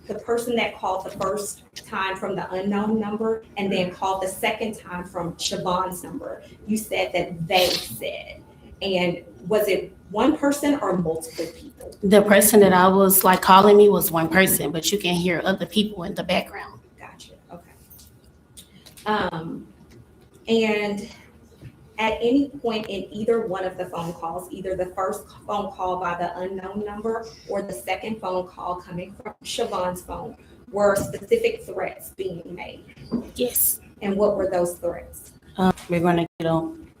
the person that called the first time from the unknown number and then called the second time from Siobhan's number, you said that they said. And was it one person or multiple people? The person that I was like calling me was one person, but you can hear other people in the background. Gotcha. Okay. And at any point in either one of the phone calls, either the first phone call by the unknown number or the second phone call coming from Siobhan's phone, were specific threats being made? Yes. And what were those threats? We're gonna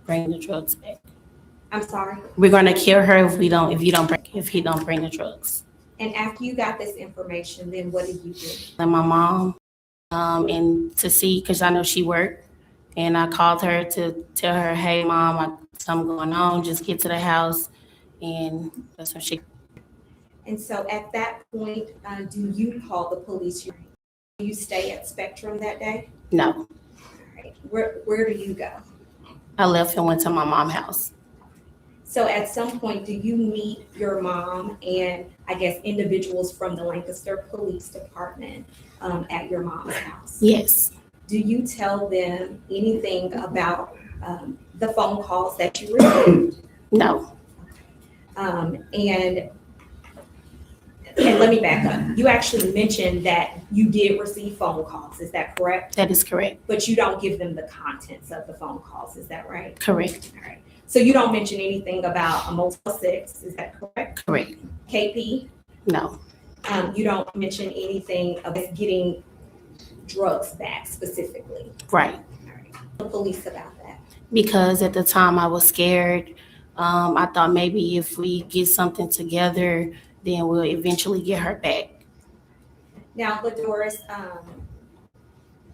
bring the drugs back. I'm sorry? We're gonna kill her if he don't bring the drugs. And after you got this information, then what did you do? And my mom, and to see, cause I know she worked, and I called her to tell her, hey mom, something going on, just get to the house. And that's when she. And so at that point, do you call the police? Do you stay at Spectrum that day? No. All right. Where do you go? I left and went to my mom's house. So at some point, do you meet your mom and I guess individuals from the Lancaster Police Department at your mom's house? Yes. Do you tell them anything about the phone calls that you received? No. And let me back up. You actually mentioned that you did receive phone calls. Is that correct? That is correct. But you don't give them the contents of the phone calls. Is that right? Correct. All right. So you don't mention anything about a Motel 6. Is that correct? Correct. KP? No. You don't mention anything about getting drugs back specifically. Right. All right. The police about that. Because at the time I was scared. I thought maybe if we get something together, then we'll eventually get her back. Now, Ladoris,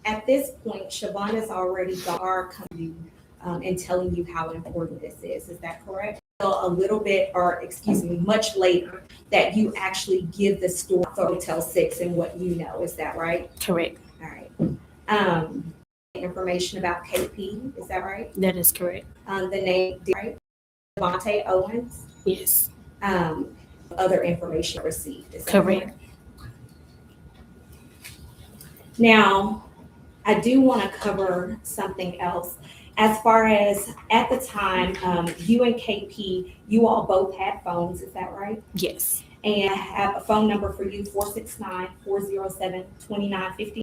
at this point, Siobhan has already got our company and telling you how important this is. Is that correct? So a little bit, or excuse me, much later, that you actually give the story for Motel 6 and what you know. Is that right? Correct. All right. Information about KP. Is that right? That is correct. The name, right? Devontae Owens. Yes. Other information received. Is that Correct. Now, I do want to cover something else. As far as at the time, you and KP, you all both had phones, is that right? Yes. And I have a phone number for you, 469-407-2950,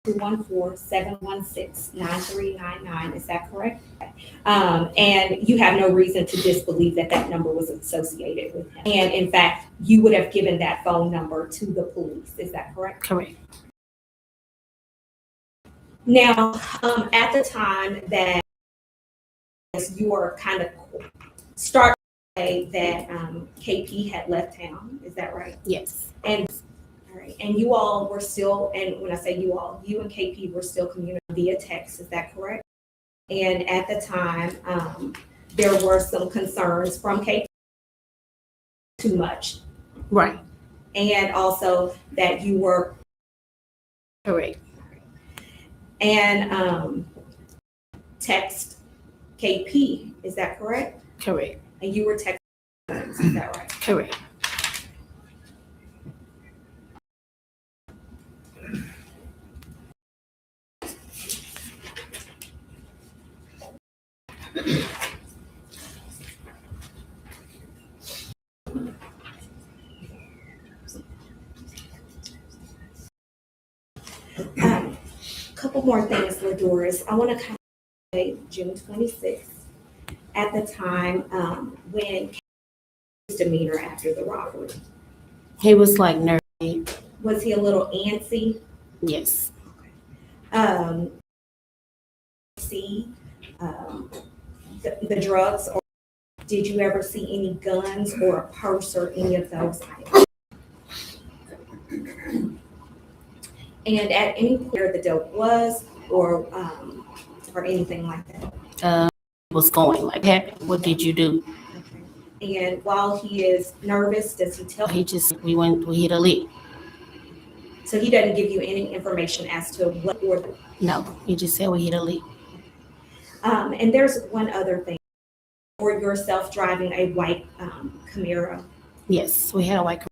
214-716-9399. Is that correct? And you have no reason to disbelieve that that number was associated with him. And in fact, you would have given that phone number to the police. Is that correct? Correct. Now, at the time that you were kind of starting to say that KP had left town, is that right? Yes. And all right, and you all were still, and when I say you all, you and KP were still communicating via text, is that correct? And at the time, there were some concerns from KP, too much. Right. And also that you were correct. And text KP, is that correct? Correct. And you were texting, is that right? Correct. Couple more things, Ladoris. I want to kind of say June 26th, at the time when his demeanor after the robbery. He was like nervy. Was he a little antsy? Yes. See the drugs, or did you ever see any guns or a purse or any of those items? And at any point where the dope was, or anything like that? Was going like, hey, what did you do? Okay. And while he is nervous, does he tell? We hit a lick. So he doesn't give you any information as to what order? No, he just said we hit a lick. And there's one other thing. For yourself driving a white Camaro. Yes, we had a white Camaro.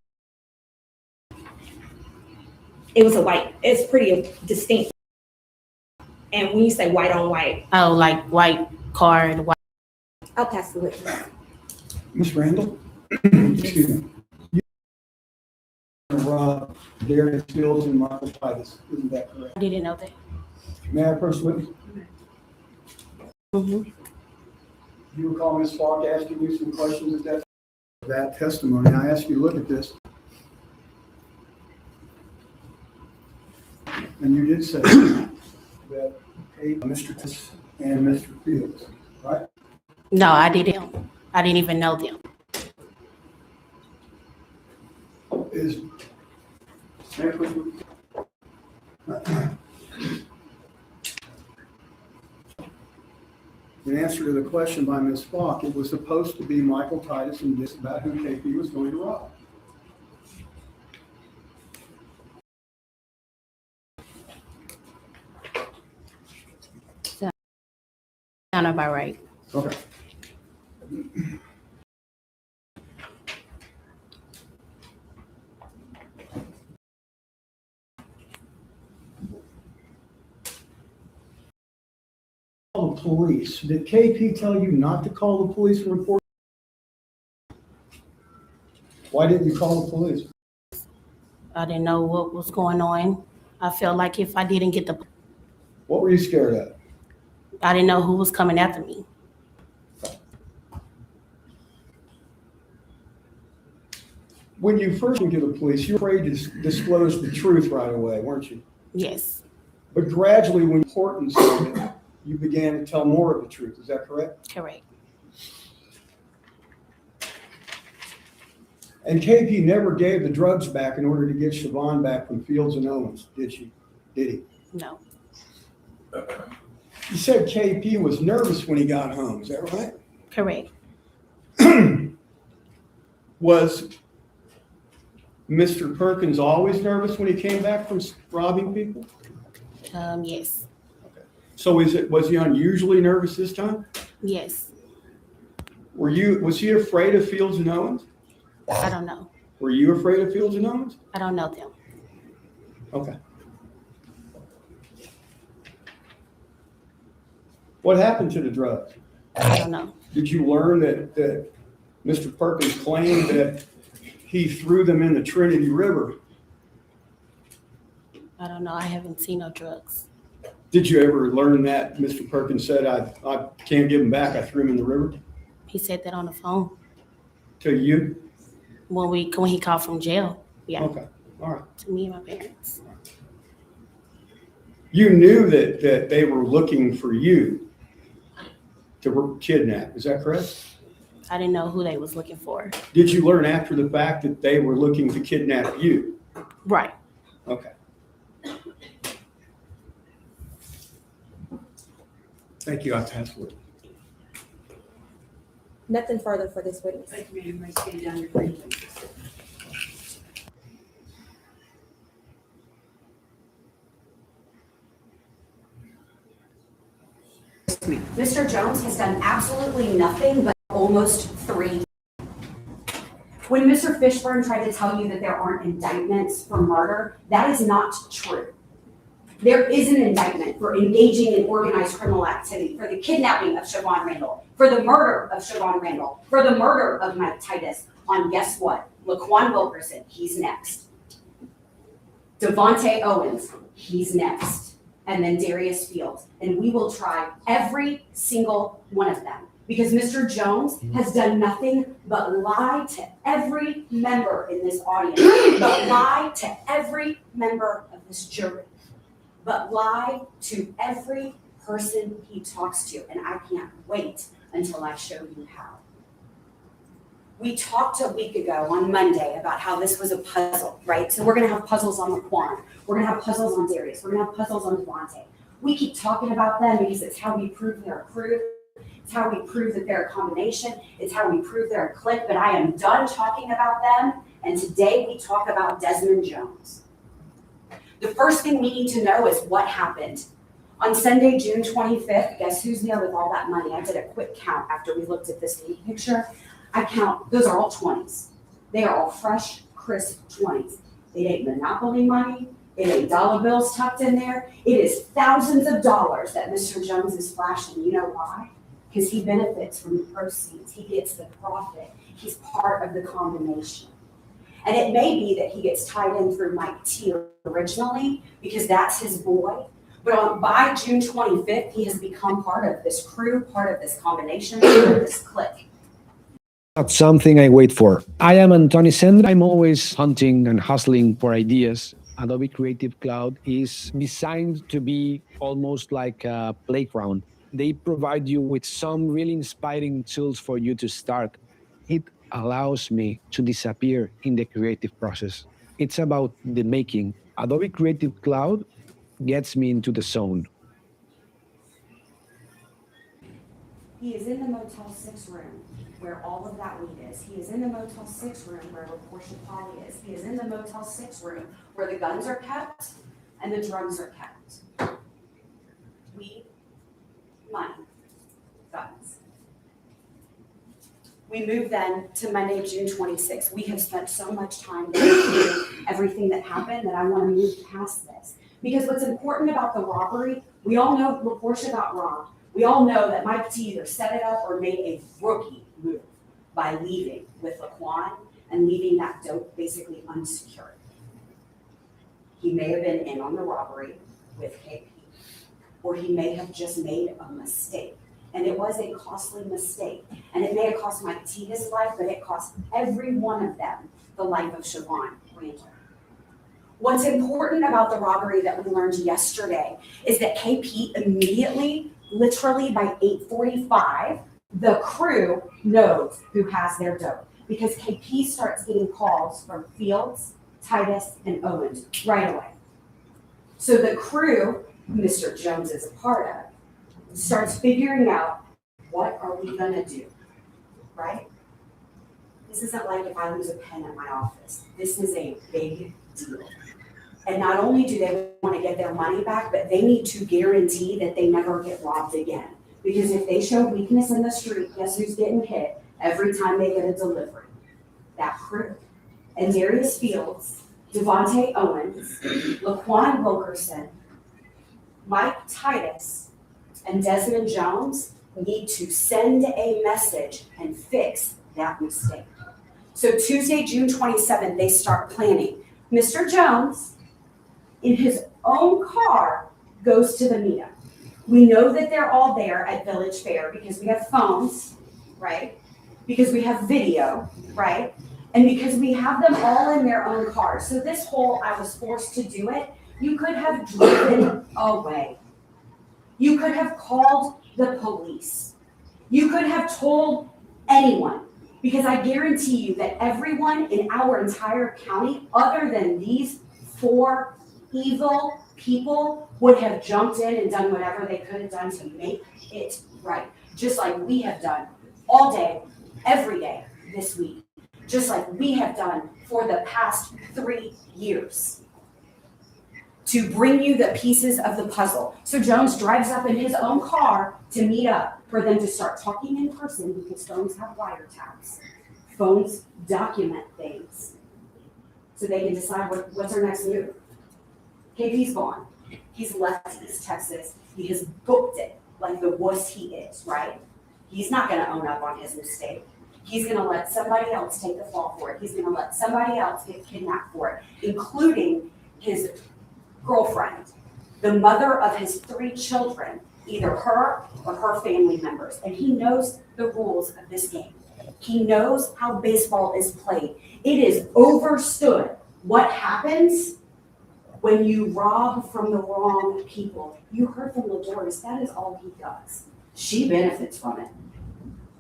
It was a white, it's pretty distinct. And when you say white on white. Oh, like white car, white. I'll pass the witness. Ms. Randall? Excuse me. You Darius Fields and Michael Titus, isn't that correct? I didn't know that. May I approach the witness? Mhm. You recall Ms. Falk asking you some questions at that testimony. I asked you to look at this. And you did say that Mr. Tiss and Mr. Fields, right? No, I didn't. I didn't even know them. Is, may I approach the witness? In answer to the question by Ms. Falk, it was supposed to be Michael Titus and this about who KP was going to rob. Sound about right. Okay. Call the police. Did KP tell you not to call the police and report? Why didn't you call the police? I didn't know what was going on. I felt like if I didn't get the, What were you scared of? I didn't know who was coming after me. When you first went to the police, you were afraid to disclose the truth right away, weren't you? Yes, But gradually, when importance of it, you began to tell more of the truth. Is that correct? correct. And KP never gave the drugs back in order to get Siobhan back from Fields and Owens, did she? Did he? No, You said KP was nervous when he got home. Is that right? correct. Was Mr. Perkins always nervous when he came back from robbing people? Yes, So was he unusually nervous this time? yes. Was he afraid of Fields and Owens? I don't know. Were you afraid of Fields and Owens? I don't know them. Okay. What happened to the drugs? I don't know. Did you learn that Mr. Perkins claimed that he threw them in the Trinity River? I don't know. I haven't seen no drugs. Did you ever learn that Mr. Perkins said, I can't give them back, I threw them in the river? He said that on the phone To you? when he called from jail. Yeah, Okay, all right. to me and my parents. You knew that they were looking for you to kidnap, is that correct? I didn't know who they was looking for. Did you learn after the fact that they were looking to kidnap you? Right. Okay. Thank you, I pass it. Nothing further for this witness. Thank you, ma'am. You may stand down your feet. Mr. Jones has done absolutely nothing but almost 3. When Mr. Fishburne tried to tell you that there aren't indictments for murder, that is not true. There is an indictment for engaging in organized criminal activity, for the kidnapping of Siobhan Randall, for the murder of Siobhan Randall, for the murder of Mike Titus on, guess what? Laquan Wilkerson, he's next. Devontae Owens, he's next. And then Darius Fields. And we will try every single one of them. Because Mr. Jones has done nothing but lie to every member in this audience, but lie to every member of this jury, but lie to every person he talks to. And I can't wait until I show you how. We talked a week ago on Monday about how this was a puzzle, right? So we're gonna have puzzles on Laquan. We're gonna have puzzles on Darius. We're gonna have puzzles on Devontae. We keep talking about them because it's how we prove they're a crew. It's how we prove that they're a combination. It's how we prove they're a clique, but I am done talking about them. And today we talk about Desmond Jones. The first thing we need to know is what happened. On Sunday, June 25th, guess who's there with all that money? I did a quick count after we looked at this lead picture. I count, those are all 20s. They are all fresh, crisp 20s. It ain't Monopoly money. It ain't dollar bills tucked in there. It is thousands of dollars that Mr. Jones is flashing. You know why? Because he benefits from the proceeds. He gets the profit. He's part of the combination. And it may be that he gets tied in through Mike T originally because that's his boy. But by June 25th, he has become part of this crew, part of this combination, part of this clique. Not something I wait for. I am Antoni Sendra. I'm always hunting and hustling for ideas. Adobe Creative Cloud is designed to be almost like a playground. They provide you with some really inspiring tools for you to start. It allows me to disappear in the creative process. It's about the making. Adobe Creative Cloud gets me into the zone. He is in the Motel 6 room where all of that weed is. He is in the Motel 6 room where Portia Polly is. He is in the Motel 6 room where the guns are kept and the drugs are kept. Weed, money, guns. We move then to Monday, June 26th. We have spent so much time going through everything that happened that I want to move past this. Because what's important about the robbery, we all know LaPortia got robbed. We all know that Mike T either set it up or made a rookie move by leaving with Laquan and leaving that dope basically unsecured. He may have been in on the robbery with KP, or he may have just made a mistake. And it was a costly mistake. And it may have cost Mike T his life, but it cost every one of them the life of Siobhan Randall. What's important about the robbery that we learned yesterday is that KP immediately, literally by 8:45, the crew knows who has their dope because KP starts getting calls from Fields, Titus, and Owens right away. So the crew, Mr. Jones is a part of, starts figuring out, what are we gonna do, right? This isn't like if I lose a pen at my office. This is a big deal. And not only do they want to get their money back, but they need to guarantee that they never get robbed again. Because if they show weakness in the street, guess who's getting hit every time they get a delivery? That crew. And Darius Fields, Devontae Owens, Laquan Wilkerson, Mike Titus, and Desmond Jones need to send a message and fix that mistake. So Tuesday, June 27th, they start planning. Mr. Jones, in his own car, goes to the meetup. We know that they're all there at Village Fair because we have phones, right? Because we have video, right? And because we have them all in their own cars. So this whole, I was forced to do it, you could have driven away. You could have called the police. You could have told anyone. Because I guarantee you that everyone in our entire county, other than these 4 evil people, would have jumped in and done whatever they could have done to make it right. Just like we have done all day, every day this week. Just like we have done for the past 3 years. To bring you the pieces of the puzzle. So Jones drives up in his own car to meet up for them to start talking in person because phones have wiretaps. Phones document things. So they can decide what's our next move. KP's gone. He's left East Texas. He has booked it like the wuss he is, right? He's not going to own up on his mistake. He's going to let somebody else take the fall for it. He's going to let somebody else get kidnapped for it, including his girlfriend, the mother of his 3 children, either her or her family members. And he knows the rules of this game. He knows how baseball is played. It is overstood what happens when you rob from the wrong people. You heard from LaDoris, that is all he does. She benefits from it,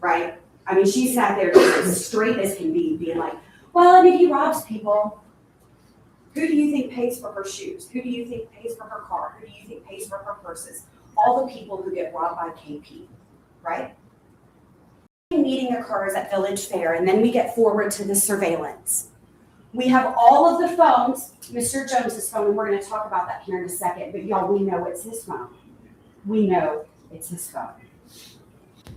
right? I mean, she sat there just as straight as can be, being like, well, I mean, he robs people. Who do you think pays for her shoes? Who do you think pays for her car? Who do you think pays for her purses? All the people who get robbed by KP, right? Meeting occurs at Village Fair, and then we get forward to the surveillance. We have all of the phones, Mr. Jones's phone, and we're going to talk about that here in a second, but y'all, we know it's his phone. We know it's his phone.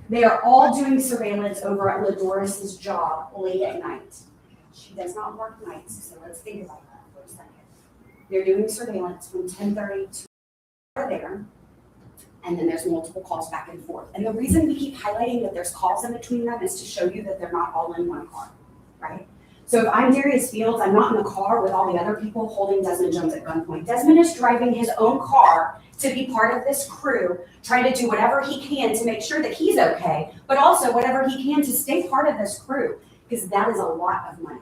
They are all doing surveillance over at LaDoris's job late at night. She does not work nights, so let's think about that for a second. They're doing surveillance from 10:30 to there, and then there's multiple calls back and forth. And the reason we keep highlighting that there's calls in between them is to show you that they're not all in one car, right? So if I'm Darius Fields, I'm not in the car with all the other people holding Desmond Jones at gunpoint. Desmond is driving his own car to be part of this crew, trying to do whatever he can to make sure that he's okay, but also whatever he can to stay part of this crew, because that is a lot of money.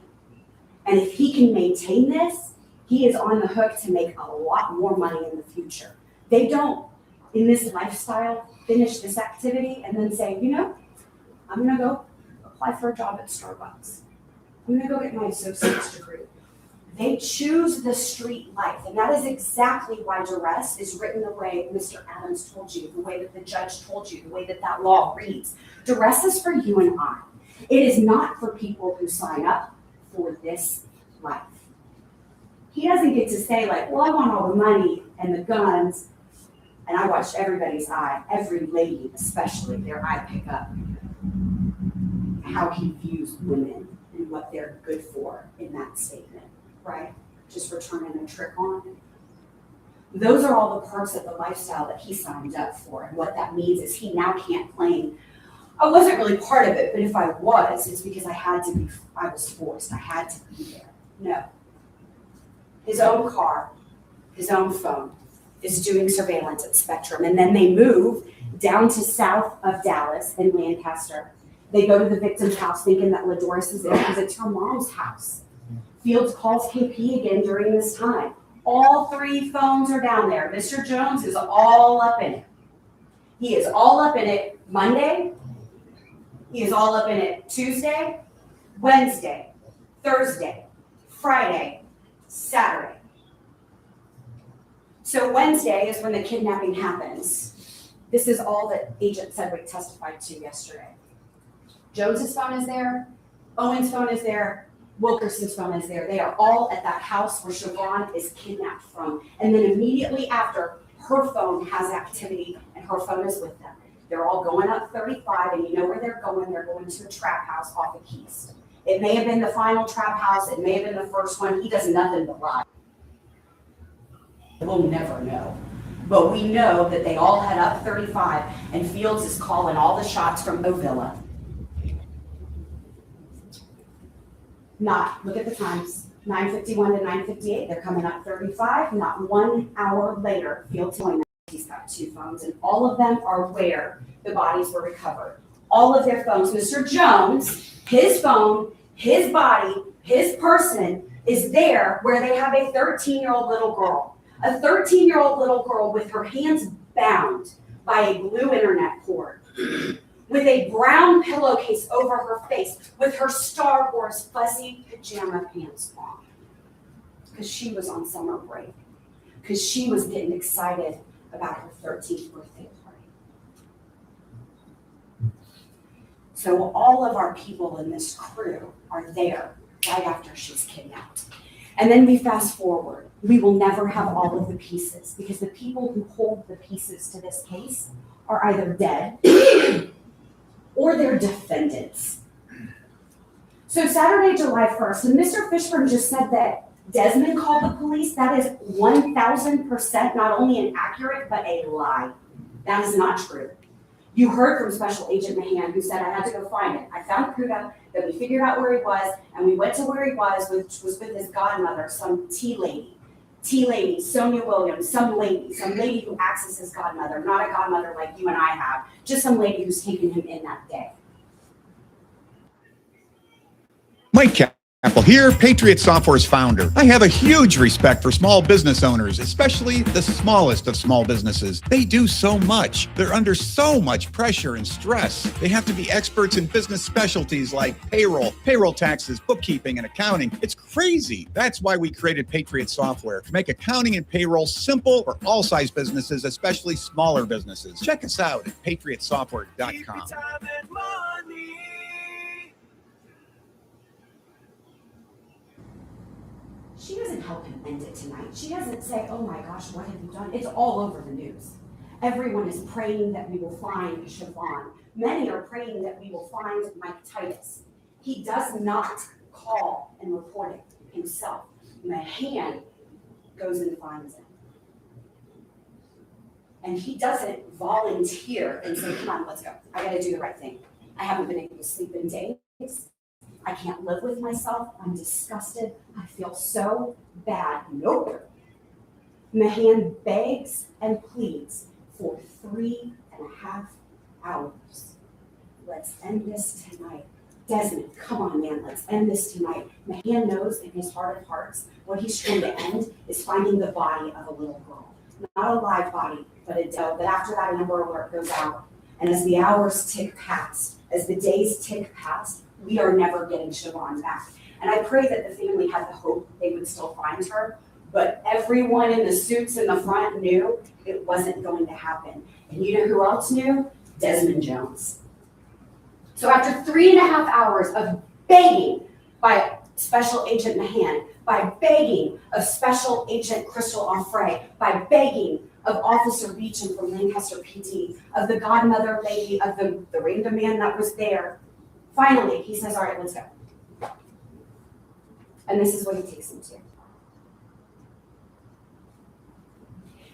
And if he can maintain this, he is on the hook to make a lot more money in the future. They don't, in this lifestyle, finish this activity and then say, you know, I'm gonna go apply for a job at Starbucks. I'm gonna go get my associate's degree. They choose the street life, and that is exactly why duress is written the way Mr. Adams told you, the way that the judge told you, the way that that law reads. Duress is for you and I. It is not for people who sign up for this life. He doesn't get to say like, well, I want all the money and the guns. And I watched everybody's eye, every lady especially, their eye pick up how he views women and what they're good for in that statement, right? Just returning a trick on. Those are all the parts of the lifestyle that he signed up for. And what that means is he now can't claim, I wasn't really part of it, but if I was, it's because I was forced, I had to be there. No. His own car, his own phone, is doing surveillance at Spectrum. And then they move down to south of Dallas in Lancaster. They go to the victim's house thinking that LaDoris is there because it's her mom's house. Fields calls KP again during this time. All 3 phones are down there. Mr. Jones is all up in it. He is all up in it Monday. He is all up in it Tuesday, Wednesday, Thursday, Friday, Saturday. So Wednesday is when the kidnapping happens. This is all that Agent Sedgwick testified to yesterday. Jones's phone is there, Owen's phone is there, Wilkerson's phone is there. They are all at that house where Siobhan is kidnapped from. And then immediately after, her phone has activity and her phone is with them. They're all going up 35 and you know where they're going to a trap house off of Keys. It may have been the final trap house, it may have been the first one, he does nothing but lie. We'll never know. But we know that they all head up 35 and Fields is calling all the shots from Ovilla. Look at the times, 9:51 to 9:58, they're coming up 35, not 1 hour later, Fields telling them he's got 2 phones and all of them are where the bodies were recovered. All of their phones, Mr. Jones, his phone, his body, his person is there where they have a 13-year-old little girl. A 13-year-old little girl with her hands bound by a blue internet cord, with a brown pillowcase over her face, with her Star Wars fuzzy pajama pants on. Because she was on summer break. Because she was getting excited about her 13th birthday party. So all of our people in this crew are there right after she's kidnapped. And then we fast forward. We will never have all of the pieces because the people who hold the pieces to this case are either dead or they're defendants. So Saturday, July 1st, and Mr. Fishburne just said that Desmond called the police. That is 1,000% not only inaccurate, but a lie. That is not true. You heard from Special Agent Mahan who said, I had to go find it. I found Kuda, that we figured out where he was, and we went to where he was, which was with his godmother, some tea lady, Sonia Williams, some lady who acts as his godmother, not a godmother like you and I have, just some lady who's taken him in that day. Mike Apple here, Patriot Software's founder. I have a huge respect for small business owners, especially the smallest of small businesses. They do so much. They're under so much pressure and stress. They have to be experts in business specialties like payroll taxes, bookkeeping, and accounting. It's crazy. That's why we created Patriot Software, to make accounting and payroll simple for all size businesses, especially smaller businesses. Check us out at patriotsoftware.com. She doesn't help him end it tonight. She doesn't say, oh my gosh, what have you done? It's all over the news. Everyone is praying that we will find Siobhan. Many are praying that we will find Mike Titus. He does not call and report it himself. Mahan goes and finds him. And he doesn't volunteer and say, come on, let's go. I gotta do the right thing. I haven't been able to sleep in days. I can't live with myself. I'm disgusted. I feel so bad. Nope. Mahan begs and pleads for 3.5 hours. Let's end this tonight. Desmond, come on, man, let's end this tonight. Mahan knows in his heart of hearts what he's trying to end is finding the body of a little girl. Not a live body, but a doe. But after that Amber Alert goes out, and as the hours tick past, as the days tick past, we are never getting Siobhan back. And I pray that the family had the hope they would still find her, but everyone in the suits in the front knew it wasn't going to happen. And you know who else knew? Desmond Jones. So after 3.5 hours of begging by Special Agent Mahan, by begging of Special Agent Crystal Onfray, by begging of Officer Beecham from Lancaster PD, of the godmother lady, of the random man that was there, finally he says, all right, let's go. And this is what he takes him to.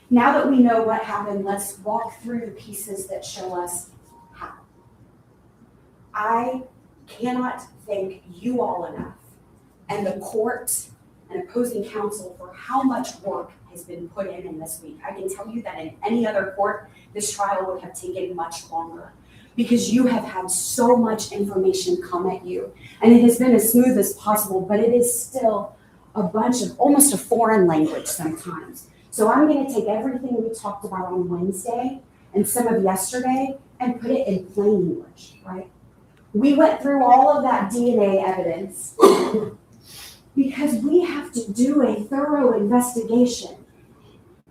Now that we know what happened, let's walk through the pieces that show us how. I cannot thank you all enough, and the court and opposing counsel, for how much work has been put in this week. I can tell you that in any other court, this trial would have taken much longer, because you have had so much information come at you. And it has been as smooth as possible, but it is still a bunch of almost a foreign language sometimes. So I'm going to take everything we talked about on Wednesday and some of yesterday and put it in plain English, right? We went through all of that DNA evidence because we have to do a thorough investigation.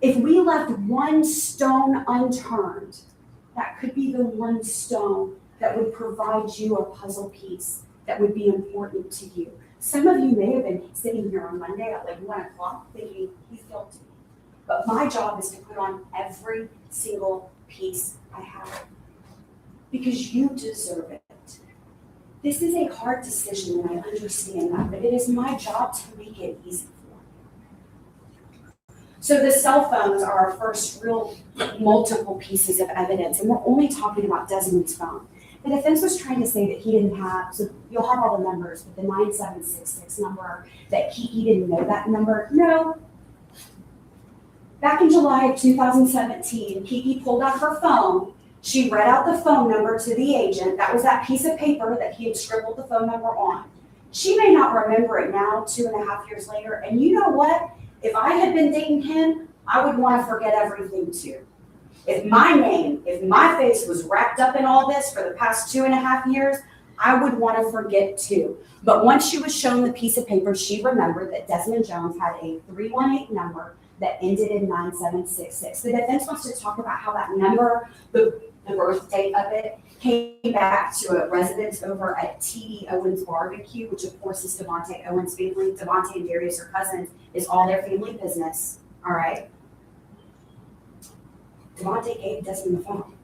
If we left one stone unturned, that could be the one stone that would provide you a puzzle piece that would be important to you. Some of you may have been sitting here on Monday at like 1 o'clock thinking, he's guilty. But my job is to put on every single piece I have, because you deserve it. This is a hard decision, and I understand that, but it is my job to make it easy for you. So the cell phones are our first real multiple pieces of evidence, and we're only talking about Desmond's phone. The defense was trying to say that he didn't have, so you'll have all the numbers, but the 9766 number, that he didn't know that number. No. Back in July of 2017, Kiki pulled out her phone. She read out the phone number to the agent. That was that piece of paper that he had scribbled the phone number on. She may not remember it now, 2.5 years later. And you know what? If I had been dating him, I would want to forget everything too. If my name, if my face was wrapped up in all this for the past 2.5 years, I would want to forget too. But once she was shown the piece of paper, she remembered that Desmond Jones had a 318 number that ended in 9766. The defense wants to talk about how that number, the birth date of it, came back to a residence over at T.D. Owens Barbecue, which of course is Devontae Owens' family. Devontae and Darius are cousins. It's all their family business, all right? Devontae gave Desmond the phone.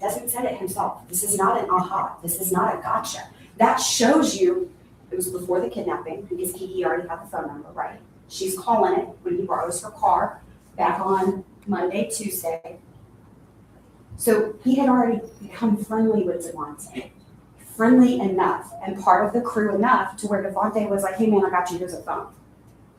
Desmond said it himself. This is not an aha. This is not a gotcha. That shows you it was before the kidnapping, because Kiki already had the phone number, right? She's calling it when he borrows her car back on Monday, Tuesday. So he had already become friendly with Devontae. Friendly enough and part of the crew enough to where Devontae was like, hey man, I got you, here's a phone.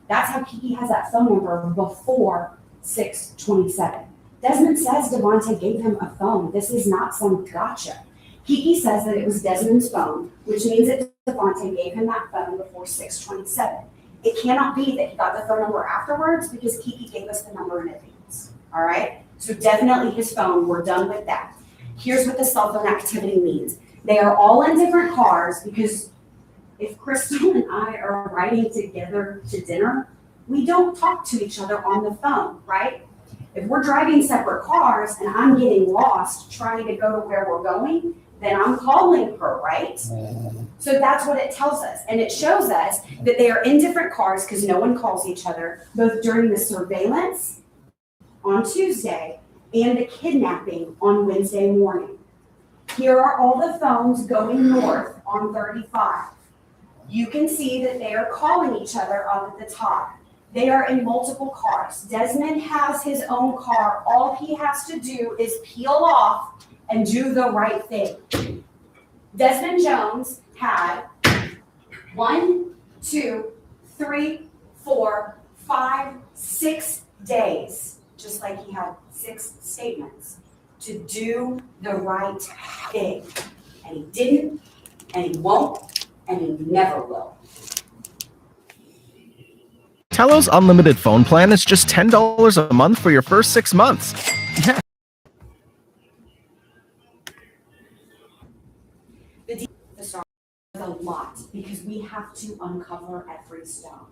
That's how Kiki has that phone number before 6/27. Desmond says Devontae gave him a phone. This is not some gotcha. Kiki says that it was Desmond's phone, which means that Devontae gave him that phone before 6/27. It cannot be that he got the phone number afterwards, because Kiki gave us the number in advance, all right? So definitely his phone, we're done with that. Here's what the cell phone activity means. They are all in different cars, because if Crystal and I are riding together to dinner, we don't talk to each other on the phone, right? If we're driving separate cars and I'm getting lost trying to go to where we're going, then I'm calling her, right? So that's what it tells us. And it shows us that they are in different cars because no one calls each other, both during the surveillance on Tuesday and the kidnapping on Wednesday morning. Here are all the phones going north on 35. You can see that they are calling each other up at the top. They are in multiple cars. Desmond has his own car. All he has to do is peel off and do the right thing. Desmond Jones had 1, 2, 3, 4, 5, 6 days, just like he had 6 statements, to do the right thing. And he didn't, and he won't, and he never will. Tello's unlimited phone plan is just $10 a month for your first 6 months. Yeah. The star is a lot because we have to uncover every stone.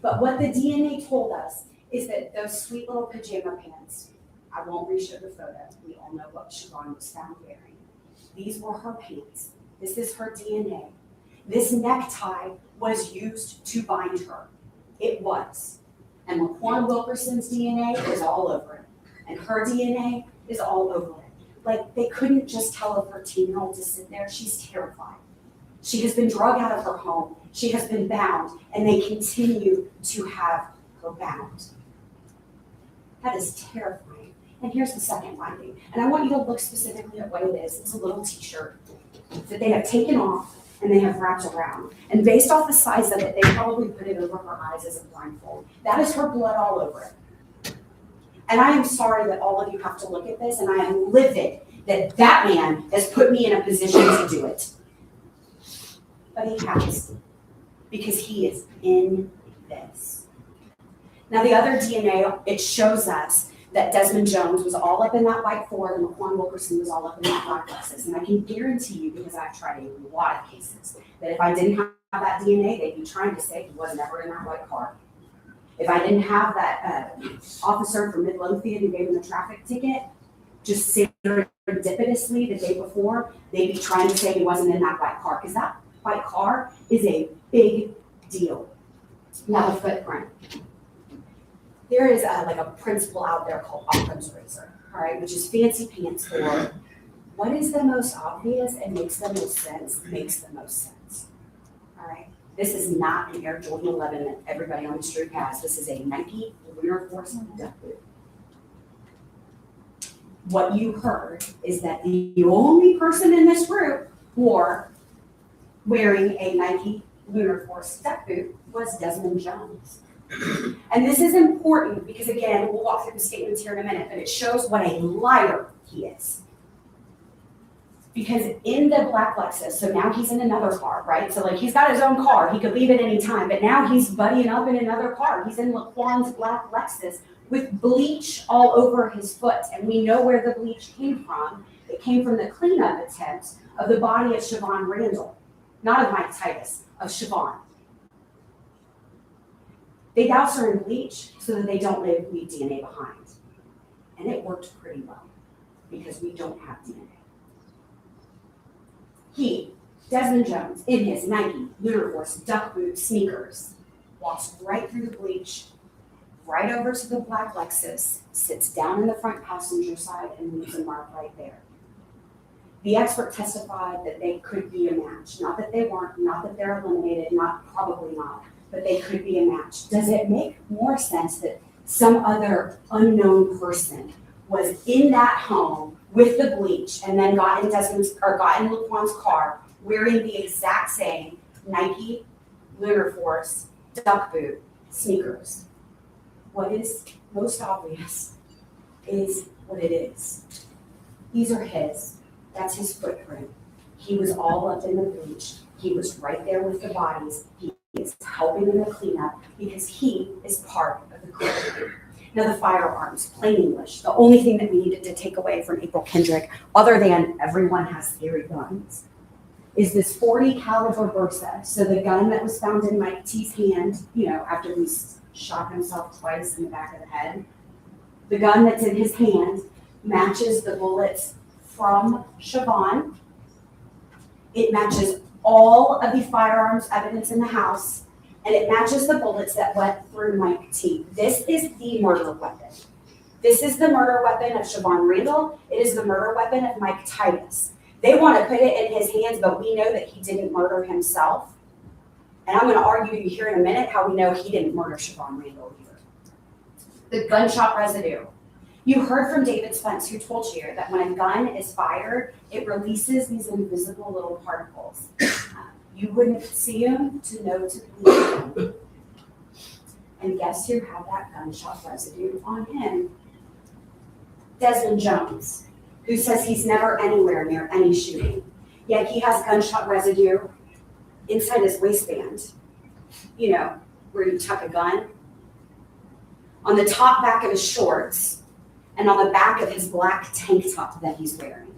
But what the DNA told us is that those sweet little pajama pants, I won't reshow the photo, we all know what Siobhan was found wearing. These were her pants. This is her DNA. This necktie was used to bind her. It was. And Laquan Wilkerson's DNA is all over it. And her DNA is all over it. Like, they couldn't just tell a 13-year-old to sit there. She's terrified. She has been drug out of her home. She has been bound, and they continue to have her bound. That is terrifying. And here's the second finding. And I want you to look specifically at what it is. It's a little t-shirt that they have taken off and they have wrapped around. And based off the size of it, they probably put it over her eyes as a blindfold. That is her blood all over it. And I am sorry that all of you have to look at this, and I am livid that that man has put me in a position to do it. But he has, because he is in this. Now the other DNA, it shows us that Desmond Jones was all up in that white Ford and Laquan Wilkerson was all up in that black Lexus. And I can guarantee you, because I've tried a lot of cases, that if I didn't have that DNA, they'd be trying to say he was never in that white car. If I didn't have that officer from Midlothian who gave him the traffic ticket, just serendipitously the day before, they'd be trying to say he wasn't in that white car, because that white car is a big deal. Now the footprint. There is like a principle out there called Occam's razor, all right, which is fancy pants for what is the most obvious and makes the most sense, makes the most sense, all right? This is not an Air Jordan 11 that everybody on the street has. This is a Nike Lunar Force duck boot. What you heard is that the only person in this group wearing a Nike Lunar Force duck boot was Desmond Jones. And this is important because, again, we'll walk through the statements here in a minute, but it shows what a liar he is. Because in the black Lexus, so now he's in another car, right? So like he's got his own car, he could leave at any time, but now he's buddying up in another car. He's in Laquan's black Lexus with bleach all over his foot. And we know where the bleach came from. It came from the cleanup attempt of the body of Siobhan Randall, not of Mike Titus, of Siobhan. They douse her in bleach so that they don't leave DNA behind. And it worked pretty well because we don't have DNA. He, Desmond Jones, in his Nike Lunar Force duck boot sneakers, walks right through the bleach, right over to the black Lexus, sits down in the front passenger side, and leaves a mark right there. The expert testified that they could be a match. Not that they weren't, not that they're eliminated, probably not, but they could be a match. Does it make more sense that some other unknown person was in that home with the bleach and then got in Laquan's car wearing the exact same Nike Lunar Force duck boot sneakers? What is most obvious is what it is. These are his. That's his footprint. He was all up in the bleach. He was right there with the bodies. He is helping in the cleanup because he is part of the crew. Now the firearms, plain English, the only thing that we needed to take away from April Kendrick, other than everyone has scary guns, is this .40 caliber Bersa. So the gun that was found in Mike T's hand, after he shot himself twice in the back of the head, the gun that's in his hand matches the bullets from Siobhan. It matches all of the firearms evidence in the house, and it matches the bullets that went through Mike T. This is the murder weapon. This is the murder weapon of Siobhan Randall. It is the murder weapon of Mike Titus. They want to put it in his hands, but we know that he didn't murder himself. And I'm going to argue to you here in a minute how we know he didn't murder Siobhan Randall either. The gunshot residue. You heard from David Spence, who told you that when a gun is fired, it releases these invisible little particles. You wouldn't see him to know to believe him. And guess who had that gunshot residue on him? Desmond Jones, who says he's never anywhere near any shooting. Yet he has gunshot residue inside his waistband. You know, where you tuck a gun. On the top back of his shorts, and on the back of his black tank top that he's wearing.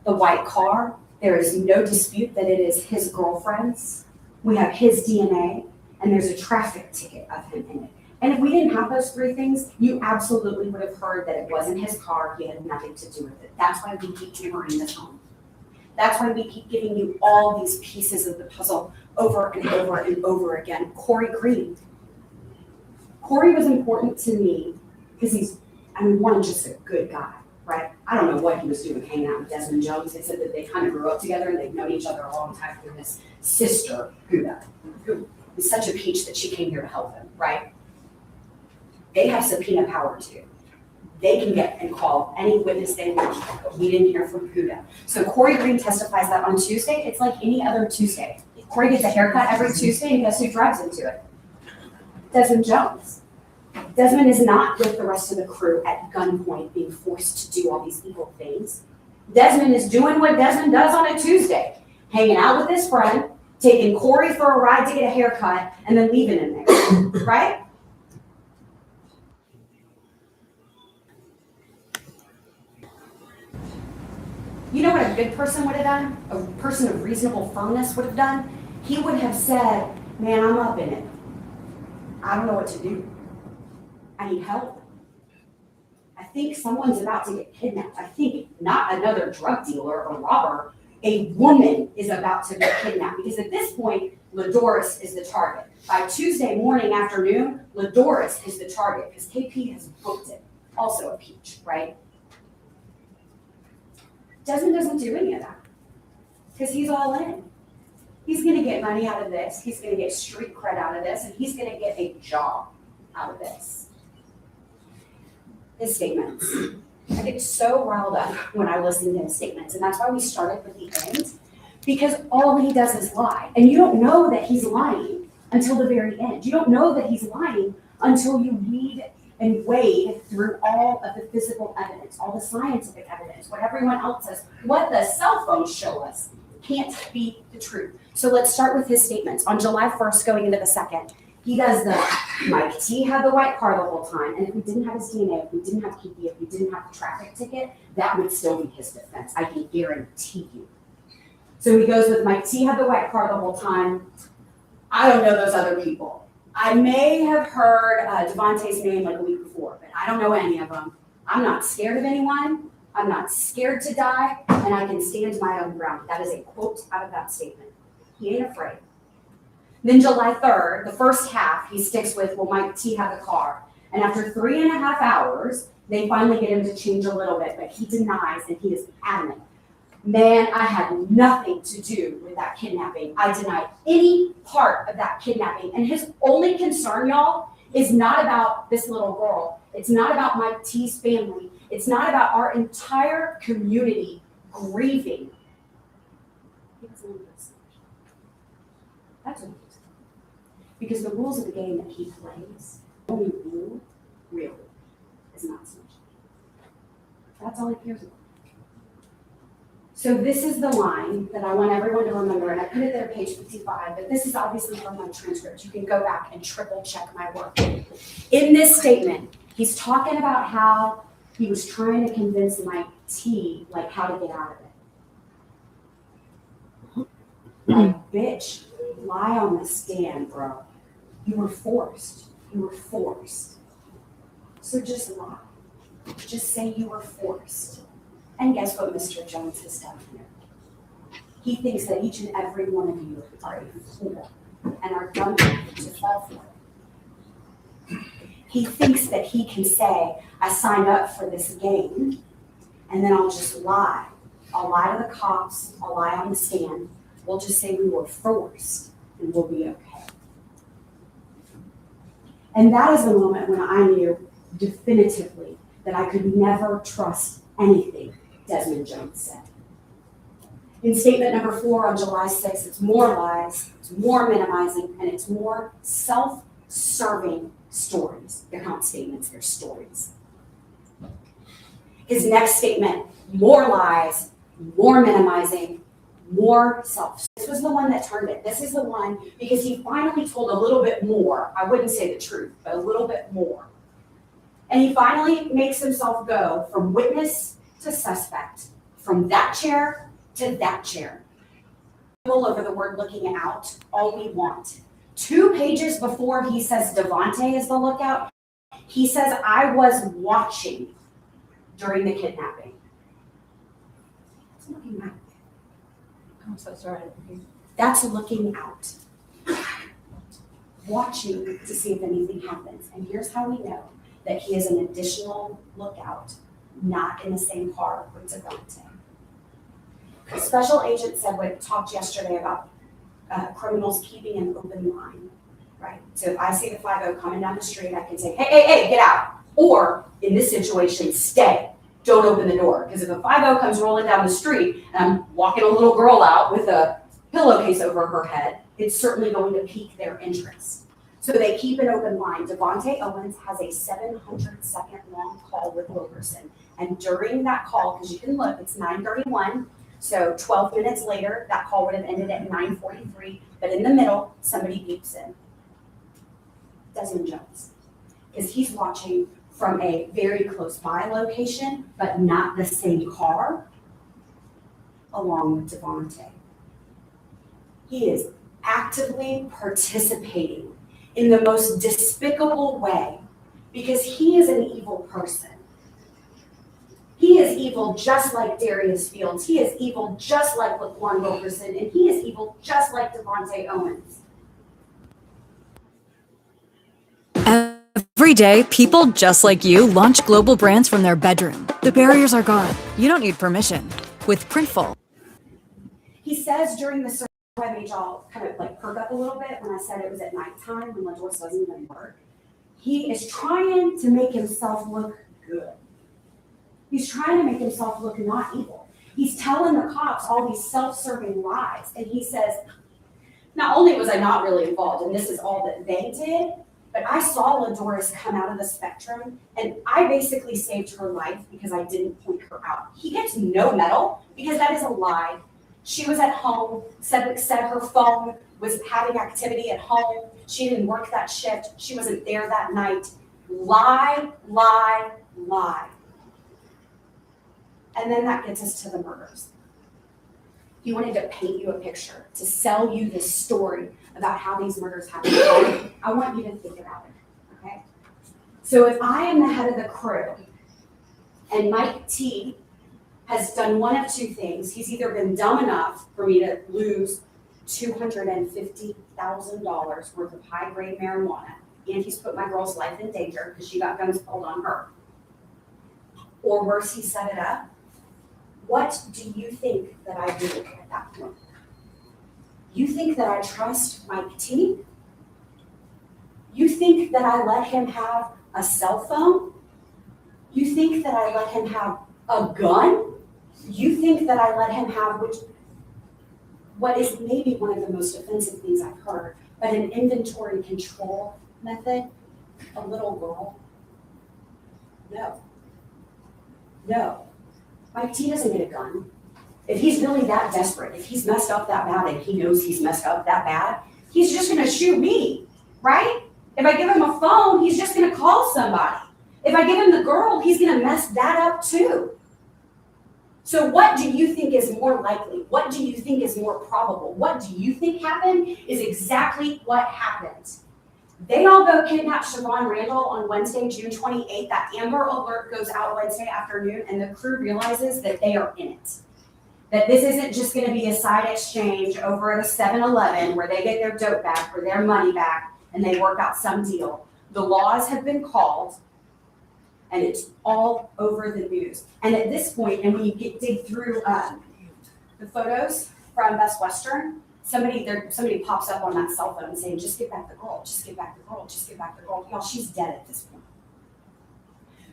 The white car, there is no dispute that it is his girlfriend's. We have his DNA, and there's a traffic ticket of him in it. And if we didn't have those three things, you absolutely would have heard that it wasn't his car, he had nothing to do with it. That's why we keep hammering this home. That's why we keep giving you all these pieces of the puzzle over and over and over again. Corey Green. Corey was important to me because he's, one, just a good guy, right? I don't know what he was doing hanging out with Desmond Jones. They said that they kind of grew up together and they've known each other a long time through his sister, who is such a peach that she came here to help him, right? They have subpoena power too. They can get and call any witness they want, but we didn't hear from Huda. So Corey Green testifies that on Tuesday, it's like any other Tuesday. Corey gets a haircut every Tuesday, and guess who drives into it? Desmond Jones. Desmond is not with the rest of the crew at gunpoint being forced to do all these evil things. Desmond is doing what Desmond does on a Tuesday, hanging out with his friend, taking Corey for a ride to get a haircut, and then leaving him there, right? You know what a good person would have done? A person of reasonable firmness would have done? He would have said, man, I'm up in it. I don't know what to do. I need help. I think someone's about to get kidnapped. I think not another drug dealer or robber. A woman is about to get kidnapped because at this point, Ladoris is the target. By Tuesday morning, afternoon, Ladoris is the target because KP has booked it. Also a peach, right? Desmond doesn't do any of that because he's all in. He's going to get money out of this. He's going to get street cred out of this, and he's going to get a job out of this. His statements. I get so riled up when I listen to his statements, and that's why we started with the end, because all he does is lie. And you don't know that he's lying until the very end. You don't know that he's lying until you read and wade through all of the physical evidence, all the scientific evidence, what everyone else says, what the cell phones show us can't be the truth. So let's start with his statements. On July 1st, going into the 2nd, he does the, Mike T had the white car the whole time, and if we didn't have his DNA, if we didn't have KP, if we didn't have the traffic ticket, that would still be his defense. I can guarantee you. So he goes with Mike T had the white car the whole time. I don't know those other people. I may have heard Devontae's name like a week before, but I don't know any of them. I'm not scared of anyone. I'm not scared to die, and I can stand my own ground. That is a quote out of that statement. He ain't afraid. Then July 3rd, the first half, he sticks with, well, Mike T had the car. And after 3.5 hours, they finally get him to change a little bit, but he denies and he is adamant. Man, I had nothing to do with that kidnapping. I denied any part of that kidnapping. And his only concern, y'all, is not about this little girl. It's not about Mike T's family. It's not about our entire community grieving. That's what it is. Because the rules of the game that he plays, only rule, really, is not snitching. That's all he cares about. So this is the line that I want everyone to remember, and I put it there, page 55, but this is obviously from my transcript. You can go back and triple check my work. In this statement, he's talking about how he was trying to convince Mike T, like, how to get out of it. Like, bitch, lie on the stand, bro. You were forced. You were forced. So just lie. Just say you were forced. And guess what Mr. Jones has done here? He thinks that each and every one of you are a fool and are dumb enough to fall for it. He thinks that he can say, I signed up for this game, and then I'll just lie. I'll lie to the cops, I'll lie on the stand, we'll just say we were forced, and we'll be okay. And that is the moment when I knew definitively that I could never trust anything Desmond Jones said. In statement number 4 on July 6th, it's more lies, it's more minimizing, and it's more self-serving stories. They're not statements, they're stories. His next statement, more lies, more minimizing, more self. This was the one that turned it. This is the one because he finally told a little bit more. I wouldn't say the truth, but a little bit more. And he finally makes himself go from witness to suspect, from that chair to that chair. All over the word looking out, all we want. 2 pages before he says Devontae is the lookout, he says, I was watching during the kidnapping. That's looking out. I'm so sorry. That's looking out. Watching to see if anything happens. And here's how we know that he is an additional lookout, not in the same car with Devontae. The special agent said we talked yesterday about criminals keeping an open line, right? So if I see the 5-0 coming down the street, I can say, hey, get out. Or in this situation, stay. Don't open the door. Because if a 5-0 comes rolling down the street and I'm walking a little girl out with a pillowcase over her head, it's certainly going to pique their interest. So they keep an open line. Devontae Owens has a 700-second long call with Wilkerson. And during that call, because you can look, it's 9:31. So 12 minutes later, that call would have ended at 9:43. But in the middle, somebody beeps in. Desmond Jones. Because he's watching from a very close by location, but not the same car, along with Devontae. He is actively participating in the most despicable way because he is an evil person. He is evil just like Darius Fields. He is evil just like Laquan Wilkerson, and he is evil just like Devontae Owens. Every day, people just like you launch global brands from their bedroom. The barriers are gone. You don't need permission. With Printful. He says during the survey, I made y'all kind of like perk up a little bit when I said it was at nighttime when the doors doesn't even work. He is trying to make himself look good. He's trying to make himself look not evil. He's telling the cops all these self-serving lies. And he says, not only was I not really involved, and this is all that they did, but I saw LaDoris come out of the spectrum, and I basically saved her life because I didn't point her out. He gets no medal because that is a lie. She was at home, said her phone was having activity at home. She didn't work that shift. She wasn't there that night. Lie, lie, lie. And then that gets us to the murders. He wanted to paint you a picture, to sell you this story about how these murders happened. I want you to think about it, okay? So if I am the head of the crew, and Mike T has done one of 2 things. He's either been dumb enough for me to lose $250,000 worth of high-grade marijuana, and he's put my girl's life in danger because she got guns pulled on her. Or worse, he set it up. What do you think that I do at that point? You think that I trust Mike T? You think that I let him have a cell phone? You think that I let him have a gun? You think that I let him have what is maybe one of the most offensive things I've heard, but an inventory control method? A little girl? No. No. Mike T doesn't get a gun. If he's really that desperate, if he's messed up that bad and he knows he's messed up that bad, he's just gonna shoot me, right? If I give him a phone, he's just gonna call somebody. If I give him the girl, he's gonna mess that up too. So what do you think is more likely? What do you think is more probable? What do you think happened is exactly what happened. They all go kidnap Siobhan Randall on Wednesday, June 28th. That Amber Alert goes out Wednesday afternoon, and the crew realizes that they are in it. That this isn't just going to be a side exchange over at a 7-Eleven where they get their dope back or their money back and they work out some deal. The laws have been called, and it's all over the news. And at this point, and when you dig through the photos from Best Western, somebody pops up on that cell phone saying, just get back the girl, just get back the girl, just get back the girl. Y'all, she's dead at this point.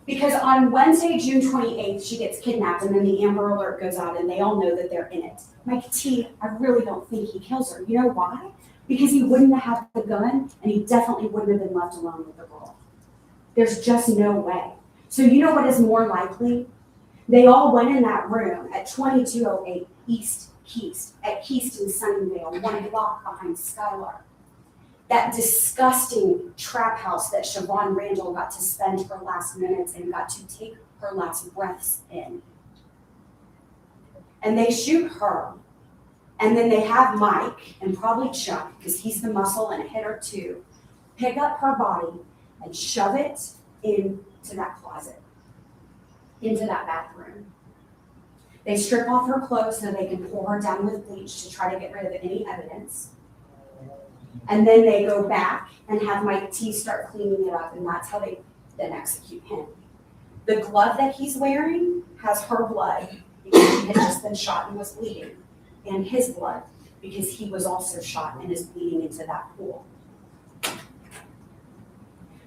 Because on Wednesday, June 28th, she gets kidnapped and then the Amber Alert goes out and they all know that they're in it. Mike T, I really don't think he kills her. You know why? Because he wouldn't have had the gun and he definitely wouldn't have been left alone with the girl. There's just no way. So you know what is more likely? They all went in that room at 2208 East Keast, at Keast and Sunnyvale, 1 block behind Skylark. That disgusting trap house that Siobhan Randall got to spend her last minutes and got to take her last breaths in. And they shoot her. And then they have Mike and probably Chuck, because he's the muscle and a hitter too, pick up her body and shove it into that closet, into that bathroom. They strip off her clothes so they can pour her down with bleach to try to get rid of any evidence. And then they go back and have Mike T start cleaning it up, and that's how they then execute him. The glove that he's wearing has her blood because he had just been shot and was bleeding, and his blood because he was also shot and is bleeding into that pool.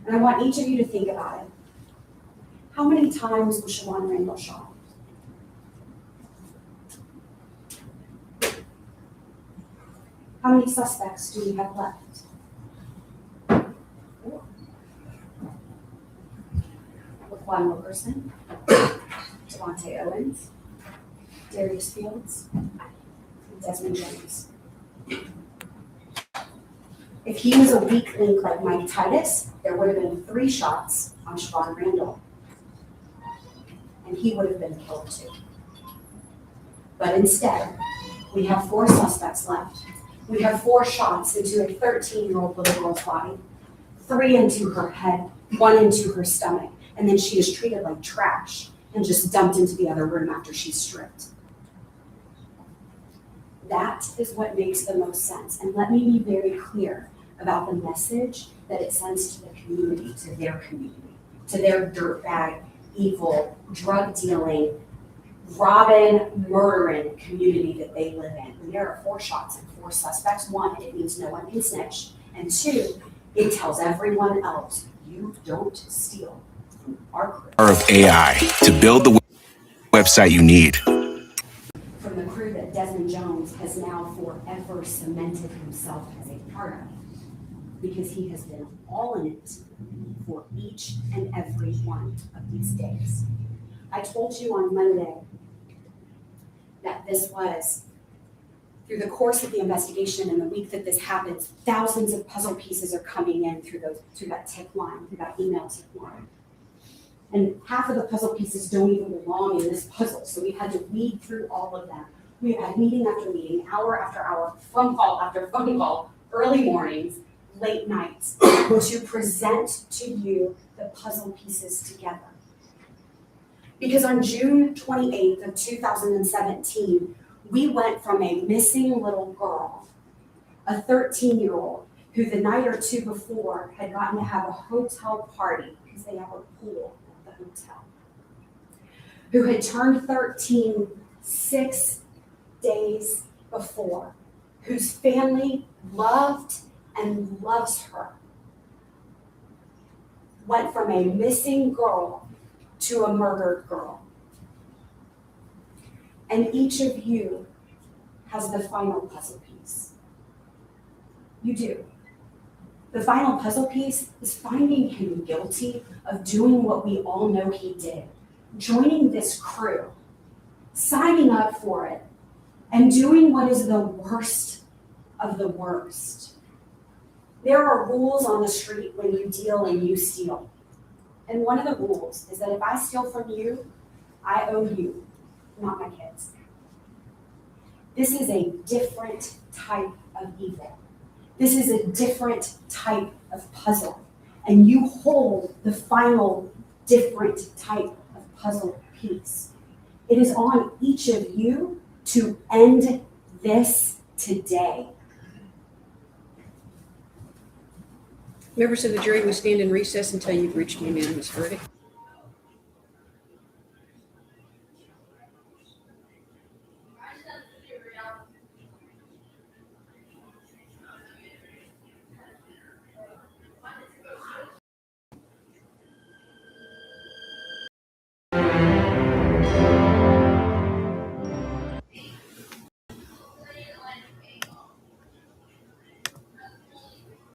And I want each of you to think about it. How many times was Siobhan Randall shot? How many suspects do we have left? 4. Laquan Wilkerson, Devontae Owens, Darius Fields, and Desmond Jones. If he was a weak link like Mike Titus, there would have been 3 shots on Siobhan Randall, and he would have been killed too. But instead, we have 4 suspects left. We have 4 shots into a 13-year-old little girl's body, 3 into her head, 1 into her stomach, and then she is treated like trash and just dumped into the other room after she's stripped. That is what makes the most sense. And let me be very clear about the message that it sends to the community, to their dirtbag, evil, drug-dealing, robbing, murdering community that they live in. When there are 4 shots and 4 suspects, 1, it means no one can snitch, and 2, it tells everyone else, you don't steal from our crew. Power of AI to build the website you need. From the crew that Desmond Jones has now forever cemented himself as a part of, because he has been all in it for each and every one of these days. I told you on Monday that this was, through the course of the investigation and the week that this happens, thousands of puzzle pieces are coming in through that tip line, through that email tip line. And half of the puzzle pieces don't even belong in this puzzle, so we had to weed through all of them. We had meeting after meeting, hour after hour, phone call after phone call, early mornings, late nights, to present to you the puzzle pieces together. Because on June 28th of 2017, we went from a missing little girl, a 13-year-old, who the night or 2 before had gotten to have a hotel party because they have a pool at the hotel, who had turned 13 6 days before, whose family loved and loves her, went from a missing girl to a murdered girl. And each of you has the final puzzle piece. You do. The final puzzle piece is finding him guilty of doing what we all know he did, joining this crew, signing up for it, and doing what is the worst of the worst. There are rules on the street when you deal and you steal. And one of the rules is that if I steal from you, I owe you, not my kids. This is a different type of evil. This is a different type of puzzle. And you hold the final different type of puzzle piece. It is on each of you to end this today. Members of the jury will stand in recess until you've reached a unanimous verdict.